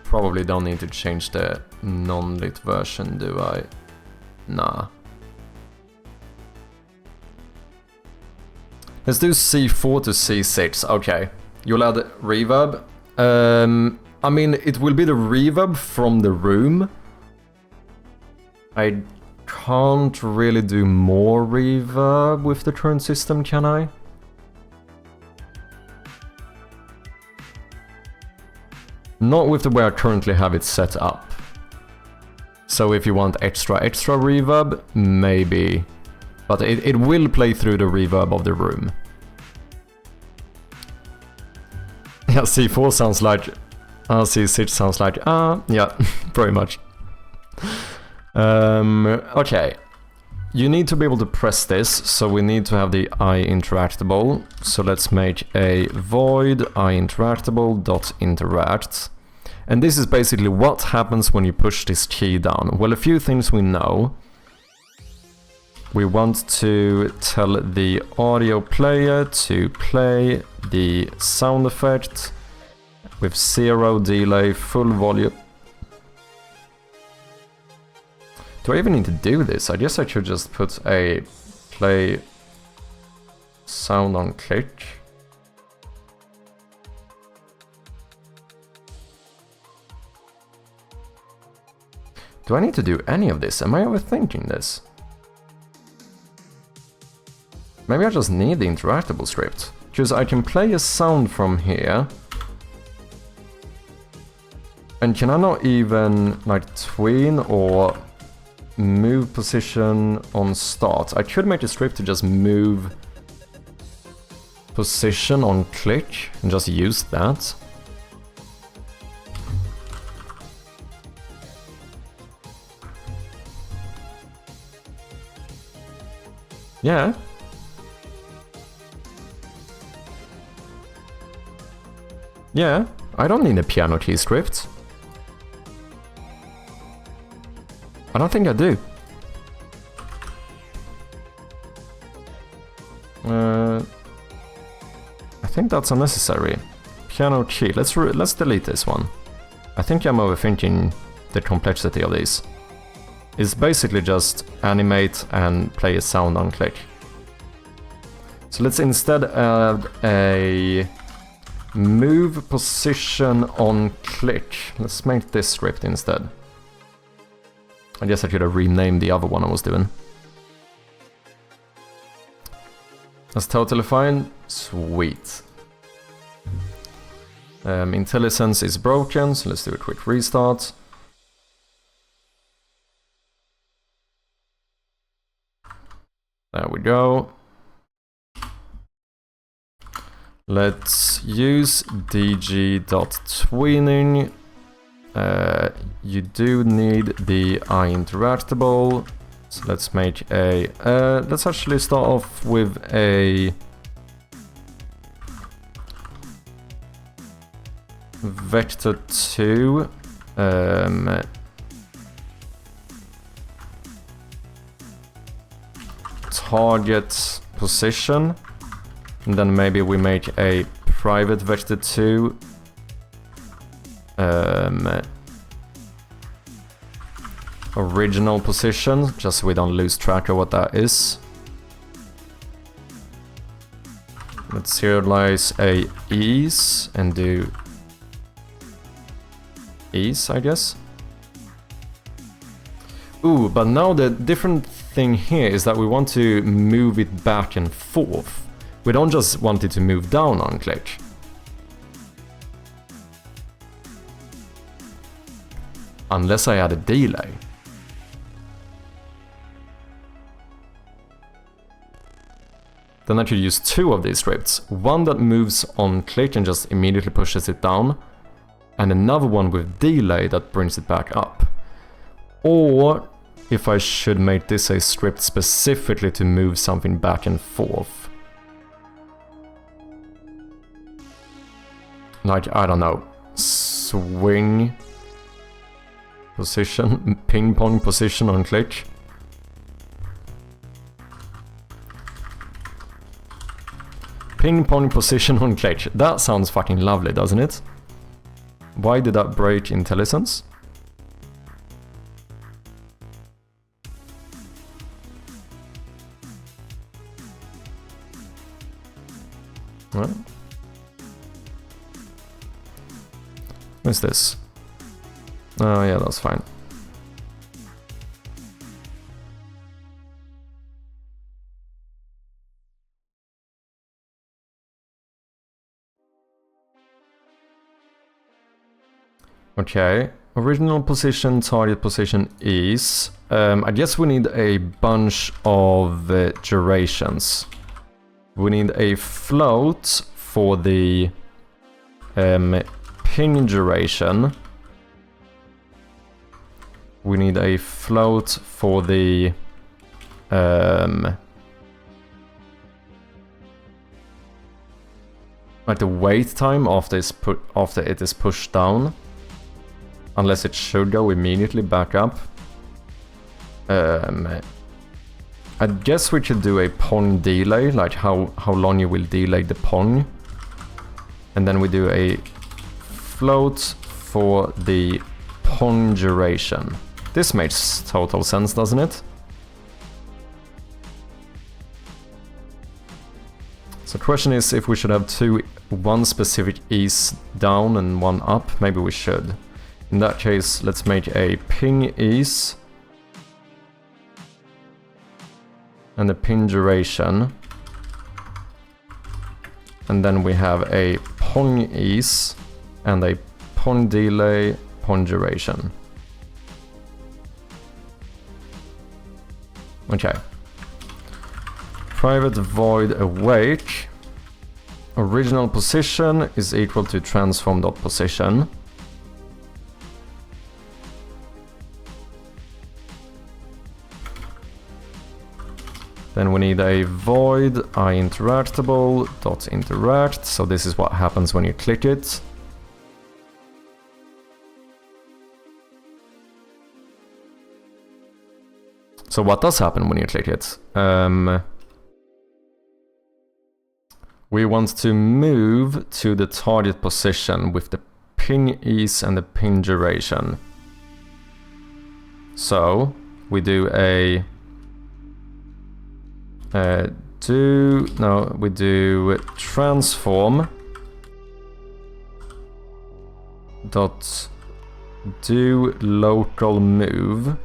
Probably don't need to change the non-lit version, do I? Nah. Let's do C4 to C6, okay. You'll add reverb. I mean, it will be the reverb from the room. I can't really do more reverb with the current system, can I? Not with the way I currently have it set up. So if you want extra reverb, maybe. But it will play through the reverb of the room. Yeah, C4 sounds like... C6 sounds like... yeah, pretty much. Okay. You need to be able to press this, so we need to have the iInteractable. So let's make a void iInteractable.interact. And this is basically what happens when you push this key down. Well, a few things we know. We want to tell the audio player to play the sound effect with 0 delay, full volume. Do I even need to do this? I guess I should just put a play sound on click. Do I need to do any of this? Am I overthinking this? Maybe I just need the interactable script. Because I can play a sound from here. And can I not even like tween or move position on start? I could make the script to just move position on click and just use that. Yeah. Yeah, I don't need a piano key script. I don't think I do. I think that's unnecessary. Piano key. Let's delete this one. I think I'm overthinking the complexity of these. It's basically just animate and play a sound on click. So let's instead add a move position on click. Let's make this script instead. I guess I could have renamed the other one I was doing. That's totally fine. Sweet. IntelliSense is broken, so let's do a quick restart. There we go. Let's use dg.tweening. You do need the iInteractable. So let's make a... let's actually start off with a... vector 2. Target position. And then maybe we make a private vector 2. Original position, just so we don't lose track of what that is. Let's serialize a ease and do ease, I guess. Ooh, but now the different thing here is that we want to move it back and forth. We don't just want it to move down on click. Unless I add a delay. Then I could use two of these scripts. One that moves on click and just immediately pushes it down. And another one with delay that brings it back up. Or if I should make this a script specifically to move something back and forth. Like, I don't know, swing position, ping pong position on click. Ping pong position on click. That sounds fucking lovely, doesn't it? Why did that break IntelliSense? What? What's this? Oh yeah, that's fine. Okay, original position, target position is... I guess we need a bunch of durations. We need a float for the ping duration. We need a float for the like the wait time after it is pushed down, unless it should go immediately back up. I guess we could do a pong delay, like how long you will delay the pong, and then we do a float for the pong duration. This makes total sense, doesn't it? So the question is if we should have one specific ease down and one up. Maybe we should. In that case, let's make a ping ease and a ping duration. And then we have a pong ease and a pong delay, pong duration. Okay. Private void awake. Original position is equal to transform.position. Then we need a void iInteractable.interact. So this is what happens when you click it. So what does happen when you click it? We want to move to the target position with the ping ease and the ping duration. So we do we do transform dot do local move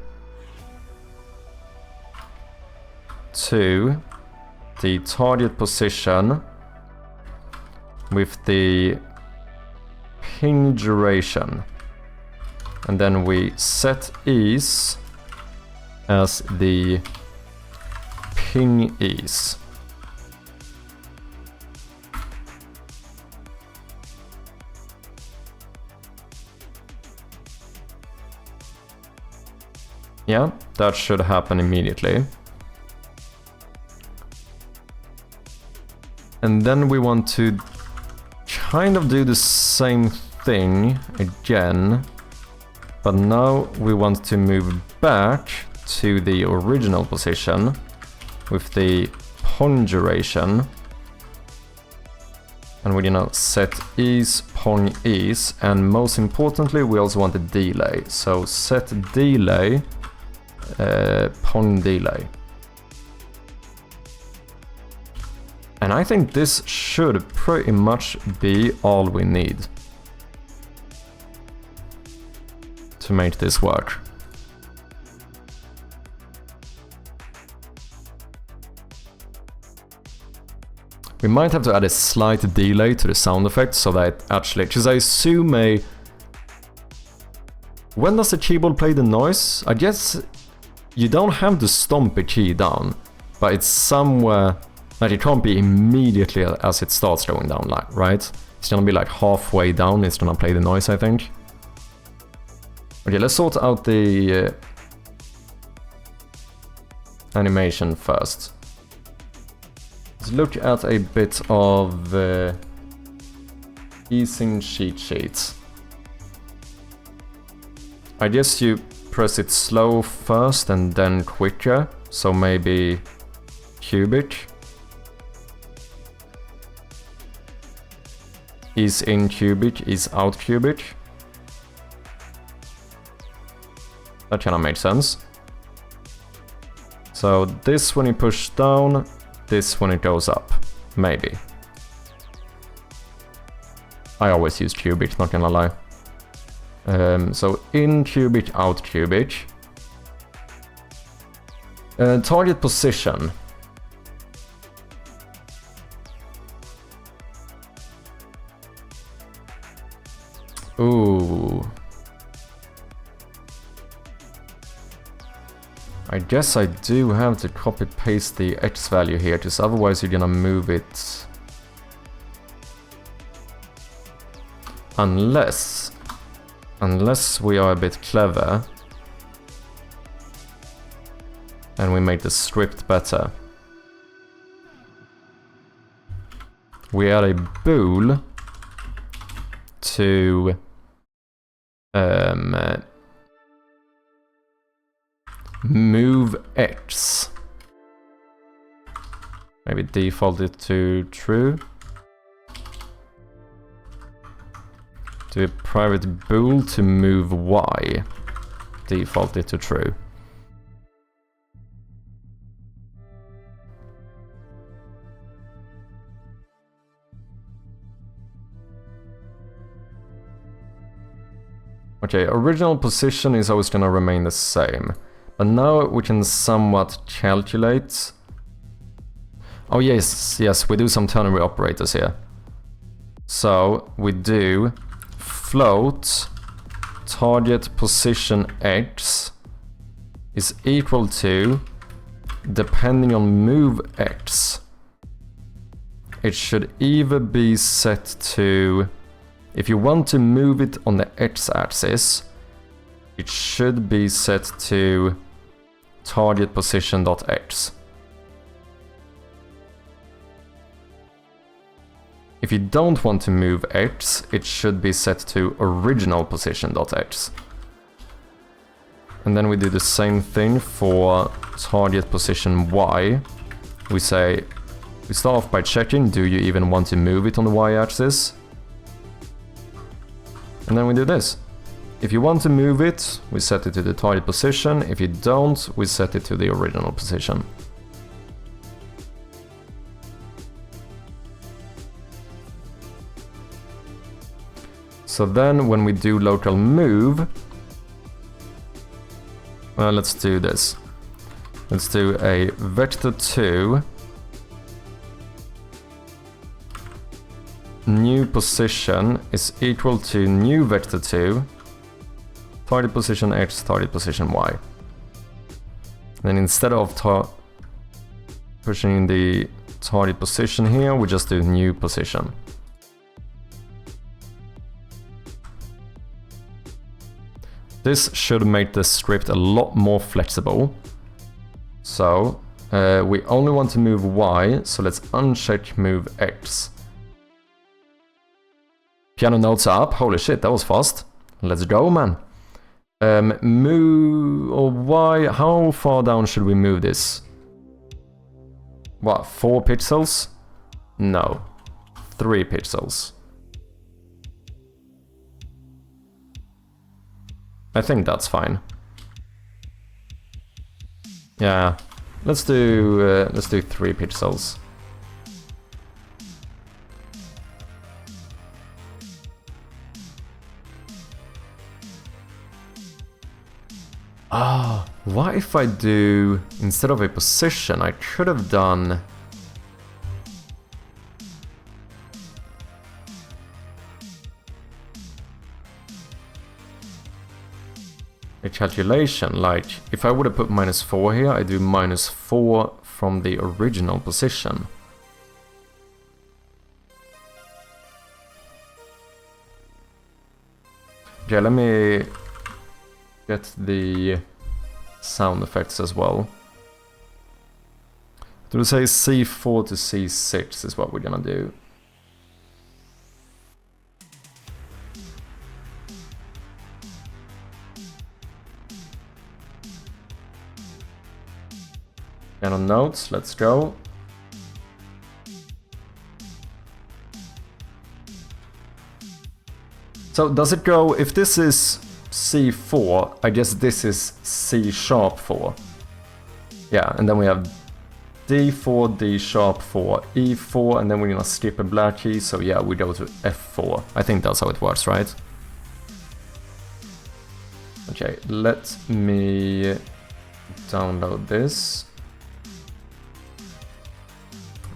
to the target position with the ping duration, and then we set ease as the ping ease. Yeah, that should happen immediately. And then we want to kind of do the same thing again, but now we want to move back to the original position with the pong duration, and we're gonna set ease, pong ease, and most importantly we also want a delay, so set delay, pong delay. And I think this should pretty much be all we need to make this work. We might have to add a slight delay to the sound effect so that actually, because I assume when does the keyboard play the noise? I guess you don't have to stomp a key down, but it's somewhere. Like it can't be immediately as it starts going down, like, right? It's gonna be like halfway down, it's gonna play the noise, I think. Okay, let's sort out the animation first. Let's look at a bit of easing cheat sheets. I guess you press it slow first and then quicker, so maybe cubic. Is in cubic, is out cubic. That kind of makes sense. So this when you push down, this when it goes up, maybe. I always use cubic, not gonna lie. So in cubic, out cubic. Target position. Ooh. I guess I do have to copy paste the X value here, because otherwise you're gonna move it. unless we are a bit clever and we make the script better. We add a bool to move x. Maybe default it to true. Do a private bool to move y. Default it to true. Okay, original position is always gonna remain the same. But now we can somewhat calculate. Oh yes, we do some ternary operators here. So we do float target position x is equal to, depending on move x, it should either be set to, if you want to move it on the x-axis, it should be set to target position.x. If you don't want to move x, it should be set to original position.x. And then we do the same thing for target position y. We say, we start off by checking, do you even want to move it on the y-axis? And then we do this. If you want to move it, we set it to the target position. If you don't, we set it to the original position. So then when we do local move, well, let's do this. Let's do a vector2 new position is equal to new vector2 target position x, target position y. Then instead of pushing the target position here, we just do new position. This should make the script a lot more flexible. So we only want to move y, so let's uncheck move x. Piano notes are up. Holy shit, that was fast. Let's go, man. Move or y, how far down should we move this? What, 4 pixels? No, 3 pixels. I think that's fine. Yeah, let's do 3 pixels. Ah, what if I do, instead of a position, I could have done a calculation, like if I would have put -4 here, I do -4 from the original position. Okay, let me get the sound effects as well. So we say C4 to C6 is what we're gonna do. Piano notes, let's go. So does it go, if this is C4, I guess this is C#4. Yeah, and then we have D4, D#4, E4, and then we're gonna skip a black key, so yeah, we go to F4. I think that's how it works, right? Okay, let me download this.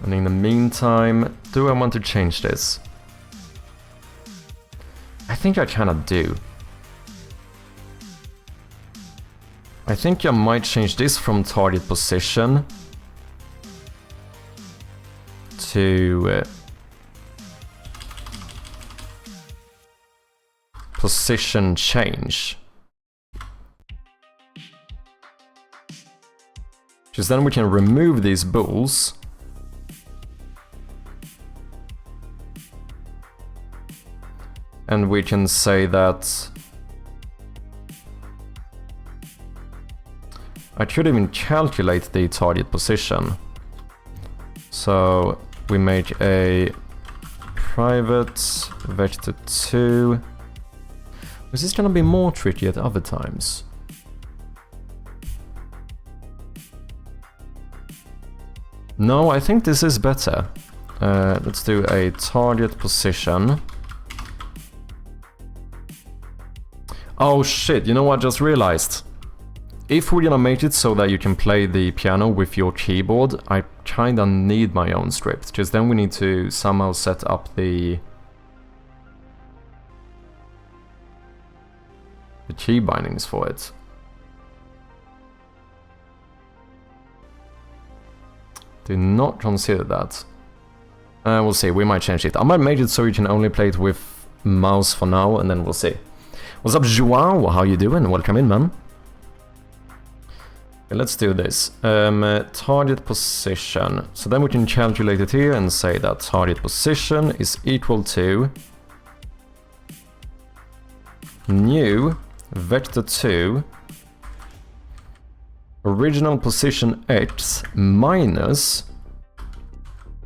And in the meantime, do I want to change this? I think I kinda do. I think I might change this from target position to position change. Because then we can remove these bools. And we can say that I could even calculate the target position. So we make a private vector2. Is this gonna be more tricky at other times? No, I think this is better. Let's do a target position. Oh shit, you know what I just realized? If we're gonna make it so that you can play the piano with your keyboard, I kinda need my own script, because then we need to somehow set up the key bindings for it. Do not consider that. We'll see, we might change it. I might make it so you can only play it with mouse for now, and then we'll see. What's up, Joao? How you doing? Welcome in, man. Okay, let's do this. Target position. So then we can calculate it here and say that target position is equal to new vector2 original position x minus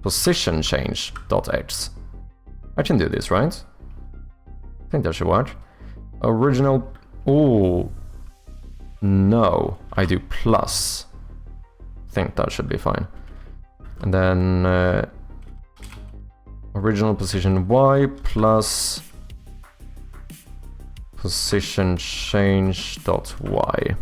position change dot x. I can do this, right? I think that should work. Original... Oh no, I do plus. I think that should be fine. And then original position y plus position change dot y.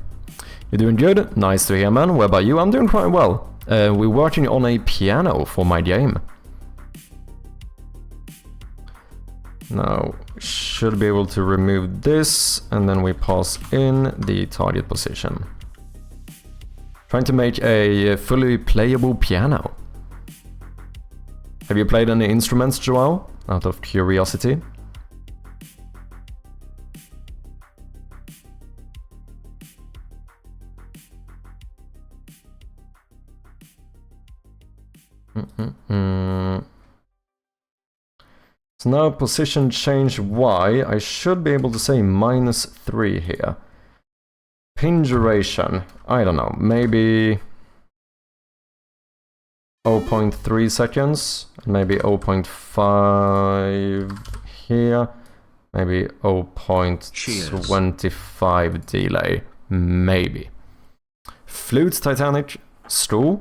You're doing good? Nice to hear, man. What about you? I'm doing quite well. We're working on a piano for my game. Now, should be able to remove this, and then we pass in the target position. Trying to make a fully playable piano. Have you played any instruments, Joao? Out of curiosity. So now position change y, I should be able to say -3 here. Pin duration, I don't know, maybe 0.3 seconds, maybe 0.5 here, maybe 0.25 delay, maybe. Flute Titanic Stool.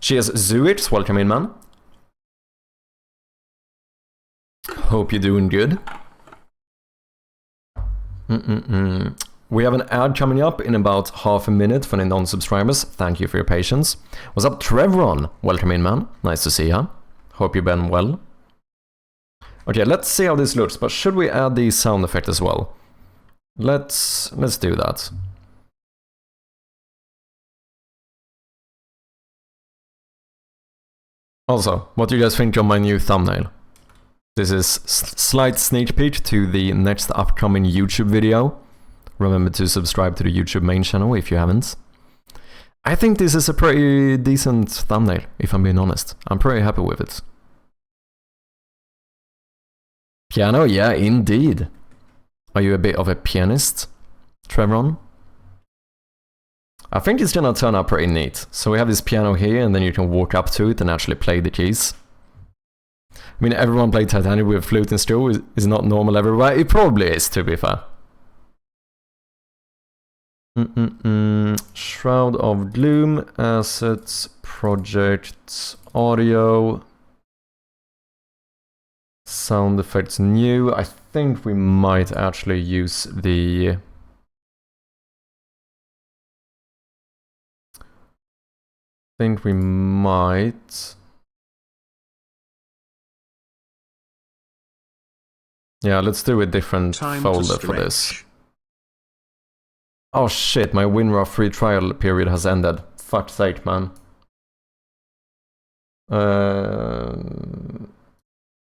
Cheers, Zuit, welcome in, man. Hope you're doing good. We have an ad coming up in about half a minute for the non-subscribers. Thank you for your patience. What's up, Trevron? Welcome in, man. Nice to see you. Hope you've been well. Okay, let's see how this looks, but should we add the sound effect as well? Let's do that. Also, what do you guys think of my new thumbnail? This is slight sneak peek to the next upcoming YouTube video. Remember to subscribe to the YouTube main channel if you haven't. I think this is a pretty decent thumbnail, if I'm being honest. I'm pretty happy with it. Piano? Yeah, indeed. Are you a bit of a pianist, Trevron? I think it's gonna turn out pretty neat. So we have this piano here, and then you can walk up to it and actually play the keys. I mean, everyone played Titanic with flute and stool is not normal everywhere. It probably is, to be fair. Shroud of Gloom, assets, project, audio, sound effects new. I think we might actually use the... I think we might... Yeah, let's do a different folder for this. Oh shit, my WinRAR free trial period has ended. Fuck's sake, man.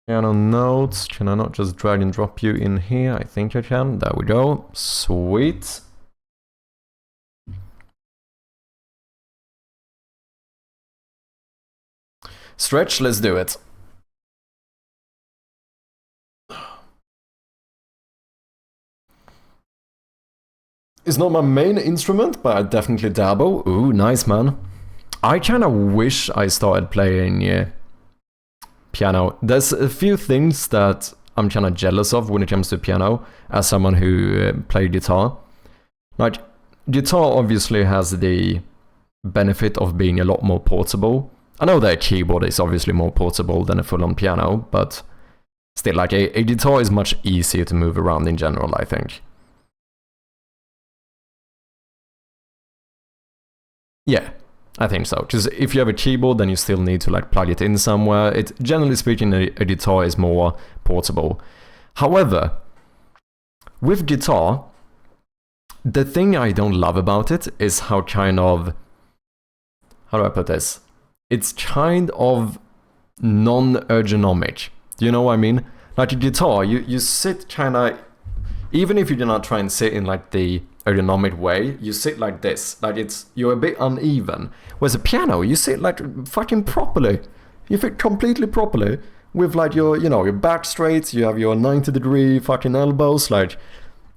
Piano notes. Can I not just drag and drop you in here? I think I can. There we go. Sweet. Stretch, let's do it. It's not my main instrument, but I definitely dabble. Ooh, nice, man. I kind of wish I started playing piano. There's a few things that I'm kind of jealous of when it comes to piano, as someone who played guitar. Like, guitar obviously has the benefit of being a lot more portable. I know that a keyboard is obviously more portable than a full-on piano, but still, like, a guitar is much easier to move around in general, I think. Yeah, I think so. Because if you have a keyboard, then you still need to like plug it in somewhere. Generally speaking, a guitar is more portable. However, with guitar, the thing I don't love about it is how kind of, how do I put this? It's kind of non-ergonomic. Do you know what I mean? Like a guitar, you sit kind of, even if you do not try and sit in like the ergonomic way, you sit like this, like you're a bit uneven. Whereas a piano, you sit like fucking properly. You fit completely properly with like your, you know, your back straight. You have your 90-degree fucking elbows. Like,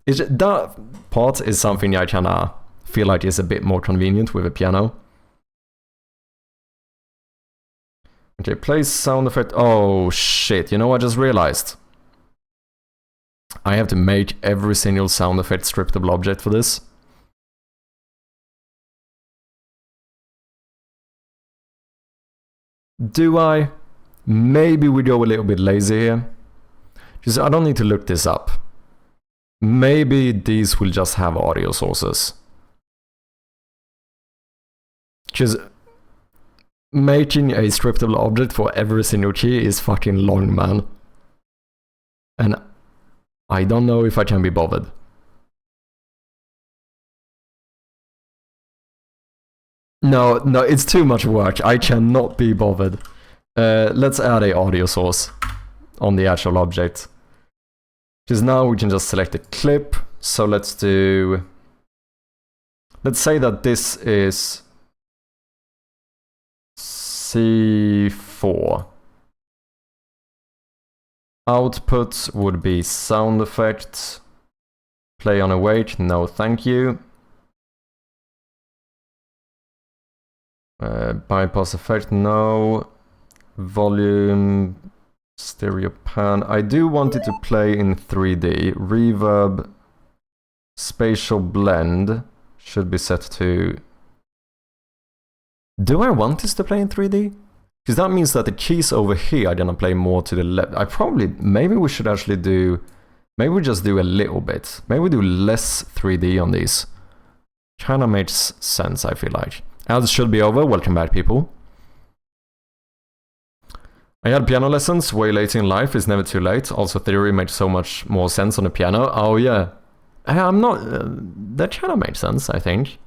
that part is something I kind of feel like is a bit more convenient with a piano. Okay, play sound effect. Oh shit! You know, I just realized I have to make every single sound effect scriptable object for this. Do I? Maybe we go a little bit lazy here. Because I don't need to look this up. Maybe these will just have audio sources. Because making a scriptable object for every single key is fucking long, man. And I don't know if I can be bothered. No, it's too much work. I cannot be bothered. Let's add a audio source on the actual object. Because now we can just select a clip. So let's say that this is C4. Output would be sound effects. Play on awake, no thank you. Bypass effect, no. Volume, stereo pan. I do want it to play in 3D. Reverb, spatial blend should be set to... Do I want this to play in 3D? Because that means that the keys over here are gonna play more to the left. Maybe we should actually maybe we just do a little bit. Maybe we do less 3D on these. Kinda makes sense, I feel like. Ads should be over. Welcome back, people. I had piano lessons way later in life. It's never too late. Also, theory makes so much more sense on the piano. Oh, yeah. I'm not... that kinda makes sense, I think.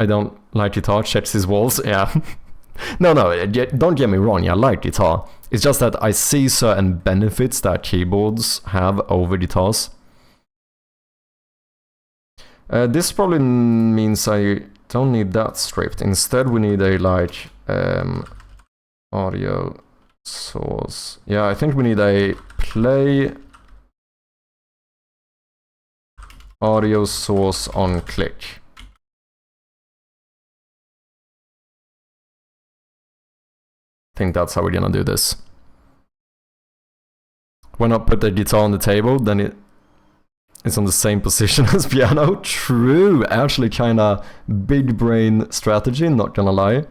I don't like guitar. Checks his walls. Yeah. No, don't get me wrong. I like guitar. It's just that I see certain benefits that keyboards have over guitars. This probably means I don't need that stripped. Instead, we need a like audio source. Yeah, I think we need a play audio source on click. I think that's how we're gonna do this. Why not put the guitar on the table? Then it's on the same position as piano. True, actually kinda big brain strategy, not gonna lie.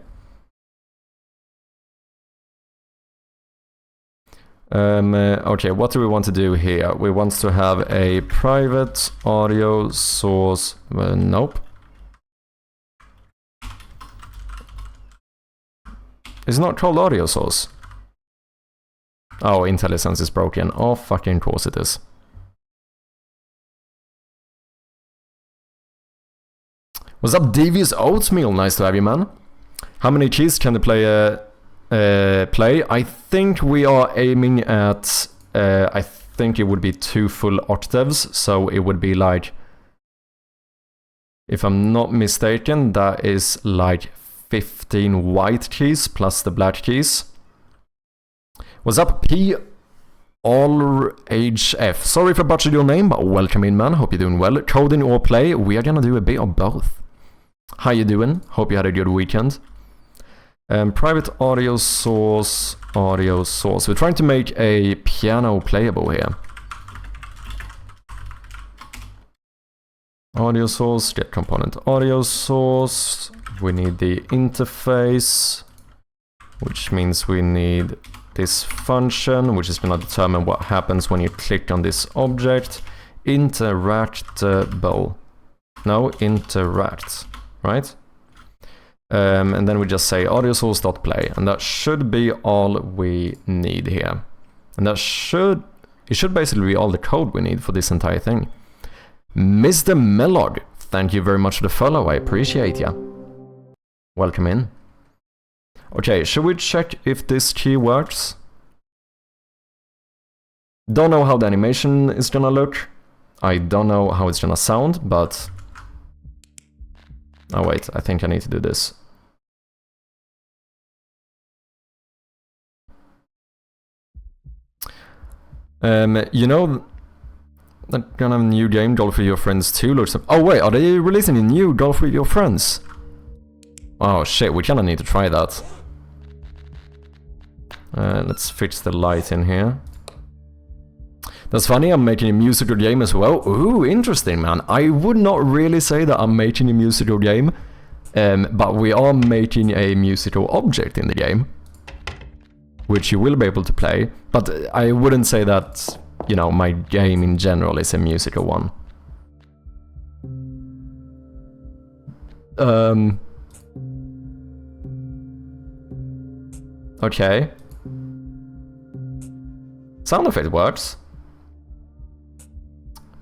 Okay, what do we want to do here? We want to have a private audio source. Nope. It's not called audio source. Oh, IntelliSense is broken. Oh, fucking course it is. What's up, Devious Oatmeal? Nice to have you, man. How many keys can they play play. I think we are aiming at, I think it would be 2 full octaves, so it would be like, if I'm not mistaken, that is like 15 white keys plus the black keys. What's up, P? All HF. Sorry if I butchered your name, but welcome in, man. Hope you're doing well. Coding or play, we are gonna do a bit of both. How you doing? Hope you had a good weekend. Private audio source, audio source. We're trying to make a piano playable here. Audio source, get component audio source. We need the interface, which means we need this function, which is going to determine what happens when you click on this object. Interactable. No, interact, right? And then we just say audio source.play, and that should be all we need here. And it should basically be all the code we need for this entire thing. Mr. Mellog, thank you very much for the follow, I appreciate ya. Welcome in. Okay, should we check if this key works? Don't know how the animation is gonna look. I don't know how it's gonna sound, but... Oh wait, I think I need to do this. You know... That kind of new game, Golf with Your Friends 2 looks up. Oh wait, are they releasing a new Golf with Your Friends? Oh shit, we kinda need to try that. Let's fix the light in here. That's funny, I'm making a musical game as well. Ooh, interesting, man. I would not really say that I'm making a musical game, but we are making a musical object in the game, which you will be able to play, but I wouldn't say that, you know, my game in general is a musical one. Okay. Sound effect works.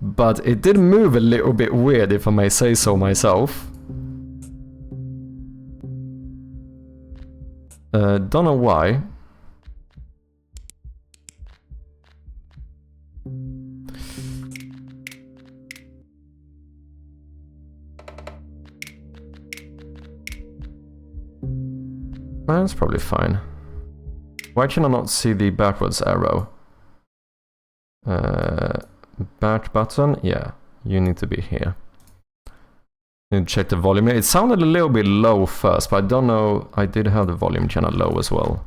But it did move a little bit weird, if I may say so myself. Don't know why. That's probably fine. Why can I not see the backwards arrow? Back button? Yeah, you need to be here. Need to check the volume. It sounded a little bit low first, but I don't know. I did have the volume kind of low as well.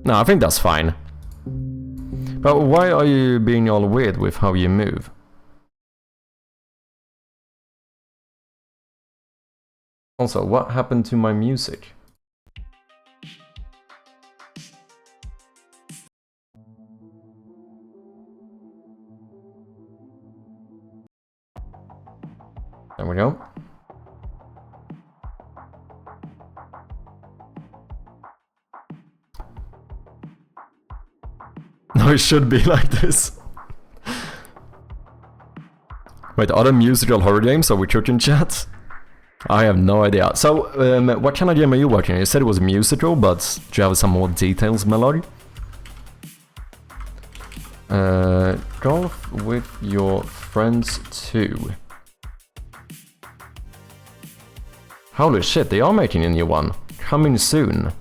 No, I think that's fine. But why are you being all weird with how you move? Also, what happened to my music? There we go. No, it should be like this. Wait, are there musical horror games? Are we cooking chat? I have no idea. So, what kind of game are you working on? You said it was musical, but do you have some more details, Melody? Golf with Your Friends 2. Holy shit, they are making a new one. Coming soon.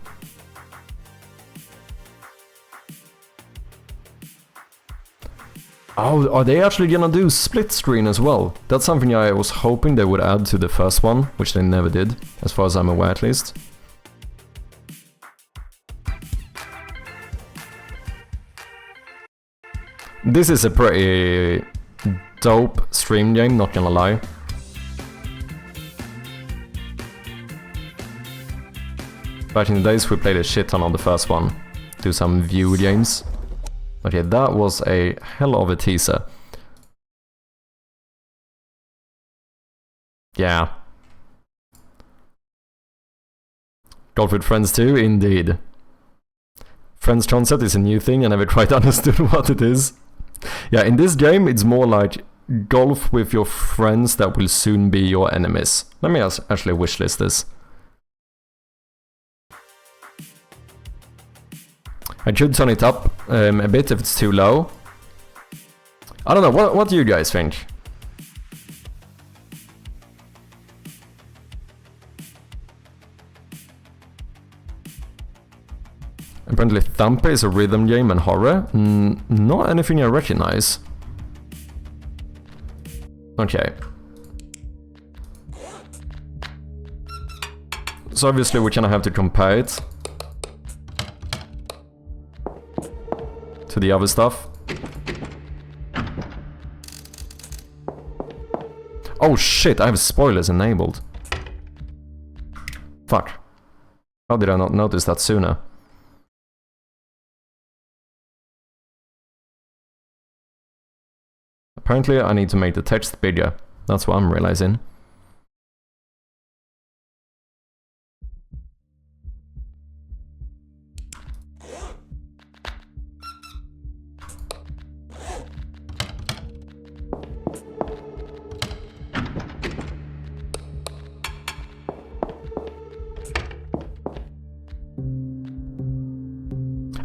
Oh, are they actually gonna do split screen as well? That's something I was hoping they would add to the first one, which they never did, as far as I'm aware at least. This is a pretty dope stream game, not gonna lie. Back in the days we played a shit ton on the first one. Do some view games. Okay, that was a hell of a teaser. Yeah. Golf with Friends 2, indeed. Friends concept is a new thing, I never quite understood what it is. Yeah, in this game, it's more like golf with your friends that will soon be your enemies. Let me actually wishlist this. I should turn it up a bit if it's too low. I don't know, what do you guys think? Apparently Thumper is a rhythm game and horror. Not anything I recognize. Okay. So obviously we kind of have to compare it to the other stuff. Oh shit, I have spoilers enabled. Fuck. How did I not notice that sooner? Apparently I need to make the text bigger. That's what I'm realizing.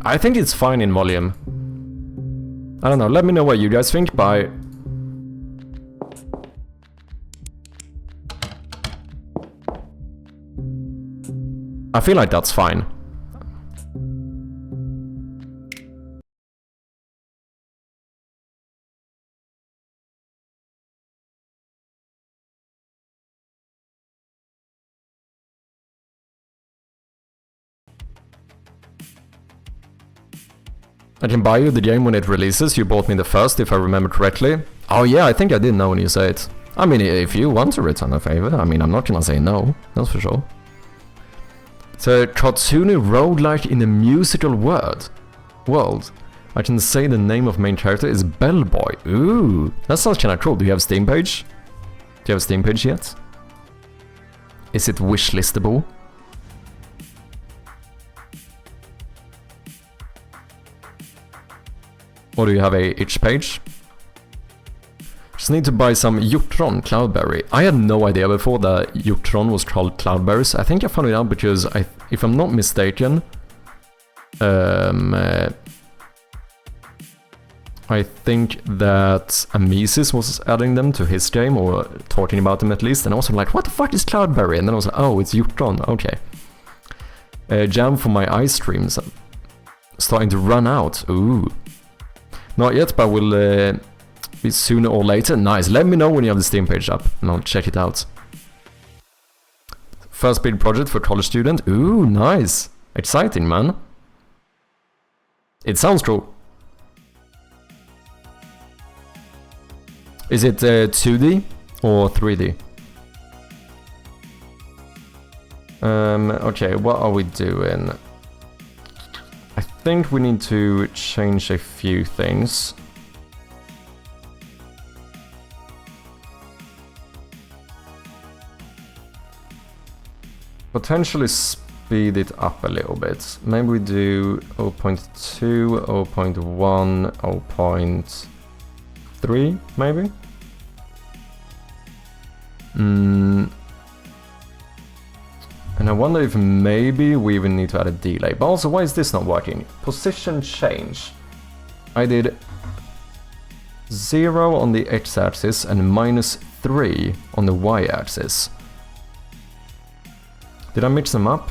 I think it's fine in volume. I don't know, let me know what you guys think by... I feel like that's fine. I can buy you the game when it releases. You bought me the first, if I remember correctly. Oh yeah, I think I did know when you say it. I mean, if you want to return a favor, I mean, I'm not gonna say no. That's for sure. It's a cartoony roguelike in a musical world. I can say the name of main character is Bellboy. Ooh, that sounds kinda cool. Do you have Steam page? Do you have a Steam page yet? Is it wishlistable? Or do you have a itch page? Just need to buy some Jutron Cloudberry. I had no idea before that Jutron was called Cloudberries. I think I found it out because, if I'm not mistaken, I think that Amesis was adding them to his game, or talking about them at least, and I was like, what the fuck is Cloudberry? And then I was like, oh, it's Jutron, okay. Jam for my ice streams. Starting to run out, ooh. Not yet, but we'll be sooner or later. Nice, let me know when you have the Steam page up, and I'll check it out. First big project for college student. Ooh, nice. Exciting, man. It sounds cool. Is it 2D or 3D? Okay, what are we doing? I think we need to change a few things. Potentially speed it up a little bit. Maybe we do 0.2, 0.1, 0.3, maybe? And I wonder if maybe we even need to add a delay. But also, why is this not working? Position change. I did 0 on the x-axis and -3 on the y-axis. Did I mix them up?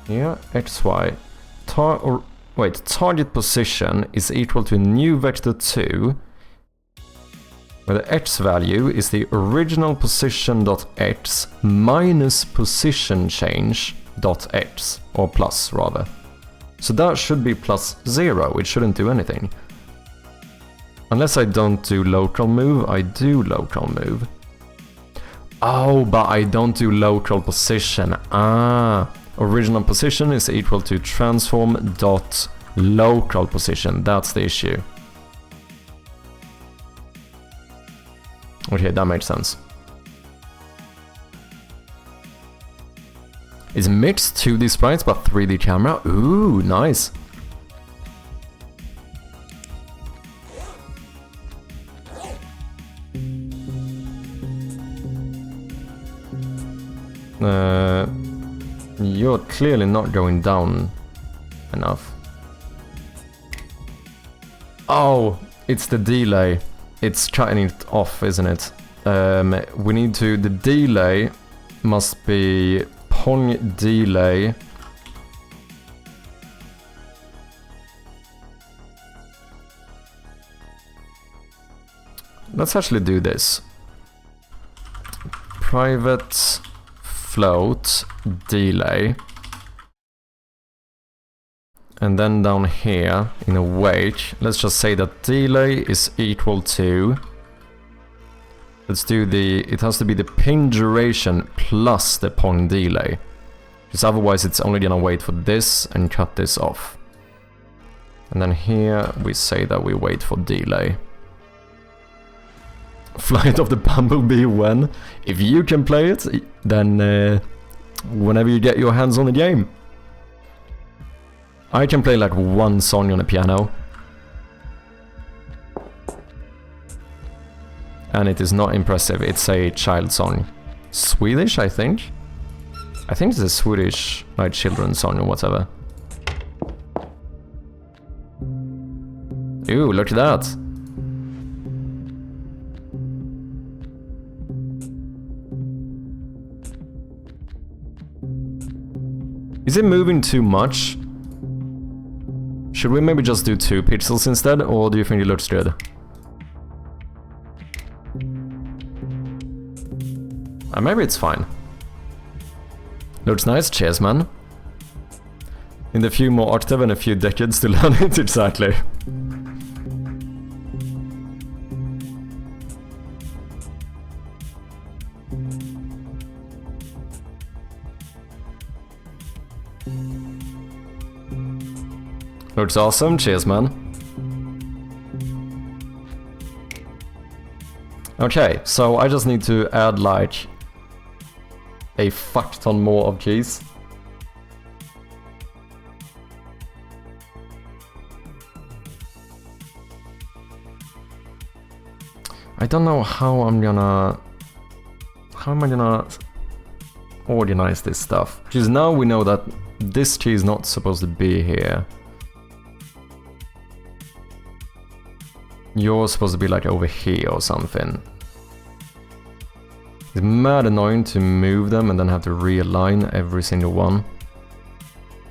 Yeah, xy. Target position is equal to new vector 2, where the x value is the original position.x minus position change.x, or plus rather. So that should be +0, it shouldn't do anything. Unless I don't do local move, I do local move. Oh, but I don't do local position. Ah, original position is equal to transform.local position, that's the issue. Okay, that makes sense. It's mixed 2D sprites but 3D camera. Ooh, nice. You're clearly not going down enough. Oh, it's the delay. It's cutting it off, isn't it? We need to... The delay must be Pong delay. Let's actually do this. Private float delay. And then down here in a wait, let's just say that delay is equal to... Let's do the... It has to be the ping duration plus the Pong delay. Because otherwise it's only gonna wait for this and cut this off. And then here we say that we wait for delay. Flight of the Bumblebee when? If you can play it, then whenever you get your hands on the game. I can play like one song on a piano. And it is not impressive, it's a child song. Swedish, I think? I think it's a Swedish like children's song or whatever. Ooh, look at that! Is it moving too much? Should we maybe just do 2 pixels instead, or do you think it looks good? Maybe it's fine. Looks nice, cheers man. In the few more octave and a few decades to learn it, exactly. Looks awesome, cheers man. Okay, so I just need to add like a fuck ton more of keys. I don't know how I'm gonna... How am I gonna organize this stuff? Because now we know that this key is not supposed to be here. You're supposed to be like over here or something. It's mad annoying to move them and then have to realign every single one.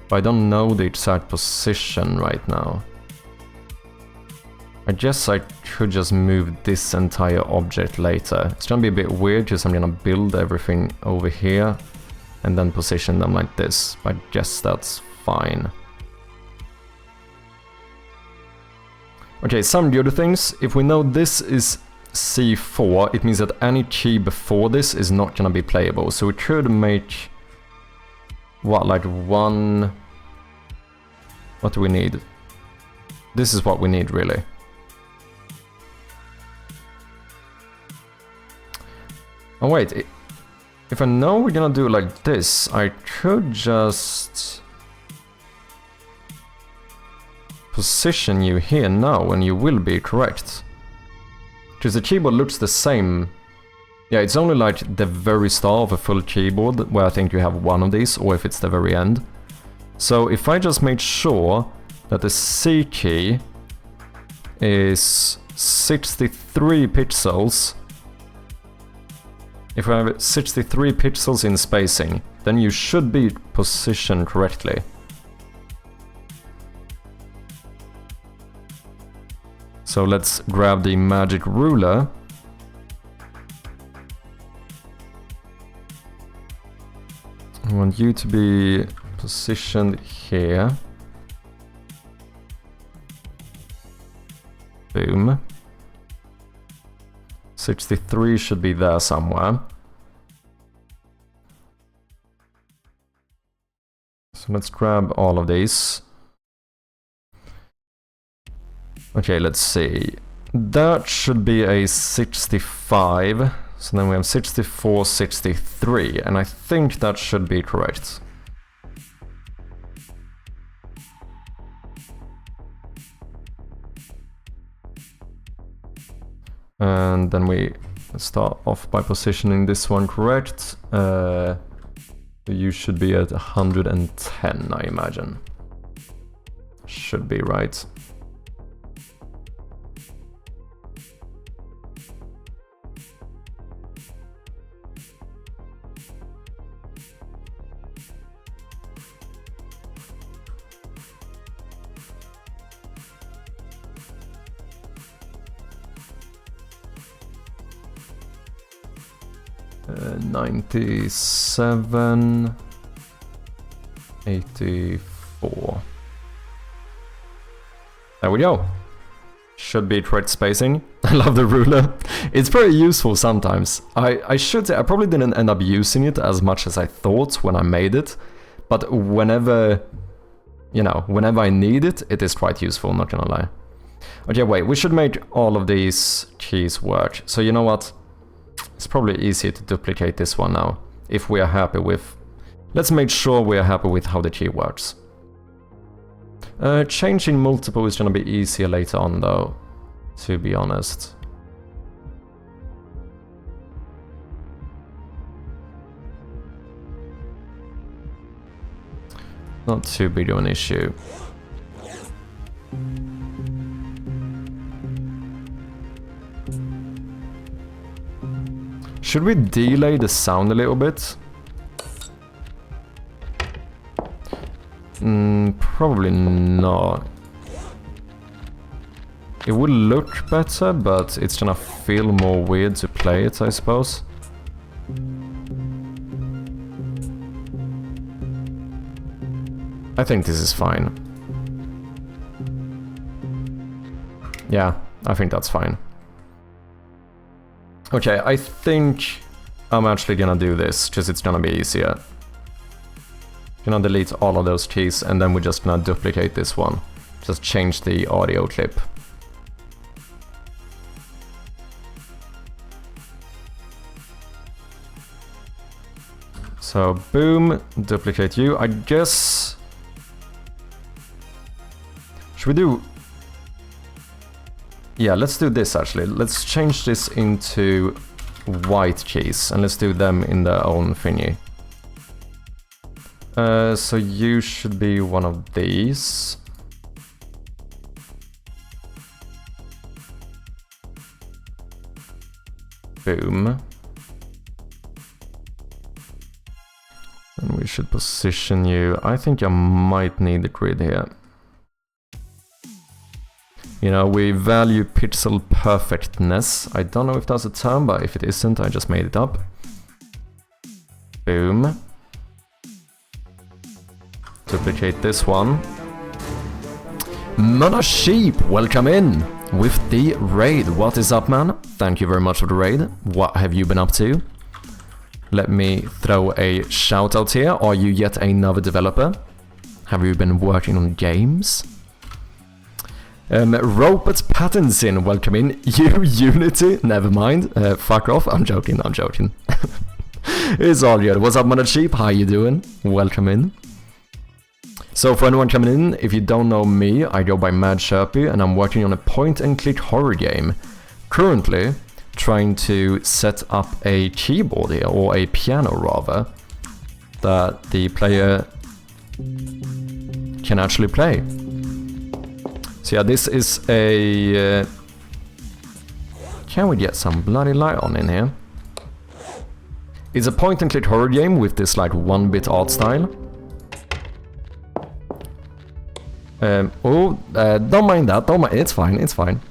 But I don't know the exact position right now. I guess I could just move this entire object later. It's gonna be a bit weird because I'm gonna build everything over here and then position them like this. But I guess that's fine. Okay, some good things. If we know this is C4, it means that any key before this is not gonna be playable. So we could make... What, like one... What do we need? This is what we need, really. Oh wait, if I know we're gonna do it like this, I could just... position you here now and you will be correct. Because the keyboard looks the same. Yeah, it's only like the very start of a full keyboard where I think you have one of these, or if it's the very end. So if I just make sure that the C key is 63 pixels, if I have 63 pixels in spacing, then you should be positioned correctly. So let's grab the magic ruler. I want you to be positioned here. Boom. 63 should be there somewhere. So let's grab all of these. Okay, let's see. That should be a 65. So then we have 64, 63, and I think that should be correct. And then we start off by positioning this one correct. You should be at 110, I imagine. Should be right. Uh, 97, 84. There we go. Should be correct spacing. I love the ruler. It's very useful sometimes. I should say I probably didn't end up using it as much as I thought when I made it, but whenever, you know, whenever I need it, it is quite useful, not gonna lie. Okay, wait, we should make all of these keys work. So you know what? It's probably easier to duplicate this one now, if we are happy with... Let's make sure we are happy with how the key works. Changing multiple is gonna be easier later on though, to be honest. Not too big of an issue. Should we delay the sound a little bit? Probably not. It would look better, but it's gonna feel more weird to play it, I suppose. I think this is fine. Yeah, I think that's fine. Okay, I think I'm actually gonna do this, because it's gonna be easier. Gonna delete all of those keys, and then we're just gonna duplicate this one. Just change the audio clip. So, boom, duplicate you. I guess... Should we do... Yeah, let's do this actually. Let's change this into white keys, and let's do them in their own thingy. So you should be one of these. Boom. And we should position you. I think I might need the grid here. You know, we value pixel perfectness. I don't know if that's a term, but if it isn't, I just made it up. Boom. Duplicate this one. Mother Sheep, welcome in with the raid. What is up, man? Thank you very much for the raid. What have you been up to? Let me throw a shout out here. Are you yet another developer? Have you been working on games? Robert Pattinson, welcome in. You Unity, never mind. Fuck off. I'm joking. I'm joking. It's all good. What's up, Mother Sheep? How you doing? Welcome in. So for anyone coming in, if you don't know me, I go by Mad Sherpy, and I'm working on a point-and-click horror game. Currently, trying to set up a keyboard here, or a piano rather, that the player can actually play. So yeah, this is a... can we get some bloody light on in here? It's a point-and-click horror game with this like 1-bit art style. Don't mind that, don't mind, it's fine, it's fine.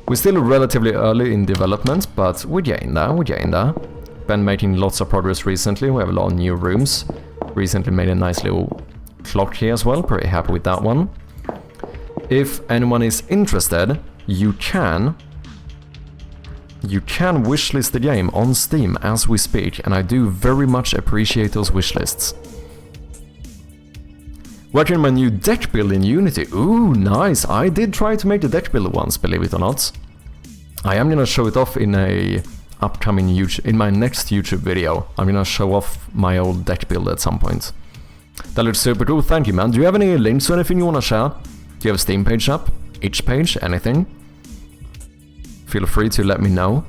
We're still relatively early in development, but we're getting there, we're getting there. Been making lots of progress recently, we have a lot of new rooms. Recently made a nice little clock here as well, pretty happy with that one. If anyone is interested, you can wishlist the game on Steam as we speak, and I do very much appreciate those wishlists. Working on my new deck build in Unity. Ooh, nice. I did try to make the deck build once, believe it or not. I am gonna show it off in a upcoming in my next YouTube video. I'm gonna show off my old deck build at some point. That looks super cool. Thank you, man. Do you have any links or anything you wanna share? Do you have a Steam page up? Itch page? Anything? Feel free to let me know.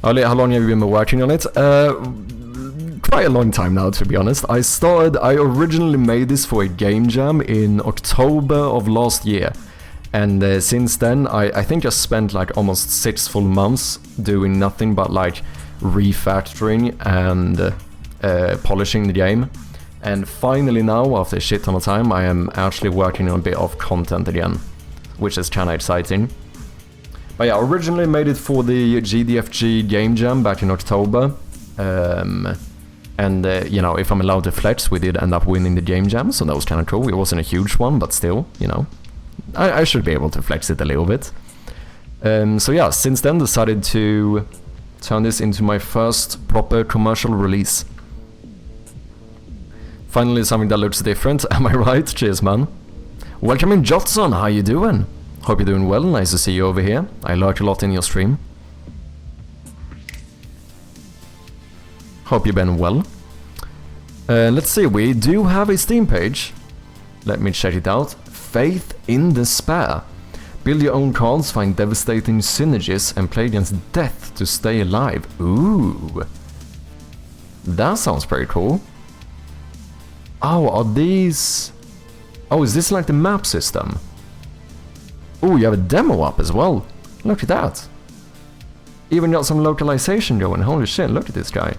Ali, how long have you been working on it? Quite a long time now, to be honest. I originally made this for a game jam in October of last year. And since then, I think I spent like almost 6 full months doing nothing but like refactoring and polishing the game. And finally now, after a shit ton of time, I am actually working on a bit of content again, which is kinda exciting. But yeah, originally made it for the GDFG Game Jam back in October. You know, if I'm allowed to flex, we did end up winning the Game Jam, so that was kinda cool. It wasn't a huge one, but still, you know. I should be able to flex it a little bit. So yeah, since then decided to turn this into my first proper commercial release. Finally something that looks different, am I right? Cheers, man. Welcome in, Jotson, how you doing? Hope you're doing well, nice to see you over here. I lurk a lot in your stream. Hope you've been well. Let's see, we do have a Steam page. Let me check it out. Faith in Despair. Build your own cards, find devastating synergies, and play against death to stay alive. Ooh. That sounds pretty cool. Oh, are these... Oh, is this like the map system? Oh, you have a demo up as well. Look at that. Even got some localization going. Holy shit, look at this guy.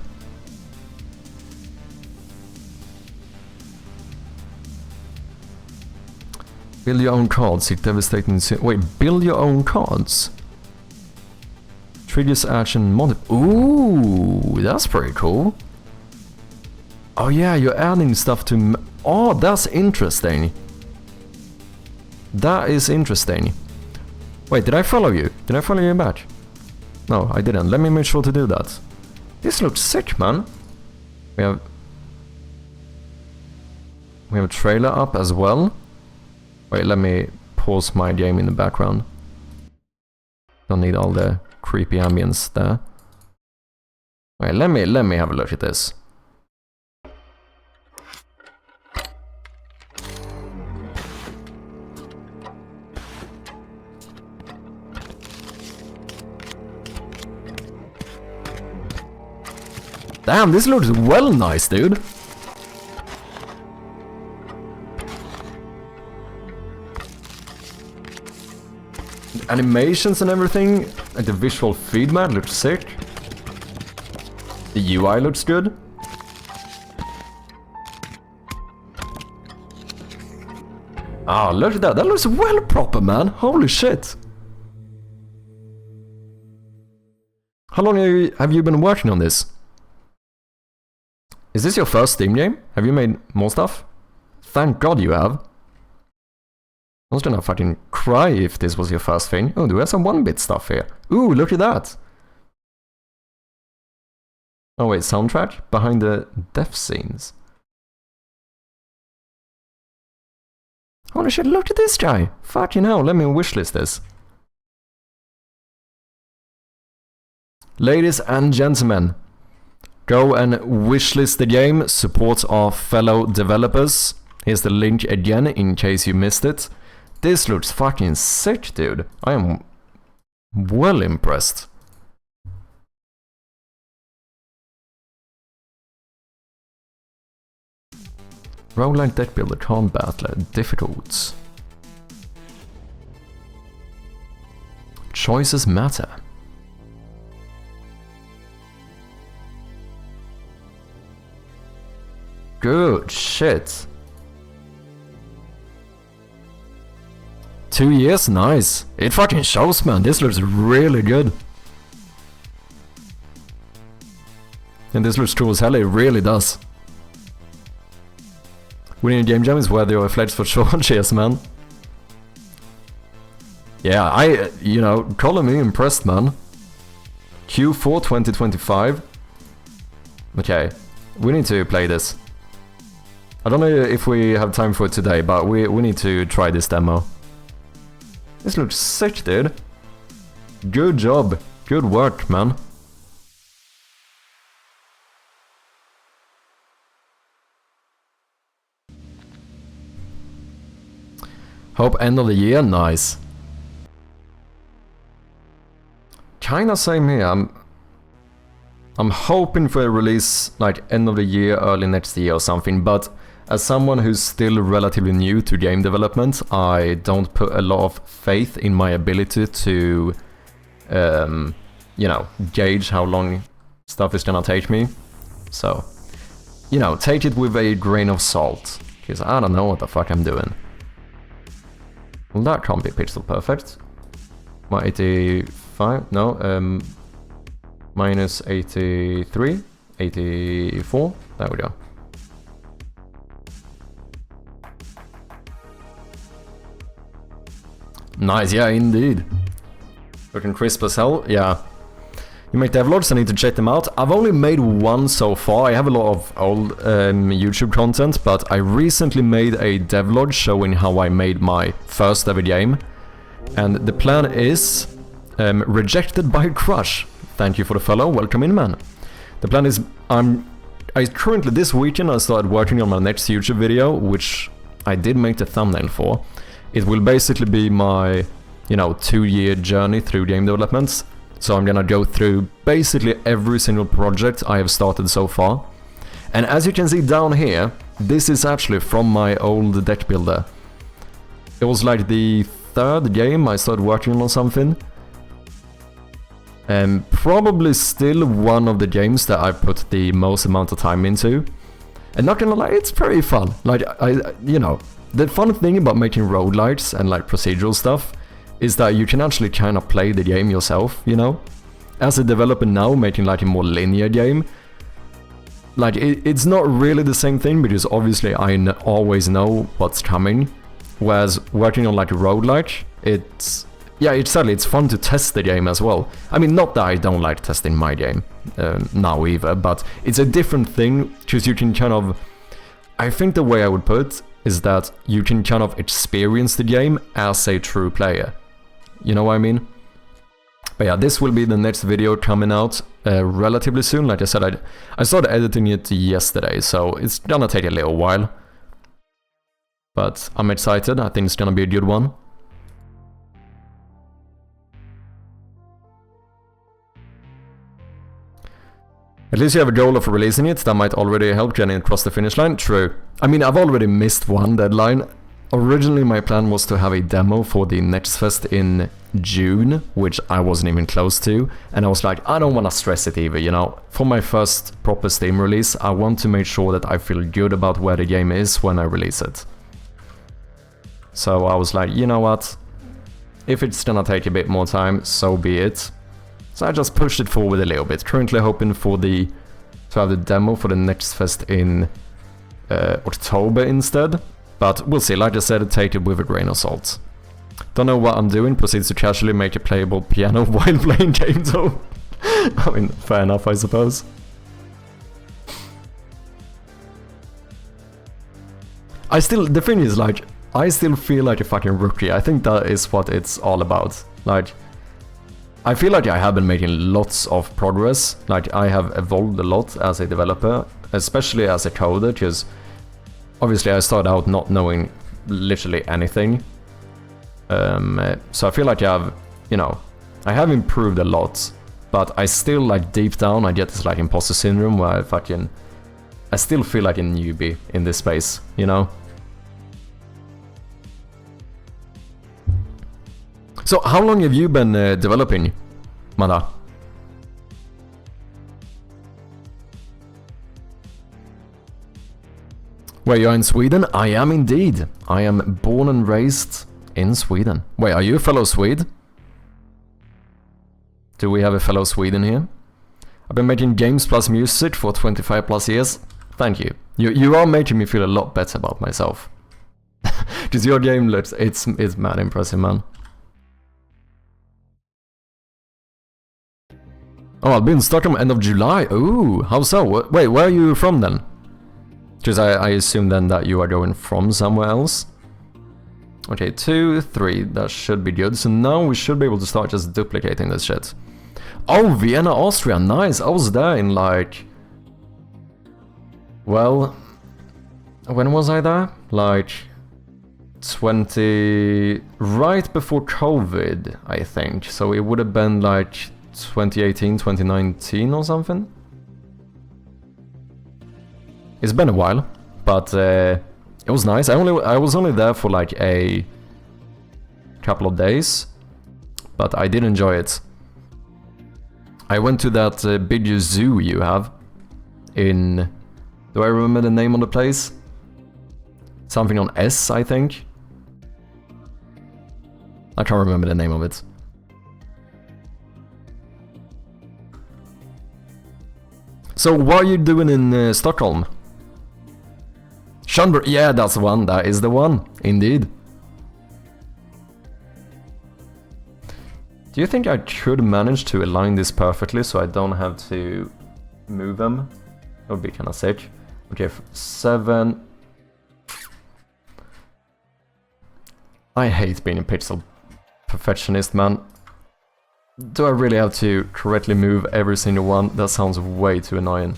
Build your own cards, seek devastating... Wait, build your own cards? Triggers action mod... Ooh, that's pretty cool. Oh yeah, you're adding stuff to... Oh, that's interesting. That is interesting. Wait, did I follow you? Did I follow you back? No, I didn't. Let me make sure to do that. This looks sick, man. We have a trailer up as well. Wait, let me pause my game in the background. Don't need all the creepy ambience there. Wait, let me have a look at this. Damn, this looks well nice, dude. Animations and everything, like the visual feedback looks sick. The UI looks good. Ah, look at that. That looks well proper, man. Holy shit. How long have you been working on this? Is this your first Steam game? Have you made more stuff? Thank God you have. I was gonna fucking cry if this was your first thing. Oh, do we have some 1-bit stuff here? Ooh, look at that! Oh wait, soundtrack? Behind the death scenes. Holy shit, look at this guy! Fucking hell, let me wishlist this. Ladies and gentlemen, go and wishlist the game, support our fellow developers. Here's the link again in case you missed it. This looks fucking sick, dude. I am well impressed. Roguelike deck builder, card battler, difficult. Choices matter. Good shit. 2 years? Nice. It fucking shows, man. This looks really good. And this looks cool as hell. It really does. Winning a game jam is worthy of a flex for sure. Cheers, man. Yeah, you know, calling me impressed, man. Q4 2025. Okay, we need to play this. I don't know if we have time for it today, but we need to try this demo. This looks sick, dude. Good job. Good work, man. Hope end of the year, nice. Kinda same here. I'm hoping for a release like end of the year, early next year or something, but as someone who's still relatively new to game development, I don't put a lot of faith in my ability to, you know, gauge how long stuff is gonna take me. So, you know, take it with a grain of salt, because I don't know what the fuck I'm doing. Well, that can't be pixel perfect. My 85, no, minus 83, 84, there we go. Nice, yeah, indeed. Looking crisp as hell, yeah. You make devlogs, I need to check them out. I've only made one so far. I have a lot of old YouTube content, but I recently made a devlog showing how I made my first ever game. And the plan is rejected by Crush. Thank you for the follow, welcome in, man. The plan is, I currently, this weekend, I started working on my next YouTube video, which I did make the thumbnail for. It will basically be my, you know, 2-year journey through game development. So I'm gonna go through basically every single project I have started so far. And as you can see down here, this is actually from my old deck builder. It was like the 3rd game I started working on something. And probably still one of the games that I put the most amount of time into. And not gonna lie, it's pretty fun. Like, you know, the fun thing about making roguelites and like procedural stuff is that you can actually kind of play the game yourself, you know? As a developer now, making like a more linear game, like it's not really the same thing because obviously I always know what's coming. Whereas working on like a roguelike, it's fun to test the game as well. I mean, not that I don't like testing my game now either, but it's a different thing because you can kind of, I think the way I would put it is that you can kind of experience the game as a true player. You know what I mean? But yeah, this will be the next video coming out relatively soon. Like I said, I started editing it yesterday, so it's gonna take a little while. But I'm excited, I think it's gonna be a good one. At least you have a goal of releasing it, that might already help getting it across the finish line. True. I mean, I've already missed one deadline. Originally my plan was to have a demo for the Next Fest in June, which I wasn't even close to, and I was like, I don't want to stress it either, you know. For my first proper Steam release, I want to make sure that I feel good about where the game is when I release it. So I was like, you know what, if it's gonna take a bit more time, so be it. So I just pushed it forward a little bit. Currently hoping for to have the demo for the Next Fest in October instead. But we'll see, like I said, take it with a grain of salt. Don't know what I'm doing, proceeds to casually make a playable piano while playing games though. I mean, fair enough, I suppose. The thing is, like, I still feel like a fucking rookie. I think that is what it's all about. Like, I feel like I have been making lots of progress. Like, I have evolved a lot as a developer, especially as a coder, because obviously I started out not knowing literally anything. So I feel like I have improved a lot, but I still, like, deep down I get this like imposter syndrome where I still feel like a newbie in this space, you know? So how long have you been developing, Mada? Wait, you're in Sweden? I am indeed. I am born and raised in Sweden. Wait, are you a fellow Swede? Do we have a fellow Sweden here? I've been making games plus music for 25 plus years. Thank you. You are making me feel a lot better about myself. Because your game looks, it's mad impressive, man. Oh, I'll be in Stockholm end of July. Ooh, how so? Wait, where are you from then? Because I assume then that you are going from somewhere else. Okay, 2, 3, that should be good. So now we should be able to start just duplicating this shit. Oh, Vienna, Austria, nice. I was there in like... Well... When was I there? Like... Right before COVID, I think. So it would have been like 2018, 2019 or something. It's been a while, but it was nice. I was only there for like a couple of days, but I did enjoy it. I went to that big zoo you have in... Do I remember the name of the place? Something on S, I think. I can't remember the name of it. So what are you doing in Stockholm? Schönberg, yeah, that's the one. That is the one, indeed. Do you think I could manage to align this perfectly so I don't have to move them? That would be kind of sick. Okay, 7. I hate being a pixel perfectionist, man. Do I really have to correctly move every single one? That sounds way too annoying.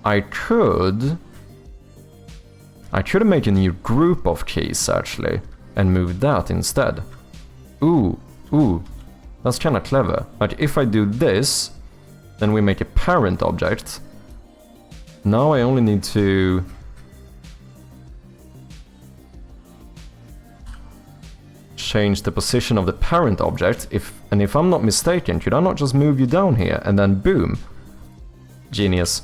I could make a new group of keys actually and move that instead. Ooh, that's kind of clever. Like if I do this, then we make a parent object. Now I only need to change the position of the parent object. If I'm not mistaken, could I not just move you down here and then boom? Genius.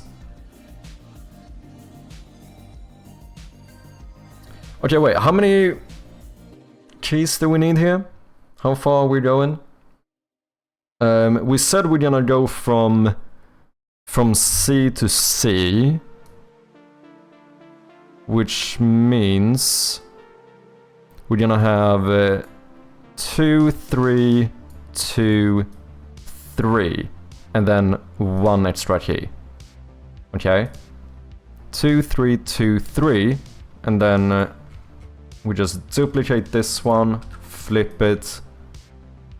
Okay, wait, how many keys do we need here? How far are we going? We said we're gonna go from C to C, which means we're gonna have 2, 3, 2, 3, and then 1 extra key. Okay, 2, 3, 2, 3, and then we just duplicate this one, flip it,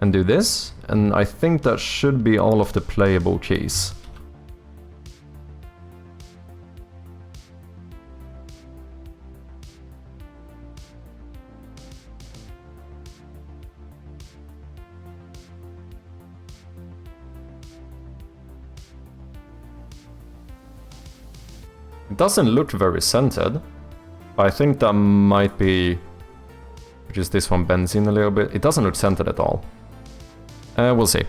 and do this, and I think that should be all of the playable keys. It doesn't look very centered, but I think that might be because this one bends in a little bit. It doesn't look centered at all. We'll see.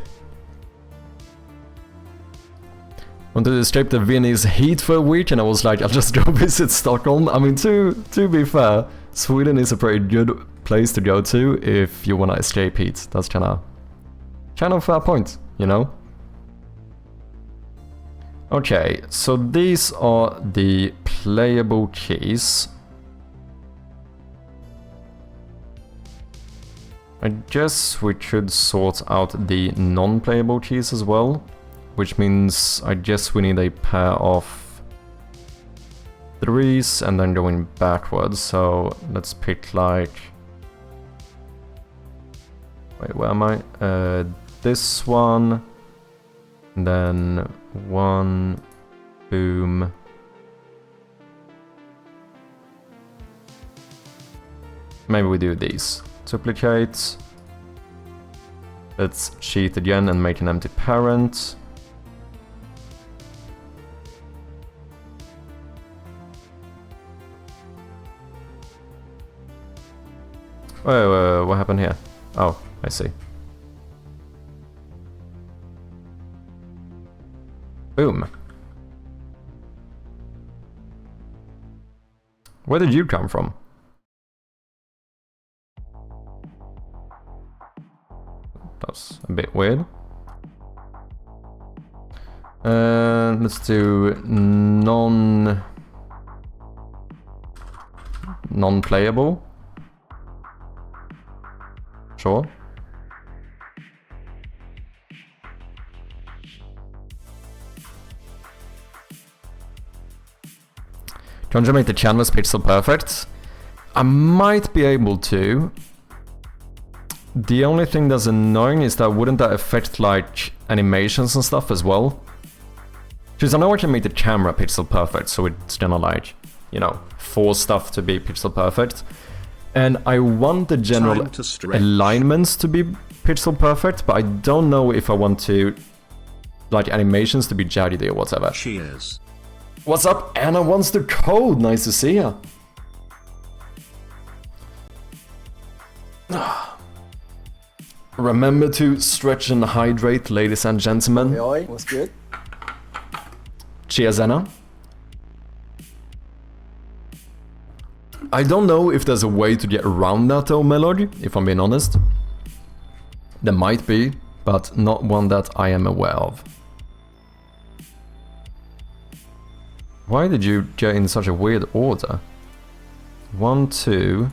Wanted to escape the Viennese heat for a week, and I was like, I'll just go visit Stockholm. I mean, to be fair, Sweden is a pretty good place to go to if you wanna escape heat. That's kind of a fair point, you know? Okay, so these are the playable keys. I guess we could sort out the non-playable keys as well, which means I guess we need a pair of 3s and then going backwards. So let's pick like... Wait, where am I? This one, and then 1, boom. Maybe we do these. Duplicate. Let's cheat again and make an empty parent. Oh, what happened here? Oh, I see. Boom. Where did you come from? That's a bit weird. Let's do non-playable. Sure. Can't you make the canvas pixel perfect? I might be able to. The only thing that's annoying is that wouldn't that affect like animations and stuff as well? Because I know I can make the camera pixel perfect, so it's gonna like, you know, force stuff to be pixel perfect. And I want the general alignments to be pixel perfect, but I don't know if I want to like animations to be jaggedy or whatever. Cheers. What's up? Anna wants the code. Nice to see ya. Remember to stretch and hydrate, ladies and gentlemen. Oi, what's good? Cheers, Anna. I don't know if there's a way to get around that though, Melody, if I'm being honest. There might be, but not one that I am aware of. Why did you get in such a weird order? 1, 2,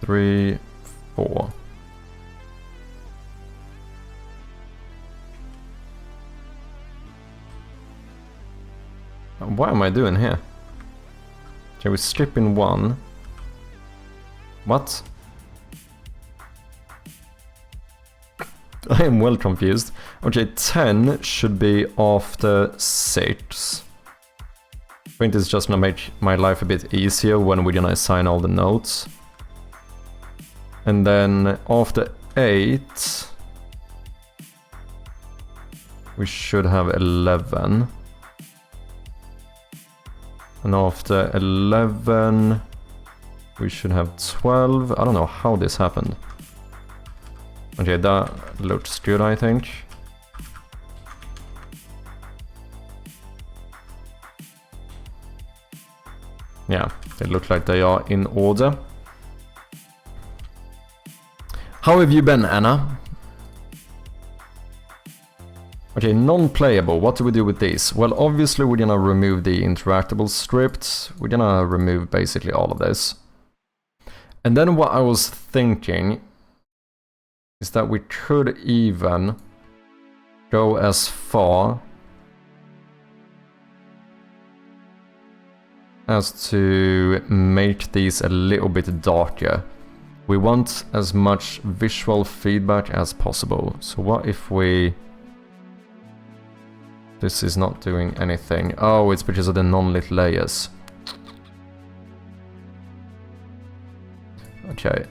3, 4. What am I doing here? Okay, we're skipping 1. What? I am well confused. Okay, 10 should be after 6. I think this is just gonna make my life a bit easier when we're gonna assign all the notes. And then after 8, we should have 11. And after 11, we should have 12. I don't know how this happened. Okay, that looks good, I think. Yeah, they look like they are in order. How have you been, Anna? Okay, non-playable, what do we do with these? Well, obviously we're gonna remove the interactable scripts. We're gonna remove basically all of this. And then what I was thinking is that we could even go as far as to make these a little bit darker. We want as much visual feedback as possible. So what if we... This is not doing anything. Oh, it's because of the non-lit layers. Okay.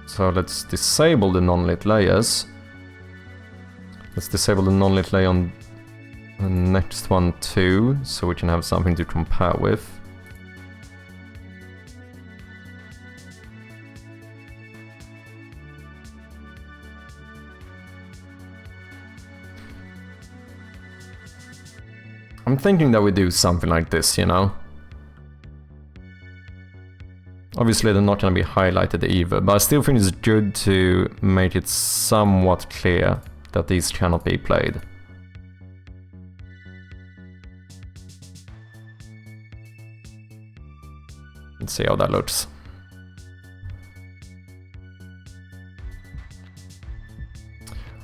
So let's disable the non-lit layers. Let's disable the non-lit layer on the next one too, so we can have something to compare with. I'm thinking that we do something like this, you know? Obviously they're not going to be highlighted either, but I still think it's good to make it somewhat clear that these cannot be played. Let's see how that looks.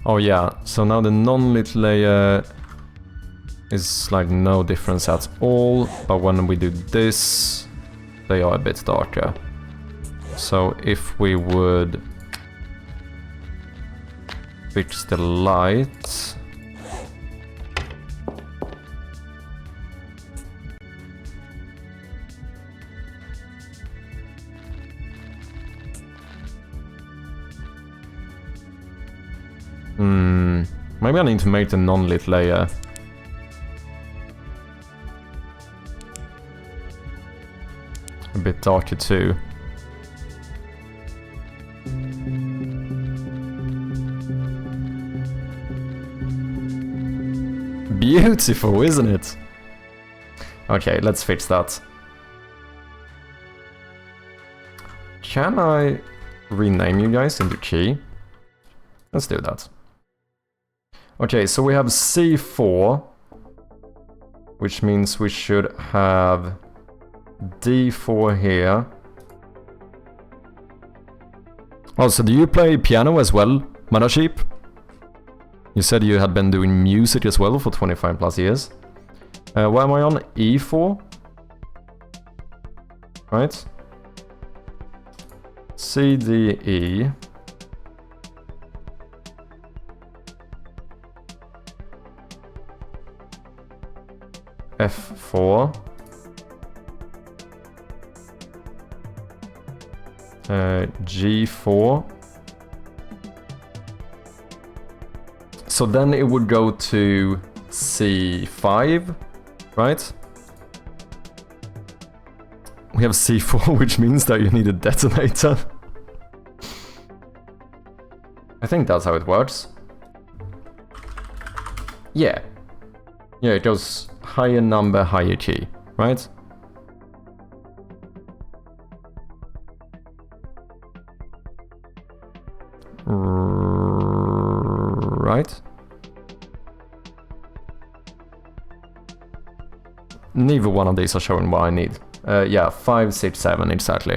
Oh yeah, so now the non-lit layer is like no difference at all, but when we do this, they are a bit darker. So if we would fix the light, maybe I need to make the non-lit layer a bit darker too. Beautiful, isn't it? Okay, let's fix that. Can I rename you guys into key? Let's do that. Okay, so we have C4, which means we should have D4 here. Oh, so do you play piano as well, Manaship? You said you had been doing music as well for 25 plus years. What am I on? E4? Right? C, D, E. F4. G4. So then it would go to C5, right? We have C4, which means that you need a detonator. I think that's how it works. Yeah. Yeah, it goes higher number, higher key, right? Right? Neither one of these are showing what I need. Yeah, 5, 6, 7, exactly.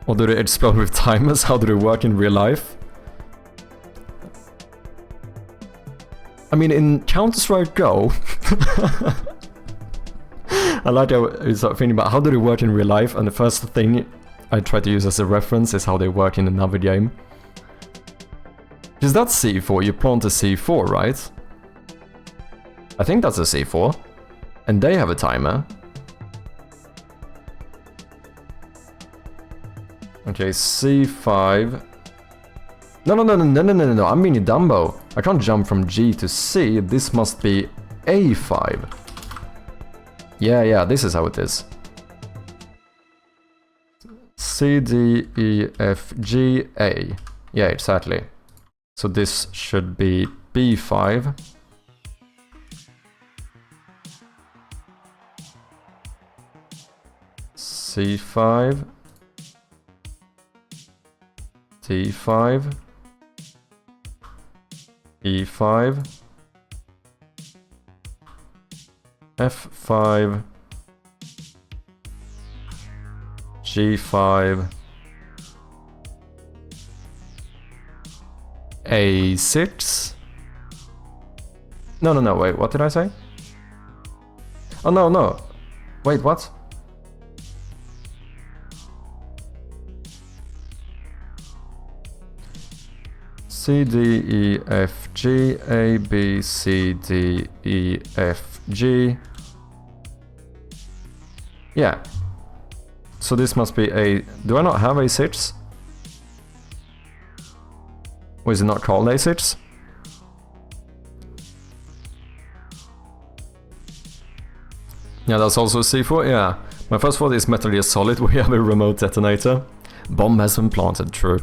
Or do they explode with timers? How do they work in real life? I mean, in Counter-Strike Go... I like how I start thinking about how do they work in real life, and the first thing I try to use as a reference is how they work in another game. Because that's C4, you plant a C4, right? I think that's a C4. And they have a timer. Okay, C5. No, I'm being a Dumbo. I can't jump from G to C, this must be A5. Yeah, this is how it is. C, D, E, F, G, A. Yeah, exactly. So this should be B5. C5. D5. E5. F5, G5, A6. No, wait, what did I say? Oh, no. Wait, what? C, D, E, F, G, A, B, C, D, E, F, G. Yeah. So this must be a... Do I not have A6? Or is it not called A6? Yeah, that's also C4, yeah. My first thought is Metal Gear Solid, we have a remote detonator. Bomb has been planted, true.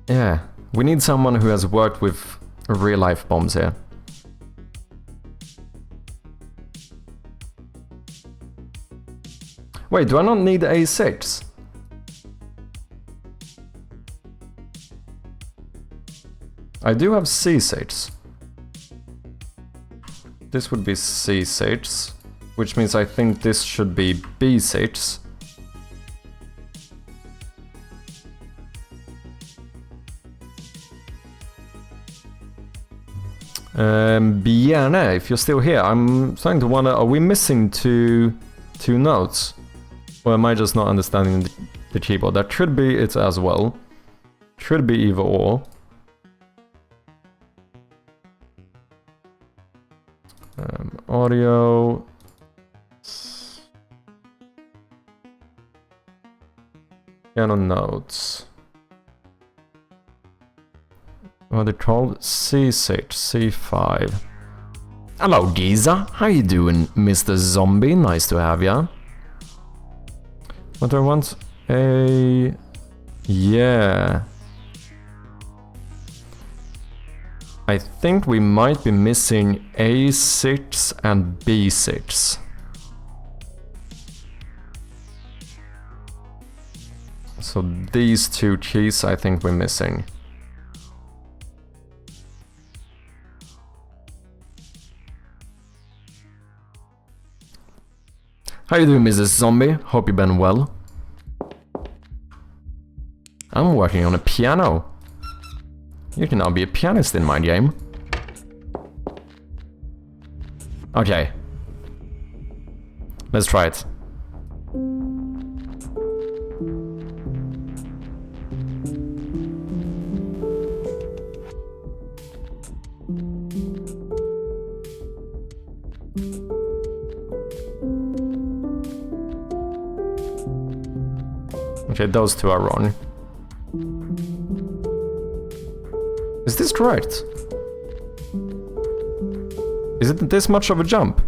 Yeah, we need someone who has worked with real-life bombs here. Wait, do I not need A6? I do have C6. This would be C6, which means I think this should be B6. Bierne, if you're still here, I'm starting to wonder, are we missing two notes? Or am I just not understanding the keyboard? That could be it as well. Should be either or. Audio. Piano notes. What are they called? C6, C5. Hello, Giza. How you doing, Mr. Zombie? Nice to have ya. What do I want? A... Yeah. I think we might be missing A6 and B6. So these two keys I think we're missing. How you doing, Mrs. Zombie? Hope you've been well. I'm working on a piano. You can now be a pianist in my game. Okay. Let's try it. Okay, those two are wrong. Is this correct? Is it this much of a jump?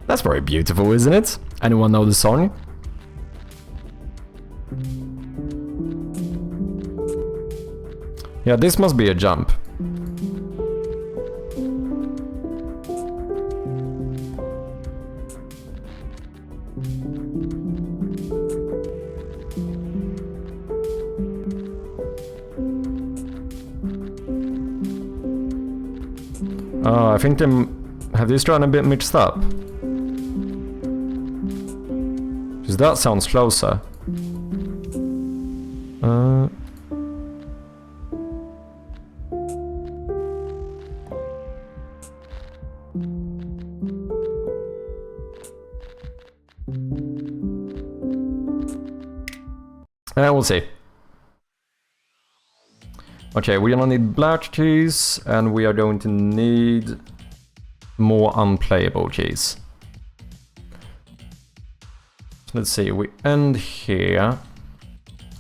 That's very beautiful, isn't it? Anyone know the song? Yeah, this must be a jump. Oh, I think they have these drawn a bit mixed up. Because that sounds closer. We'll see. Okay, we're gonna need black keys, and we are going to need more unplayable keys. Let's see, we end here.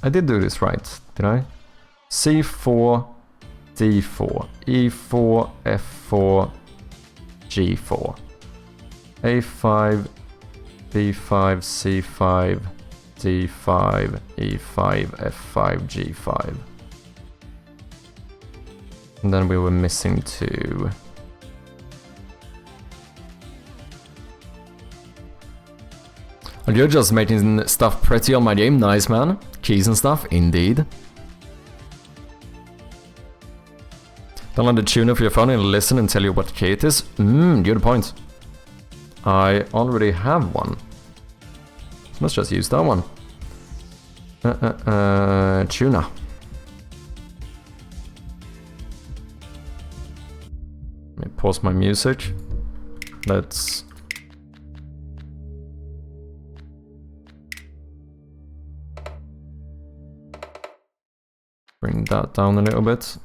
I did do this right, did I? C4, D4, E4, F4, G4, A5, B5, C5, D5, E5, F5, G5. And then we were missing 2. Well, you're just making stuff pretty on my game. Nice, man. Keys and stuff, indeed. Download the tuner for your phone and listen and tell you what key it is. Good point. I already have one. Let's just use that one. Tuner. Let me pause my music. Let's... bring that down a little bit.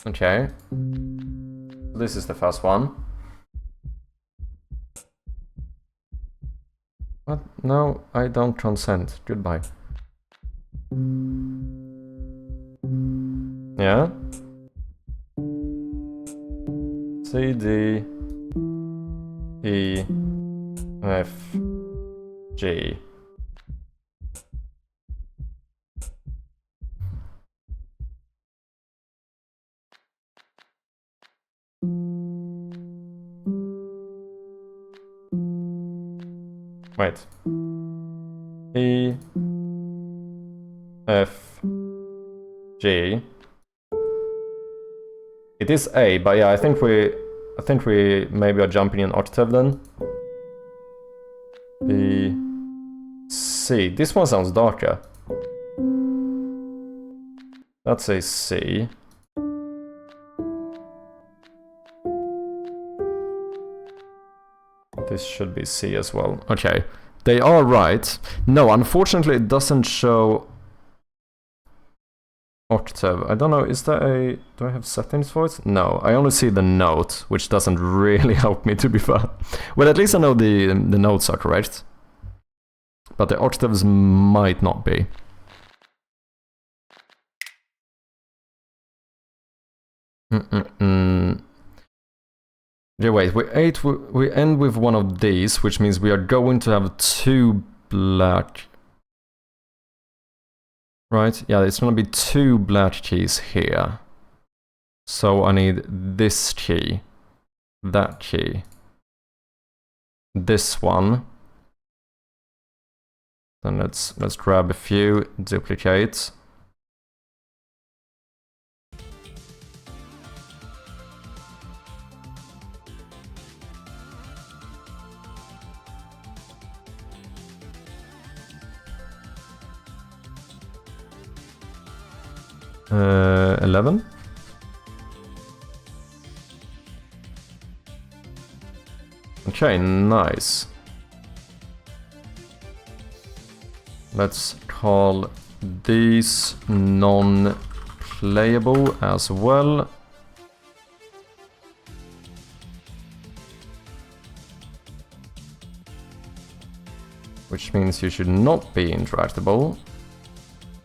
Okay. This is the first one. What? No, I don't consent. Goodbye. Yeah? C, D, E, F, G. Wait. E, F, G. It is A, but yeah, I think we maybe are jumping in octave then. B, C. This one sounds darker. That's a C. This should be C as well. Okay, they are right. No, unfortunately it doesn't show octave. I don't know, is there a... do I have settings for it? No, I only see the note, which doesn't really help me, to be fair. Well, at least I know the notes are correct. But the octaves might not be. Yeah, wait, we end with one of these, which means we are going to have 2 black. Right? Yeah, it's gonna be 2 black keys here. So I need this key, that key, this one. Then let's grab a few, duplicate. 11. Okay, nice. Let's call these non-playable as well. Which means you should not be interactable.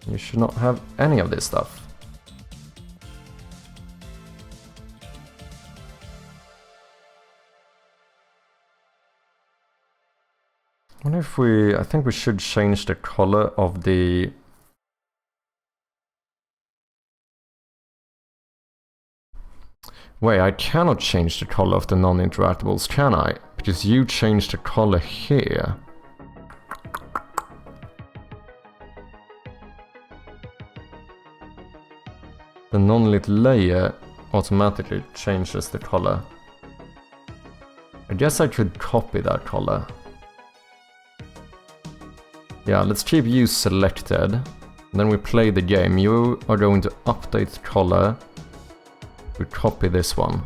You should not have any of this stuff. I wonder if I think we should change the color of the... Wait, I cannot change the color of the non-interactables, can I? Because you changed the color here. The non-lit layer automatically changes the color. I guess I could copy that color. Yeah, let's keep you selected. Then we play the game. You are going to update the color. We copy this one.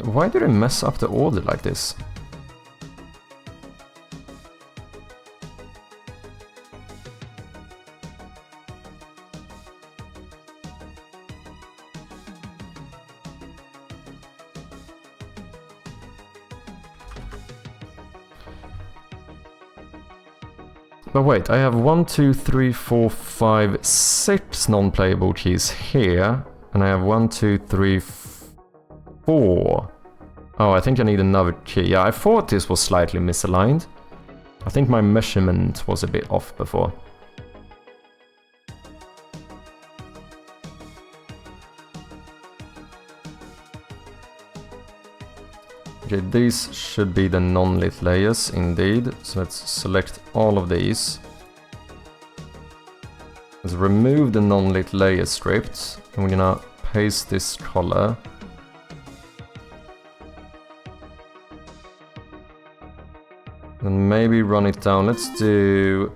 Why did I mess up the order like this? But wait, I have 1, 2, 3, 4, 5, 6 non-playable keys here, and I have 1, 2, 3, 4. Oh, I think I need another key. Yeah, I thought this was slightly misaligned. I think my measurement was a bit off before. Okay, these should be the non-lit layers indeed. So let's select all of these. Let's remove the non-lit layer script, and we're gonna paste this color. And maybe run it down. Let's do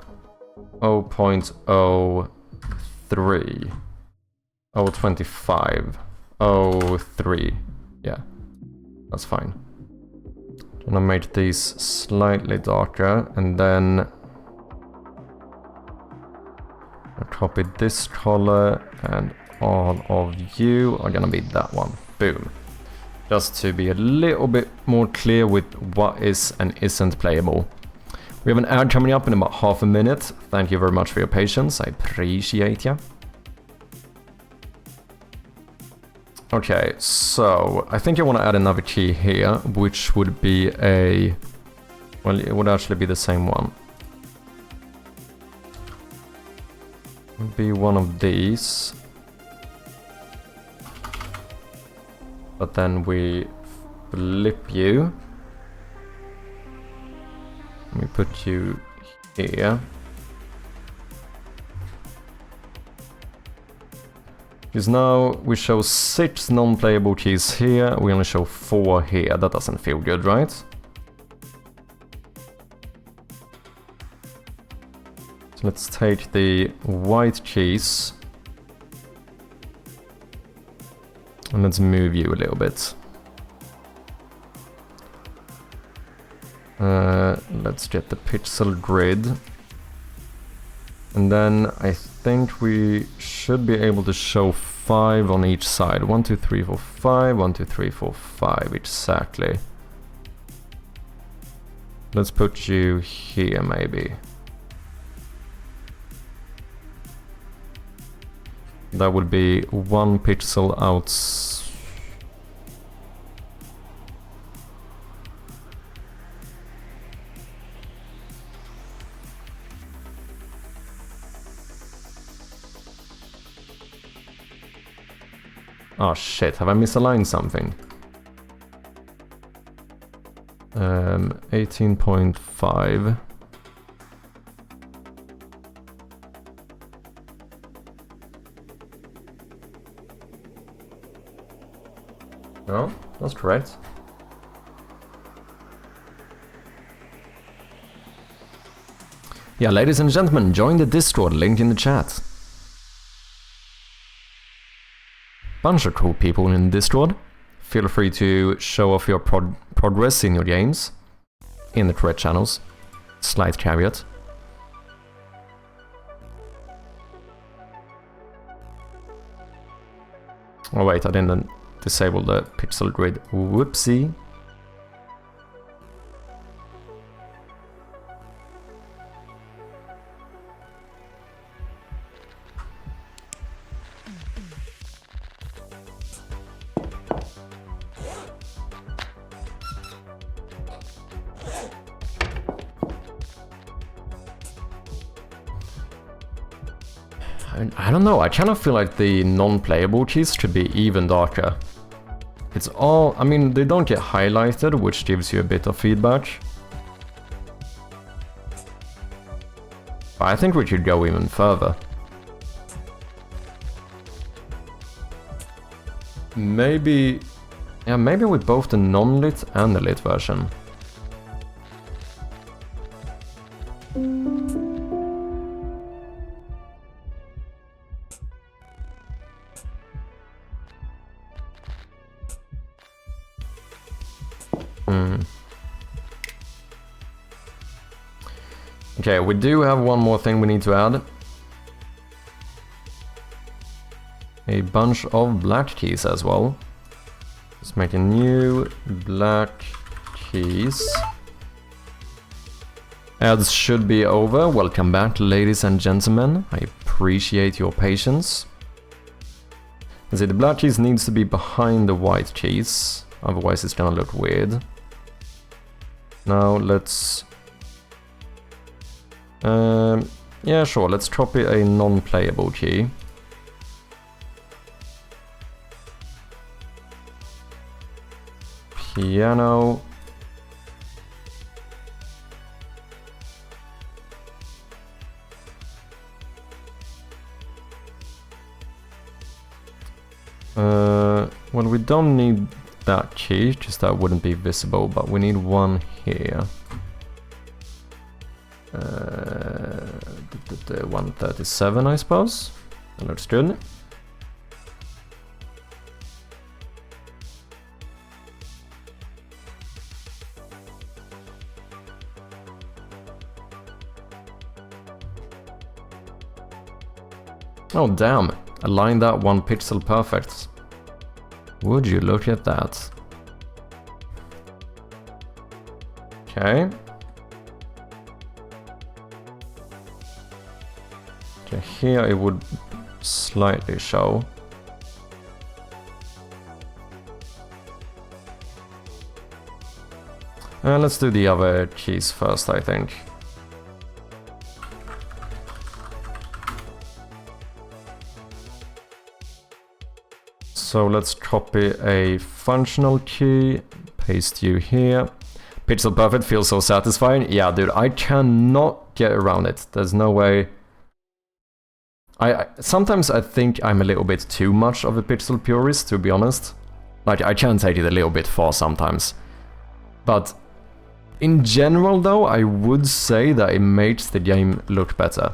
0.03. 0.25. 0.3. Yeah, that's fine. I'm gonna make these slightly darker, and then I'll copy this color, and all of you are gonna be that one. Boom. Just to be a little bit more clear with what is and isn't playable. We have an ad coming up in about half a minute. Thank you very much for your patience. I appreciate ya. Okay, so I think I want to add another key here, which would be a... Well, it would actually be the same one. It would be one of these. But then we flip you. We put you here. Because now we show 6 non-playable keys here, we only show 4 here. That doesn't feel good, right? So let's take the white keys. And let's move you a little bit. Let's get the pixel grid. And then I think we should be able to show 5 on each side. 1, 2, 3, 4, 5. 1, 2, 3, 4, 5. Exactly. Let's put you here, maybe. That would be 1 pixel out. Oh shit, have I misaligned something? 18.5. No, that's correct. Yeah, ladies and gentlemen, join the Discord, link in the chat. Bunch of cool people in Discord. Feel free to show off your progress in your games in the correct channels. Slight caveat. Oh wait, I didn't disable the pixel grid. Whoopsie. I don't know, I kind of feel like the non-playable keys should be even darker. It's all, I mean, they don't get highlighted, which gives you a bit of feedback. But I think we should go even further. Maybe, yeah, maybe with both the non-lit and the lit version. Okay, we do have one more thing we need to add. A bunch of black keys as well. Let's make a new black keys. Ads should be over. Welcome back, ladies and gentlemen. I appreciate your patience. I see the black keys needs to be behind the white keys, otherwise it's gonna look weird. Now let's... yeah, sure, let's copy a non-playable key. Piano. Well, we don't need that key, just that wouldn't be visible, but we need one here. 137, I suppose. That looks good. Oh damn, align that one pixel perfect. Would you look at that? Okay. Okay, here it would slightly show. Let's do the other keys first, I think. So let's copy a functional key, paste you here. Pixel perfect feels so satisfying. Yeah, dude, I cannot get around it. There's no way. Sometimes I think I'm a little bit too much of a pixel purist, to be honest. Like, I can take it a little bit far sometimes. But in general, though, I would say that it makes the game look better.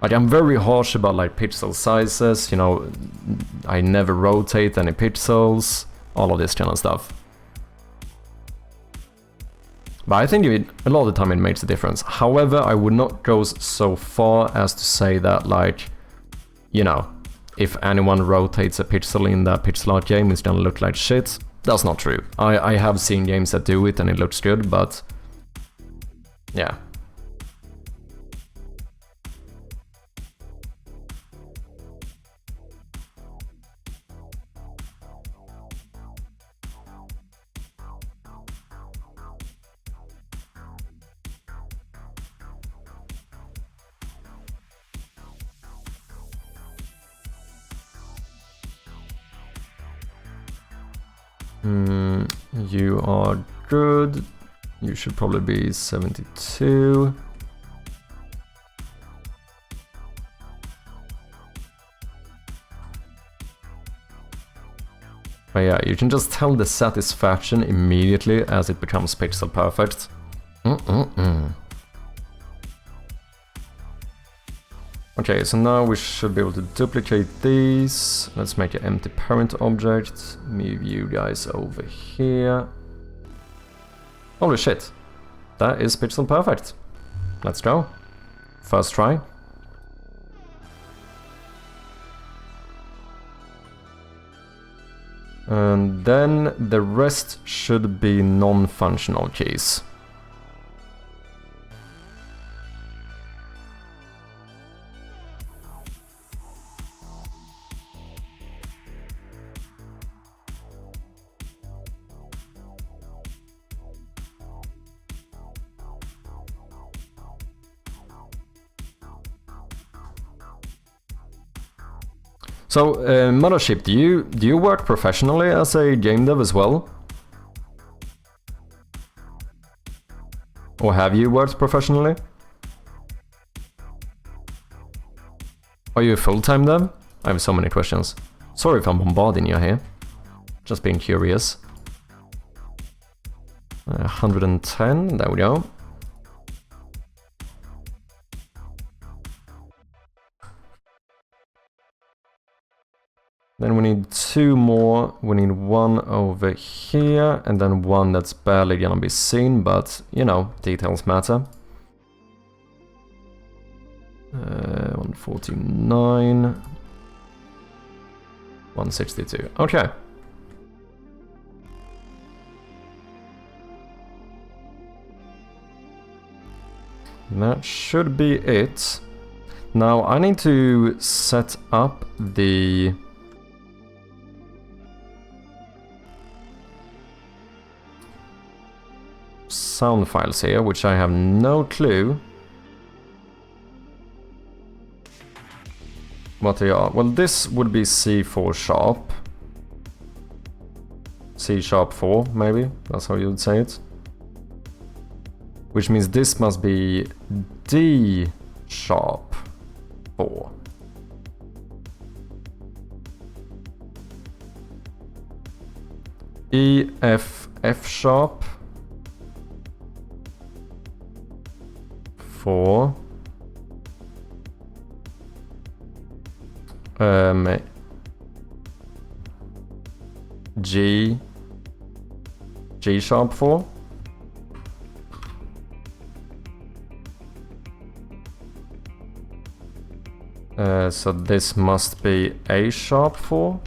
Like, I'm very harsh about, like, pixel sizes, you know, I never rotate any pixels, all of this kind of stuff. But I think a lot of the time it makes a difference. However, I would not go so far as to say that, like, you know, if anyone rotates a pixel in that pixel art game, it's gonna look like shit. That's not true. I have seen games that do it and it looks good, but yeah. You are good. You should probably be 72. But yeah, you can just tell the satisfaction immediately as it becomes pixel perfect. Okay, so now we should be able to duplicate these. Let's make an empty parent object. Move you guys over here. Holy shit. That is pixel perfect. Let's go. First try. And then the rest should be non-functional keys. So, Mothership, do you work professionally as a game dev as well? Or have you worked professionally? Are you a full-time dev? I have so many questions. Sorry if I'm bombarding you here. Just being curious. 110, there we go. Then we need 2 more. We need 1 over here, and then 1 that's barely gonna be seen, but, you know, details matter. 149. 162. Okay. That should be it. Now I need to set up the sound files here, which I have no clue what they are. Well, this would be C4 sharp. C sharp 4, maybe, that's how you would say it. Which means this must be D sharp 4. E, F, F sharp 4. G, G sharp 4. So this must be A sharp 4.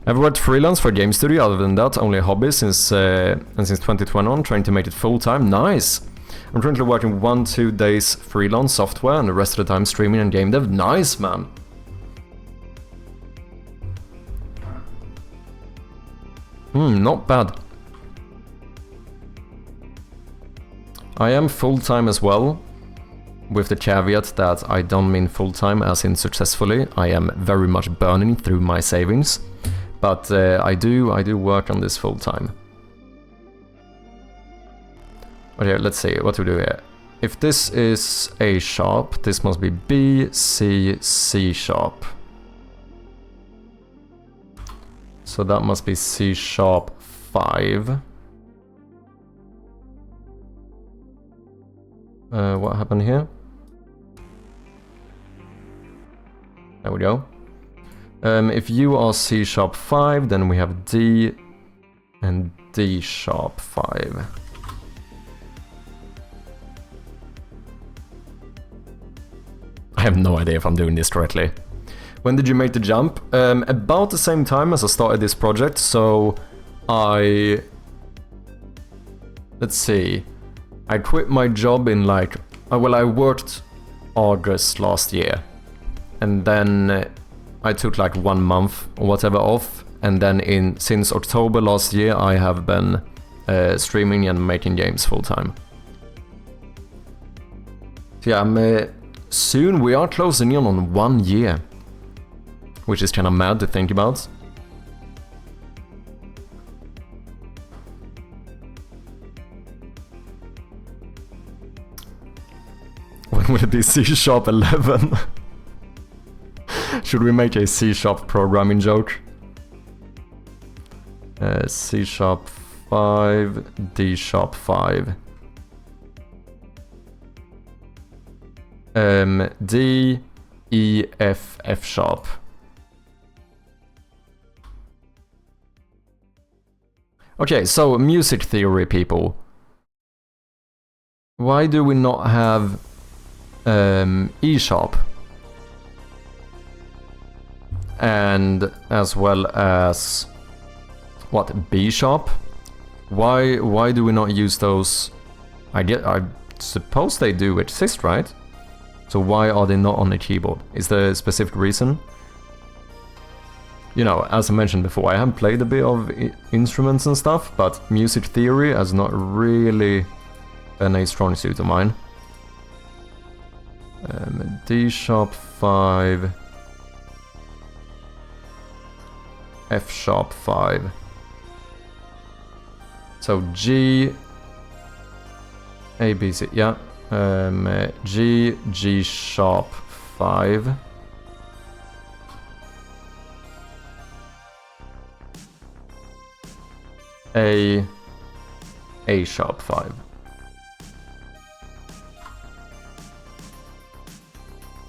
I've worked freelance for a game studio. Other than that, only a hobby since 2021, trying to make it full-time. Nice! I'm currently working 1-2 days freelance software and the rest of the time streaming and game dev. Nice, man! Not bad. I am full-time as well, with the caveat that I don't mean full-time as in successfully. I am very much burning through my savings. But I do work on this full time. Okay, let's see what we do here. If this is A sharp, this must be B, C, C sharp. So that must be C sharp 5. What happened here? There we go. If you are C sharp 5, then we have D and D sharp 5. I have no idea if I'm doing this correctly. When did you make the jump? About the same time as I started this project, so let's see. I quit my job in like, well, I worked August last year, and then I took like 1 month or whatever off, and then since October last year I have been streaming and making games full time. So yeah, soon we are closing in on 1 year, which is kind of mad to think about. When will it be C sharp 11? Should we make a C-sharp programming joke? C-sharp 5, D-sharp 5. D, E, F, F sharp. Okay, so music theory, people. Why do we not have E sharp? And as well as what, B sharp? Why do we not use those? I suppose they do exist, right? So why are they not on the keyboard? Is there a specific reason? You know, as I mentioned before, I have played a bit of instruments and stuff, but music theory has not really been a strong suit of mine. D sharp 5, F sharp 5. So G, A, B, C, yeah. G, G sharp 5. A sharp 5.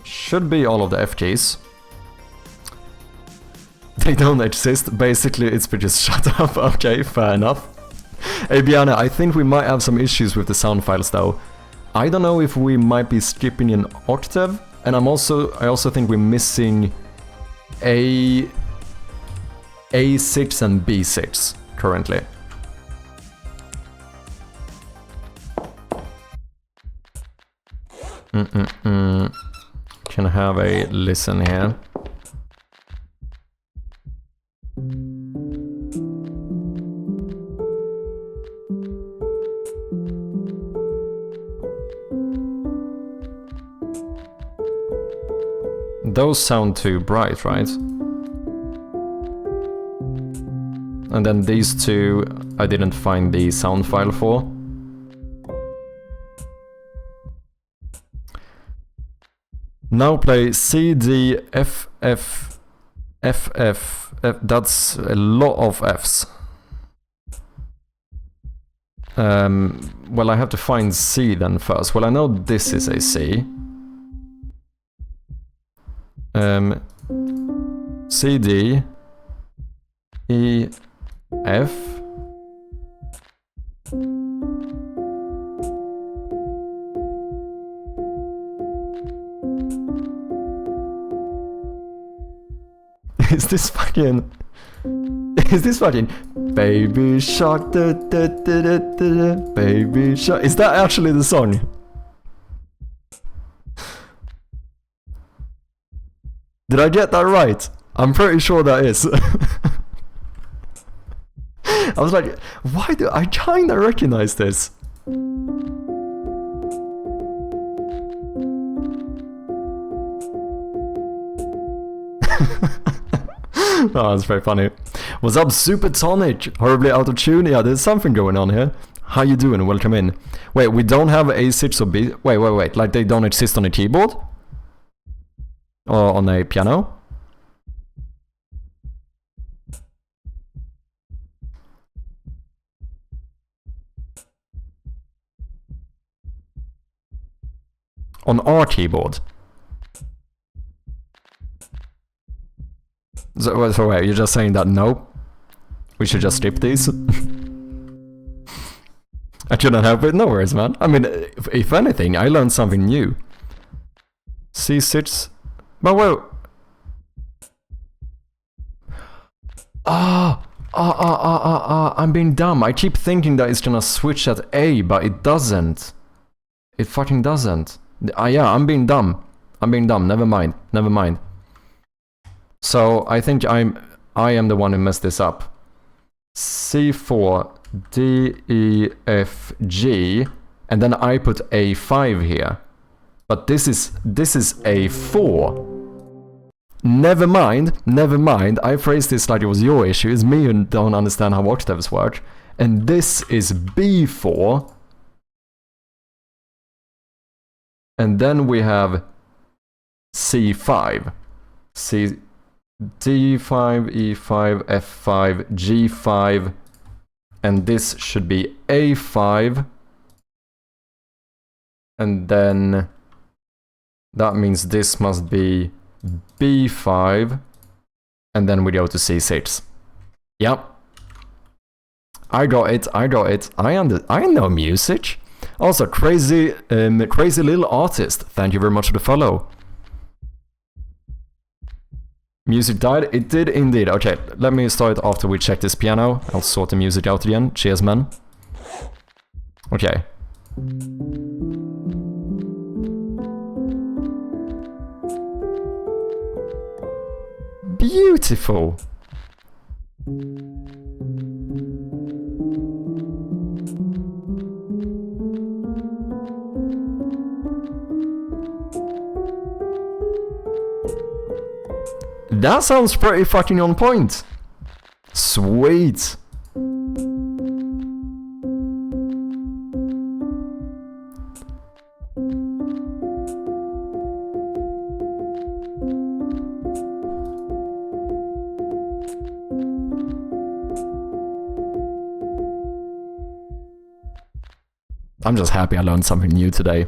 Should be all of the F keys. They don't exist, basically it's just shut up. Okay, fair enough. Hey Biana, I think we might have some issues with the sound files though. I don't know if we might be skipping an octave, and I also think we're missing A6 and B6 currently. Can I have a listen here? Those sound too bright, right? And then these two I didn't find the sound file for. Now play C, D, F, F, F, F, F. That's a lot of Fs. Well, I have to find C then first. Well, I know this is a C. C, D, E, F. Is this fucking Baby Shark, da, da, da, da, da, da, Baby Shark? Is that actually the song? Did I get that right? I'm pretty sure that is. I was like, why do I kinda recognize this? Oh, that's very funny. What's up, Supertonic? Horribly out of tune? Yeah, there's something going on here. How you doing? Welcome in. Wait, we don't have A6 or B... Wait. Like they don't exist on a keyboard? Or on a piano? On our keyboard? So wait, you're just saying that no? We should just skip these? I couldn't help it, no worries, man. I mean, if anything, I learned something new. C6... But well... I'm being dumb. I keep thinking that it's gonna switch at A, but it doesn't. It fucking doesn't. Yeah, I'm being dumb. Never mind. So I think I am the one who messed this up. C4, D, E, F, G, and then I put A5 here. But this is A4. Never mind. I phrased this like it was your issue. It's me who don't understand how octaves work. And this is B4. And then we have C5. C, D5, E5, F5, G5, and this should be A5, and then that means this must be B5, and then we go to C6. Yep. I got it. I know music. Also, crazy little artist. Thank you very much for the follow. Music died? It did indeed. Okay, let me start after we check this piano. I'll sort the music out again. Cheers, man. Okay. Beautiful. That sounds pretty fucking on point. Sweet. I'm just happy I learned something new today.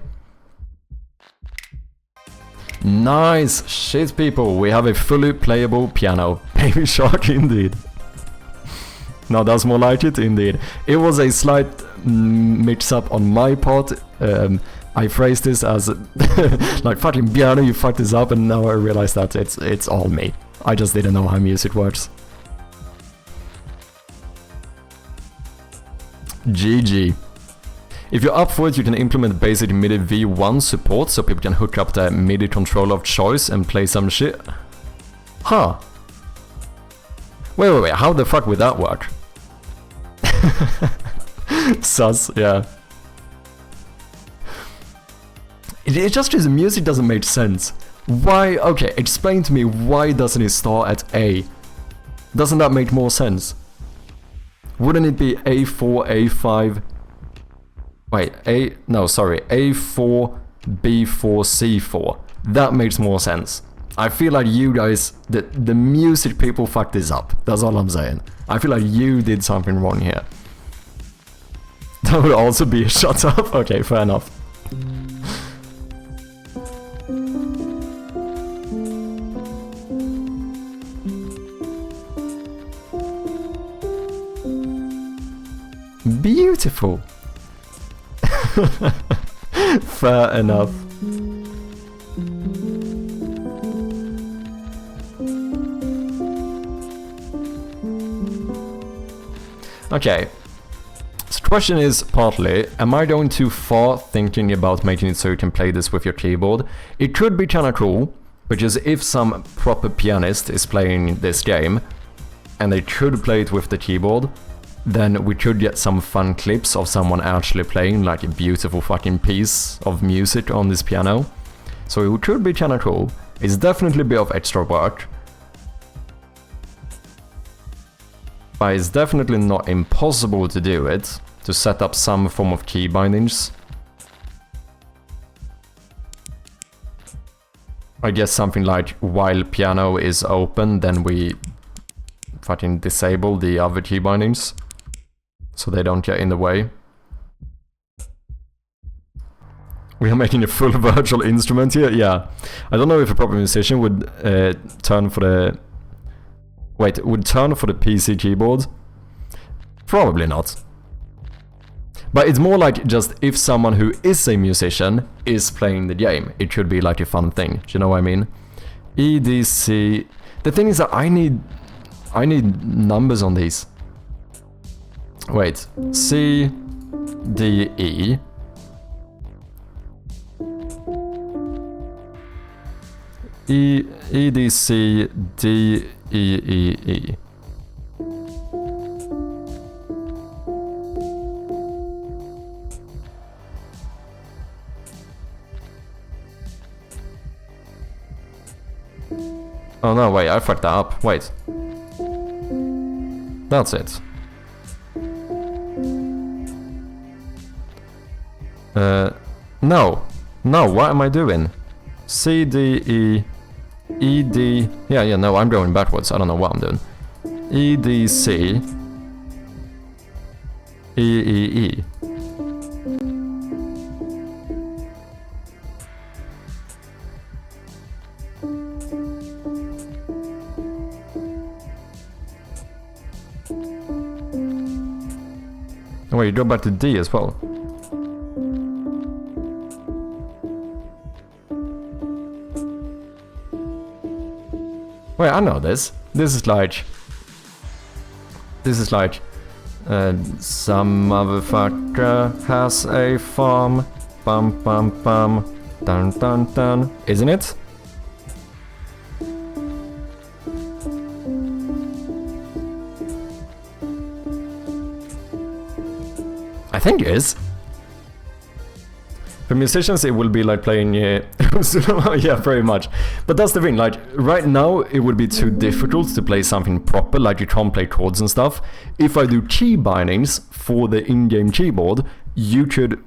Nice shit, people. We have a fully playable piano. Baby Shark, indeed. No, that's more like it, indeed. It was a slight mix-up on my part. I phrased this as like, fucking piano, you fucked this up, and now I realize that it's all me. I just didn't know how music works. GG. If you're up for it, you can implement basic MIDI V1 support so people can hook up their MIDI controller of choice and play some shit. Huh. Wait, how the fuck would that work? Sus, yeah. It just is, the music doesn't make sense. Why? Okay, explain to me, why doesn't it start at A? Doesn't that make more sense? Wouldn't it be A4, A5... Wait, A4, B4, C4. That makes more sense. I feel like you guys, the music people fucked this up. That's all I'm saying. I feel like you did something wrong here. That would also be a shut up. Okay, fair enough. Beautiful. Fair enough. Okay. So the question is partly, am I going too far thinking about making it so you can play this with your keyboard? It could be kinda cool, because if some proper pianist is playing this game, and they could play it with the keyboard, then we could get some fun clips of someone actually playing like a beautiful fucking piece of music on this piano. So it could be kinda cool. It's definitely a bit of extra work. But it's definitely not impossible to do it, to set up some form of key bindings. I guess something like while piano is open, then we fucking disable the other key bindings, so they don't get in the way. We are making a full virtual instrument here? Yeah. I don't know if a proper musician would turn for the... Wait, would turn for the PC keyboard? Probably not. But it's more like just if someone who is a musician is playing the game, it could be like a fun thing. Do you know what I mean? EDC... The thing is that I need numbers on these. Wait, C, D, E. E, D, C, D, E, E, E. Oh no, wait, I fucked that up. Wait. That's it. No. No, what am I doing? C, D, E... ED... Yeah, no, I'm going backwards. I don't know what I'm doing. EDC... EEE. Oh, wait, you go back to D as well. Wait, I know this. This is like... some motherfucker has a farm. Bum bum bum. Dun dun dun. Isn't it? I think it is. For musicians, it will be like playing... yeah, very much. But that's the thing, like, right now, it would be too difficult to play something proper, like you can't play chords and stuff. If I do key bindings for the in-game keyboard, you could,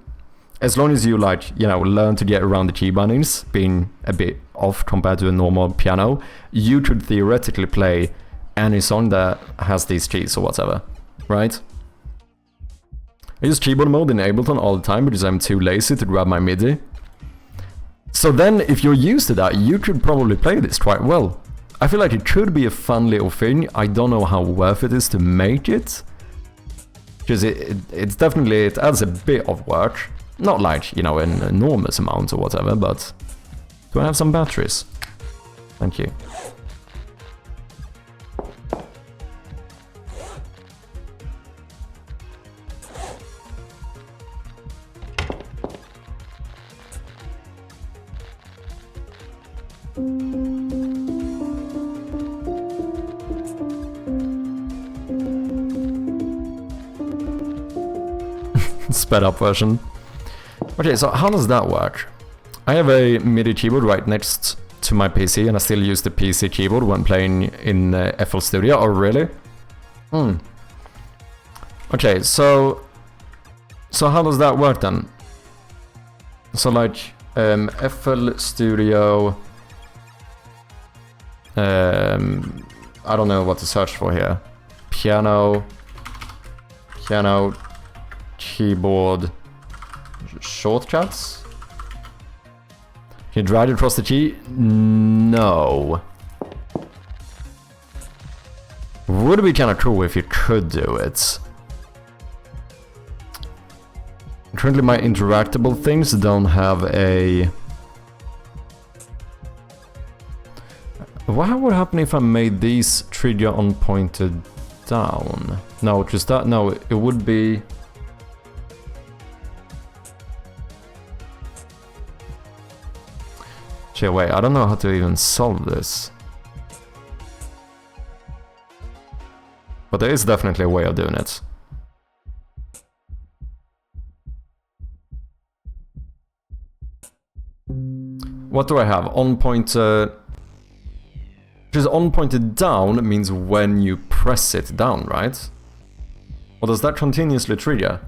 as long as you, like, you know, learn to get around the key bindings, being a bit off compared to a normal piano, you could theoretically play any song that has these keys or whatever, right? I use keyboard mode in Ableton all the time because I'm too lazy to grab my MIDI. So then, if you're used to that, you could probably play this quite well. I feel like it could be a fun little thing. I don't know how worth it is to make it. Because it's definitely, it adds a bit of work. Not like, you know, an enormous amount or whatever, but... Do I have some batteries? Thank you. Sped up version. Okay, so how does that work? I have a MIDI keyboard right next to my PC, and I still use the PC keyboard when playing in FL Studio. Oh, really? Okay, so how does that work then? So like FL Studio. I don't know what to search for here. Piano, keyboard, shortcuts. Can you drag it across the key? No. Would be kind of cool if you could do it. Currently my interactable things don't have a... What would happen if I made these trigger on pointed down? No, just that. No, it would be... Gee, wait, I don't know how to even solve this. But there is definitely a way of doing it. What do I have? On pointer... Because on pointed down means when you press it down, right? Or does that continuously trigger?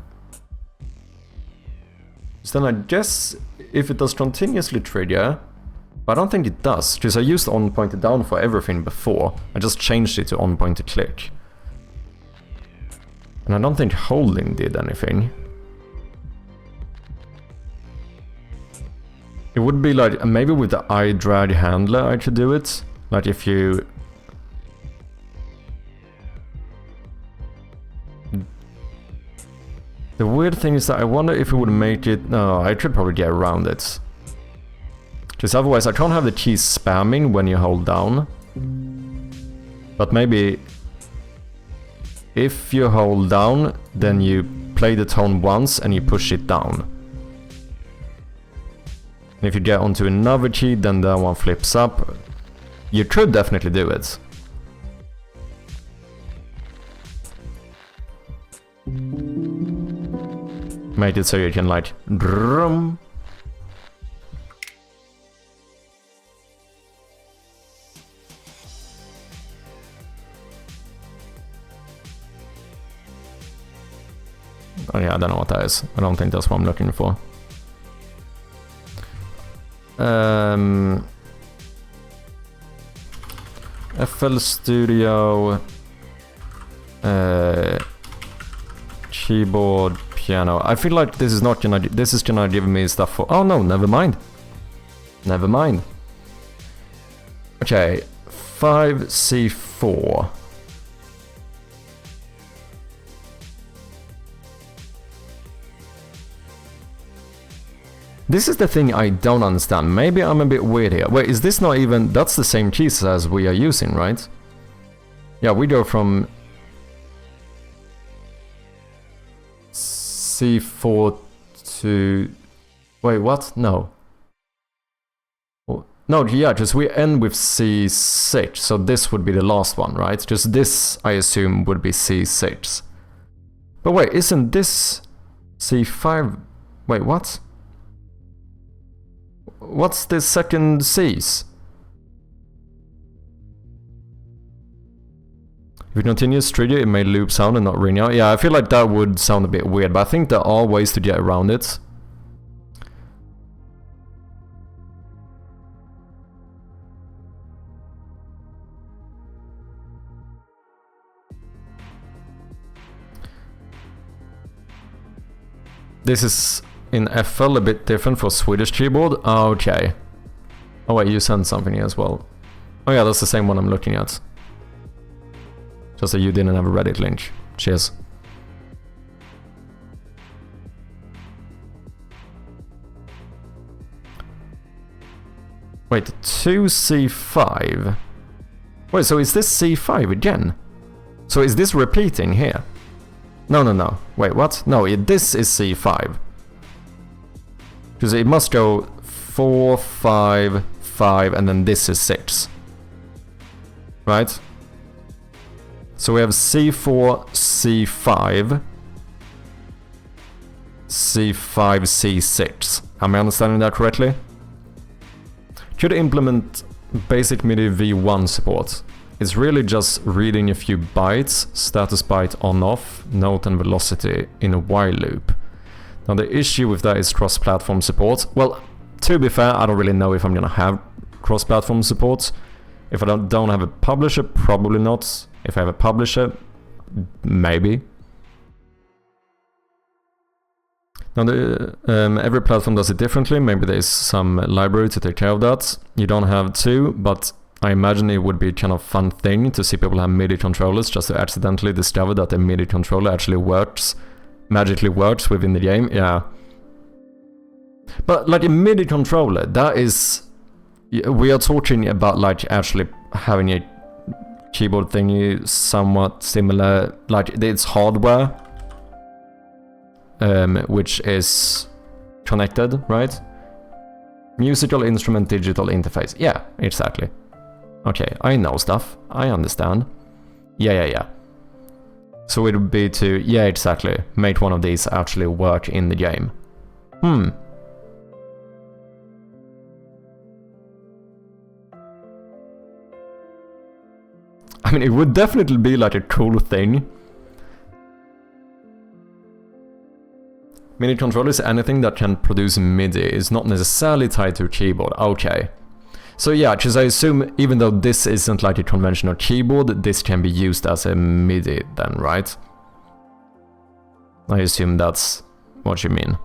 So then I guess if it does continuously trigger... But I don't think it does, because I used on pointed down for everything before. I just changed it to on pointed click. And I don't think holding did anything. It would be like, maybe with the iDrag handler I could do it. Like if you... The weird thing is that I wonder if it would make it... No, I could probably get around it. Because otherwise I can't have the keys spamming when you hold down. But maybe... If you hold down, then you play the tone once and you push it down. And if you get onto another key, then that one flips up. You could definitely do it. Make it so you can like... Drum. Oh yeah, I don't know what that is. I don't think that's what I'm looking for. FL Studio, keyboard, piano. I feel like this is not gonna. This is gonna give me stuff for. Oh no, never mind. Never mind. Okay, 5C4. This is the thing I don't understand. Maybe I'm a bit weird here. Wait, is this not even... That's the same keys as we are using, right? Yeah, we go from C4 to... Wait, what? No. No, yeah, just we end with C6, so this would be the last one, right? Just this, I assume, would be C6. But wait, isn't this C5? Wait, what? What's the second C's? If it continues trigger, it may loop sound and not ring out. Yeah, I feel like that would sound a bit weird, but I think there are ways to get around it. This is in FL a bit different for Swedish keyboard. Okay. Oh wait, you sent something here as well. Oh yeah, that's the same one I'm looking at. Just that you didn't have a Reddit link. Cheers. Wait, 2C5? Wait, so is this C5 again? So is this repeating here? No. Wait, what? No, this is C5. Because it must go 4, 5, 5, and then this is 6. Right? So we have C4, C5, C5, C6. Am I understanding that correctly? Could implement basic MIDI V1 support. It's really just reading a few bytes, status byte on-off, note and velocity in a while loop. Now the issue with that is cross-platform support. Well, to be fair, I don't really know if I'm gonna have cross-platform support. If I don't have a publisher, probably not. If I have a publisher, maybe. Now every platform does it differently. Maybe there's some library to take care of that. You don't have to, but I imagine it would be a kind of fun thing to see people have MIDI controllers just to accidentally discover that a MIDI controller actually works, magically works within the game. Yeah. But like a MIDI controller, that is... We are talking about like actually having a keyboard thingy somewhat similar, like it's hardware, which is connected, right? Musical instrument digital interface. Yeah, exactly. Okay, I know stuff. I understand. Yeah. So it would be to, yeah, exactly, make one of these actually work in the game. I mean, it would definitely be like a cool thing. MIDI controller is anything that can produce MIDI. It's not necessarily tied to a keyboard. Okay. So yeah, because I assume even though this isn't like a conventional keyboard, this can be used as a MIDI then, right? I assume that's what you mean.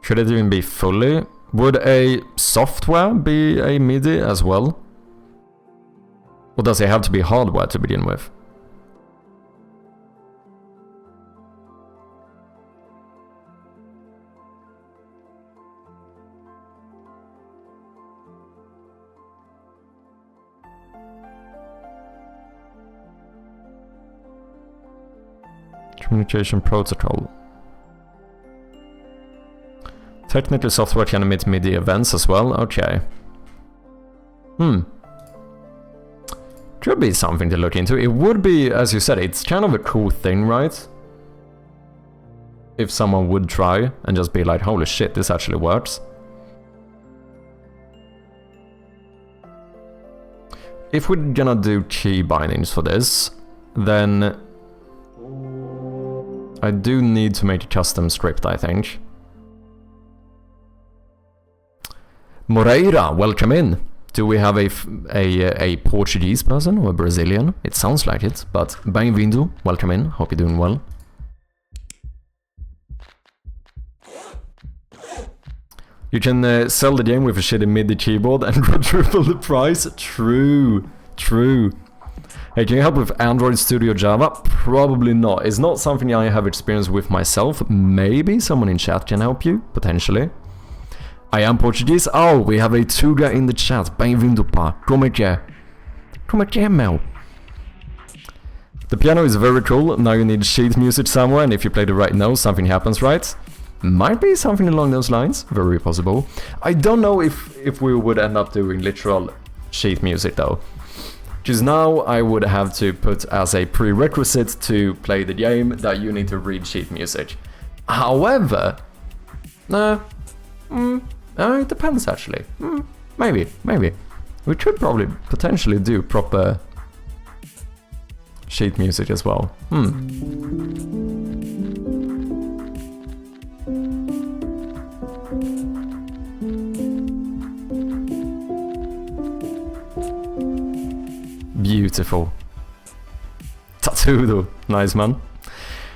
Could it even be fully? Would a software be a MIDI as well? Or does it have to be hardware to begin with? Communication protocol. Technically, software can emit MIDI events as well. Okay. Could be something to look into. It would be, as you said, it's kind of a cool thing, right? If someone would try and just be like, holy shit, this actually works. If we're gonna do key bindings for this, then I do need to make a custom script, I think. Moreira, welcome in. Do we have a Portuguese person or a Brazilian? It sounds like it, but bem-vindo, welcome in, hope you're doing well. You can sell the game with a shitty MIDI keyboard and quadruple the price. True, true. Hey, can you help with Android Studio Java? Probably not. It's not something I have experience with myself. Maybe someone in chat can help you, potentially. I am Portuguese. Oh, we have a Tuga in the chat. Bem-vindo, pá. Como é que é? Como é que é, meu? The piano is very cool. Now you need sheet music somewhere, and if you play the right note, something happens, right? Might be something along those lines. Very possible. I don't know if we would end up doing literal sheet music, though. Because now I would have to put as a prerequisite to play the game that you need to read sheet music. However, it depends actually. Maybe. We could probably potentially do proper sheet music as well. Beautiful. Tattoo, nice man.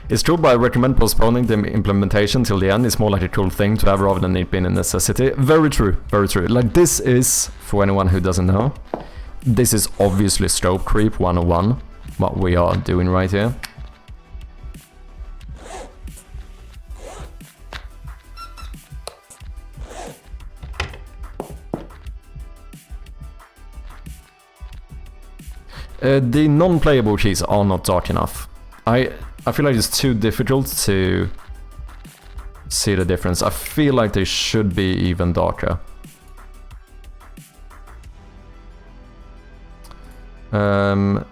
It's true, but I recommend postponing the implementation till the end. It's more like a cool thing to have rather than it being a necessity. Very true, very true. Like this is, for anyone who doesn't know, this is obviously scope creep 101, what we are doing right here. The non-playable keys are not dark enough. I feel like it's too difficult to see the difference. I feel like they should be even darker. So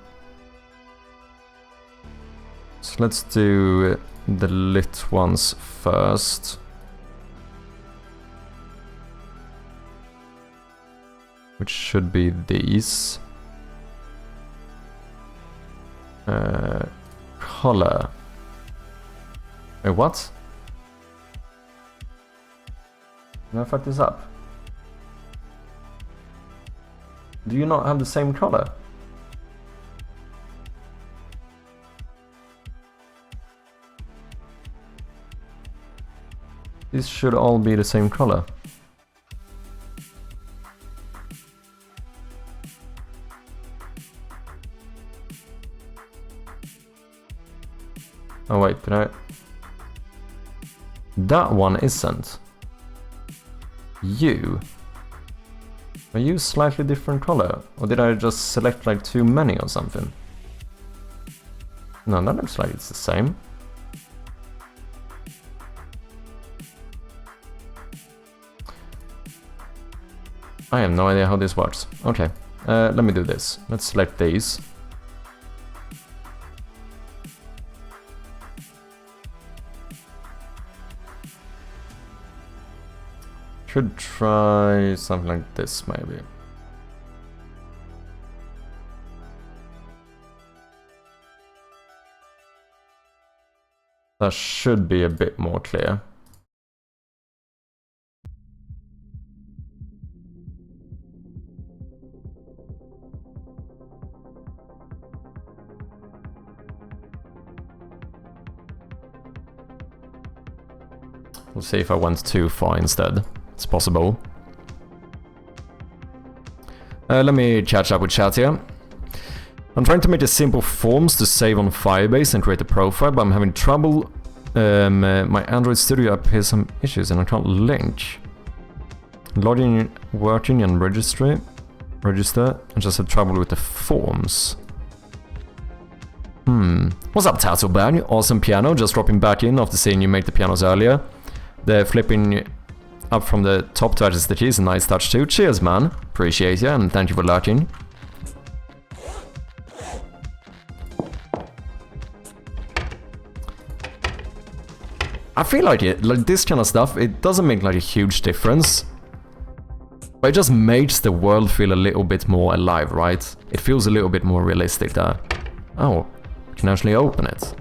let's do the lit ones first. Which should be these. Color. Wait, what? Did I fuck this up? Do you not have the same color? These should all be the same color. Oh wait, did I... That one isn't. You? Are you slightly different color? Or did I just select like too many or something? No, that looks like it's the same. I have no idea how this works. Okay, let me do this. Let's select these. Should try something like this, maybe. That should be a bit more clear. We'll see if I went too far instead. It's possible. Let me catch up with chat here. I'm trying to make a simple forms to save on Firebase and create a profile, but I'm having trouble. My Android Studio app has some issues and I can't link. Logging, working and register. I just have trouble with the forms. What's up, Tattleberg? Awesome piano, just dropping back in after seeing you make the pianos earlier. The flipping up from the top to adjust the keys, a nice touch too. Cheers, man. Appreciate you and thank you for lurking. I feel like this kind of stuff, it doesn't make like a huge difference. But it just makes the world feel a little bit more alive, right? It feels a little bit more realistic there. Oh, I can actually open it.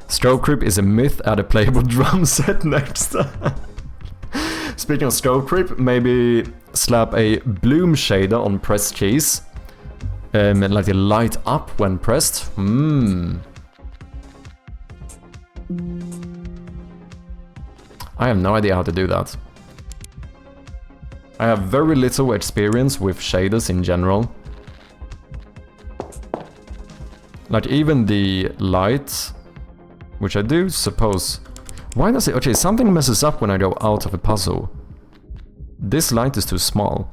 Stroke creep is a myth, add a playable drum set next. Speaking of scope creep, maybe slap a bloom shader on pressed keys. Let it light up when pressed. I have no idea how to do that. I have very little experience with shaders in general. Like even the light, which I do suppose... Why does it... Okay, something messes up when I go out of a puzzle. This light is too small.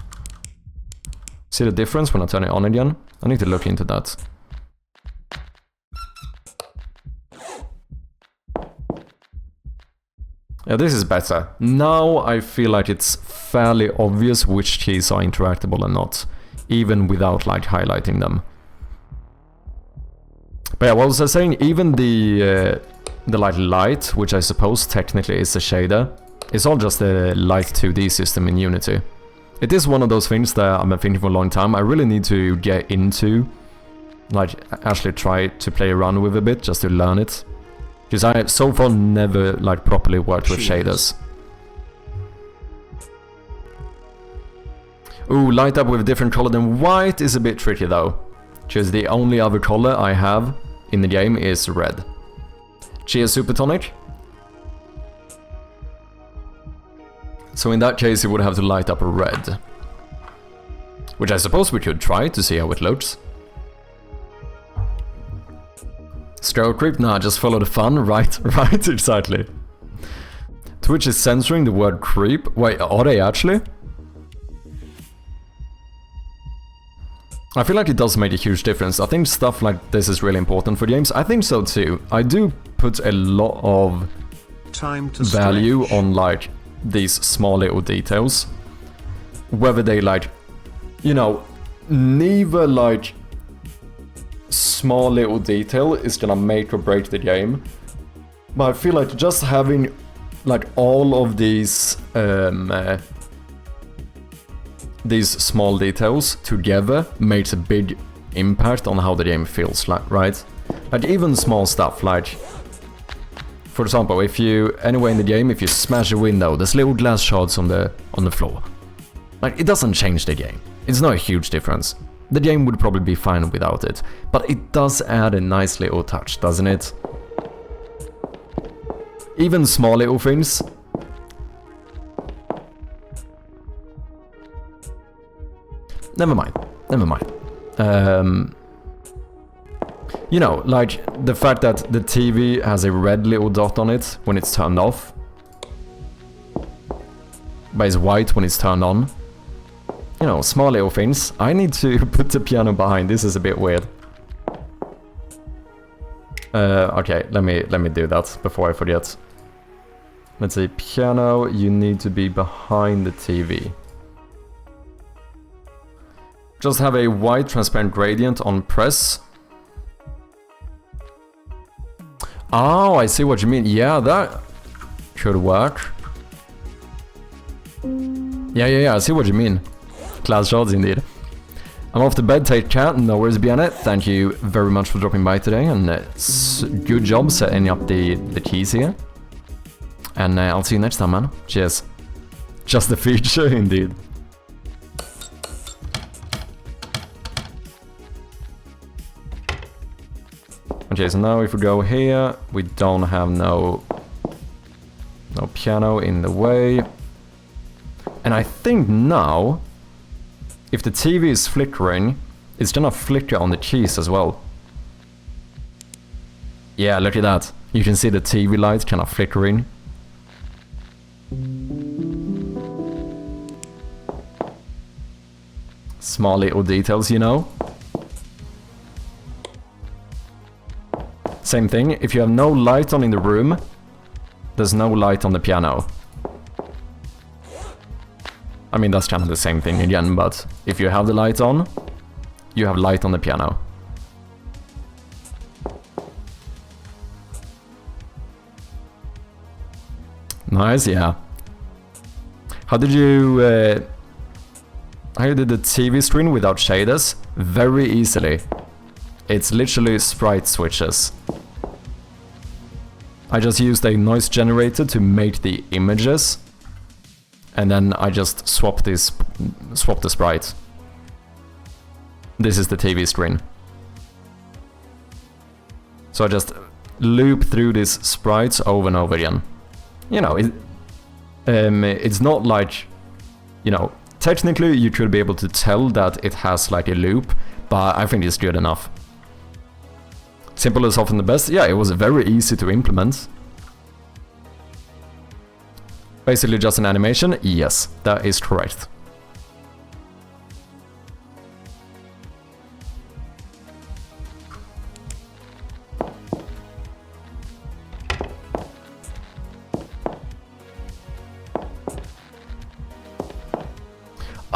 See the difference when I turn it on again? I need to look into that. Yeah, this is better. Now I feel like it's fairly obvious which keys are interactable and not, even without like highlighting them. But yeah, what was I saying? Even the like light, which I suppose technically is a shader, is all just a light 2D system in Unity. It is one of those things that I've been thinking for a long time. I really need to get into, like actually try to play around with a bit just to learn it. Because I so far never like properly worked with shaders. Ooh, light up with a different color than white is a bit tricky though. Because the only other color I have in the game is red. Cheers, Super Tonic. So in that case, you would have to light up red. Which I suppose we could try to see how it looks. Scroll creep? Nah, just follow the fun. Right, right, exactly. Twitch is censoring the word creep. Wait, are they actually? I feel like it does make a huge difference. I think stuff like this is really important for games. I think so too. I do put a lot of value on like these small little details. Whether they like, you know, neither like small little detail is gonna make or break the game. But I feel like just having like all of these small details together makes a big impact on how the game feels, like, right? Like even small stuff, like for example, if you anywhere in the game, if you smash a window, there's little glass shards on the floor. Like it doesn't change the game. It's not a huge difference. The game would probably be fine without it, but it does add a nice little touch, doesn't it? Even small little things. Never mind. You know, like the fact that the TV has a red little dot on it when it's turned off, but it's white when it's turned on. You know, small little things. I need to put the piano behind. This is a bit weird. Okay, let me do that before I forget. Let's say piano, you need to be behind the TV. Just have a white transparent gradient on press. Oh, I see what you mean. Yeah, that could work. Yeah, I see what you mean. Class shards indeed. I'm off to bed, take care, no worries beyond it. Thank you very much for dropping by today, and good job setting up the keys here. And I'll see you next time, man. Cheers. Just a feature, indeed. Okay, so now if we go here, we don't have no piano in the way. And I think now, if the TV is flickering, it's gonna flicker on the keys as well. Yeah, look at that. You can see the TV light kind of flickering. Small little details, you know? Same thing, if you have no light on in the room, there's no light on the piano. I mean, that's kind of the same thing again, but if you have the light on, you have light on the piano. Nice, yeah. How did you did the TV screen without shaders? Very easily. It's literally sprite switches. I just used a noise generator to make the images. and then I just swap the sprite. This is the TV screen. So I just loop through these sprites over and over again. You know, it's not like, you know, technically you could be able to tell that it has like a loop, but I think it's good enough. Simple is often the best. Yeah, it was very easy to implement. Basically just an animation? Yes, that is correct.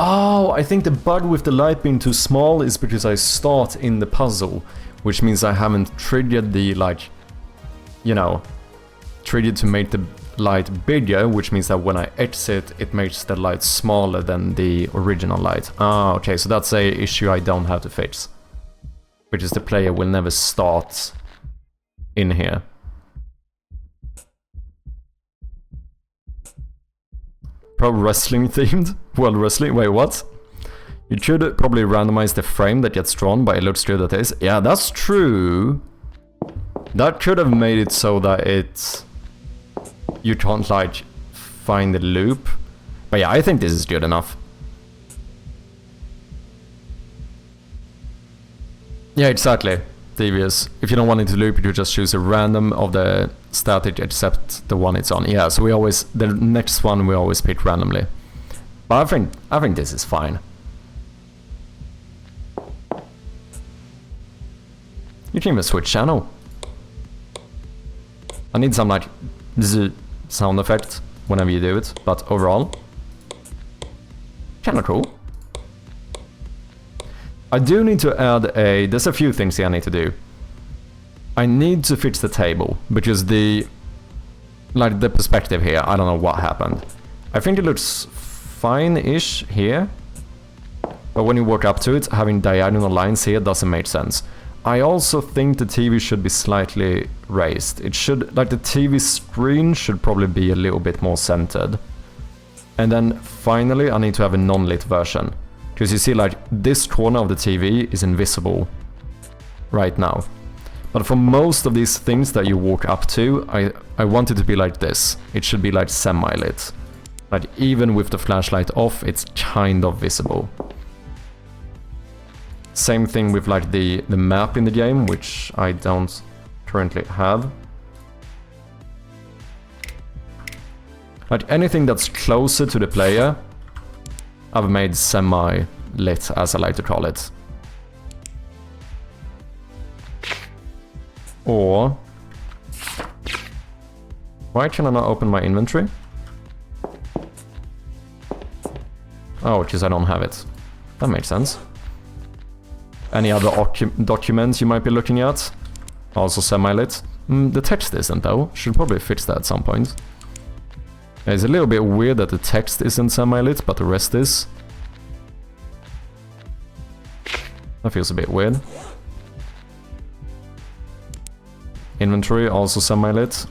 Oh, I think the bug with the light being too small is because I start in the puzzle, which means I haven't triggered the, like, you know, triggered to make the light bigger, which means that when I exit, it makes the light smaller than the original light. Ah, okay, so that's a issue I don't have to fix. Which is the player will never start in here. Pro wrestling themed? World wrestling? Wait, what? You should probably randomize the frame that gets drawn, but it looks true that is. Yeah, that's true. That could have made it so that it's... you can't, like, find the loop. But yeah, I think this is good enough. Yeah, exactly. Devious. If you don't want it to loop, you just choose a random of the static except the one it's on. Yeah, so we always... the next one we always pick randomly. But I think this is fine. You can even switch channel. I need some, like, z sound effect whenever you do it, but overall, kinda cool. I do need to add a... there's a few things here I need to do. I need to fix the table, because the... like, the perspective here, I don't know what happened. I think it looks fine-ish here, but when you walk up to it, having diagonal lines here doesn't make sense. I also think the TV should be slightly raised. It should, like, the TV screen should probably be a little bit more centered. And then finally I need to have a non-lit version. Because you see, like, this corner of the TV is invisible right now. But for most of these things that you walk up to, I want it to be like this. It should be like semi-lit. Like, even with the flashlight off, it's kind of visible. Same thing with, like, the map in the game, which I don't currently have. Like, anything that's closer to the player, I've made semi-lit, as I like to call it. Or... why can I not open my inventory? Oh, because I don't have it. That makes sense. Any other documents you might be looking at? Also semi-lit. The text isn't, though. Should probably fix that at some point. It's a little bit weird that the text isn't semi-lit, but the rest is. That feels a bit weird. Inventory, also semi-lit.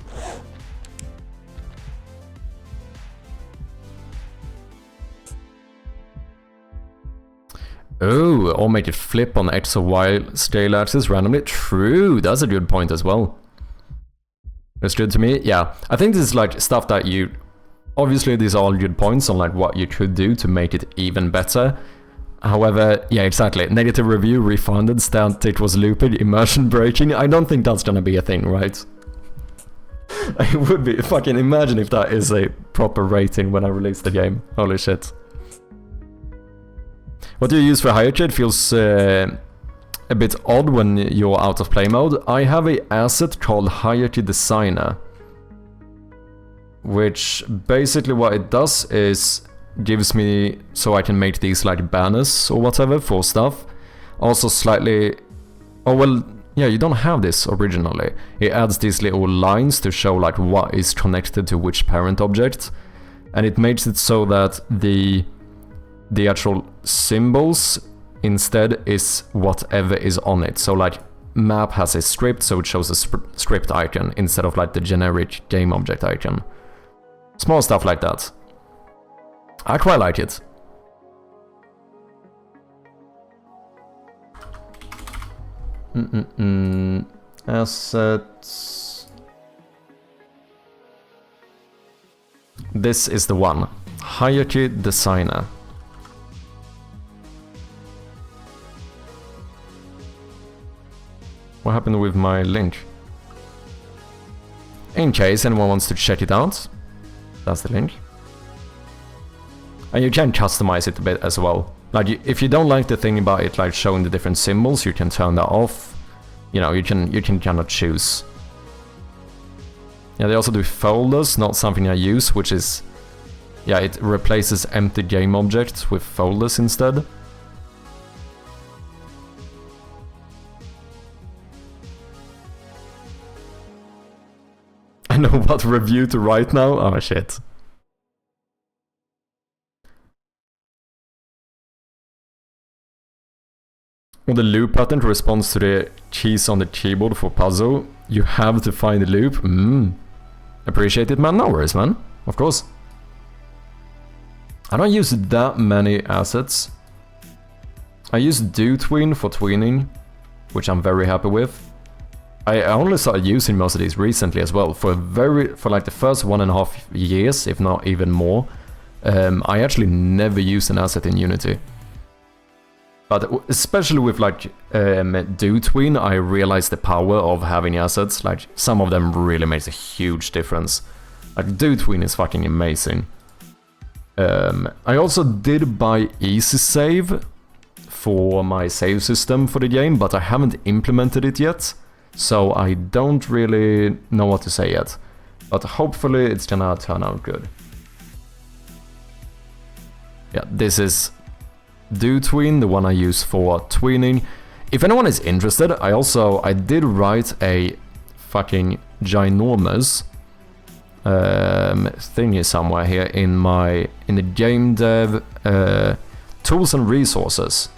Oh, or make it flip on X or Y scale axis randomly. True, that's a good point as well. That's good to me. Yeah, I think this is like stuff that you... obviously these are all good points on like what you could do to make it even better. However, yeah, exactly. Negative review, refunded, static was looping, immersion breaking. I don't think that's gonna be a thing, right? It would be. Fucking imagine if that is a proper rating when I release the game. Holy shit. What do you use for hierarchy? Feels a bit odd when you're out of play mode. I have an asset called Hierarchy Designer, which basically what it does is gives me so I can make these like banners or whatever for stuff. Also slightly... oh well, yeah, you don't have this originally. It adds these little lines to show like what is connected to which parent object, and it makes it so that the actual symbols instead is whatever is on it. So like map has a script, so it shows a script icon instead of like the generic game object icon. Small stuff like that. I quite like it. Assets. This is the one. Hierarchy designer. What happened with my link? In case anyone wants to check it out, that's the link. And you can customize it a bit as well. Like, if you don't like the thing about it, like showing the different symbols, you can turn that off. You know, you can kind of choose. Yeah, they also do folders, not something I use, which is, yeah, it replaces empty game objects with folders instead. I know what review to write now. Oh shit. When the loop pattern responds to the keys on the keyboard for puzzle, you have to find the loop. Appreciate it, man. No worries, man. Of course. I don't use that many assets. I use DoTween for tweening, which I'm very happy with. I only started using most of these recently as well. For like the first 1.5 years, if not even more, I actually never used an asset in Unity. But especially with like DoTween, I realized the power of having assets. Like, some of them really makes a huge difference. Like, DoTween is fucking amazing. I also did buy Easy Save for my save system for the game, but I haven't implemented it yet. So I don't really know what to say yet. But hopefully it's gonna turn out good. Yeah, this is DoTween, the one I use for tweening. If anyone is interested, I did write a fucking ginormous thingy somewhere here in the gamedev tools and resources.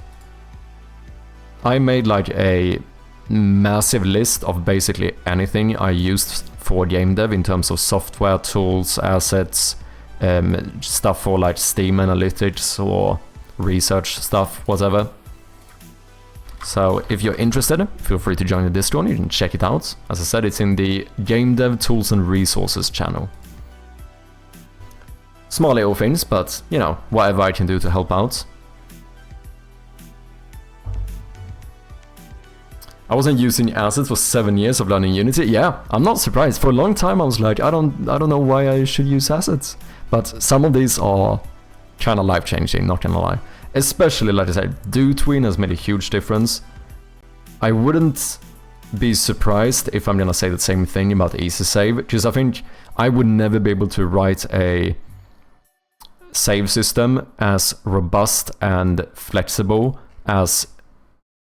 I made like a massive list of basically anything I used for gamedev in terms of software, tools, assets, stuff for like Steam analytics or research stuff, whatever. So if you're interested, feel free to join the Discord, you can check it out. As I said, it's in the gamedev tools and resources channel. Small little things, but you know, whatever I can do to help out. I wasn't using assets for 7 years of learning Unity. Yeah, I'm not surprised. For a long time I was like, I don't know why I should use assets. But some of these are kind of life-changing, not gonna lie. Especially, like I said, DoTween has made a huge difference. I wouldn't be surprised if I'm gonna say the same thing about Easy Save, because I think I would never be able to write a save system as robust and flexible as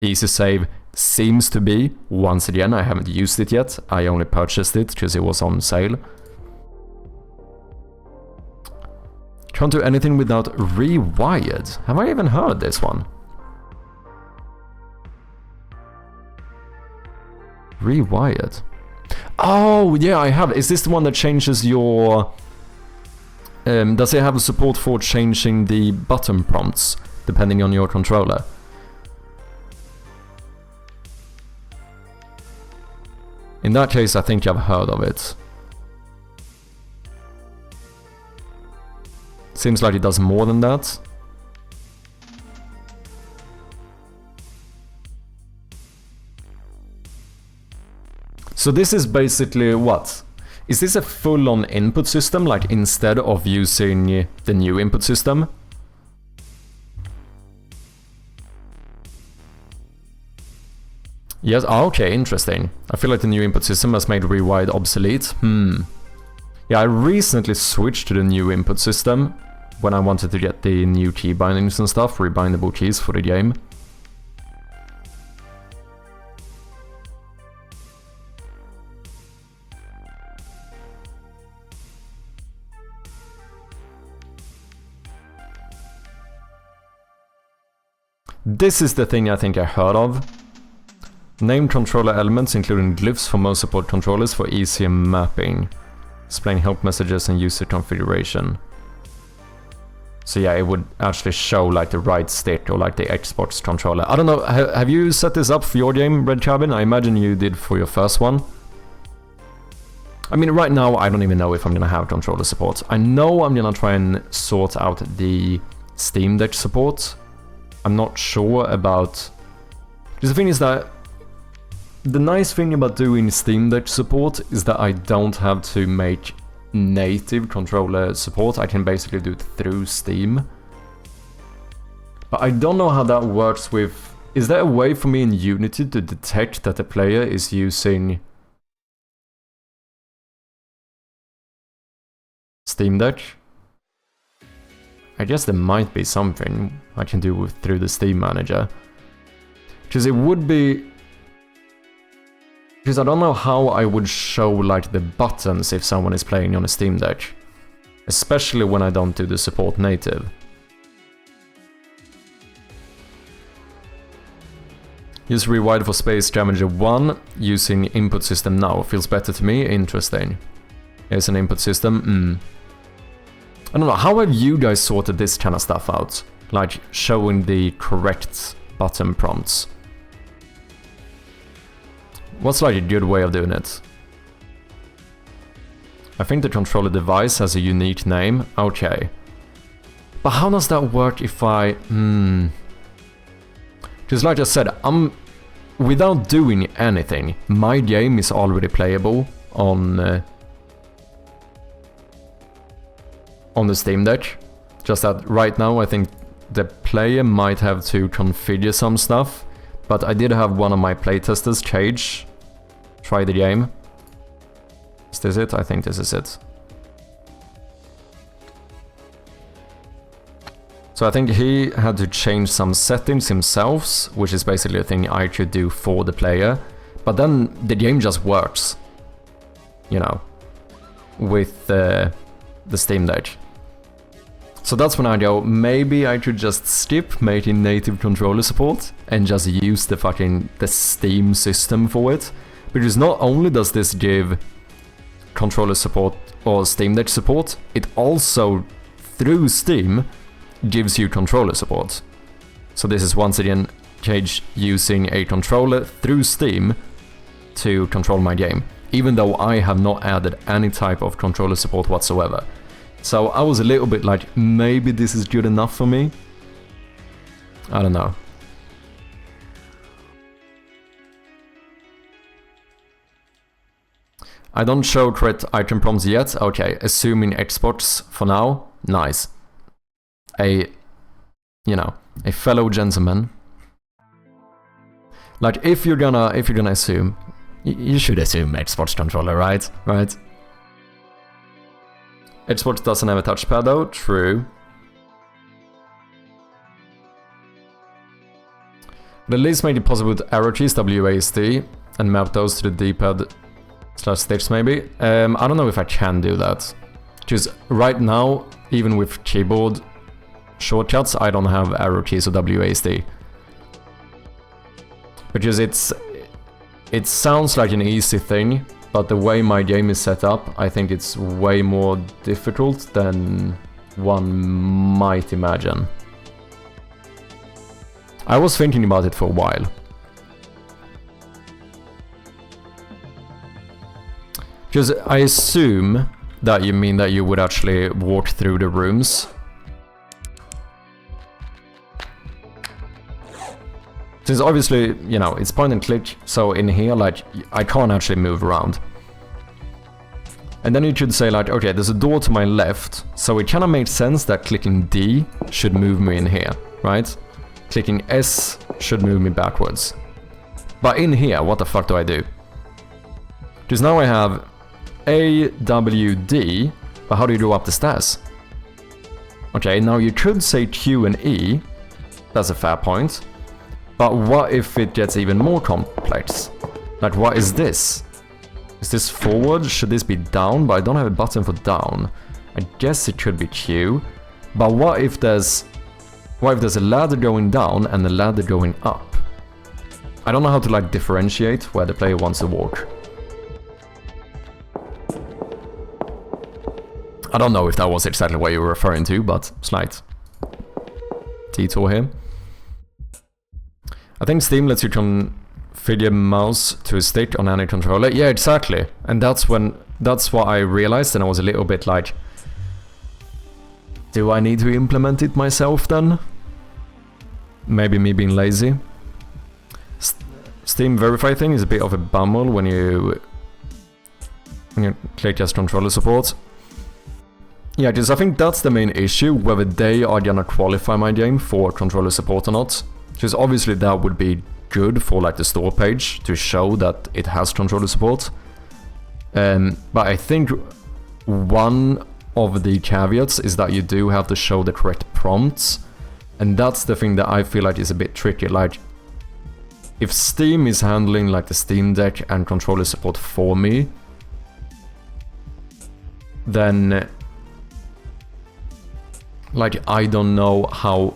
Easy Save seems to be. Once again, I haven't used it yet. I only purchased it because it was on sale. Can't do anything without Rewired. Have I even heard this one? Rewired. Oh, yeah, I have. Is this the one that changes your... does it have support for changing the button prompts depending on your controller? In that case, I think I've heard of it. Seems like it does more than that. So this is basically what? Is this a full-on input system, like instead of using the new input system? Yes, okay, interesting. I feel like the new input system has made Rewired obsolete. Yeah, I recently switched to the new input system when I wanted to get the new key bindings and stuff, rebindable keys for the game. This is the thing I think I heard of. Name controller elements including glyphs for most support controllers for easier mapping. Displaying help messages and user configuration. So yeah, it would actually show like the right stick or like the Xbox controller. I don't know, have you set this up for your game, Red Cabin? I imagine you did for your first one. I mean, right now, I don't even know if I'm gonna have controller support. I know I'm gonna try and sort out the Steam Deck support. I'm not sure about... Because the thing is that the nice thing about doing Steam Deck support is that I don't have to make native controller support. I can basically do it through Steam. But I don't know how that works with... Is there a way for me in Unity to detect that the player is using Steam Deck? I guess there might be something I can do through the Steam Manager. Because it would be... Because I don't know how I would show like the buttons if someone is playing on a Steam Deck. Especially when I don't do the support native. Use rewind for Space Scavenger 1 using input system now. Feels better to me. Interesting. Here's an input system. I don't know, how have you guys sorted this kind of stuff out? Like, showing the correct button prompts. What's like a good way of doing it? I think the controller device has a unique name. Okay. But how does that work if I... Because like I said, without doing anything, my game is already playable on the Steam Deck. Just that right now I think the player might have to configure some stuff, but I did have one of my playtesters, Cage, try the game. Is this it? I think this is it. So I think he had to change some settings himself, which is basically a thing I could do for the player, but then the game just works, you know, with the Steam Deck. So that's when I go, maybe I could just skip making native controller support and just use the Steam system for it. Because not only does this give controller support or Steam Deck support, it also, through Steam, gives you controller support. So this is once again Cage using a controller through Steam to control my game, even though I have not added any type of controller support whatsoever. So I was a little bit like, maybe this is good enough for me? I don't know. I don't show correct item prompts yet. Okay, assuming Xbox for now. Nice. A fellow gentleman. Like, if you're gonna assume, you should assume Xbox controller, right? Right? Xbox doesn't have a touchpad though, true. But at least make it possible with arrow keys, WASD, and map those to the D-pad / sticks maybe. I don't know if I can do that. Because right now, even with keyboard shortcuts, I don't have arrow keys or WASD. Because it sounds like an easy thing, but the way my game is set up, I think it's way more difficult than one might imagine. I was thinking about it for a while. Because I assume that you mean that you would actually walk through the rooms. Since obviously, you know, it's point and click, so in here, like, I can't actually move around. And then you could say like, okay, there's a door to my left, so it kind of makes sense that clicking D should move me in here, right? Clicking S should move me backwards. But in here, what the fuck do I do? Because now I have A, W, D, but how do you go up the stairs? Okay, now you could say Q and E, that's a fair point. But what if it gets even more complex? Like, what is this? Is this forward? Should this be down? But I don't have a button for down. I guess it could be Q. But what if there's a ladder going down and a ladder going up? I don't know how to like differentiate where the player wants to walk. I don't know if that was exactly what you were referring to, but slight detour here. I think Steam lets you configure mouse to a stick on any controller. Yeah, exactly. And that's what I realized, and I was a little bit like, do I need to implement it myself then? Maybe me being lazy. Steam verify thing is a bit of a bummer when you click as controller support. Yeah, because I think that's the main issue, whether they are gonna qualify my game for controller support or not. Because obviously that would be good for like the store page to show that it has controller support. But I think one of the caveats is that you do have to show the correct prompts. And that's the thing that I feel like is a bit tricky. Like, if Steam is handling like the Steam Deck and controller support for me, then like I don't know how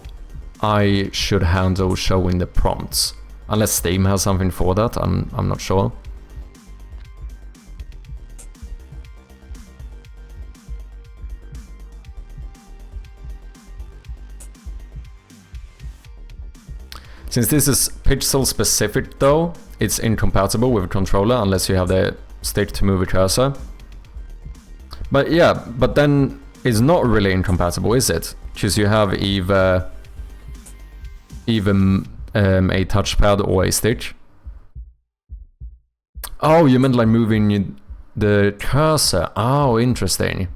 I should handle showing the prompts. Unless Steam has something for that, I'm not sure. Since this is pixel specific though, it's incompatible with a controller unless you have the stick to move a cursor. But yeah, but then it's not really incompatible, is it? Because you have either a touchpad or a stick. Oh, you meant like moving the cursor. Oh, interesting.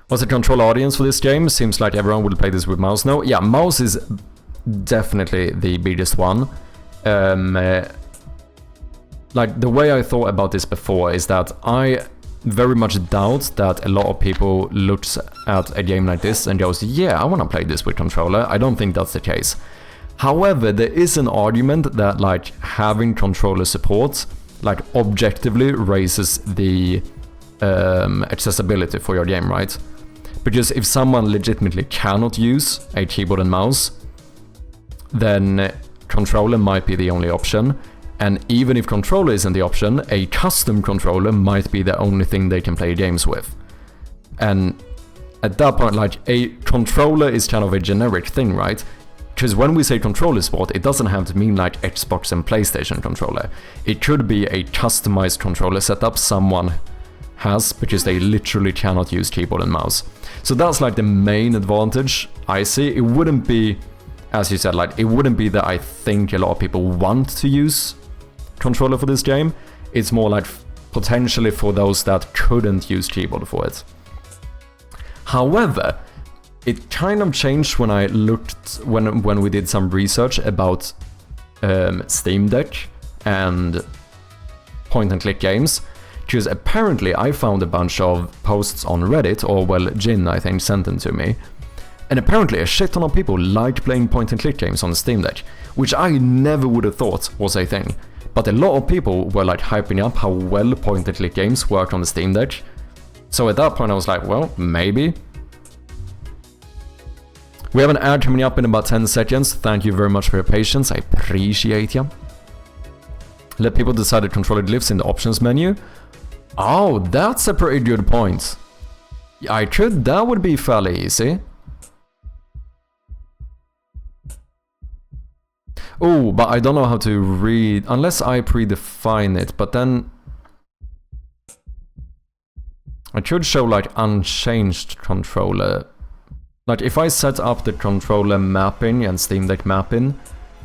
What's the control audience for this game? Seems like everyone will play this with mouse. No, yeah, mouse is definitely the biggest one. Like, the way I thought about this before is that I very much doubt that a lot of people looks at a game like this and goes, yeah, I want to play this with controller. I don't think that's the case. However, there is an argument that like having controller support like objectively raises the accessibility for your game, right? Because if someone legitimately cannot use a keyboard and mouse, then controller might be the only option. And even if controller isn't the option, a custom controller might be the only thing they can play games with. And at that point, like, a controller is kind of a generic thing, right? Because when we say controller support, it doesn't have to mean like Xbox and PlayStation controller. It could be a customized controller setup someone has because they literally cannot use keyboard and mouse. So that's like the main advantage I see. It wouldn't be, as you said, like, it wouldn't be that I think a lot of people want to use controller for this game. It's more like potentially for those that couldn't use keyboard for it. However, it kind of changed when I looked, when we did some research about Steam Deck and point and click games, because apparently I found a bunch of posts on Reddit, or well, Jin I think sent them to me, and apparently a shit ton of people like playing point and click games on Steam Deck, which I never would have thought was a thing. But a lot of people were like hyping up how well point and click games work on the Steam Deck. So at that point I was like, well, maybe. We have an ad coming up in about 10 seconds. Thank you very much for your patience. I appreciate you. Let people decide the controller lives in the options menu. Oh, that's a pretty good point. That would be fairly easy. Oh, but I don't know how to read, unless I predefine it, but then I could show like unchanged controller. Like, if I set up the controller mapping and Steam Deck mapping,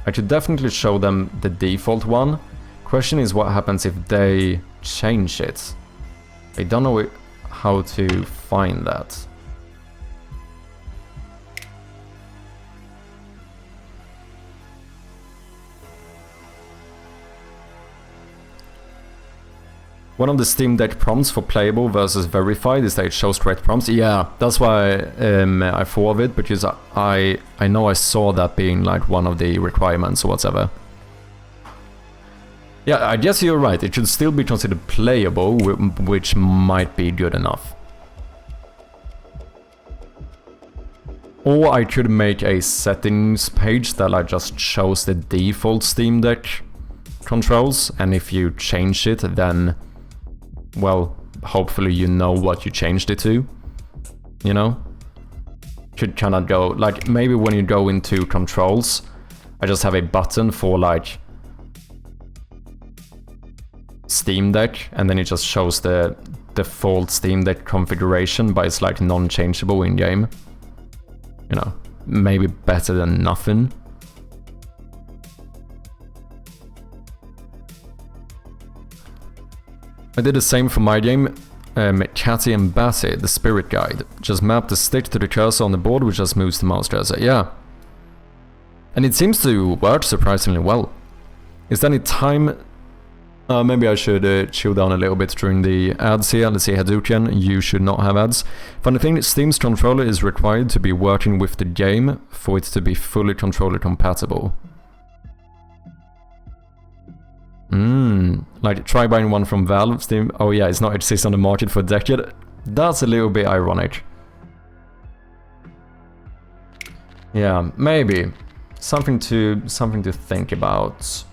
I could definitely show them the default one. Question is what happens if they change it. I don't know how to find that. One of the Steam Deck prompts for playable versus verified is that it shows correct prompts. Yeah, that's why I thought of it, because I know I saw that being like one of the requirements or whatever. Yeah, I guess you're right. It should still be considered playable, which might be good enough. Or I could make a settings page that like just shows the default Steam Deck controls, and if you change it, then, well, hopefully you know what you changed it to, you know? should kind of go, like, maybe when you go into controls, I just have a button for, like, Steam Deck, and then it just shows the default Steam Deck configuration, but it's, like, non-changeable in-game. You know, maybe better than nothing. I did the same for my game, Catty and Batty, the spirit guide. Just map the stick to the cursor on the board, which just moves the mouse cursor. Yeah. And it seems to work surprisingly well. Is there any time... maybe I should chill down a little bit during the ads here. Let's see, Hadouken, you should not have ads. Funny thing, Steam's controller is required to be working with the game for it to be fully controller compatible. Like, try buying one from Valve, Steam. Oh yeah, it's not exist on the market for a decade. That's a little bit ironic. Yeah, maybe. Something to think about.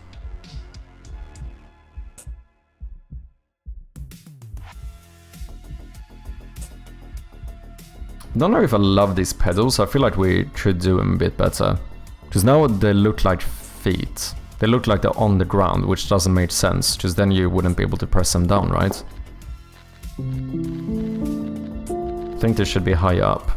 Don't know if I love these pedals. I feel like we should do them a bit better. Because now they look like feet. They look like they're on the ground, which doesn't make sense, because then you wouldn't be able to press them down, right? I think they should be high up.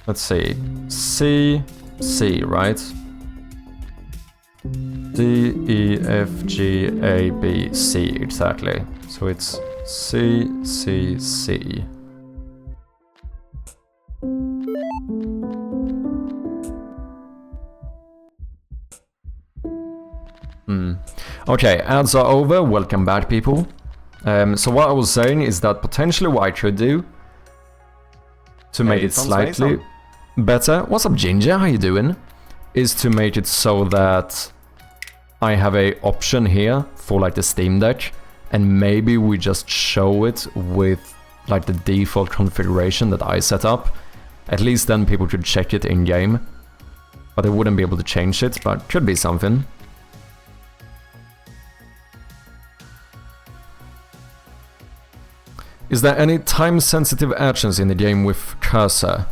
Let's see. C, C, right? D, E, F, G, A, B, C, exactly. So it's C, C, C. Okay, ads are over. Welcome back, people. So what I was saying is that potentially what I could do to make it slightly better. What's up, Ginger? How you doing? Is to make it so that I have a option here for like the Steam Deck, and maybe we just show it with like the default configuration that I set up. At least then people could check it in game, but they wouldn't be able to change it, but could be something. Is there any time-sensitive actions in the game with cursor?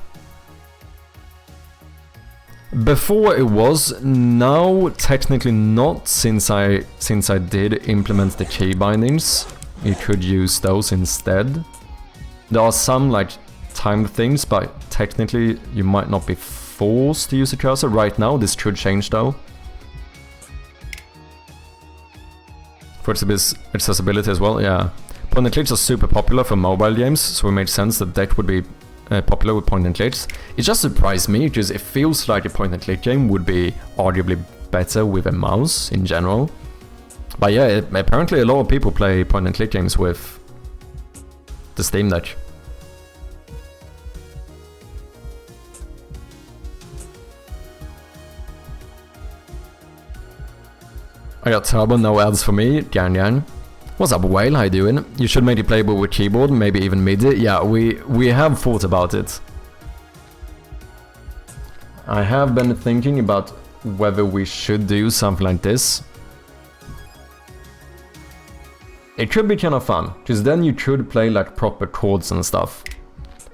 Before it was, now technically not, since I did implement the key bindings. You could use those instead. There are some like timed things, but technically you might not be forced to use a cursor right now. This could change though. For accessibility as well, yeah. Point and clicks are super popular for mobile games, so it made sense that that would be popular with point and clicks. It just surprised me because it feels like a point and click game would be arguably better with a mouse in general. But yeah, apparently a lot of people play point and click games with the Steam Deck. I got Turbo, no ads for me. Gang gang. What's up, Whale? How you doing? You should make it playable with keyboard, maybe even MIDI. Yeah, we have thought about it. I have been thinking about whether we should do something like this. It could be kind of fun, because then you could play like proper chords and stuff.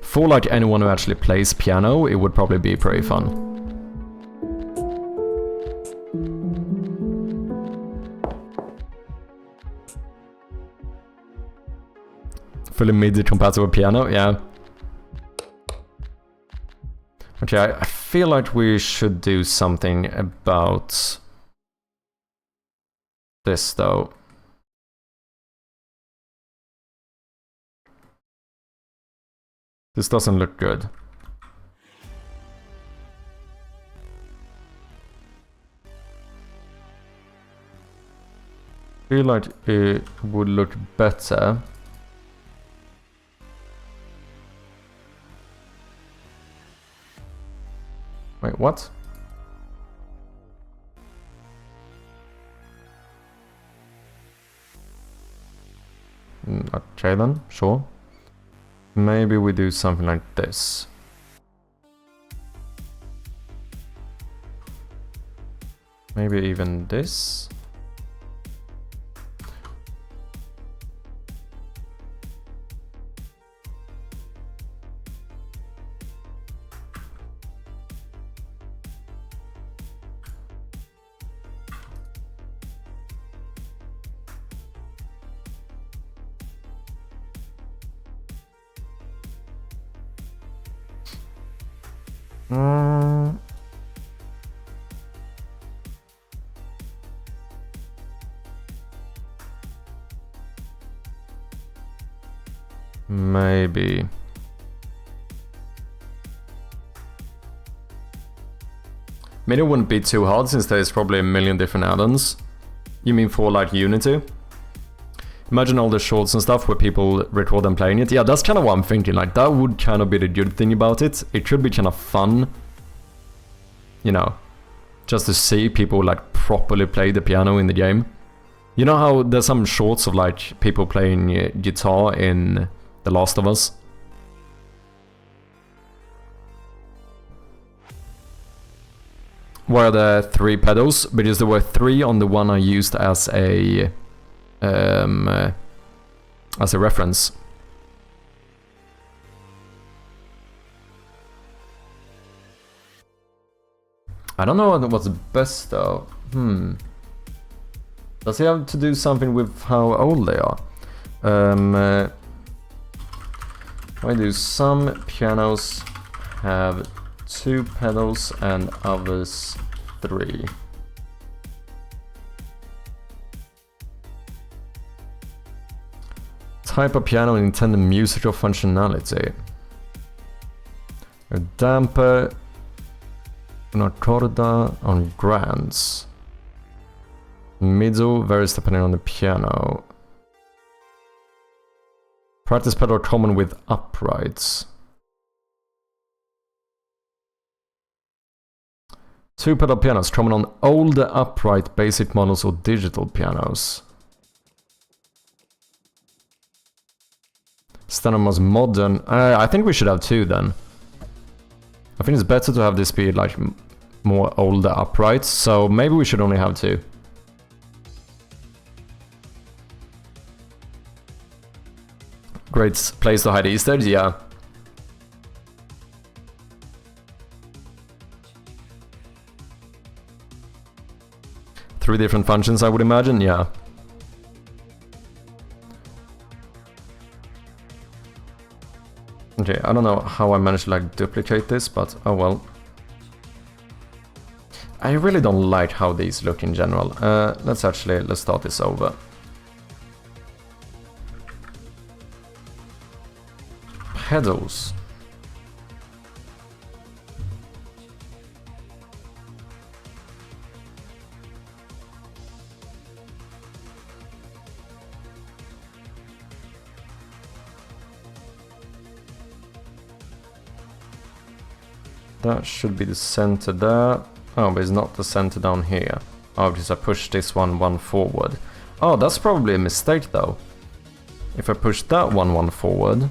For like anyone who actually plays piano, it would probably be pretty fun. Fully MIDI compatible piano, yeah. Okay, I feel like we should do something about this though. This doesn't look good. I feel like it would look better. Wait, what? Okay then, sure. Maybe we do something like this. Maybe even this. Maybe. I mean, it wouldn't be too hard since there's probably a million different add-ons. You mean for like Unity? Imagine all the shorts and stuff where people record them playing it. Yeah, that's kind of what I'm thinking. Like, that would kind of be the good thing about it. It should be kind of fun. You know, just to see people like properly play the piano in the game. You know how there's some shorts of like people playing guitar in The Last of Us? Where there are 3 pedals, because there were 3 on the one I used as a reference. I don't know what's best though. Does he have to do something with how old they are? Why do some pianos have 2 pedals and others 3? Type of piano and intended musical functionality. A damper, una corda on grands. Middle varies depending on the piano. Practice pedal are common with uprights. 2 pedal pianos common on older upright basic models or digital pianos. Standard most modern. I think we should have 2 then. I think it's better to have this be like more older uprights, so maybe we should only have 2. Great place to hide Easter eggs, yeah. Three different functions, I would imagine, yeah. Okay, I don't know how I managed to like duplicate this, but oh well. I really don't like how these look in general. Let's start this over. Pedals. That should be the center there. Oh, but it's not the center down here. Oh, because I pushed this one forward. Oh, that's probably a mistake though. If I push that one forward,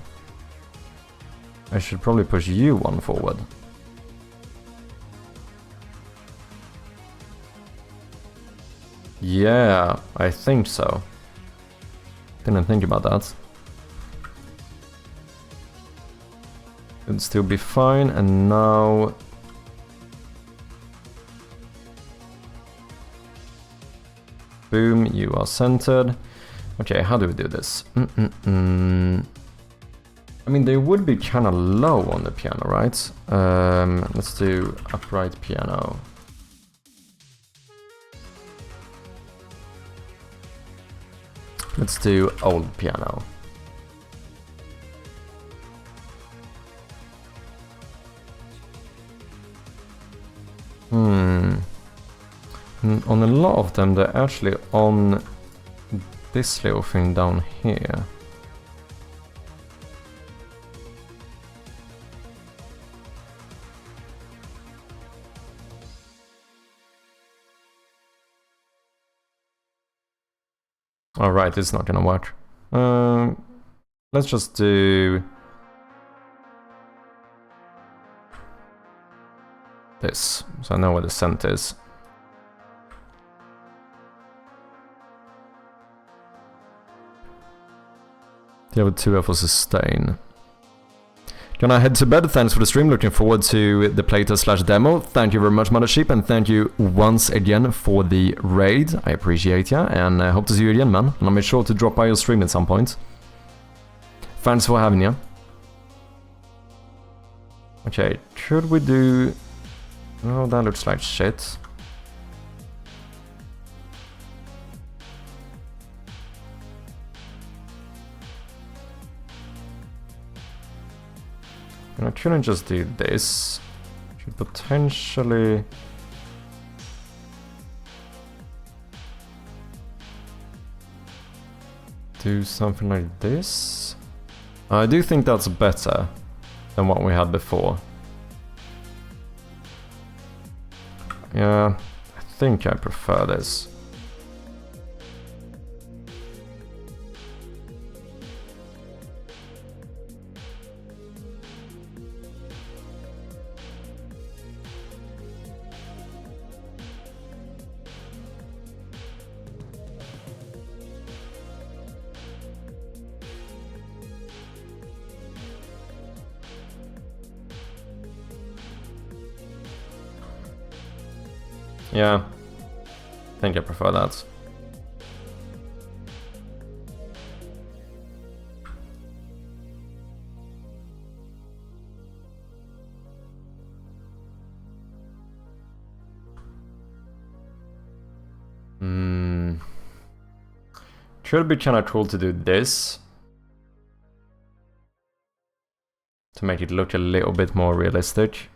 I should probably push you one forward. Yeah, I think so. Didn't think about that. It'd still be fine, and now... Boom, you are centered. Okay, how do we do this? I mean, they would be kind of low on the piano, right? Let's do upright piano. Let's do old piano. On a lot of them, they're actually on this little thing down here. Alright, it's not gonna work. Let's just do this, so I know where the center is. Level 2 for sustain. Gonna head to bed. Thanks for the stream. Looking forward to the playtest / demo. Thank you very much, Mothership, and thank you once again for the raid. I appreciate ya, and I hope to see you again, man. And I'll make sure to drop by your stream at some point. Thanks for having ya. Okay, should we do... Oh, that looks like shit. And I couldn't just do this. Should potentially... do something like this. I do think that's better than what we had before. Yeah, I think I prefer this. Yeah, I think I prefer that. Should be kinda cool to do this. To make it look a little bit more realistic.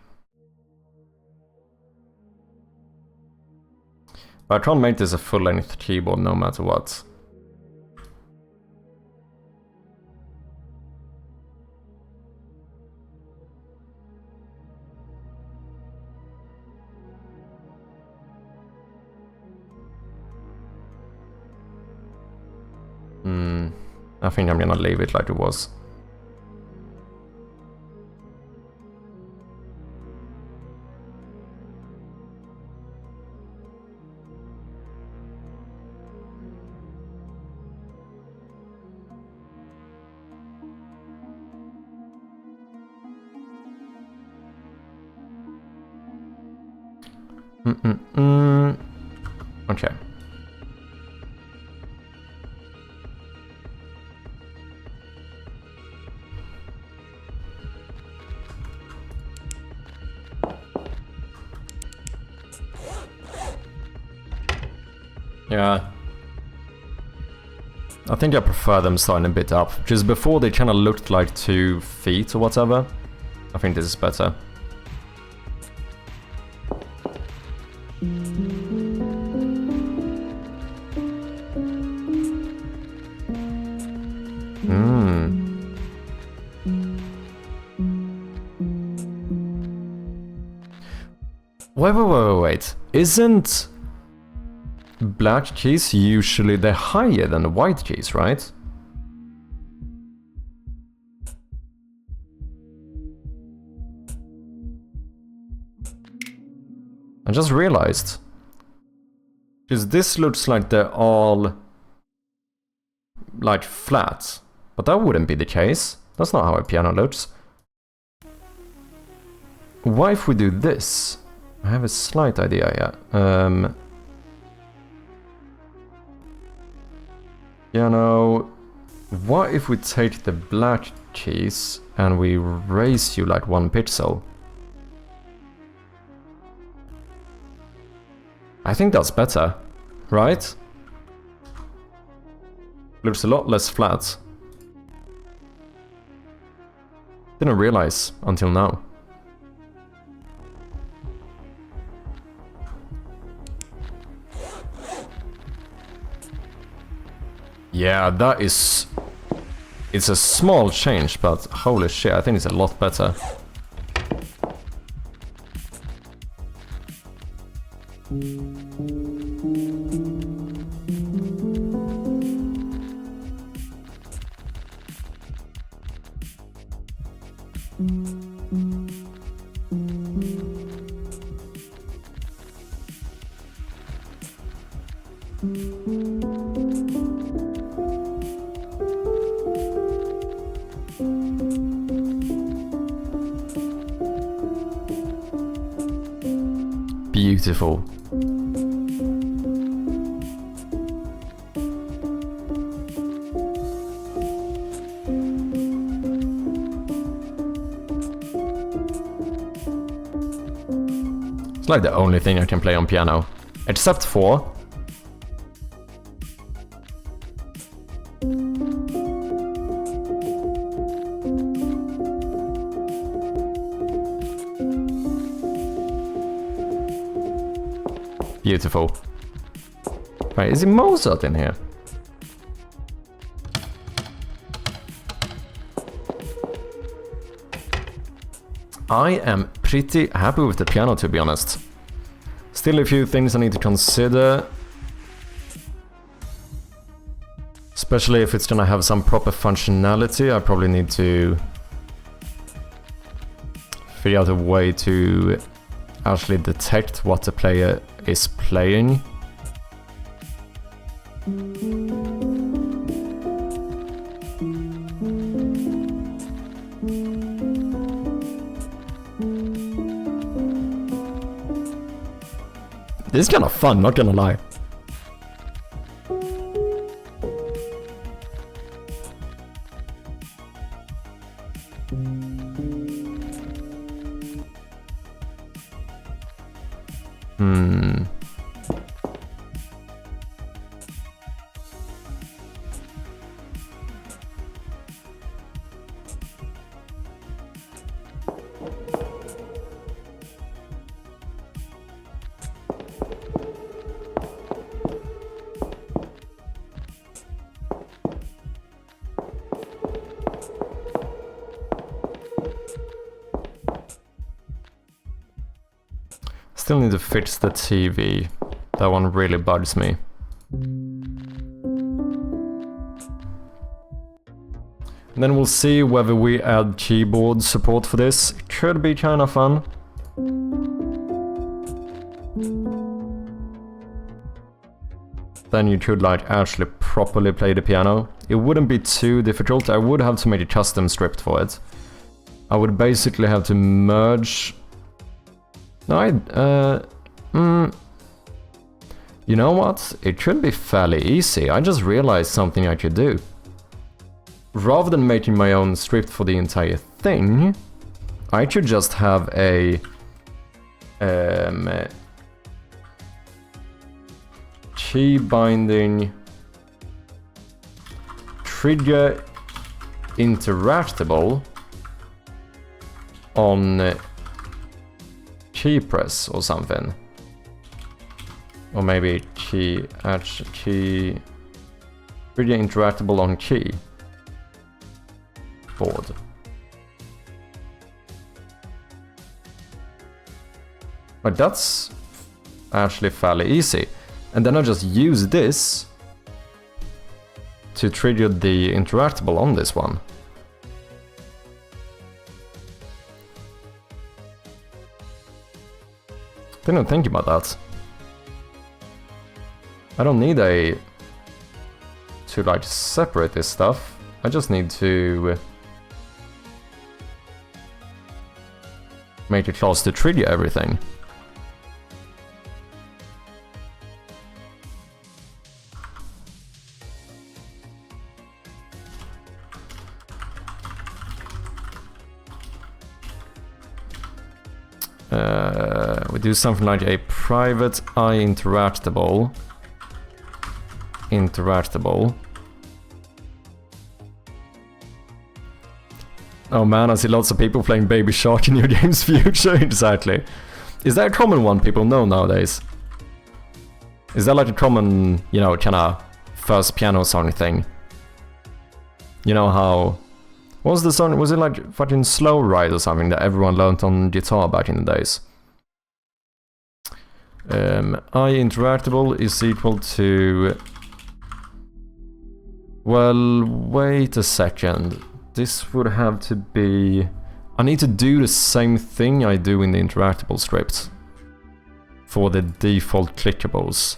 But I can't make this a full-length keyboard no matter what. I think I'm gonna leave it like it was. Okay. Yeah. I think I prefer them starting a bit up, because before they kind of looked like 2 feet or whatever. I think this is better. Wait. Isn't black keys usually they're higher than the white keys, right? I just realized. Because this looks like they're all like flat. But that wouldn't be the case. That's not how a piano looks. What if we do this? I have a slight idea, yeah. You know, what if we take the black keys and we raise you like 1 pixel? I think that's better, right? Looks a lot less flat. Didn't realize until now. Yeah, that is... It's a small change, but holy shit, I think it's a lot better. Beautiful. It's like the only thing I can play on piano. Except for... Beautiful. Right, is it Mozart in here? I am pretty happy with the piano, to be honest. Still a few things I need to consider. Especially if it's gonna have some proper functionality, I probably need to figure out a way to actually detect what the player is playing. This is kind of fun, not gonna lie. Still need to fix the TV. That one really bugs me. And then we'll see whether we add keyboard support for this. It could be kind of fun. Then you could like actually properly play the piano. It wouldn't be too difficult. I would have to make a custom script for it. I would basically have to merge... No, you know what? It should be fairly easy. I just realized something I could do. Rather than making my own script for the entire thing, I could just have a key binding trigger interactable on key press or something. Or maybe key trigger interactable on key board. But that's actually fairly easy. And then I just use this to trigger the interactable on this one. Didn't think about that. I don't need to like separate this stuff. I just need to make a class to trigger everything. We do something like a private I interactable. Oh man, I see lots of people playing Baby Shark in your game's future. Exactly. Is that a common one people know nowadays? Is that like a common, you know, kind of first piano song thing? You know how... What was the song? Was it like fucking Slow Ride or something that everyone learned on guitar back in the days? I interactable is equal to... Well, wait a second. This would have to be... I need to do the same thing I do in the interactable script for the default clickables.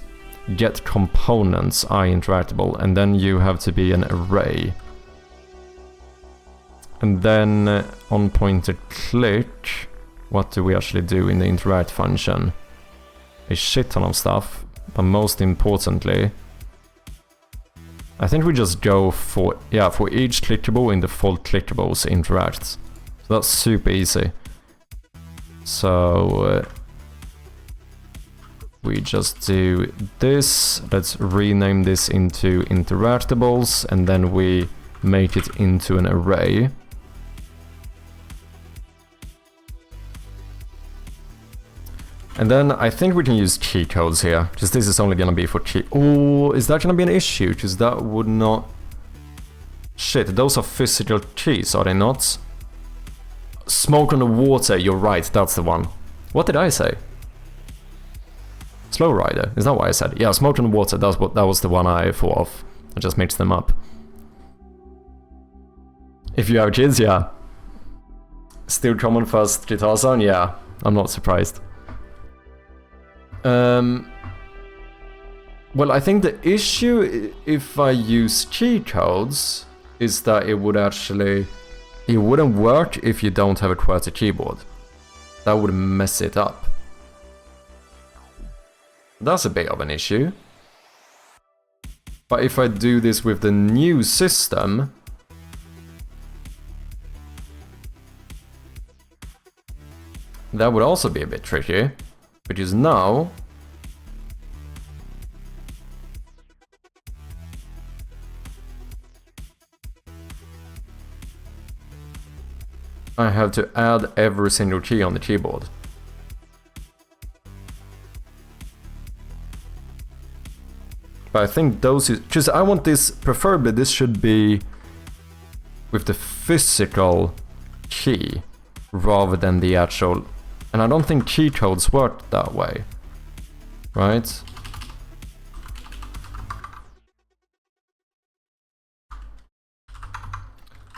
Get components I interactable, and then you have to be an array. And then on pointer click, what do we actually do in the interact function? a shit ton of stuff, but most importantly, I think we just go for, yeah, for each clickable in default clickables interacts. So that's super easy. So we just do this. Let's rename this into interactables, and then we make it into an array. And then I think we can use cheat codes here, because this is only gonna be for cheat. Oh, is that gonna be an issue? Because that would not... Shit, those are physical cheats, are they not? Smoke on the water, you're right, that's the one. What did I say? Slow Rider, is that what I said? Yeah, Smoke on the water, that was the one I thought of. I just mixed them up. If you have kids, yeah. Still common first guitar sound, yeah. I'm not surprised. Well, I think the issue if I use cheat codes is that it wouldn't work if you don't have a QWERTY keyboard. That would mess it up. That's a bit of an issue. But if I do this with the new system, that would also be a bit tricky. Because now I have to add every single key on the keyboard. But I think those is because I want this, preferably this should be with the physical key rather than the actual. And I don't think cheat codes work that way, right?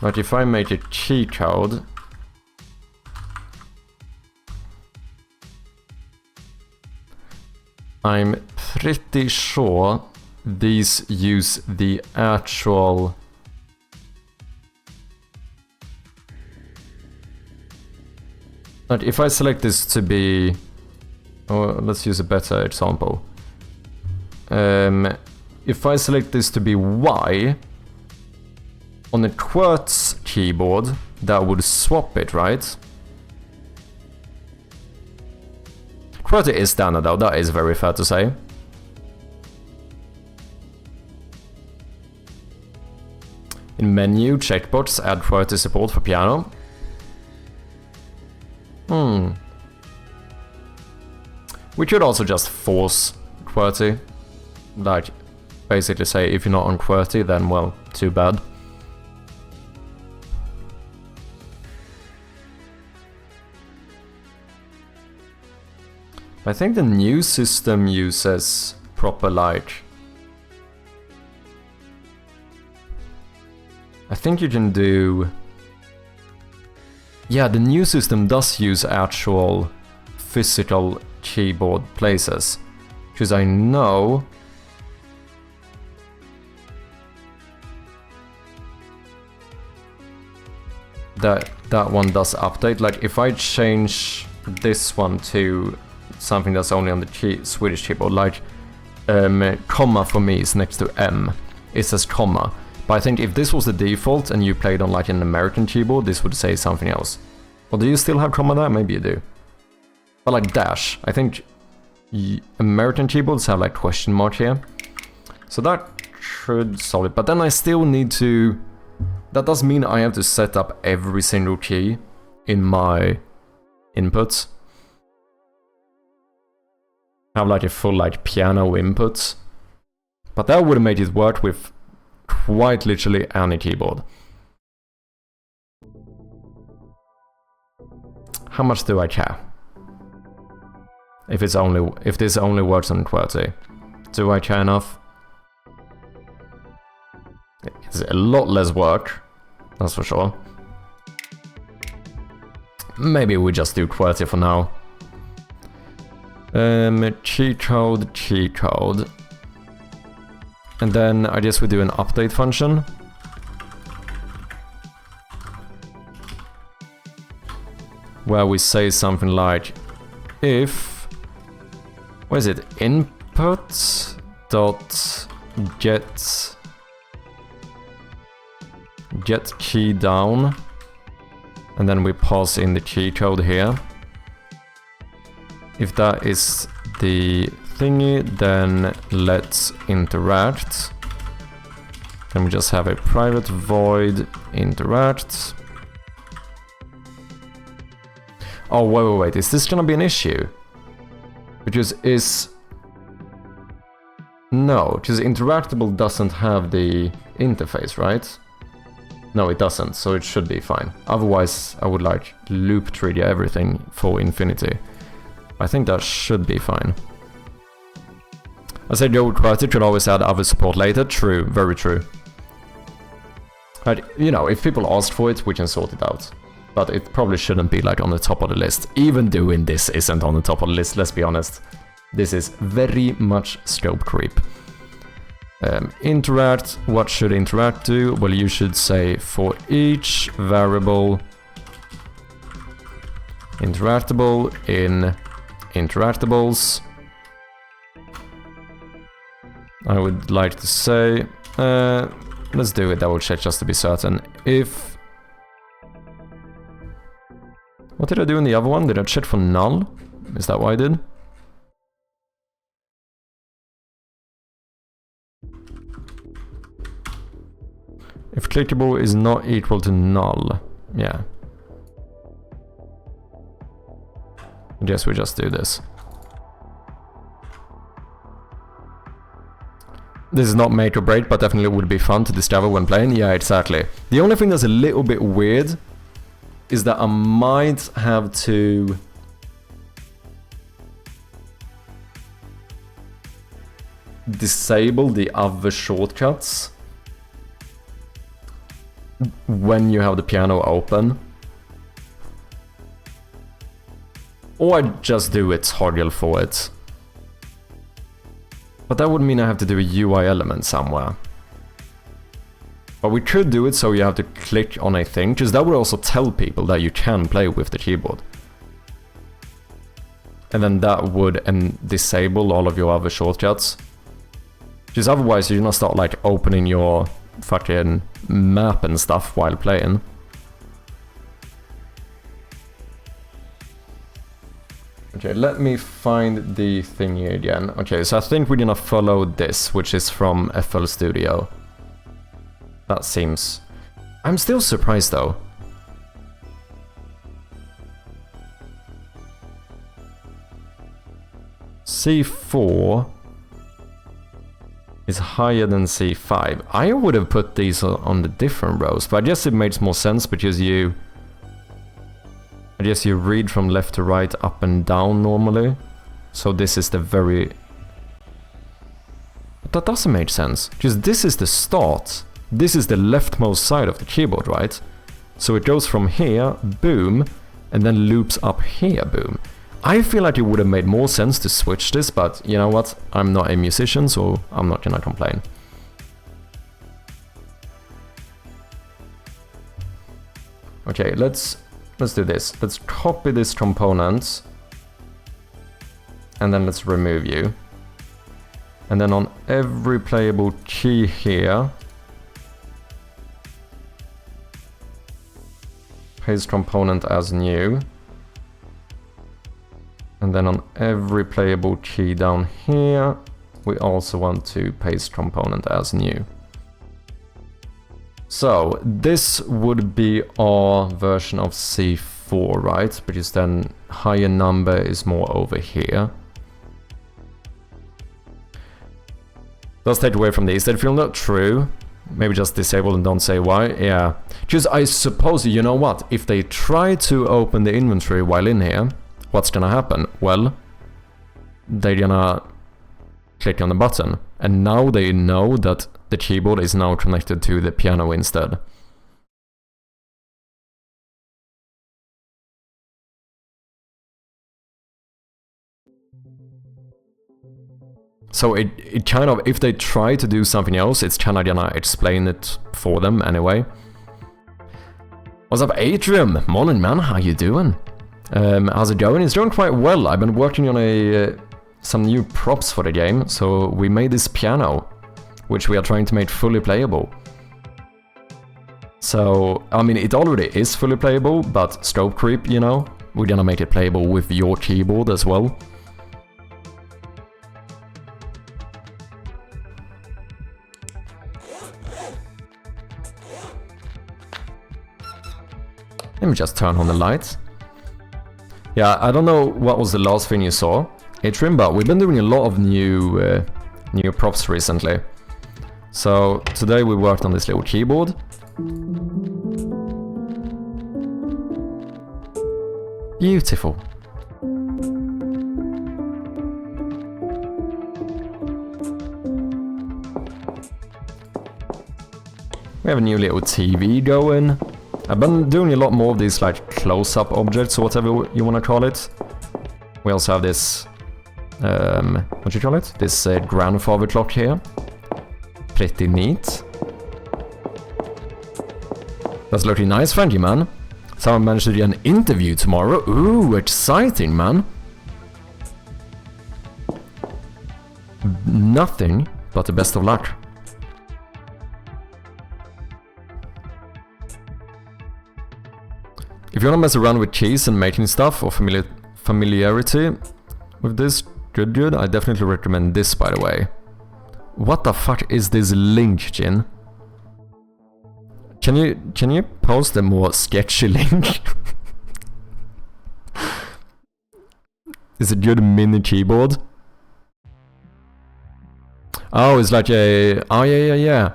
But if I make a cheat code, I'm pretty sure these use the actual... But if I select this to be... Oh, let's use a better example. If I select this to be Y, on a QWERTY keyboard, that would swap it, right? QWERTY is standard though, that is very fair to say. In menu, checkbox, add QWERTY support for piano. We could also just force QWERTY. Like, basically say, if you're not on QWERTY, then well, too bad. I think the new system uses proper, like... I think you can do... Yeah, the new system does use actual physical keyboard places. Because I know... that one does update. Like, if I change this one to something that's only on the Swedish keyboard, like comma for me is next to M. It says comma. But I think if this was the default and you played on like an American keyboard, this would say something else. Or do you still have comma there? Maybe you do. But like dash, I think American keyboards have like question mark here. So that should solve it. But then I still need to... That does mean I have to set up every single key in my inputs. Have like a full like piano input. But that would make it work with quite literally any keyboard. How much do I care? If this only works on QWERTY. Do I care enough? It's a lot less work, that's for sure. Maybe we just do QWERTY for now. Cheat code. And then I guess we do an update function. Where we say something like, if what is it? Input dot get key down, and then we pass in the key code here. If that is the thingy, then let's interact. Then we just have a private void interact. Oh, wait, is this gonna be an issue? Because no, because interactable doesn't have the interface, right? No, it doesn't, so it should be fine. Otherwise, I would like loop trigger everything for infinity. I think that should be fine. I said Joe Quality could always add other support later. True, very true. But, you know, if people asked for it, we can sort it out. But it probably shouldn't be like on the top of the list. Even doing this isn't on the top of the list, let's be honest. This is very much scope creep. Interact, what should interact do? Well, you should say for each variable interactable in interactables. I would like to say, let's do a double check just to be certain. If... What did I do in the other one? Did I check for null? Is that what I did? If clickable is not equal to null. Yeah. I guess we just do this. This is not make or break, but definitely would be fun to discover when playing. Yeah, exactly. The only thing that's a little bit weird is that I might have to disable the other shortcuts when you have the piano open. Or I just do a toggle for it. But that would mean I have to do a UI element somewhere. But we could do it so you have to click on a thing, because that would also tell people that you can play with the keyboard. And then that would disable all of your other shortcuts. Because otherwise you're gonna start like opening your fucking map and stuff while playing. Okay, let me find the thingy again. Okay, so I think we're gonna follow this, which is from FL Studio. That seems... I'm still surprised though. C4 is higher than C5. I would have put these on the different rows, but I guess it makes more sense because you... I guess you read from left to right, up and down normally. So this is the very... But that doesn't make sense, because this is the start. This is the leftmost side of the keyboard, right? So it goes from here, boom, and then loops up here, boom. I feel like it would have made more sense to switch this, but you know what? I'm not a musician, so I'm not gonna complain. Okay, let's do this. Let's copy this component, and then let's remove you. And then on every playable key here, paste component as new. And then on every playable key down here, we also want to paste component as new. So this would be our version of C4, right? Because then higher number is more over here. Does take away from these. That feel not true. Maybe just disable and don't say why. Yeah. Because I suppose, you know what? If they try to open the inventory while in here, what's gonna happen? Well, they're gonna click on the button. And now they know that the keyboard is now connected to the piano instead. So it kind of, if they try to do something else, it's kind of gonna explain it for them anyway. What's up, Atrium? Morning, man. How you doing? How's it going? It's going quite well. I've been working on a some new props for the game, so we made this piano, which we are trying to make fully playable. So, I mean, it already is fully playable, but scope creep, you know, we're gonna make it playable with your keyboard as well. Let me just turn on the lights. Yeah, I don't know what was the last thing you saw, Atrium, but we've been doing a lot of new props recently. So today we worked on this little keyboard. Beautiful. We have a new little TV going. I've been doing a lot more of these like close-up objects or whatever you want to call it. We also have this, what do you call it? This grandfather clock here. Pretty neat. That's looking nice, thank you, man. Someone managed to do an interview tomorrow. Ooh, exciting, man. Nothing but the best of luck. If you wanna mess around with keys and making stuff or familiarity with this, good, I definitely recommend this, by the way. What the fuck is this link, Jin? Can you post a more sketchy link? Is it good mini keyboard? Oh, it's like a... Oh, yeah.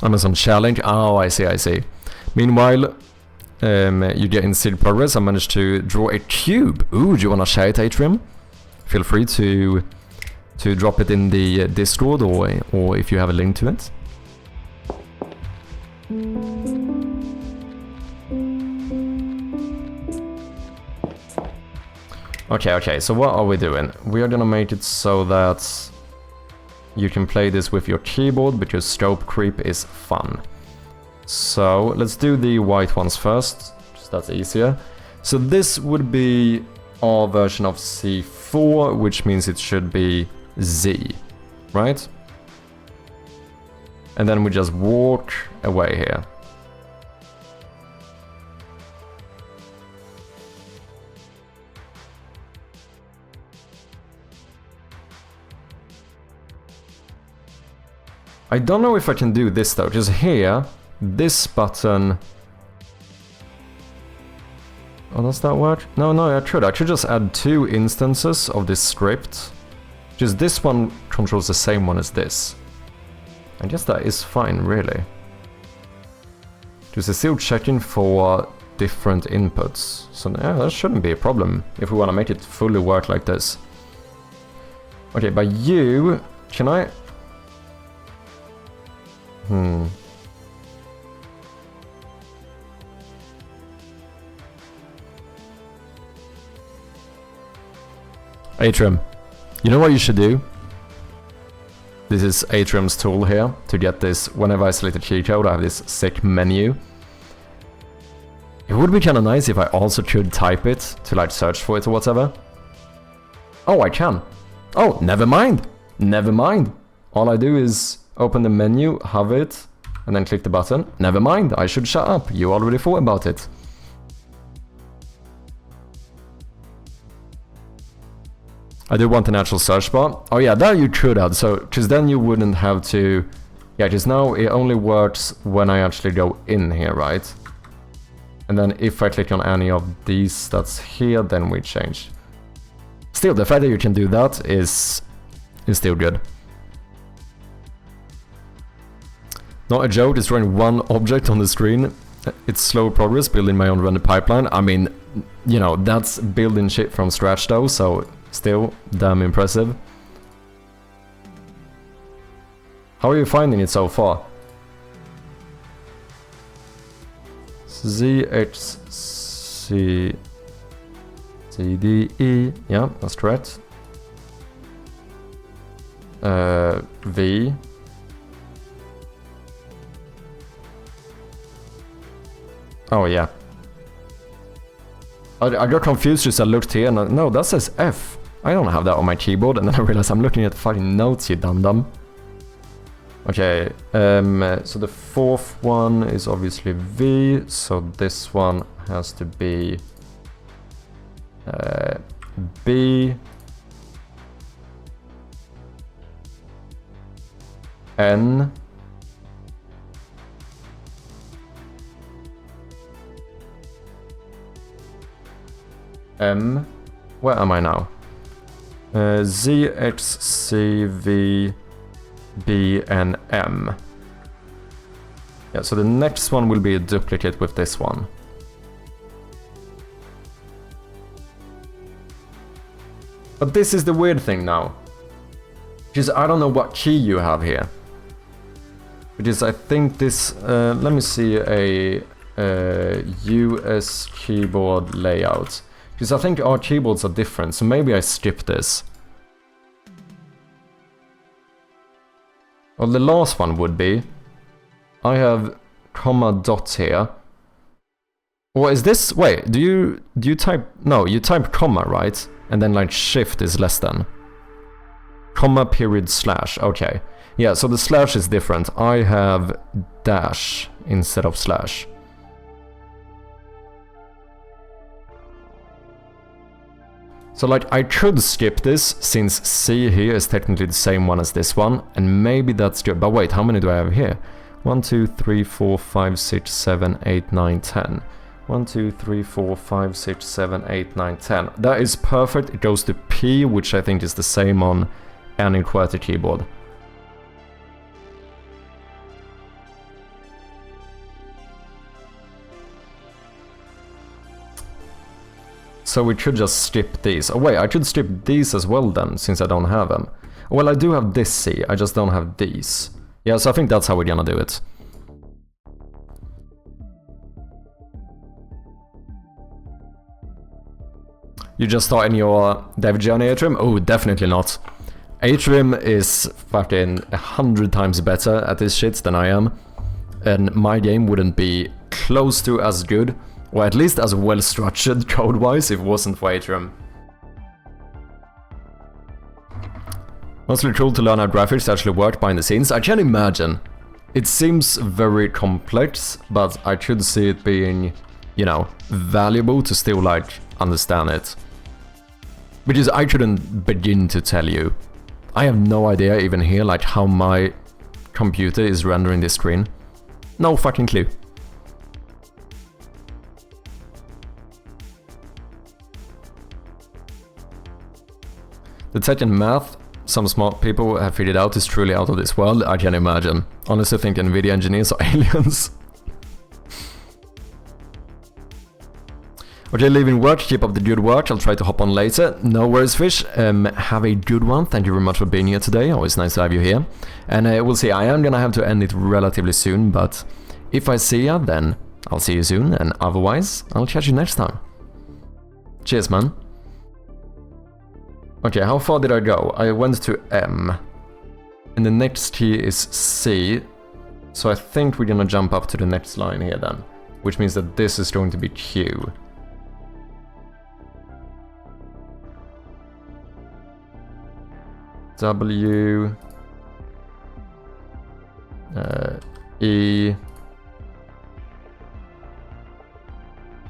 Amazon challenge. Oh, I see. Meanwhile, you get in seed progress. I managed to draw a cube. Ooh, do you wanna share it, Atrium? Feel free to drop it in the Discord or if you have a link to it. Okay. So what are we doing? We are gonna make it so that you can play this with your keyboard because scope creep is fun. So let's do the white ones first, just that's easier. So this would be our version of C4, which means it should be Z, right? And then we just walk away here. I don't know if I can do this though, because here, this button... Oh, does that work? No, I could just add 2 instances of this script. Just this one controls the same one as this. I guess that is fine, really. Just still checking for different inputs. So yeah, that shouldn't be a problem if we want to make it fully work like this. Okay, by you, can I... Atrium, you know what you should do? This is Atrium's tool here to get this. Whenever I select a key code, I have this sick menu. It would be kind of nice if I also could type it to like search for it or whatever. Oh, I can. Oh, never mind. All I do is open the menu, have it, and then click the button. Never mind, I should shut up. You already thought about it. I do want an actual search bar. Oh yeah, that you could add, so, because then you wouldn't have to... Yeah, because now it only works when I actually go in here, right? And then if I click on any of these that's here, then we change. Still, the fact that you can do that is still good. Not a joke, it's drawing one object on the screen. It's slow progress, building my own render pipeline. I mean, you know, that's building shit from scratch though, so still damn impressive. How are you finding it so far? ZHCDE, yeah, that's correct. V. Oh, yeah. I got confused just I looked here and no, that says F. I don't have that on my keyboard, and then I realized I'm looking at the fucking notes, you dum-dum. Okay, so the fourth one is obviously V, so this one has to be B, N, M, where am I now? Z, X, C, V, B, and M. Yeah, so the next one will be a duplicate with this one. But this is the weird thing now. Because I don't know what key you have here. Because I think this... let me see a US keyboard layout. Because I think our keyboards are different, so maybe I skip this. Well, the last one would be... I have comma dot here. Or is this... Wait, do you type... No, you type comma, right? And then like shift is less than. Comma period slash, okay. Yeah, so the slash is different. I have dash instead of slash. So like I could skip this since C here is technically the same one as this one, and maybe that's good. But wait, how many do I have here? 1, 2, 3, 4, 5, 6, 7, 8, 9, 10. 1, 2, 3, 4, 5, 6, 7, 8, 9, 10. That is perfect. It goes to P, which I think is the same on any QWERTY keyboard. So we could just skip these. Oh wait, I could skip these as well then, since I don't have them. Well, I do have this C, I just don't have these. Yeah, so I think that's how we're gonna do it. You just starting your dev journey, Atrium? Oh, definitely not. Atrium is fucking 100 times better at this shit than I am. And my game wouldn't be close to as good, or at least as well structured code-wise, if it wasn't for Atrium. Mostly cool to learn how graphics actually work behind the scenes. I can imagine. It seems very complex, but I could see it being, you know, valuable to still, like, understand it. Because I couldn't begin to tell you. I have no idea even here, like, how my computer is rendering this screen. No fucking clue. The tech and math some smart people have figured out is truly out of this world, I can imagine. Honestly, think NVIDIA engineers are aliens. Okay, leaving work, keep up the good work, I'll try to hop on later. No worries, Fish. Have a good one, thank you very much for being here today, always nice to have you here. And we'll see, I am gonna have to end it relatively soon, but if I see ya, then I'll see you soon, and otherwise, I'll catch you next time. Cheers, man. Okay, how far did I go? I went to M. And the next key is C. So I think we're gonna jump up to the next line here then. Which means that this is going to be Q. W. E.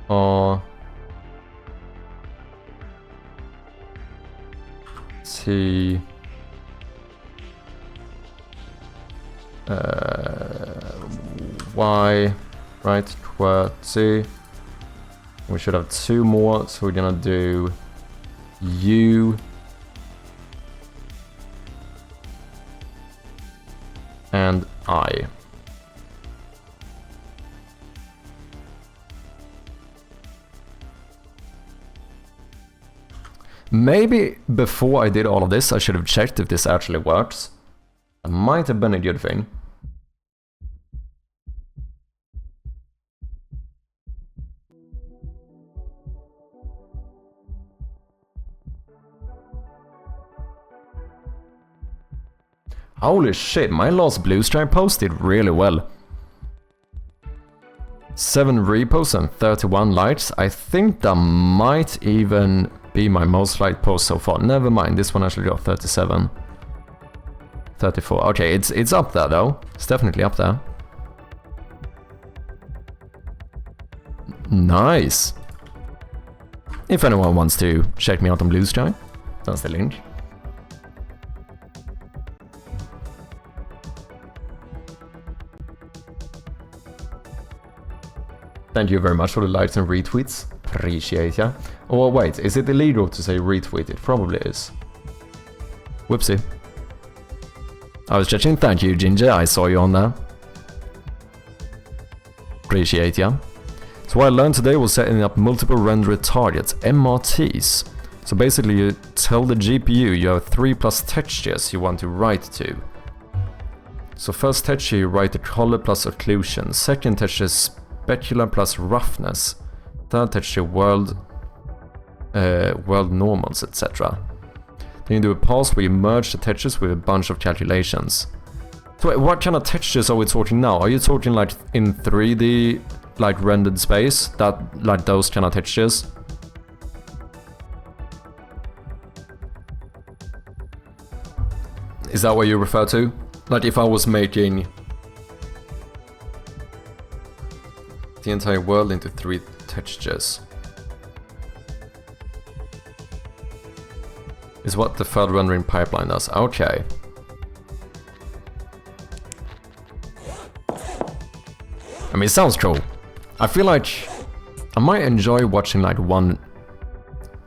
R. T. Y. Right, QWERTY. We should have two more, so we're gonna do U. And I. Maybe before I did all of this, I should have checked if this actually works. That might have been a good thing. Holy shit, my last blue stripe post did really well. 7 repos and 31 likes. I think that might even be my most liked post so far. Never mind, this one actually got 37. 34. Okay, it's up there though. It's definitely up there. Nice. If anyone wants to check me out on Blue Sky, that's the link. Thank you very much for the likes and retweets. Appreciate ya. Oh wait, is it illegal to say retweet? It probably is. Whoopsie. I was judging. Thank you, Ginger. I saw you on there. Appreciate ya. So what I learned today was setting up multiple rendered targets, MRTs. So basically you tell the GPU you have 3+ textures you want to write to. So first texture you write the color plus occlusion, second texture specular plus roughness, third texture world normals, etc. Then you do a pass where you merge the textures with a bunch of calculations. So wait, what kind of textures are we talking now? Are you talking like in 3D, like rendered space, that like those kind of textures? Is that what you refer to? Like if I was making the entire world into 3 textures. Is what the third rendering pipeline does. Okay. I mean, it sounds cool. I feel like I might enjoy watching like one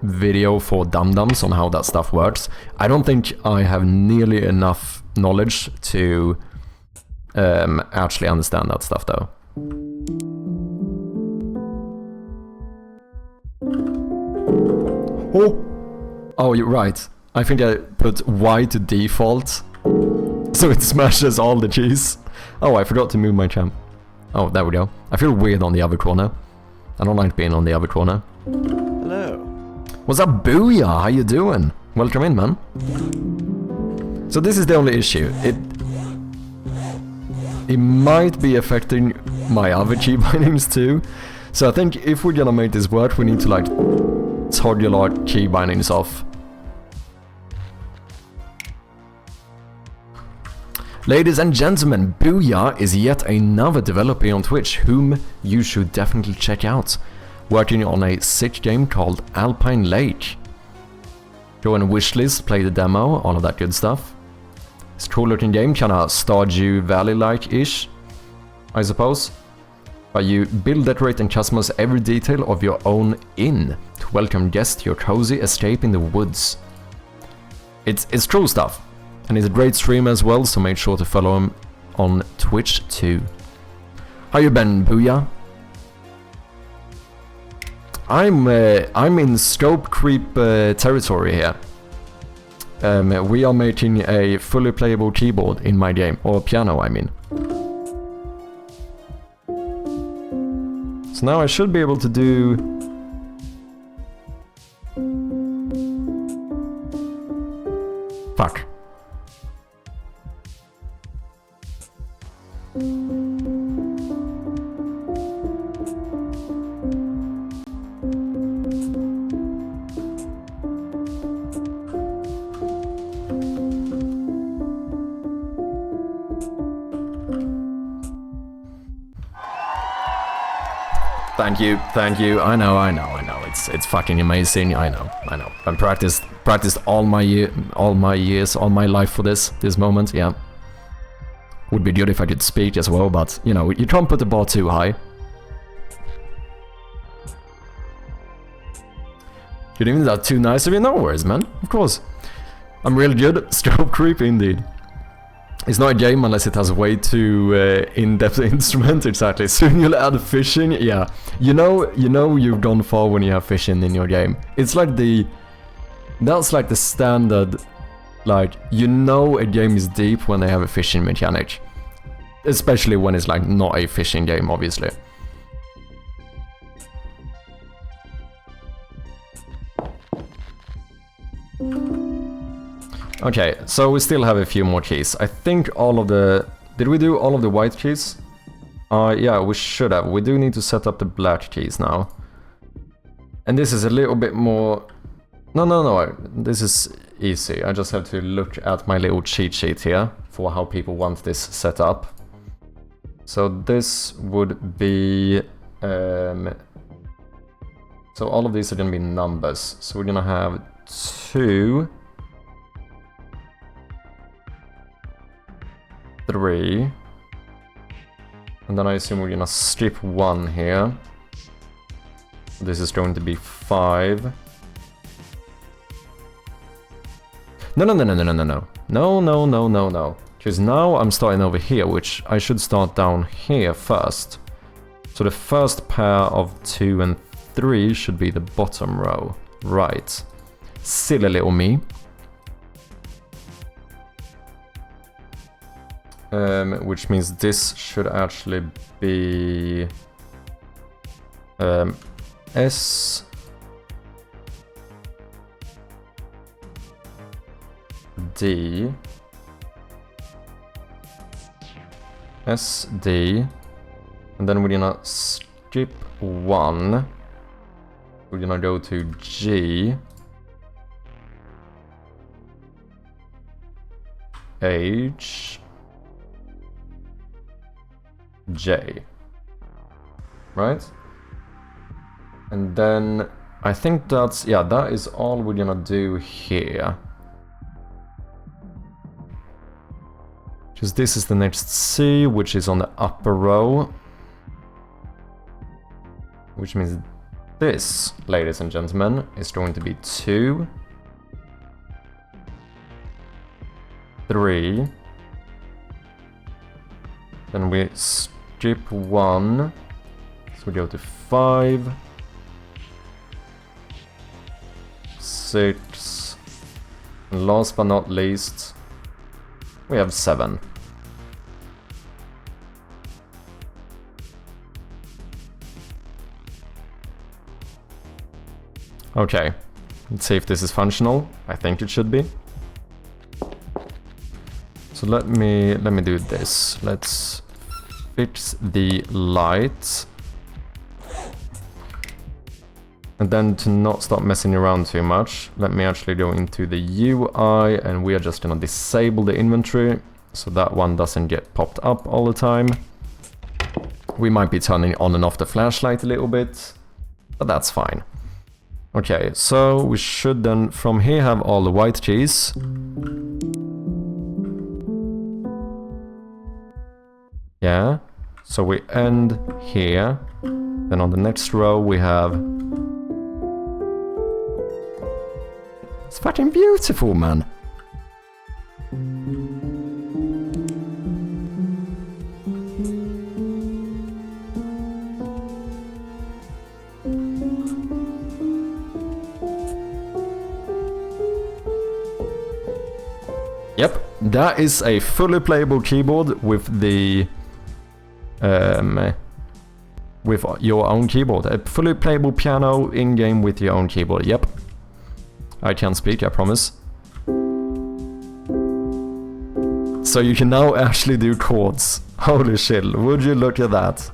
video for dum-dums on how that stuff works. I don't think I have nearly enough knowledge to actually understand that stuff though. Oh, you're right. I think I put Y to default, so it smashes all the cheese. Oh, I forgot to move my champ. Oh, there we go. I feel weird on the other corner. I don't like being on the other corner. Hello. What's up, Booyah? How you doing? Welcome in, man. So this is the only issue. It might be affecting my other key bindings too. So I think if we're gonna make this work, we need to like toggle our key bindings off. Ladies and gentlemen, Booyah is yet another developer on Twitch whom you should definitely check out. Working on a sick game called Alpine Lake. Go on a wishlist, play the demo, all of that good stuff. It's a cool looking game, kinda Stardew Valley-like-ish, I suppose. But you build, decorate and customize every detail of your own inn to welcome guests to your cozy escape in the woods. It's cool stuff. And he's a great streamer as well, so make sure to follow him on Twitch too. How you been, Booyah? I'm in scope creep territory here. We are making a fully playable keyboard in my game, or piano, I mean. So now I should be able to do... Fuck. Thank you. I know. It's fucking amazing. I know. I've practiced all my years, all my life for this moment. Yeah. Would be good if I could speak as well, but you know, you can't put the bar too high. You didn't that too nice of you, no worries, man. Of course. I'm really good. Scope creep indeed. It's not a game unless it has a way too in-depth instrument, exactly. Soon you'll add fishing, yeah. You know you've gone far when you have fishing in your game. It's like that's like the standard, like, you know a game is deep when they have a fishing mechanic. Especially when it's like not a fishing game, obviously. Okay, so we still have a few more keys. I think all of the... Did we do all of the white keys? Yeah, we should have. We do need to set up the black keys now. And this is a little bit more... No. This is easy. I just have to look at my little cheat sheet here for how people want this set up. So this would be... so all of these are going to be numbers. So we're going to have 2, 3, and then I assume we're going to skip 1 here. This is going to be 5. No. Because now I'm starting over here, which I should start down here first. So the first pair of 2 and 3 should be the bottom row. Right. Silly little me. Which means this should actually be... S... D... S, D... And then we're gonna skip 1. We're gonna go to G... H... J. Right? And then I think that's... yeah, that is all we're gonna do here. Because this is the next C, which is on the upper row. Which means this, ladies and gentlemen, is going to be 2, 3. Then we skip 1. So we go to 5, 6. And last but not least, we have 7. Okay, let's see if this is functional. I think it should be. So let me do this. Let's fix the light. And then to not start messing around too much, let me actually go into the UI and we are just gonna disable the inventory so that one doesn't get popped up all the time. We might be turning on and off the flashlight a little bit, but that's fine. Okay, so we should then from here have all the white keys. Yeah, so we end here. Then on the next row we have... It's fucking beautiful, man. Yep, that is a fully playable keyboard with the with your own keyboard. A fully playable piano in-game with your own keyboard. Yep. I can't speak, I promise. So you can now actually do chords. Holy shit, would you look at that?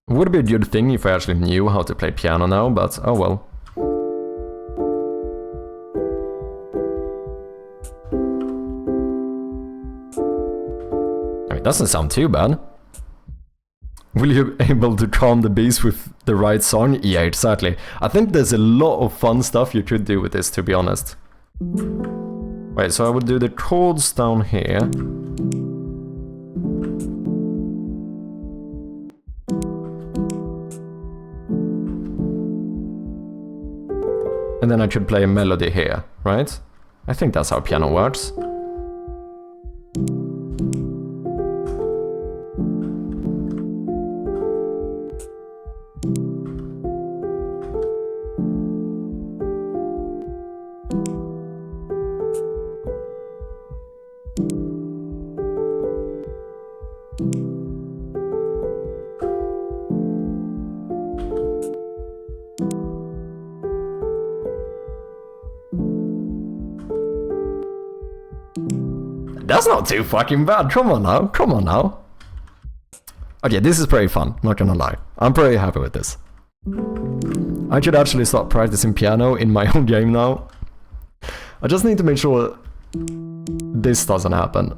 Would be a good thing if I actually knew how to play piano now, but oh well. I mean, it doesn't sound too bad. Will you be able to calm the beast with the right song? Yeah, exactly. I think there's a lot of fun stuff you could do with this, to be honest. Wait, so I would do the chords down here. And then I could play a melody here, right? I think that's how piano works. That's not too fucking bad. Come on now. Come on now. Okay, this is pretty fun. Not gonna lie. I'm pretty happy with this. I should actually start practicing piano in my own game now. I just need to make sure this doesn't happen.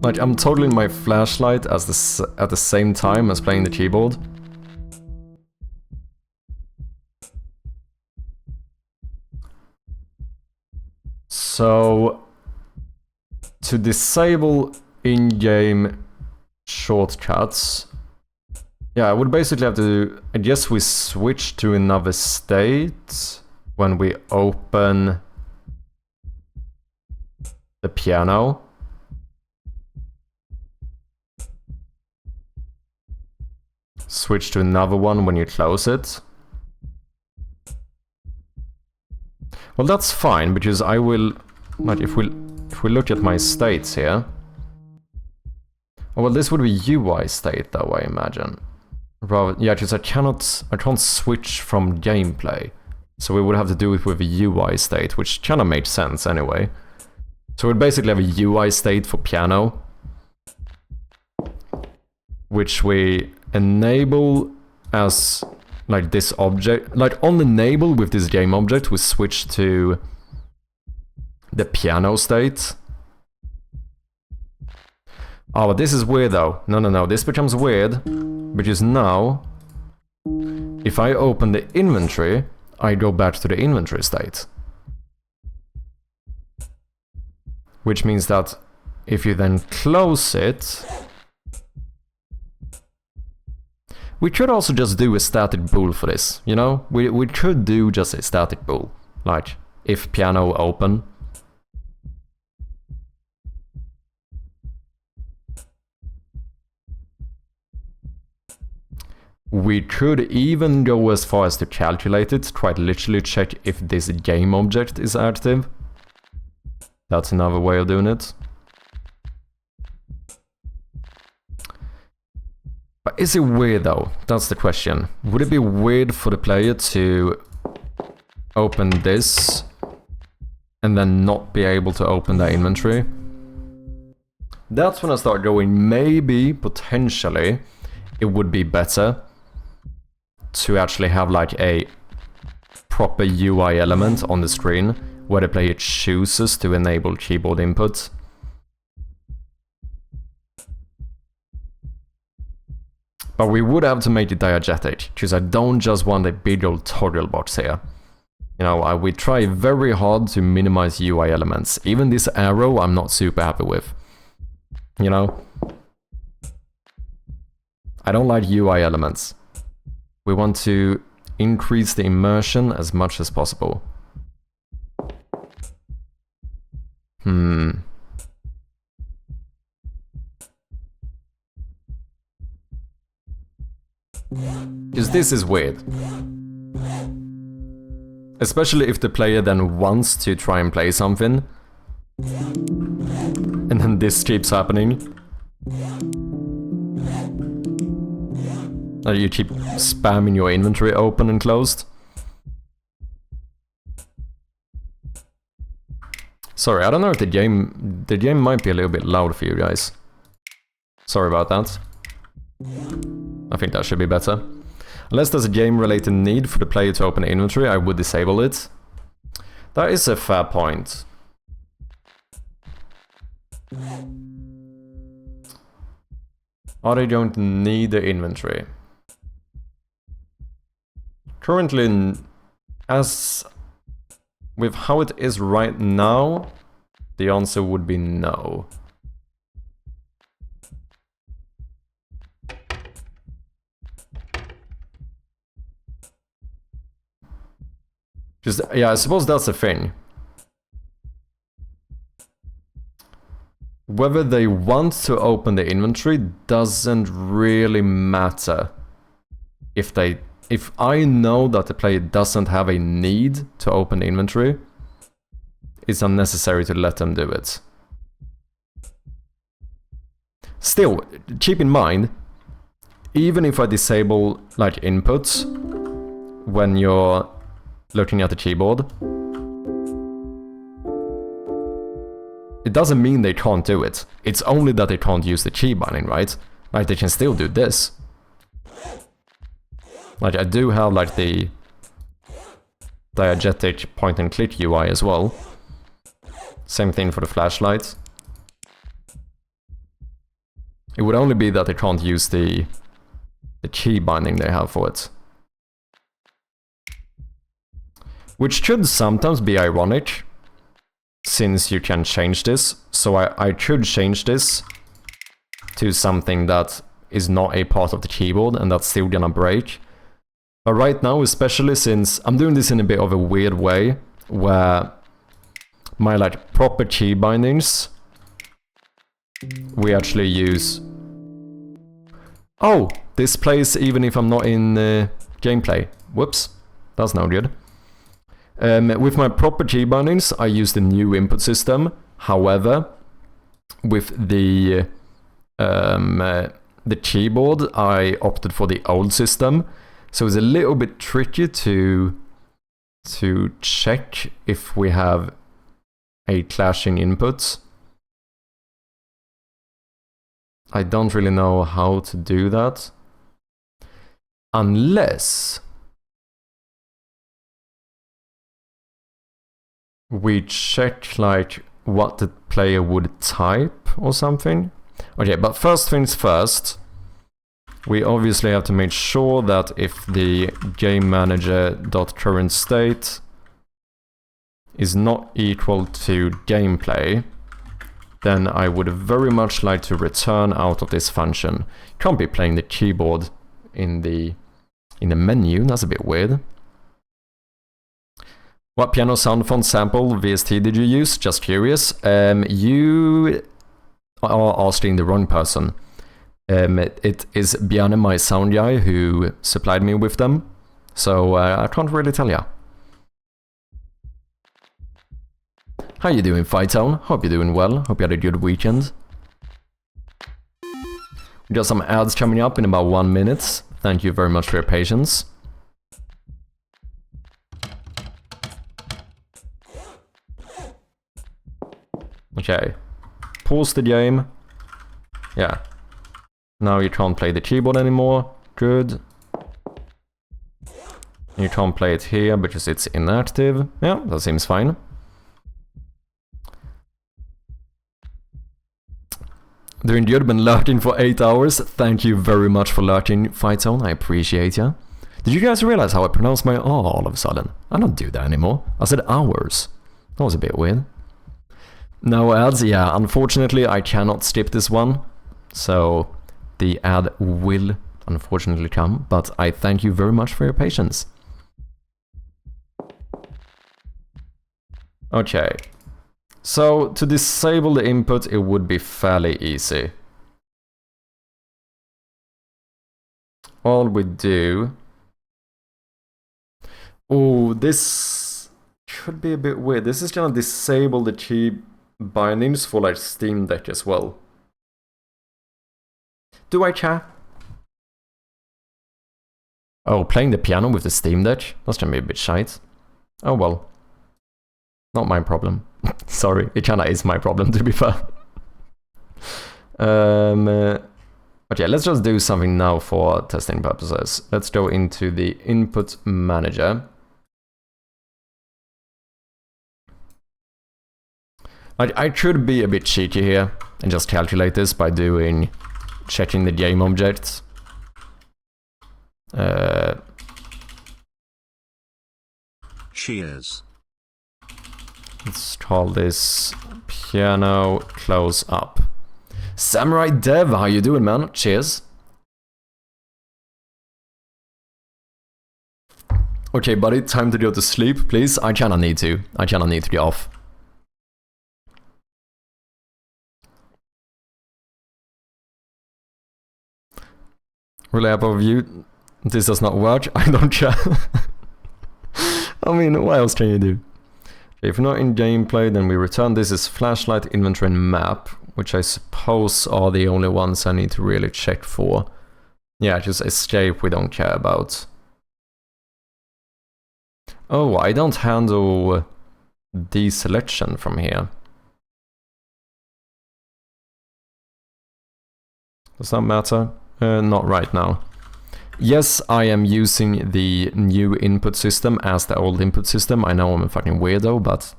Like, I'm toggling my flashlight at the same time as playing the keyboard. So, to disable in-game shortcuts, yeah, I would basically have to, I guess we switch to another state when we open the piano. Switch to another one when you close it. Well, that's fine, because I will, like, if we look at my states here. Oh, well, this would be UI state though, I imagine. Rather, yeah, because I can't switch from gameplay. So we would have to do it with a UI state, which kind of makes sense anyway. So we'd basically have a UI state for piano, which we enable as like this object, like on the enable with this game object, we switch to the piano state. Oh, but this is weird though. No, this becomes weird, because now, if I open the inventory, I go back to the inventory state. Which means that if you then close it, we could also just do a static bool for this, you know? We could do just a static bool, like if piano open. We could even go as far as to calculate it, quite literally check if this game object is active. That's another way of doing it. But is it weird though? That's the question. Would it be weird for the player to open this and then not be able to open their inventory? That's when I start going, maybe, potentially, it would be better to actually have like a proper UI element on the screen where the player chooses to enable keyboard input. But we would have to make it diegetic, because I don't just want a big old toggle box here. You know, we try very hard to minimize UI elements. Even this arrow I'm not super happy with. You know? I don't like UI elements. We want to increase the immersion as much as possible. Because this is weird. Especially if the player then wants to try and play something. And then this keeps happening. You keep spamming your inventory open and closed. Sorry, I don't know if the game might be a little bit loud for you guys. Sorry about that. I think that should be better. Unless there's a game-related need for the player to open the inventory, I would disable it. That is a fair point. Are they going to need the inventory? Currently, as with how it is right now, the answer would be no. Just, yeah, I suppose that's the thing. Whether they want to open the inventory doesn't really matter. If I know that the player doesn't have a need to open the inventory, it's unnecessary to let them do it. Still, keep in mind, even if I disable like inputs when you're looking at the keyboard, it doesn't mean they can't do it. It's only that they can't use the key binding, right? Like, they can still do this. Like, I do have, like, the diegetic point-and-click UI as well. Same thing for the flashlight. It would only be that they can't use the key binding they have for it. Which should sometimes be ironic, since you can change this. So I could change this to something that is not a part of the keyboard, and that's still gonna break. But right now, especially since I'm doing this in a bit of a weird way, where my like proper key bindings, we actually use... Oh! This plays even if I'm not in gameplay. Whoops. That's no good. With my proper key bindings, I use the new input system. However, with the keyboard, I opted for the old system. So it's a little bit tricky to check if we have a clashing inputs. I don't really know how to do that. Unless we check like what the player would type or something. Okay, but first things first, we obviously have to make sure that if the game manager.current state is not equal to gameplay, then I would very much like to return out of this function. Can't be playing the keyboard in the menu, that's a bit weird. What piano sound font sample VST did you use? Just curious. You are asking the wrong person. It is Bjarne, my sound guy, who supplied me with them. So I can't really tell ya. How you doing, Fighttown? Hope you're doing well. Hope you had a good weekend. We got some ads coming up in about 1 minute. Thank you very much for your patience. Okay. Pause the game. Yeah. Now you can't play the keyboard anymore. Good. You can't play it here because it's inactive. Yeah, that seems fine. Doing good, been lurking for 8 hours. Thank you very much for lurking, Fightzone. I appreciate ya. Did you guys realize how I pronounced my R all of a sudden? I don't do that anymore. I said hours. That was a bit weird. No ads, yeah, unfortunately I cannot skip this one. So the ad will unfortunately come, but I thank you very much for your patience. Okay. So, to disable the input, it would be fairly easy. All we do... Oh, this could be a bit weird. This is gonna disable the key bindings for like Steam Deck as well. Do I care? Oh, playing the piano with the Steam Deck? That's gonna be a bit shite. Oh well. Not my problem. Sorry, it kinda is my problem, to be fair. Okay, let's just do something now for testing purposes. Let's go into the input manager. I could be a bit cheeky here and just calculate this by checking the game objects. Cheers. Let's call this piano close up. Samurai Dev, how you doing, man? Cheers. Okay, buddy, time to go to sleep, please. I kinda need to. I kinda need to get off. Really happy with you. This does not work. I don't care. I mean, what else can you do? If not in gameplay, then we return this as flashlight, inventory, and map, which I suppose are the only ones I need to really check for. Yeah, just escape we don't care about. Oh, I don't handle deselection from here. Does that matter? Not right now. Yes, I am using the new input system as the old input system. I know I'm a fucking weirdo, but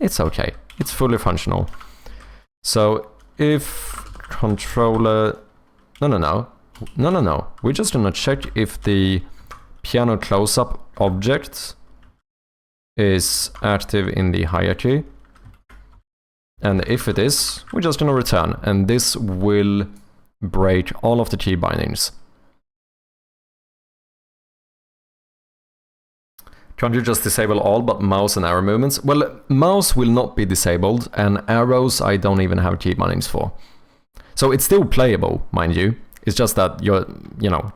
it's okay. It's fully functional. So if controller... No. We're just gonna check if the piano close-up object is active in the hierarchy. And if it is, we're just gonna return. And this will break all of the key bindings. Can't you just disable all but mouse and arrow movements? Well, mouse will not be disabled, and arrows I don't even have key bindings for. So it's still playable, mind you. It's just that your,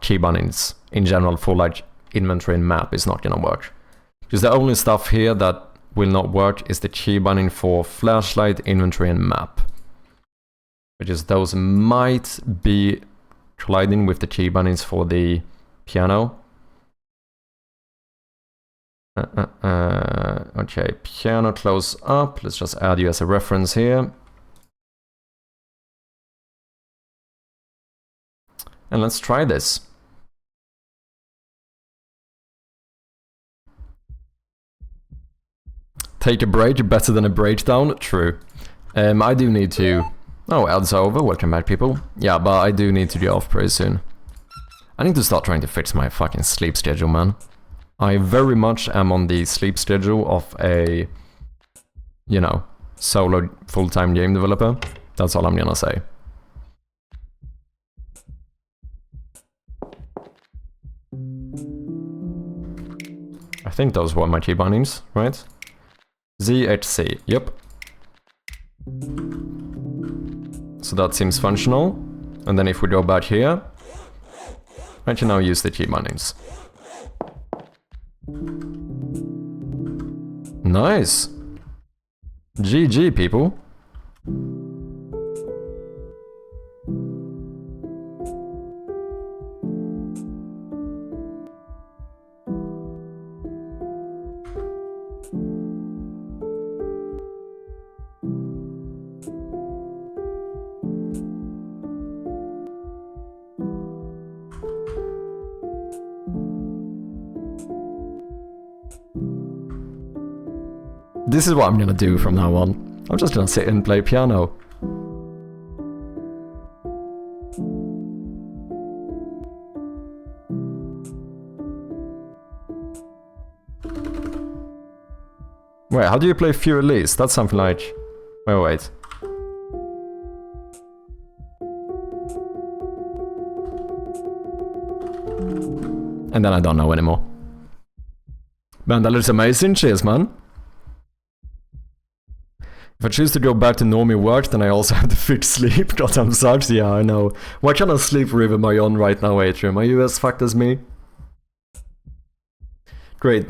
key bindings in general for like inventory and map is not gonna work. Because the only stuff here that will not work is the key binding for flashlight, inventory and map. Which is those might be colliding with the key bindings for the piano. Okay, piano close up. Let's just add you as a reference here. And let's try this. Take a break, better than a breakdown. True. I do need to... Oh, ads are over. Welcome back, people. Yeah, but I do need to get off pretty soon. I need to start trying to fix my fucking sleep schedule, man. I very much am on the sleep schedule of a, solo full-time game developer. That's all I'm gonna say. I think those were my key bindings, right? ZHC, yep. So that seems functional. And then if we go back here, I can now use the key bindings. Nice! GG, people. This is what I'm gonna do from now on. I'm just gonna sit and play piano. Wait, how do you play Few Release? That's something like... wait. And then I don't know anymore. Man, that looks amazing. Cheers, man. If I choose to go back to normal work, then I also have to fix sleep. Goddamn sucks, yeah, I know. What kind of sleep rhythm am I on right now, Atrium? Are you as fucked as me? Great.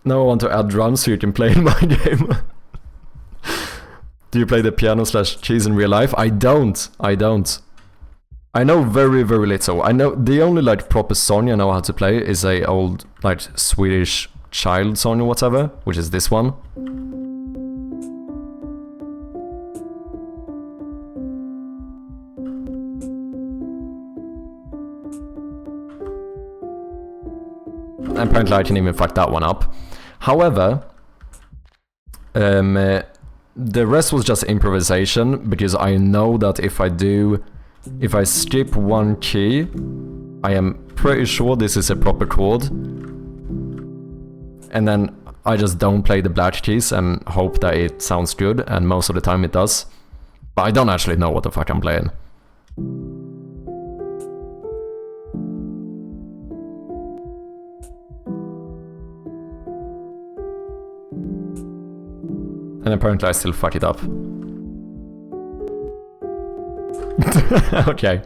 Now I want to add drums so you can play in my game. Do you play the piano / keys in real life? I don't. I know very, very little. I know the only like proper song I know how to play is a old like Swedish child song or whatever, which is this one. And apparently I can even fuck that one up. However, the rest was just improvisation, because I know that if I skip one key, I am pretty sure this is a proper chord. And then I just don't play the black keys and hope that it sounds good, and most of the time it does. But I don't actually know what the fuck I'm playing. And apparently I still fuck it up. Okay.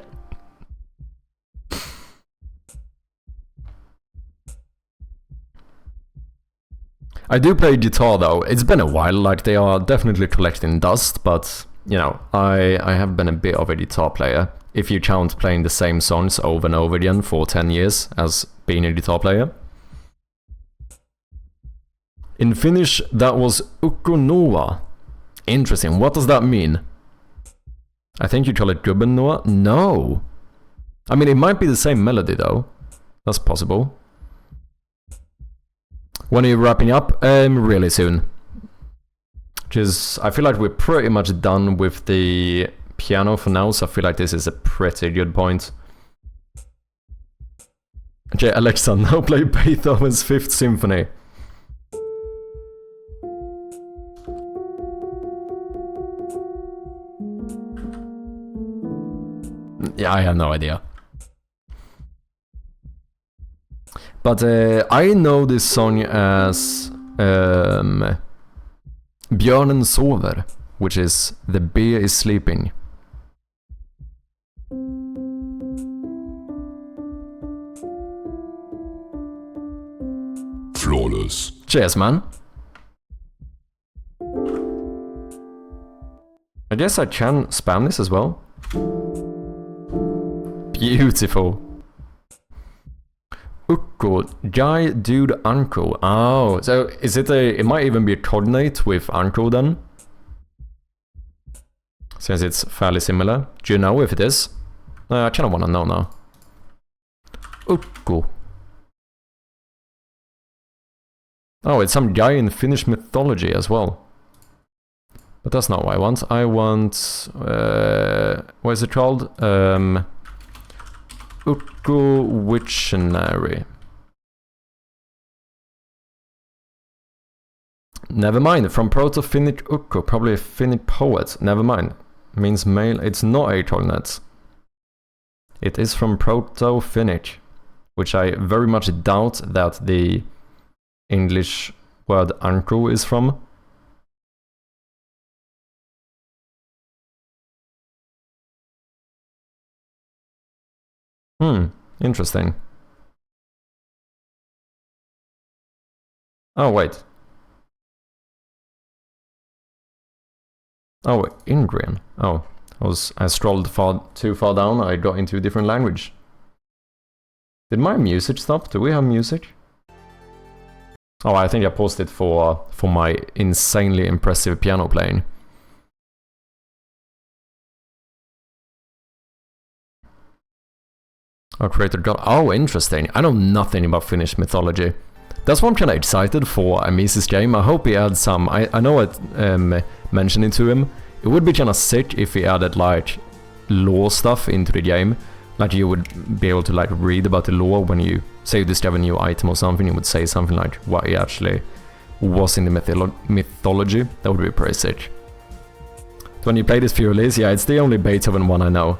I do play guitar though. It's been a while, like they are definitely collecting dust, but you know, I have been a bit of a guitar player. If you count playing the same songs over and over again for 10 years as being a guitar player. In Finnish, that was ukko noa. Interesting, what does that mean? I think you call it Gubben Noah? No! I mean, it might be the same melody though. That's possible. When are you wrapping up? Really soon. Because I feel like we're pretty much done with the piano for now, so I feel like this is a pretty good point. Okay, Alexa, now play Beethoven's Fifth Symphony. Yeah, I have no idea. But I know this song as Björnen sover, which is the bear is sleeping. Flawless. Cheers, man. I guess I can spam this as well. Beautiful. Ukko, guy, dude, uncle. Oh, so is it a... It might even be a coordinate with uncle then? Since it's fairly similar. Do you know if it is? I kind of want to know now. Ukko. Oh, it's some guy in Finnish mythology as well. But that's not what I want. I want... what is it called? Ukko Wiktionary. Never mind, from Proto-Finnish Ukko, probably a Finnish poet. Never mind. Means male. It's not a coordinate. It is from Proto-Finnish, which I very much doubt that the English word uncle is from. Interesting. Oh, wait. Oh, Ingrian. Oh, I scrolled too far down, I got into a different language. Did my music stop? Do we have music? Oh, I think I paused it for my insanely impressive piano playing. Oh, creator god. Oh, interesting. I know nothing about Finnish mythology. That's why I'm kind of excited for Amisis game. I hope he adds some... I know I mentioned it to him. It would be kind of sick if he added like lore stuff into the game. Like you would be able to like read about the lore when you say you discover a new item or something. You would say something like what he actually was in the mythology. That would be pretty sick. When you play this for release, yeah, it's the only Beethoven one I know.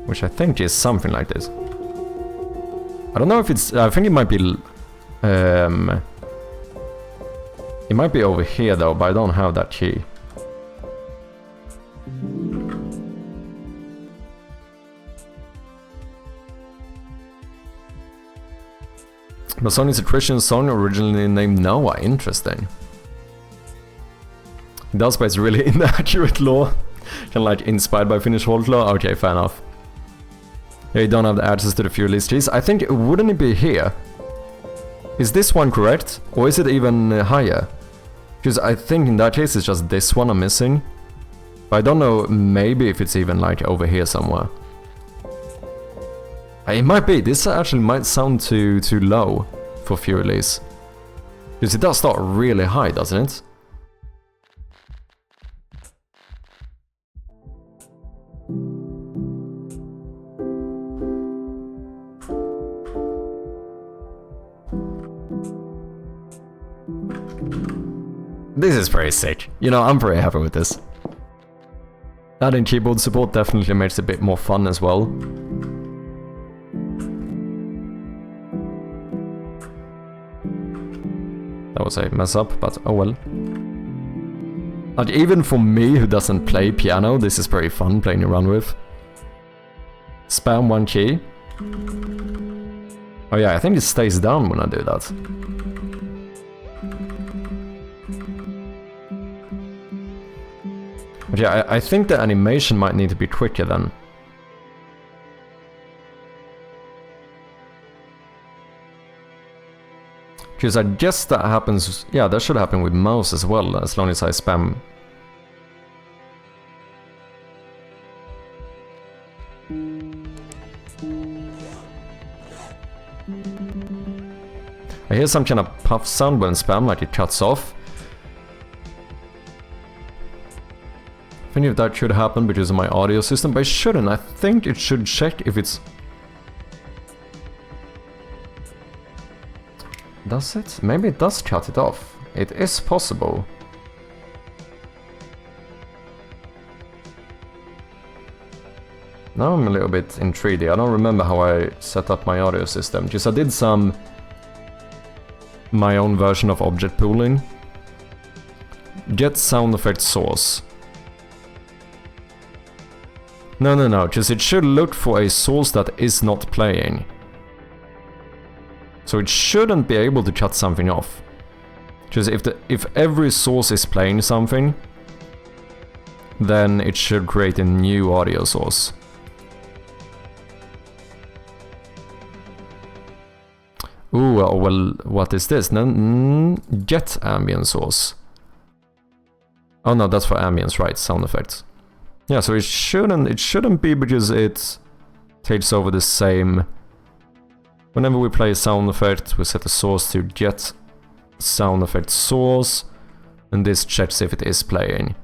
Which I think is something like this. I don't know if it's... I think it might be... it might be over here though, but I don't have that key. The song is a Christian song originally named Noah. Interesting. It does, but it's really inaccurate lore. Kind of like inspired by Finnish folklore. Okay, fair enough. Yeah, you don't have the access to the few list keys. I think, wouldn't it be here? Is this one correct? Or is it even higher? Because I think in that case it's just this one I'm missing. But I don't know, maybe if it's even like over here somewhere. It might be. This actually might sound too low for few release. Because it does start really high, doesn't it? This is pretty sick. You know, I'm pretty happy with this. Adding keyboard support definitely makes it a bit more fun as well. That was a mess up, but oh well. Like, even for me who doesn't play piano, this is pretty fun playing around with. Spam one key. Oh yeah, I think it stays down when I do that. But yeah, I think the animation might need to be quicker then. Because I guess that happens... Yeah, that should happen with mouse as well, as long as I spam... I hear some kind of puff sound when spam, like it cuts off. I think if that should happen because of my audio system, but it shouldn't. I think it should check if it's... Does it? Maybe it does cut it off. It is possible. Now I'm a little bit intrigued. I don't remember how I set up my audio system. Just I did my own version of object pooling. Get sound effect source. No, just it should look for a source that is not playing. So it shouldn't be able to cut something off. Just if every source is playing something, then it should create a new audio source. Ooh, well, what is this? Get ambient source. Oh no, that's for ambience, right? Sound effects. Yeah, so it shouldn't be because it takes over the same. Whenever we play a sound effect, we set the source to get sound effect source, and this checks if it is playing.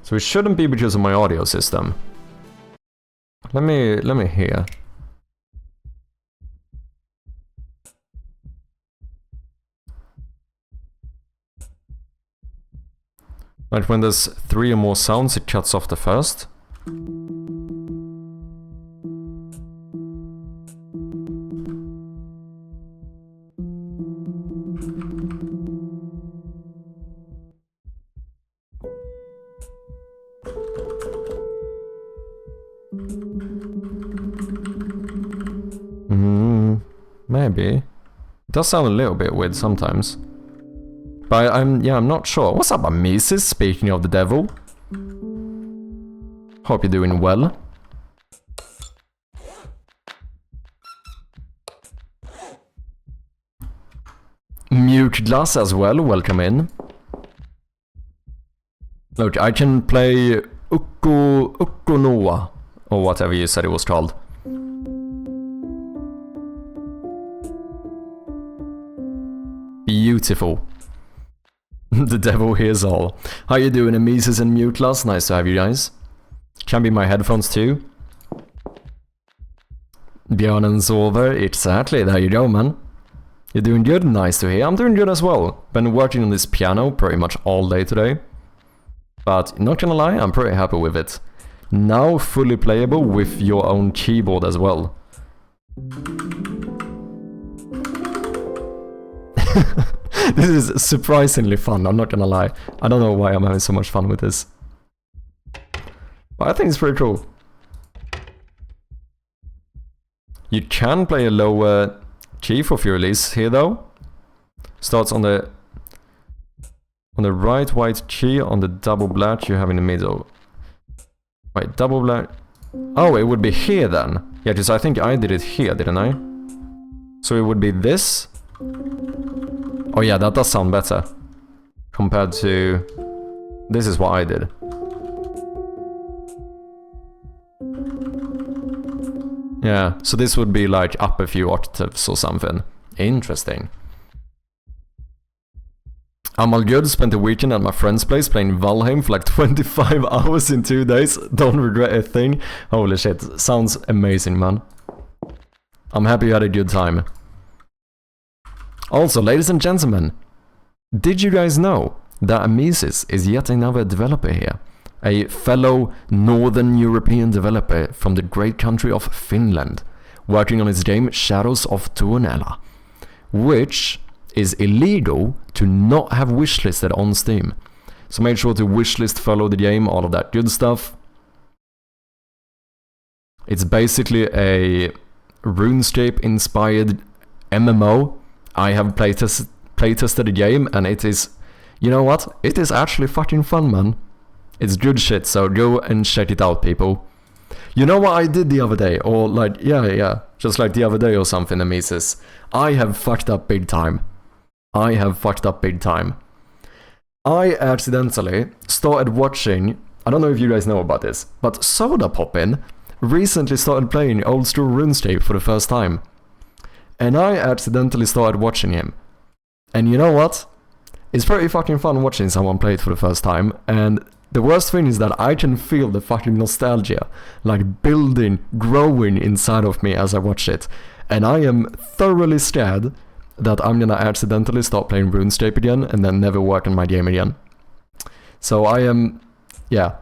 So it shouldn't be because of my audio system. Let me hear. Like when there's 3 or more sounds, it cuts off the first. Maybe. It does sound a little bit weird sometimes. But I'm not sure. What's up, Mises? Speaking of the devil. Hope you're doing well. Mute Glass as well, welcome in. Look, I can play Ukonoa, or whatever you said it was called. Beautiful. The devil hears all. How you doing, Mises and Mute Glass? Nice to have you guys. Can be my headphones too. Björnens over, exactly, there you go, man. You're doing good, nice to hear. I'm doing good as well. Been working on this piano pretty much all day today. But not gonna lie, I'm pretty happy with it. Now fully playable with your own keyboard as well. This is surprisingly fun, I'm not gonna lie. I don't know why I'm having so much fun with this. But I think it's pretty cool. You can play a lower key for Fury Release here though. Starts on the right white key on the double black you have in the middle. Wait, double black. Oh, it would be here then. Yeah, because I think I did it here, didn't I? So it would be this. Oh yeah, that does sound better. Compared to... This is what I did. Yeah, so this would be like up a few octaves or something. Interesting. I'm all good, spent a weekend at my friend's place playing Valheim for like 25 hours in 2 days. Don't regret a thing. Holy shit, sounds amazing, man. I'm happy you had a good time. Also, ladies and gentlemen, did you guys know that Amisis is yet another developer here? A fellow Northern European developer from the great country of Finland, working on his game Shadows of Tuonela, which is illegal to not have wishlisted on Steam. So make sure to wishlist, follow the game, all of that good stuff. It's basically a RuneScape-inspired MMO. I have playtested the game, and it is... You know what? It is actually fucking fun, man. It's good shit, so go and check it out, people. You know what I did the other day? Or like, yeah, just like the other day or something, Amisis. I have fucked up big time. I accidentally started watching... I don't know if you guys know about this, but Soda Poppin recently started playing old school RuneScape for the first time. and I accidentally started watching him. And you know what? It's pretty fucking fun watching someone play it for the first time, and the worst thing is that I can feel the fucking nostalgia, like building, growing inside of me as I watch it. And I am thoroughly scared that I'm gonna accidentally start playing RuneScape again and then never work on my game again. So I am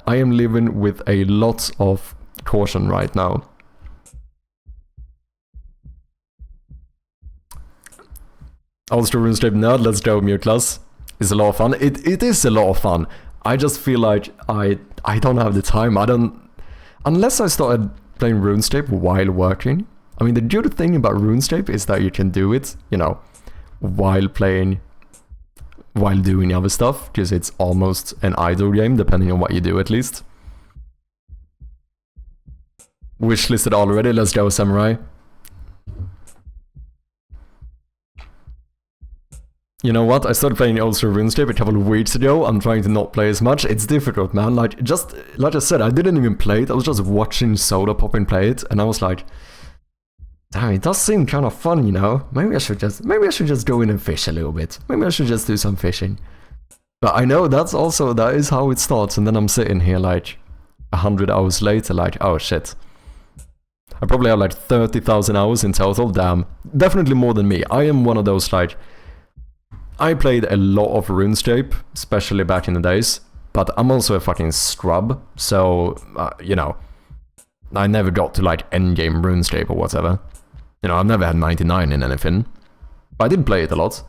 living with a lot of caution right now. Also RuneScape nerd, let's go Mutlas. It's a lot of fun. It is a lot of fun. I just feel like I don't have the time. Unless I started playing RuneScape while working. I mean, the good thing about RuneScape is that you can do it, you know, while doing other stuff, because it's almost an idle game, depending on what you do at least. Wishlisted already, let's go Samurai. You know what, I started playing old school RuneScape a couple of weeks ago. I'm trying to not play as much. It's difficult, man. Like I said, I didn't even play it. I was just watching Soda Poppin play it, and I was like, damn, it does seem kind of fun, you know? Maybe I should just go in and fish a little bit. Maybe I should just do some fishing. But I know that is how it starts, and then I'm sitting here like 100 hours later, like, oh shit. I probably have like 30,000 hours in total, damn. Definitely more than me. I am one of those, like, I played a lot of RuneScape, especially back in the days, but I'm also a fucking scrub, so, you know, I never got to like endgame RuneScape or whatever. You know, I've never had 99 in anything, but I did play it a lot.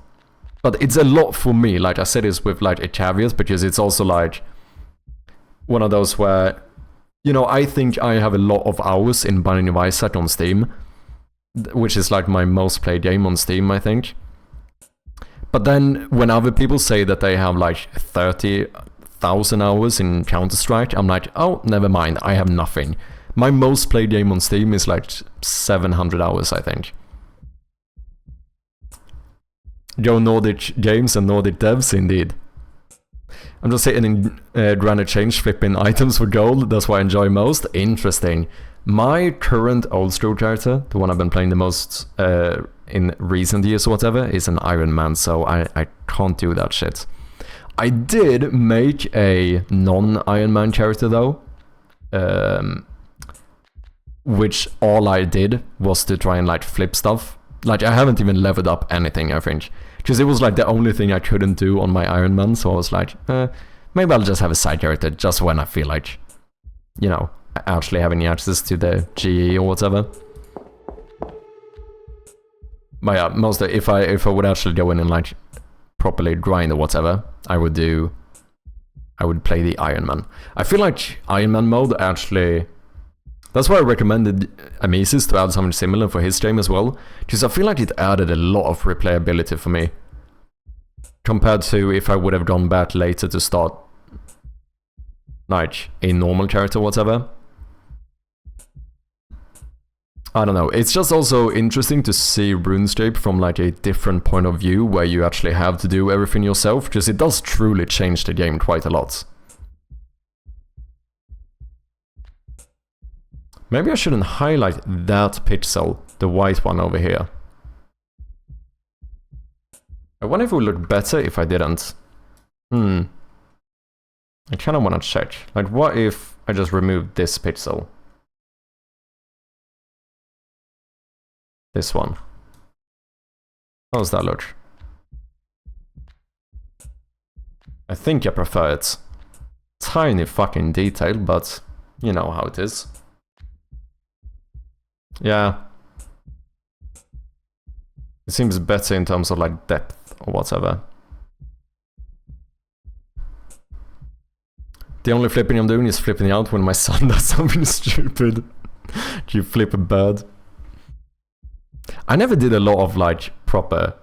But it's a lot for me, like I said this with like a caveat, because it's also like one of those where, you know, I think I have a lot of hours in Binding of Isaac on Steam, which is like my most played game on Steam, I think. But then when other people say that they have like 30,000 hours in Counter-Strike, I'm like, oh, never mind, I have nothing. My most played game on Steam is like 700 hours, I think. Go Nordic Games and Nordic Devs, indeed. I'm just sitting in Granite Change flipping items for gold, that's what I enjoy most. Interesting. My current old school character, the one I've been playing the most in recent years or whatever, is an Iron Man, so I can't do that shit. I did make a non-Iron Man character though, which all I did was to try and like flip stuff. Like I haven't even leveled up anything, I think, because it was like the only thing I couldn't do on my Iron Man, so I was like, maybe I'll just have a side character just when I feel like, you know, actually having access to the GE or whatever. But yeah, mostly if I would actually go in and like properly grind or whatever, I would play the Iron Man. I feel like Iron Man mode actually, that's why I recommended Amesis to add something similar for his game as well, because I feel like it added a lot of replayability for me, compared to if I would have gone back later to start like a normal character or whatever. I don't know, it's just also interesting to see RuneScape from like a different point of view, where you actually have to do everything yourself, because it does truly change the game quite a lot. Maybe I shouldn't highlight that pixel, the white one over here. I wonder if it would look better if I didn't. I kind of want to check. Like, what if I just removed this pixel? This one. How does that look? I think I prefer it. Tiny fucking detail, but you know how it is. Yeah. It seems better in terms of like depth or whatever. The only flipping I'm doing is flipping out when my son does something stupid. You flip a bird. I never did a lot of like proper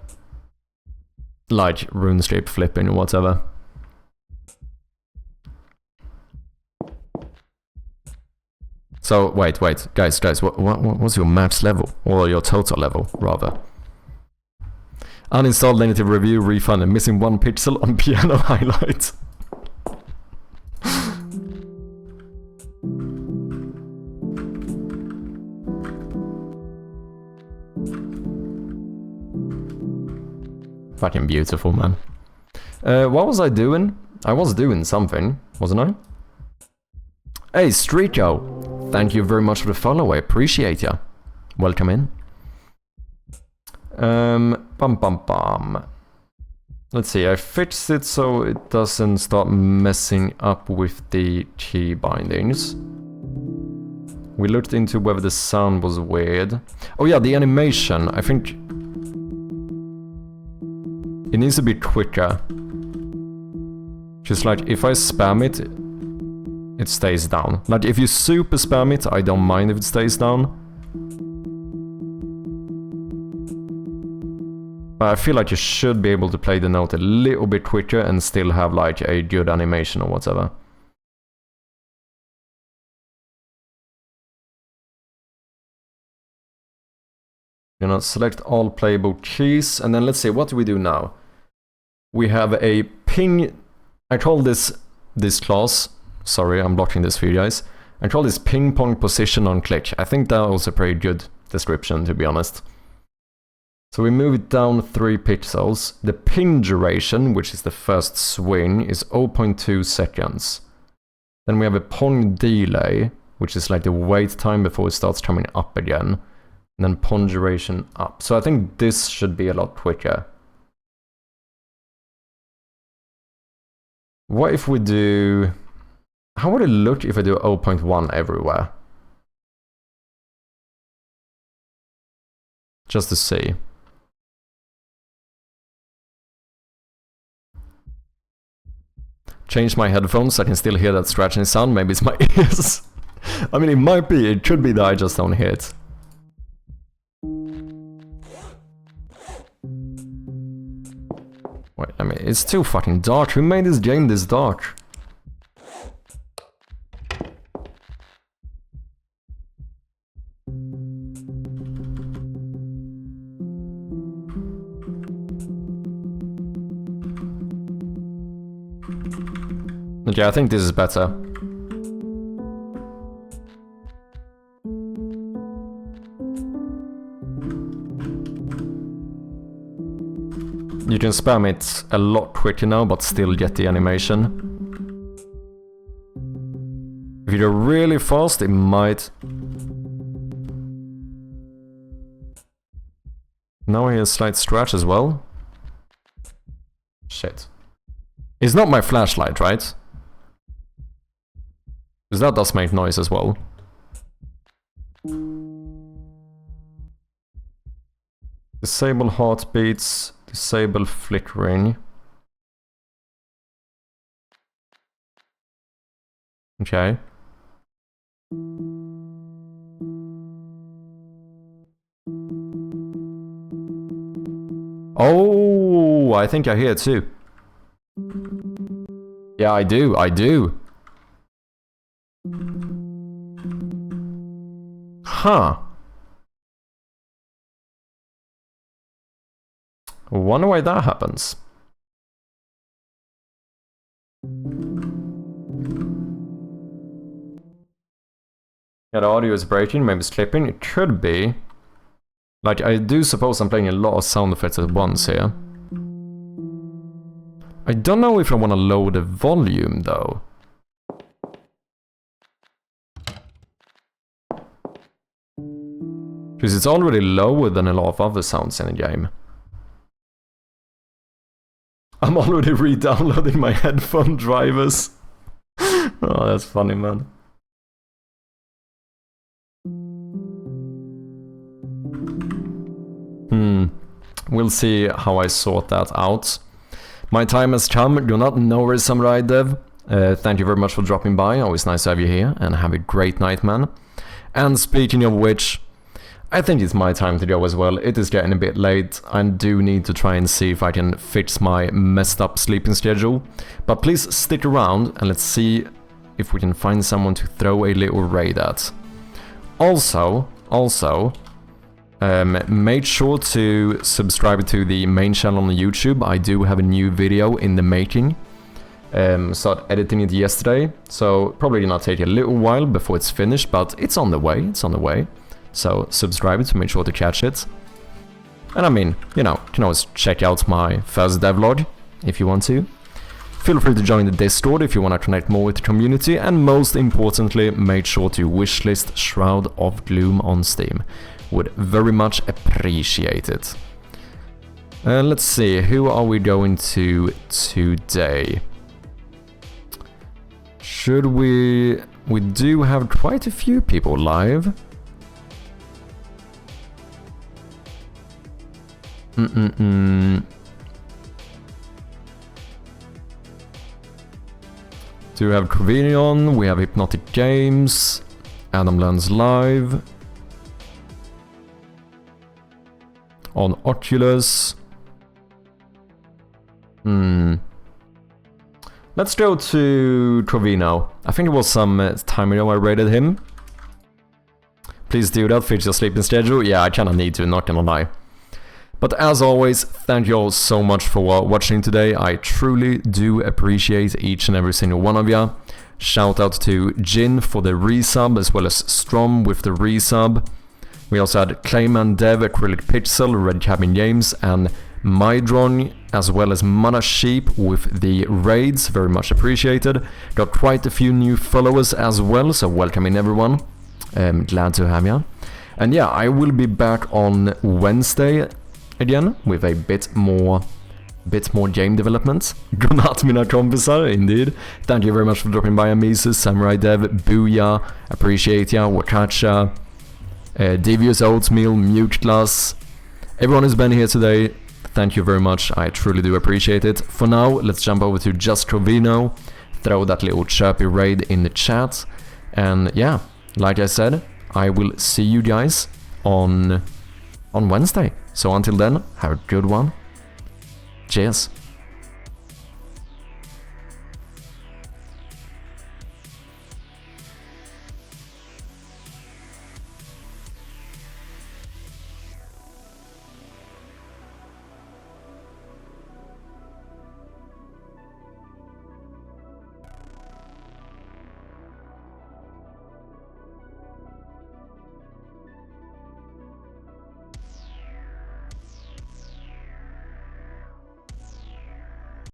like RuneScape flipping or whatever. So wait, guys, what's your max level, or your total level rather? Uninstalled negative review, refund, and missing one pixel on piano highlights. Fucking beautiful, man. What was I doing? I was doing something, wasn't I? Hey, Streako! Thank you very much for the follow, I appreciate ya. Welcome in. Bum. Let's see, I fixed it so it doesn't start messing up with the key bindings. We looked into whether the sound was weird. Oh yeah, the animation, I think it needs to be quicker. Just like, if I spam it, it stays down. Like, if you super spam it, I don't mind if it stays down. But I feel like you should be able to play the note a little bit quicker and still have like a good animation or whatever. You know, select all playable keys, and then let's see, what do we do now? We have a ping. I call this class. Sorry, I'm blocking this for you guys. I call this ping pong position on click. I think that was a pretty good description, to be honest. So we move it down 3 pixels. The ping duration, which is the first swing, is 0.2 seconds. Then we have a pong delay, which is like the wait time before it starts coming up again. And then pong duration up. So I think this should be a lot quicker. What if we do... How would it look if I do 0.1 everywhere? Just to see. Change my headphones so I can still hear that scratching sound. Maybe it's my ears. I mean, it might be. It could be that I just don't hear it. Wait, I mean, it's too fucking dark. Who made this game this dark? Okay, I think this is better. You can spam it a lot quicker now, but still get the animation. If you go really fast, it might... Now I hear a slight scratch as well. Shit. It's not my flashlight, right? Because that does make noise as well. Disable heartbeats, disable flickering. Okay. Oh, I think I hear it too. Yeah, I do. Huh. Wonder why that happens. Yeah, the audio is breaking, maybe it's clipping. It could be. Like, I do suppose I'm playing a lot of sound effects at once here. I don't know if I want to lower the volume, though. Because it's already lower than a lot of other sounds in the game. I'm already re-downloading my headphone drivers. Oh, that's funny, man. We'll see how I sort that out. My time has come. Do not know where Samurai Dev. Thank you very much for dropping by. Always nice to have you here. And have a great night, man. And speaking of which, I think it's my time to go as well. It is getting a bit late. I do need to try and see if I can fix my messed up sleeping schedule. But please stick around and let's see if we can find someone to throw a little raid at. Also, make sure to subscribe to the main channel on YouTube. I do have a new video in the making. Started editing it yesterday, so probably gonna take a little while before it's finished, but it's on the way, So subscribe to make sure to catch it. And I mean, you know, you can always check out my first devlog if you want to. Feel free to join the Discord if you want to connect more with the community, and most importantly, make sure to wishlist Shroud of Gloom on Steam. Would very much appreciate it. Let's see, who are we going to today? Should we... We do have quite a few people live. Do we have Crovinion, we have Hypnotic Games, Adam Learns Live, on Oculus. Let's go to Crovino. I think it was some time ago I rated him. Please do that, fix your sleeping schedule. Yeah, I kinda need to, not gonna lie. But as always, thank you all so much for watching today. I truly do appreciate each and every single one of you. Shout out to Jin for the resub, as well as Strom with the resub. We also had Clayman Dev, Acrylic Pixel, Red Cabin Games, and Mydron, as well as Mana Sheep with the raids. Very much appreciated. Got quite a few new followers as well, so welcome in everyone. Glad to have you. And yeah, I will be back on Wednesday again with a bit more game development. Godnatt mina kompisar, indeed. Thank you very much for dropping by, Amisus, Samurai Dev, Booyah, appreciate ya, Wakacha, Devious Oatmeal, Muteclass. Everyone who's been here today, thank you very much, I truly do appreciate it. For now, let's jump over to Just Crovino, throw that little chirpy raid in the chat, and yeah, like I said, I will see you guys on Wednesday. So until then, have a good one. Cheers.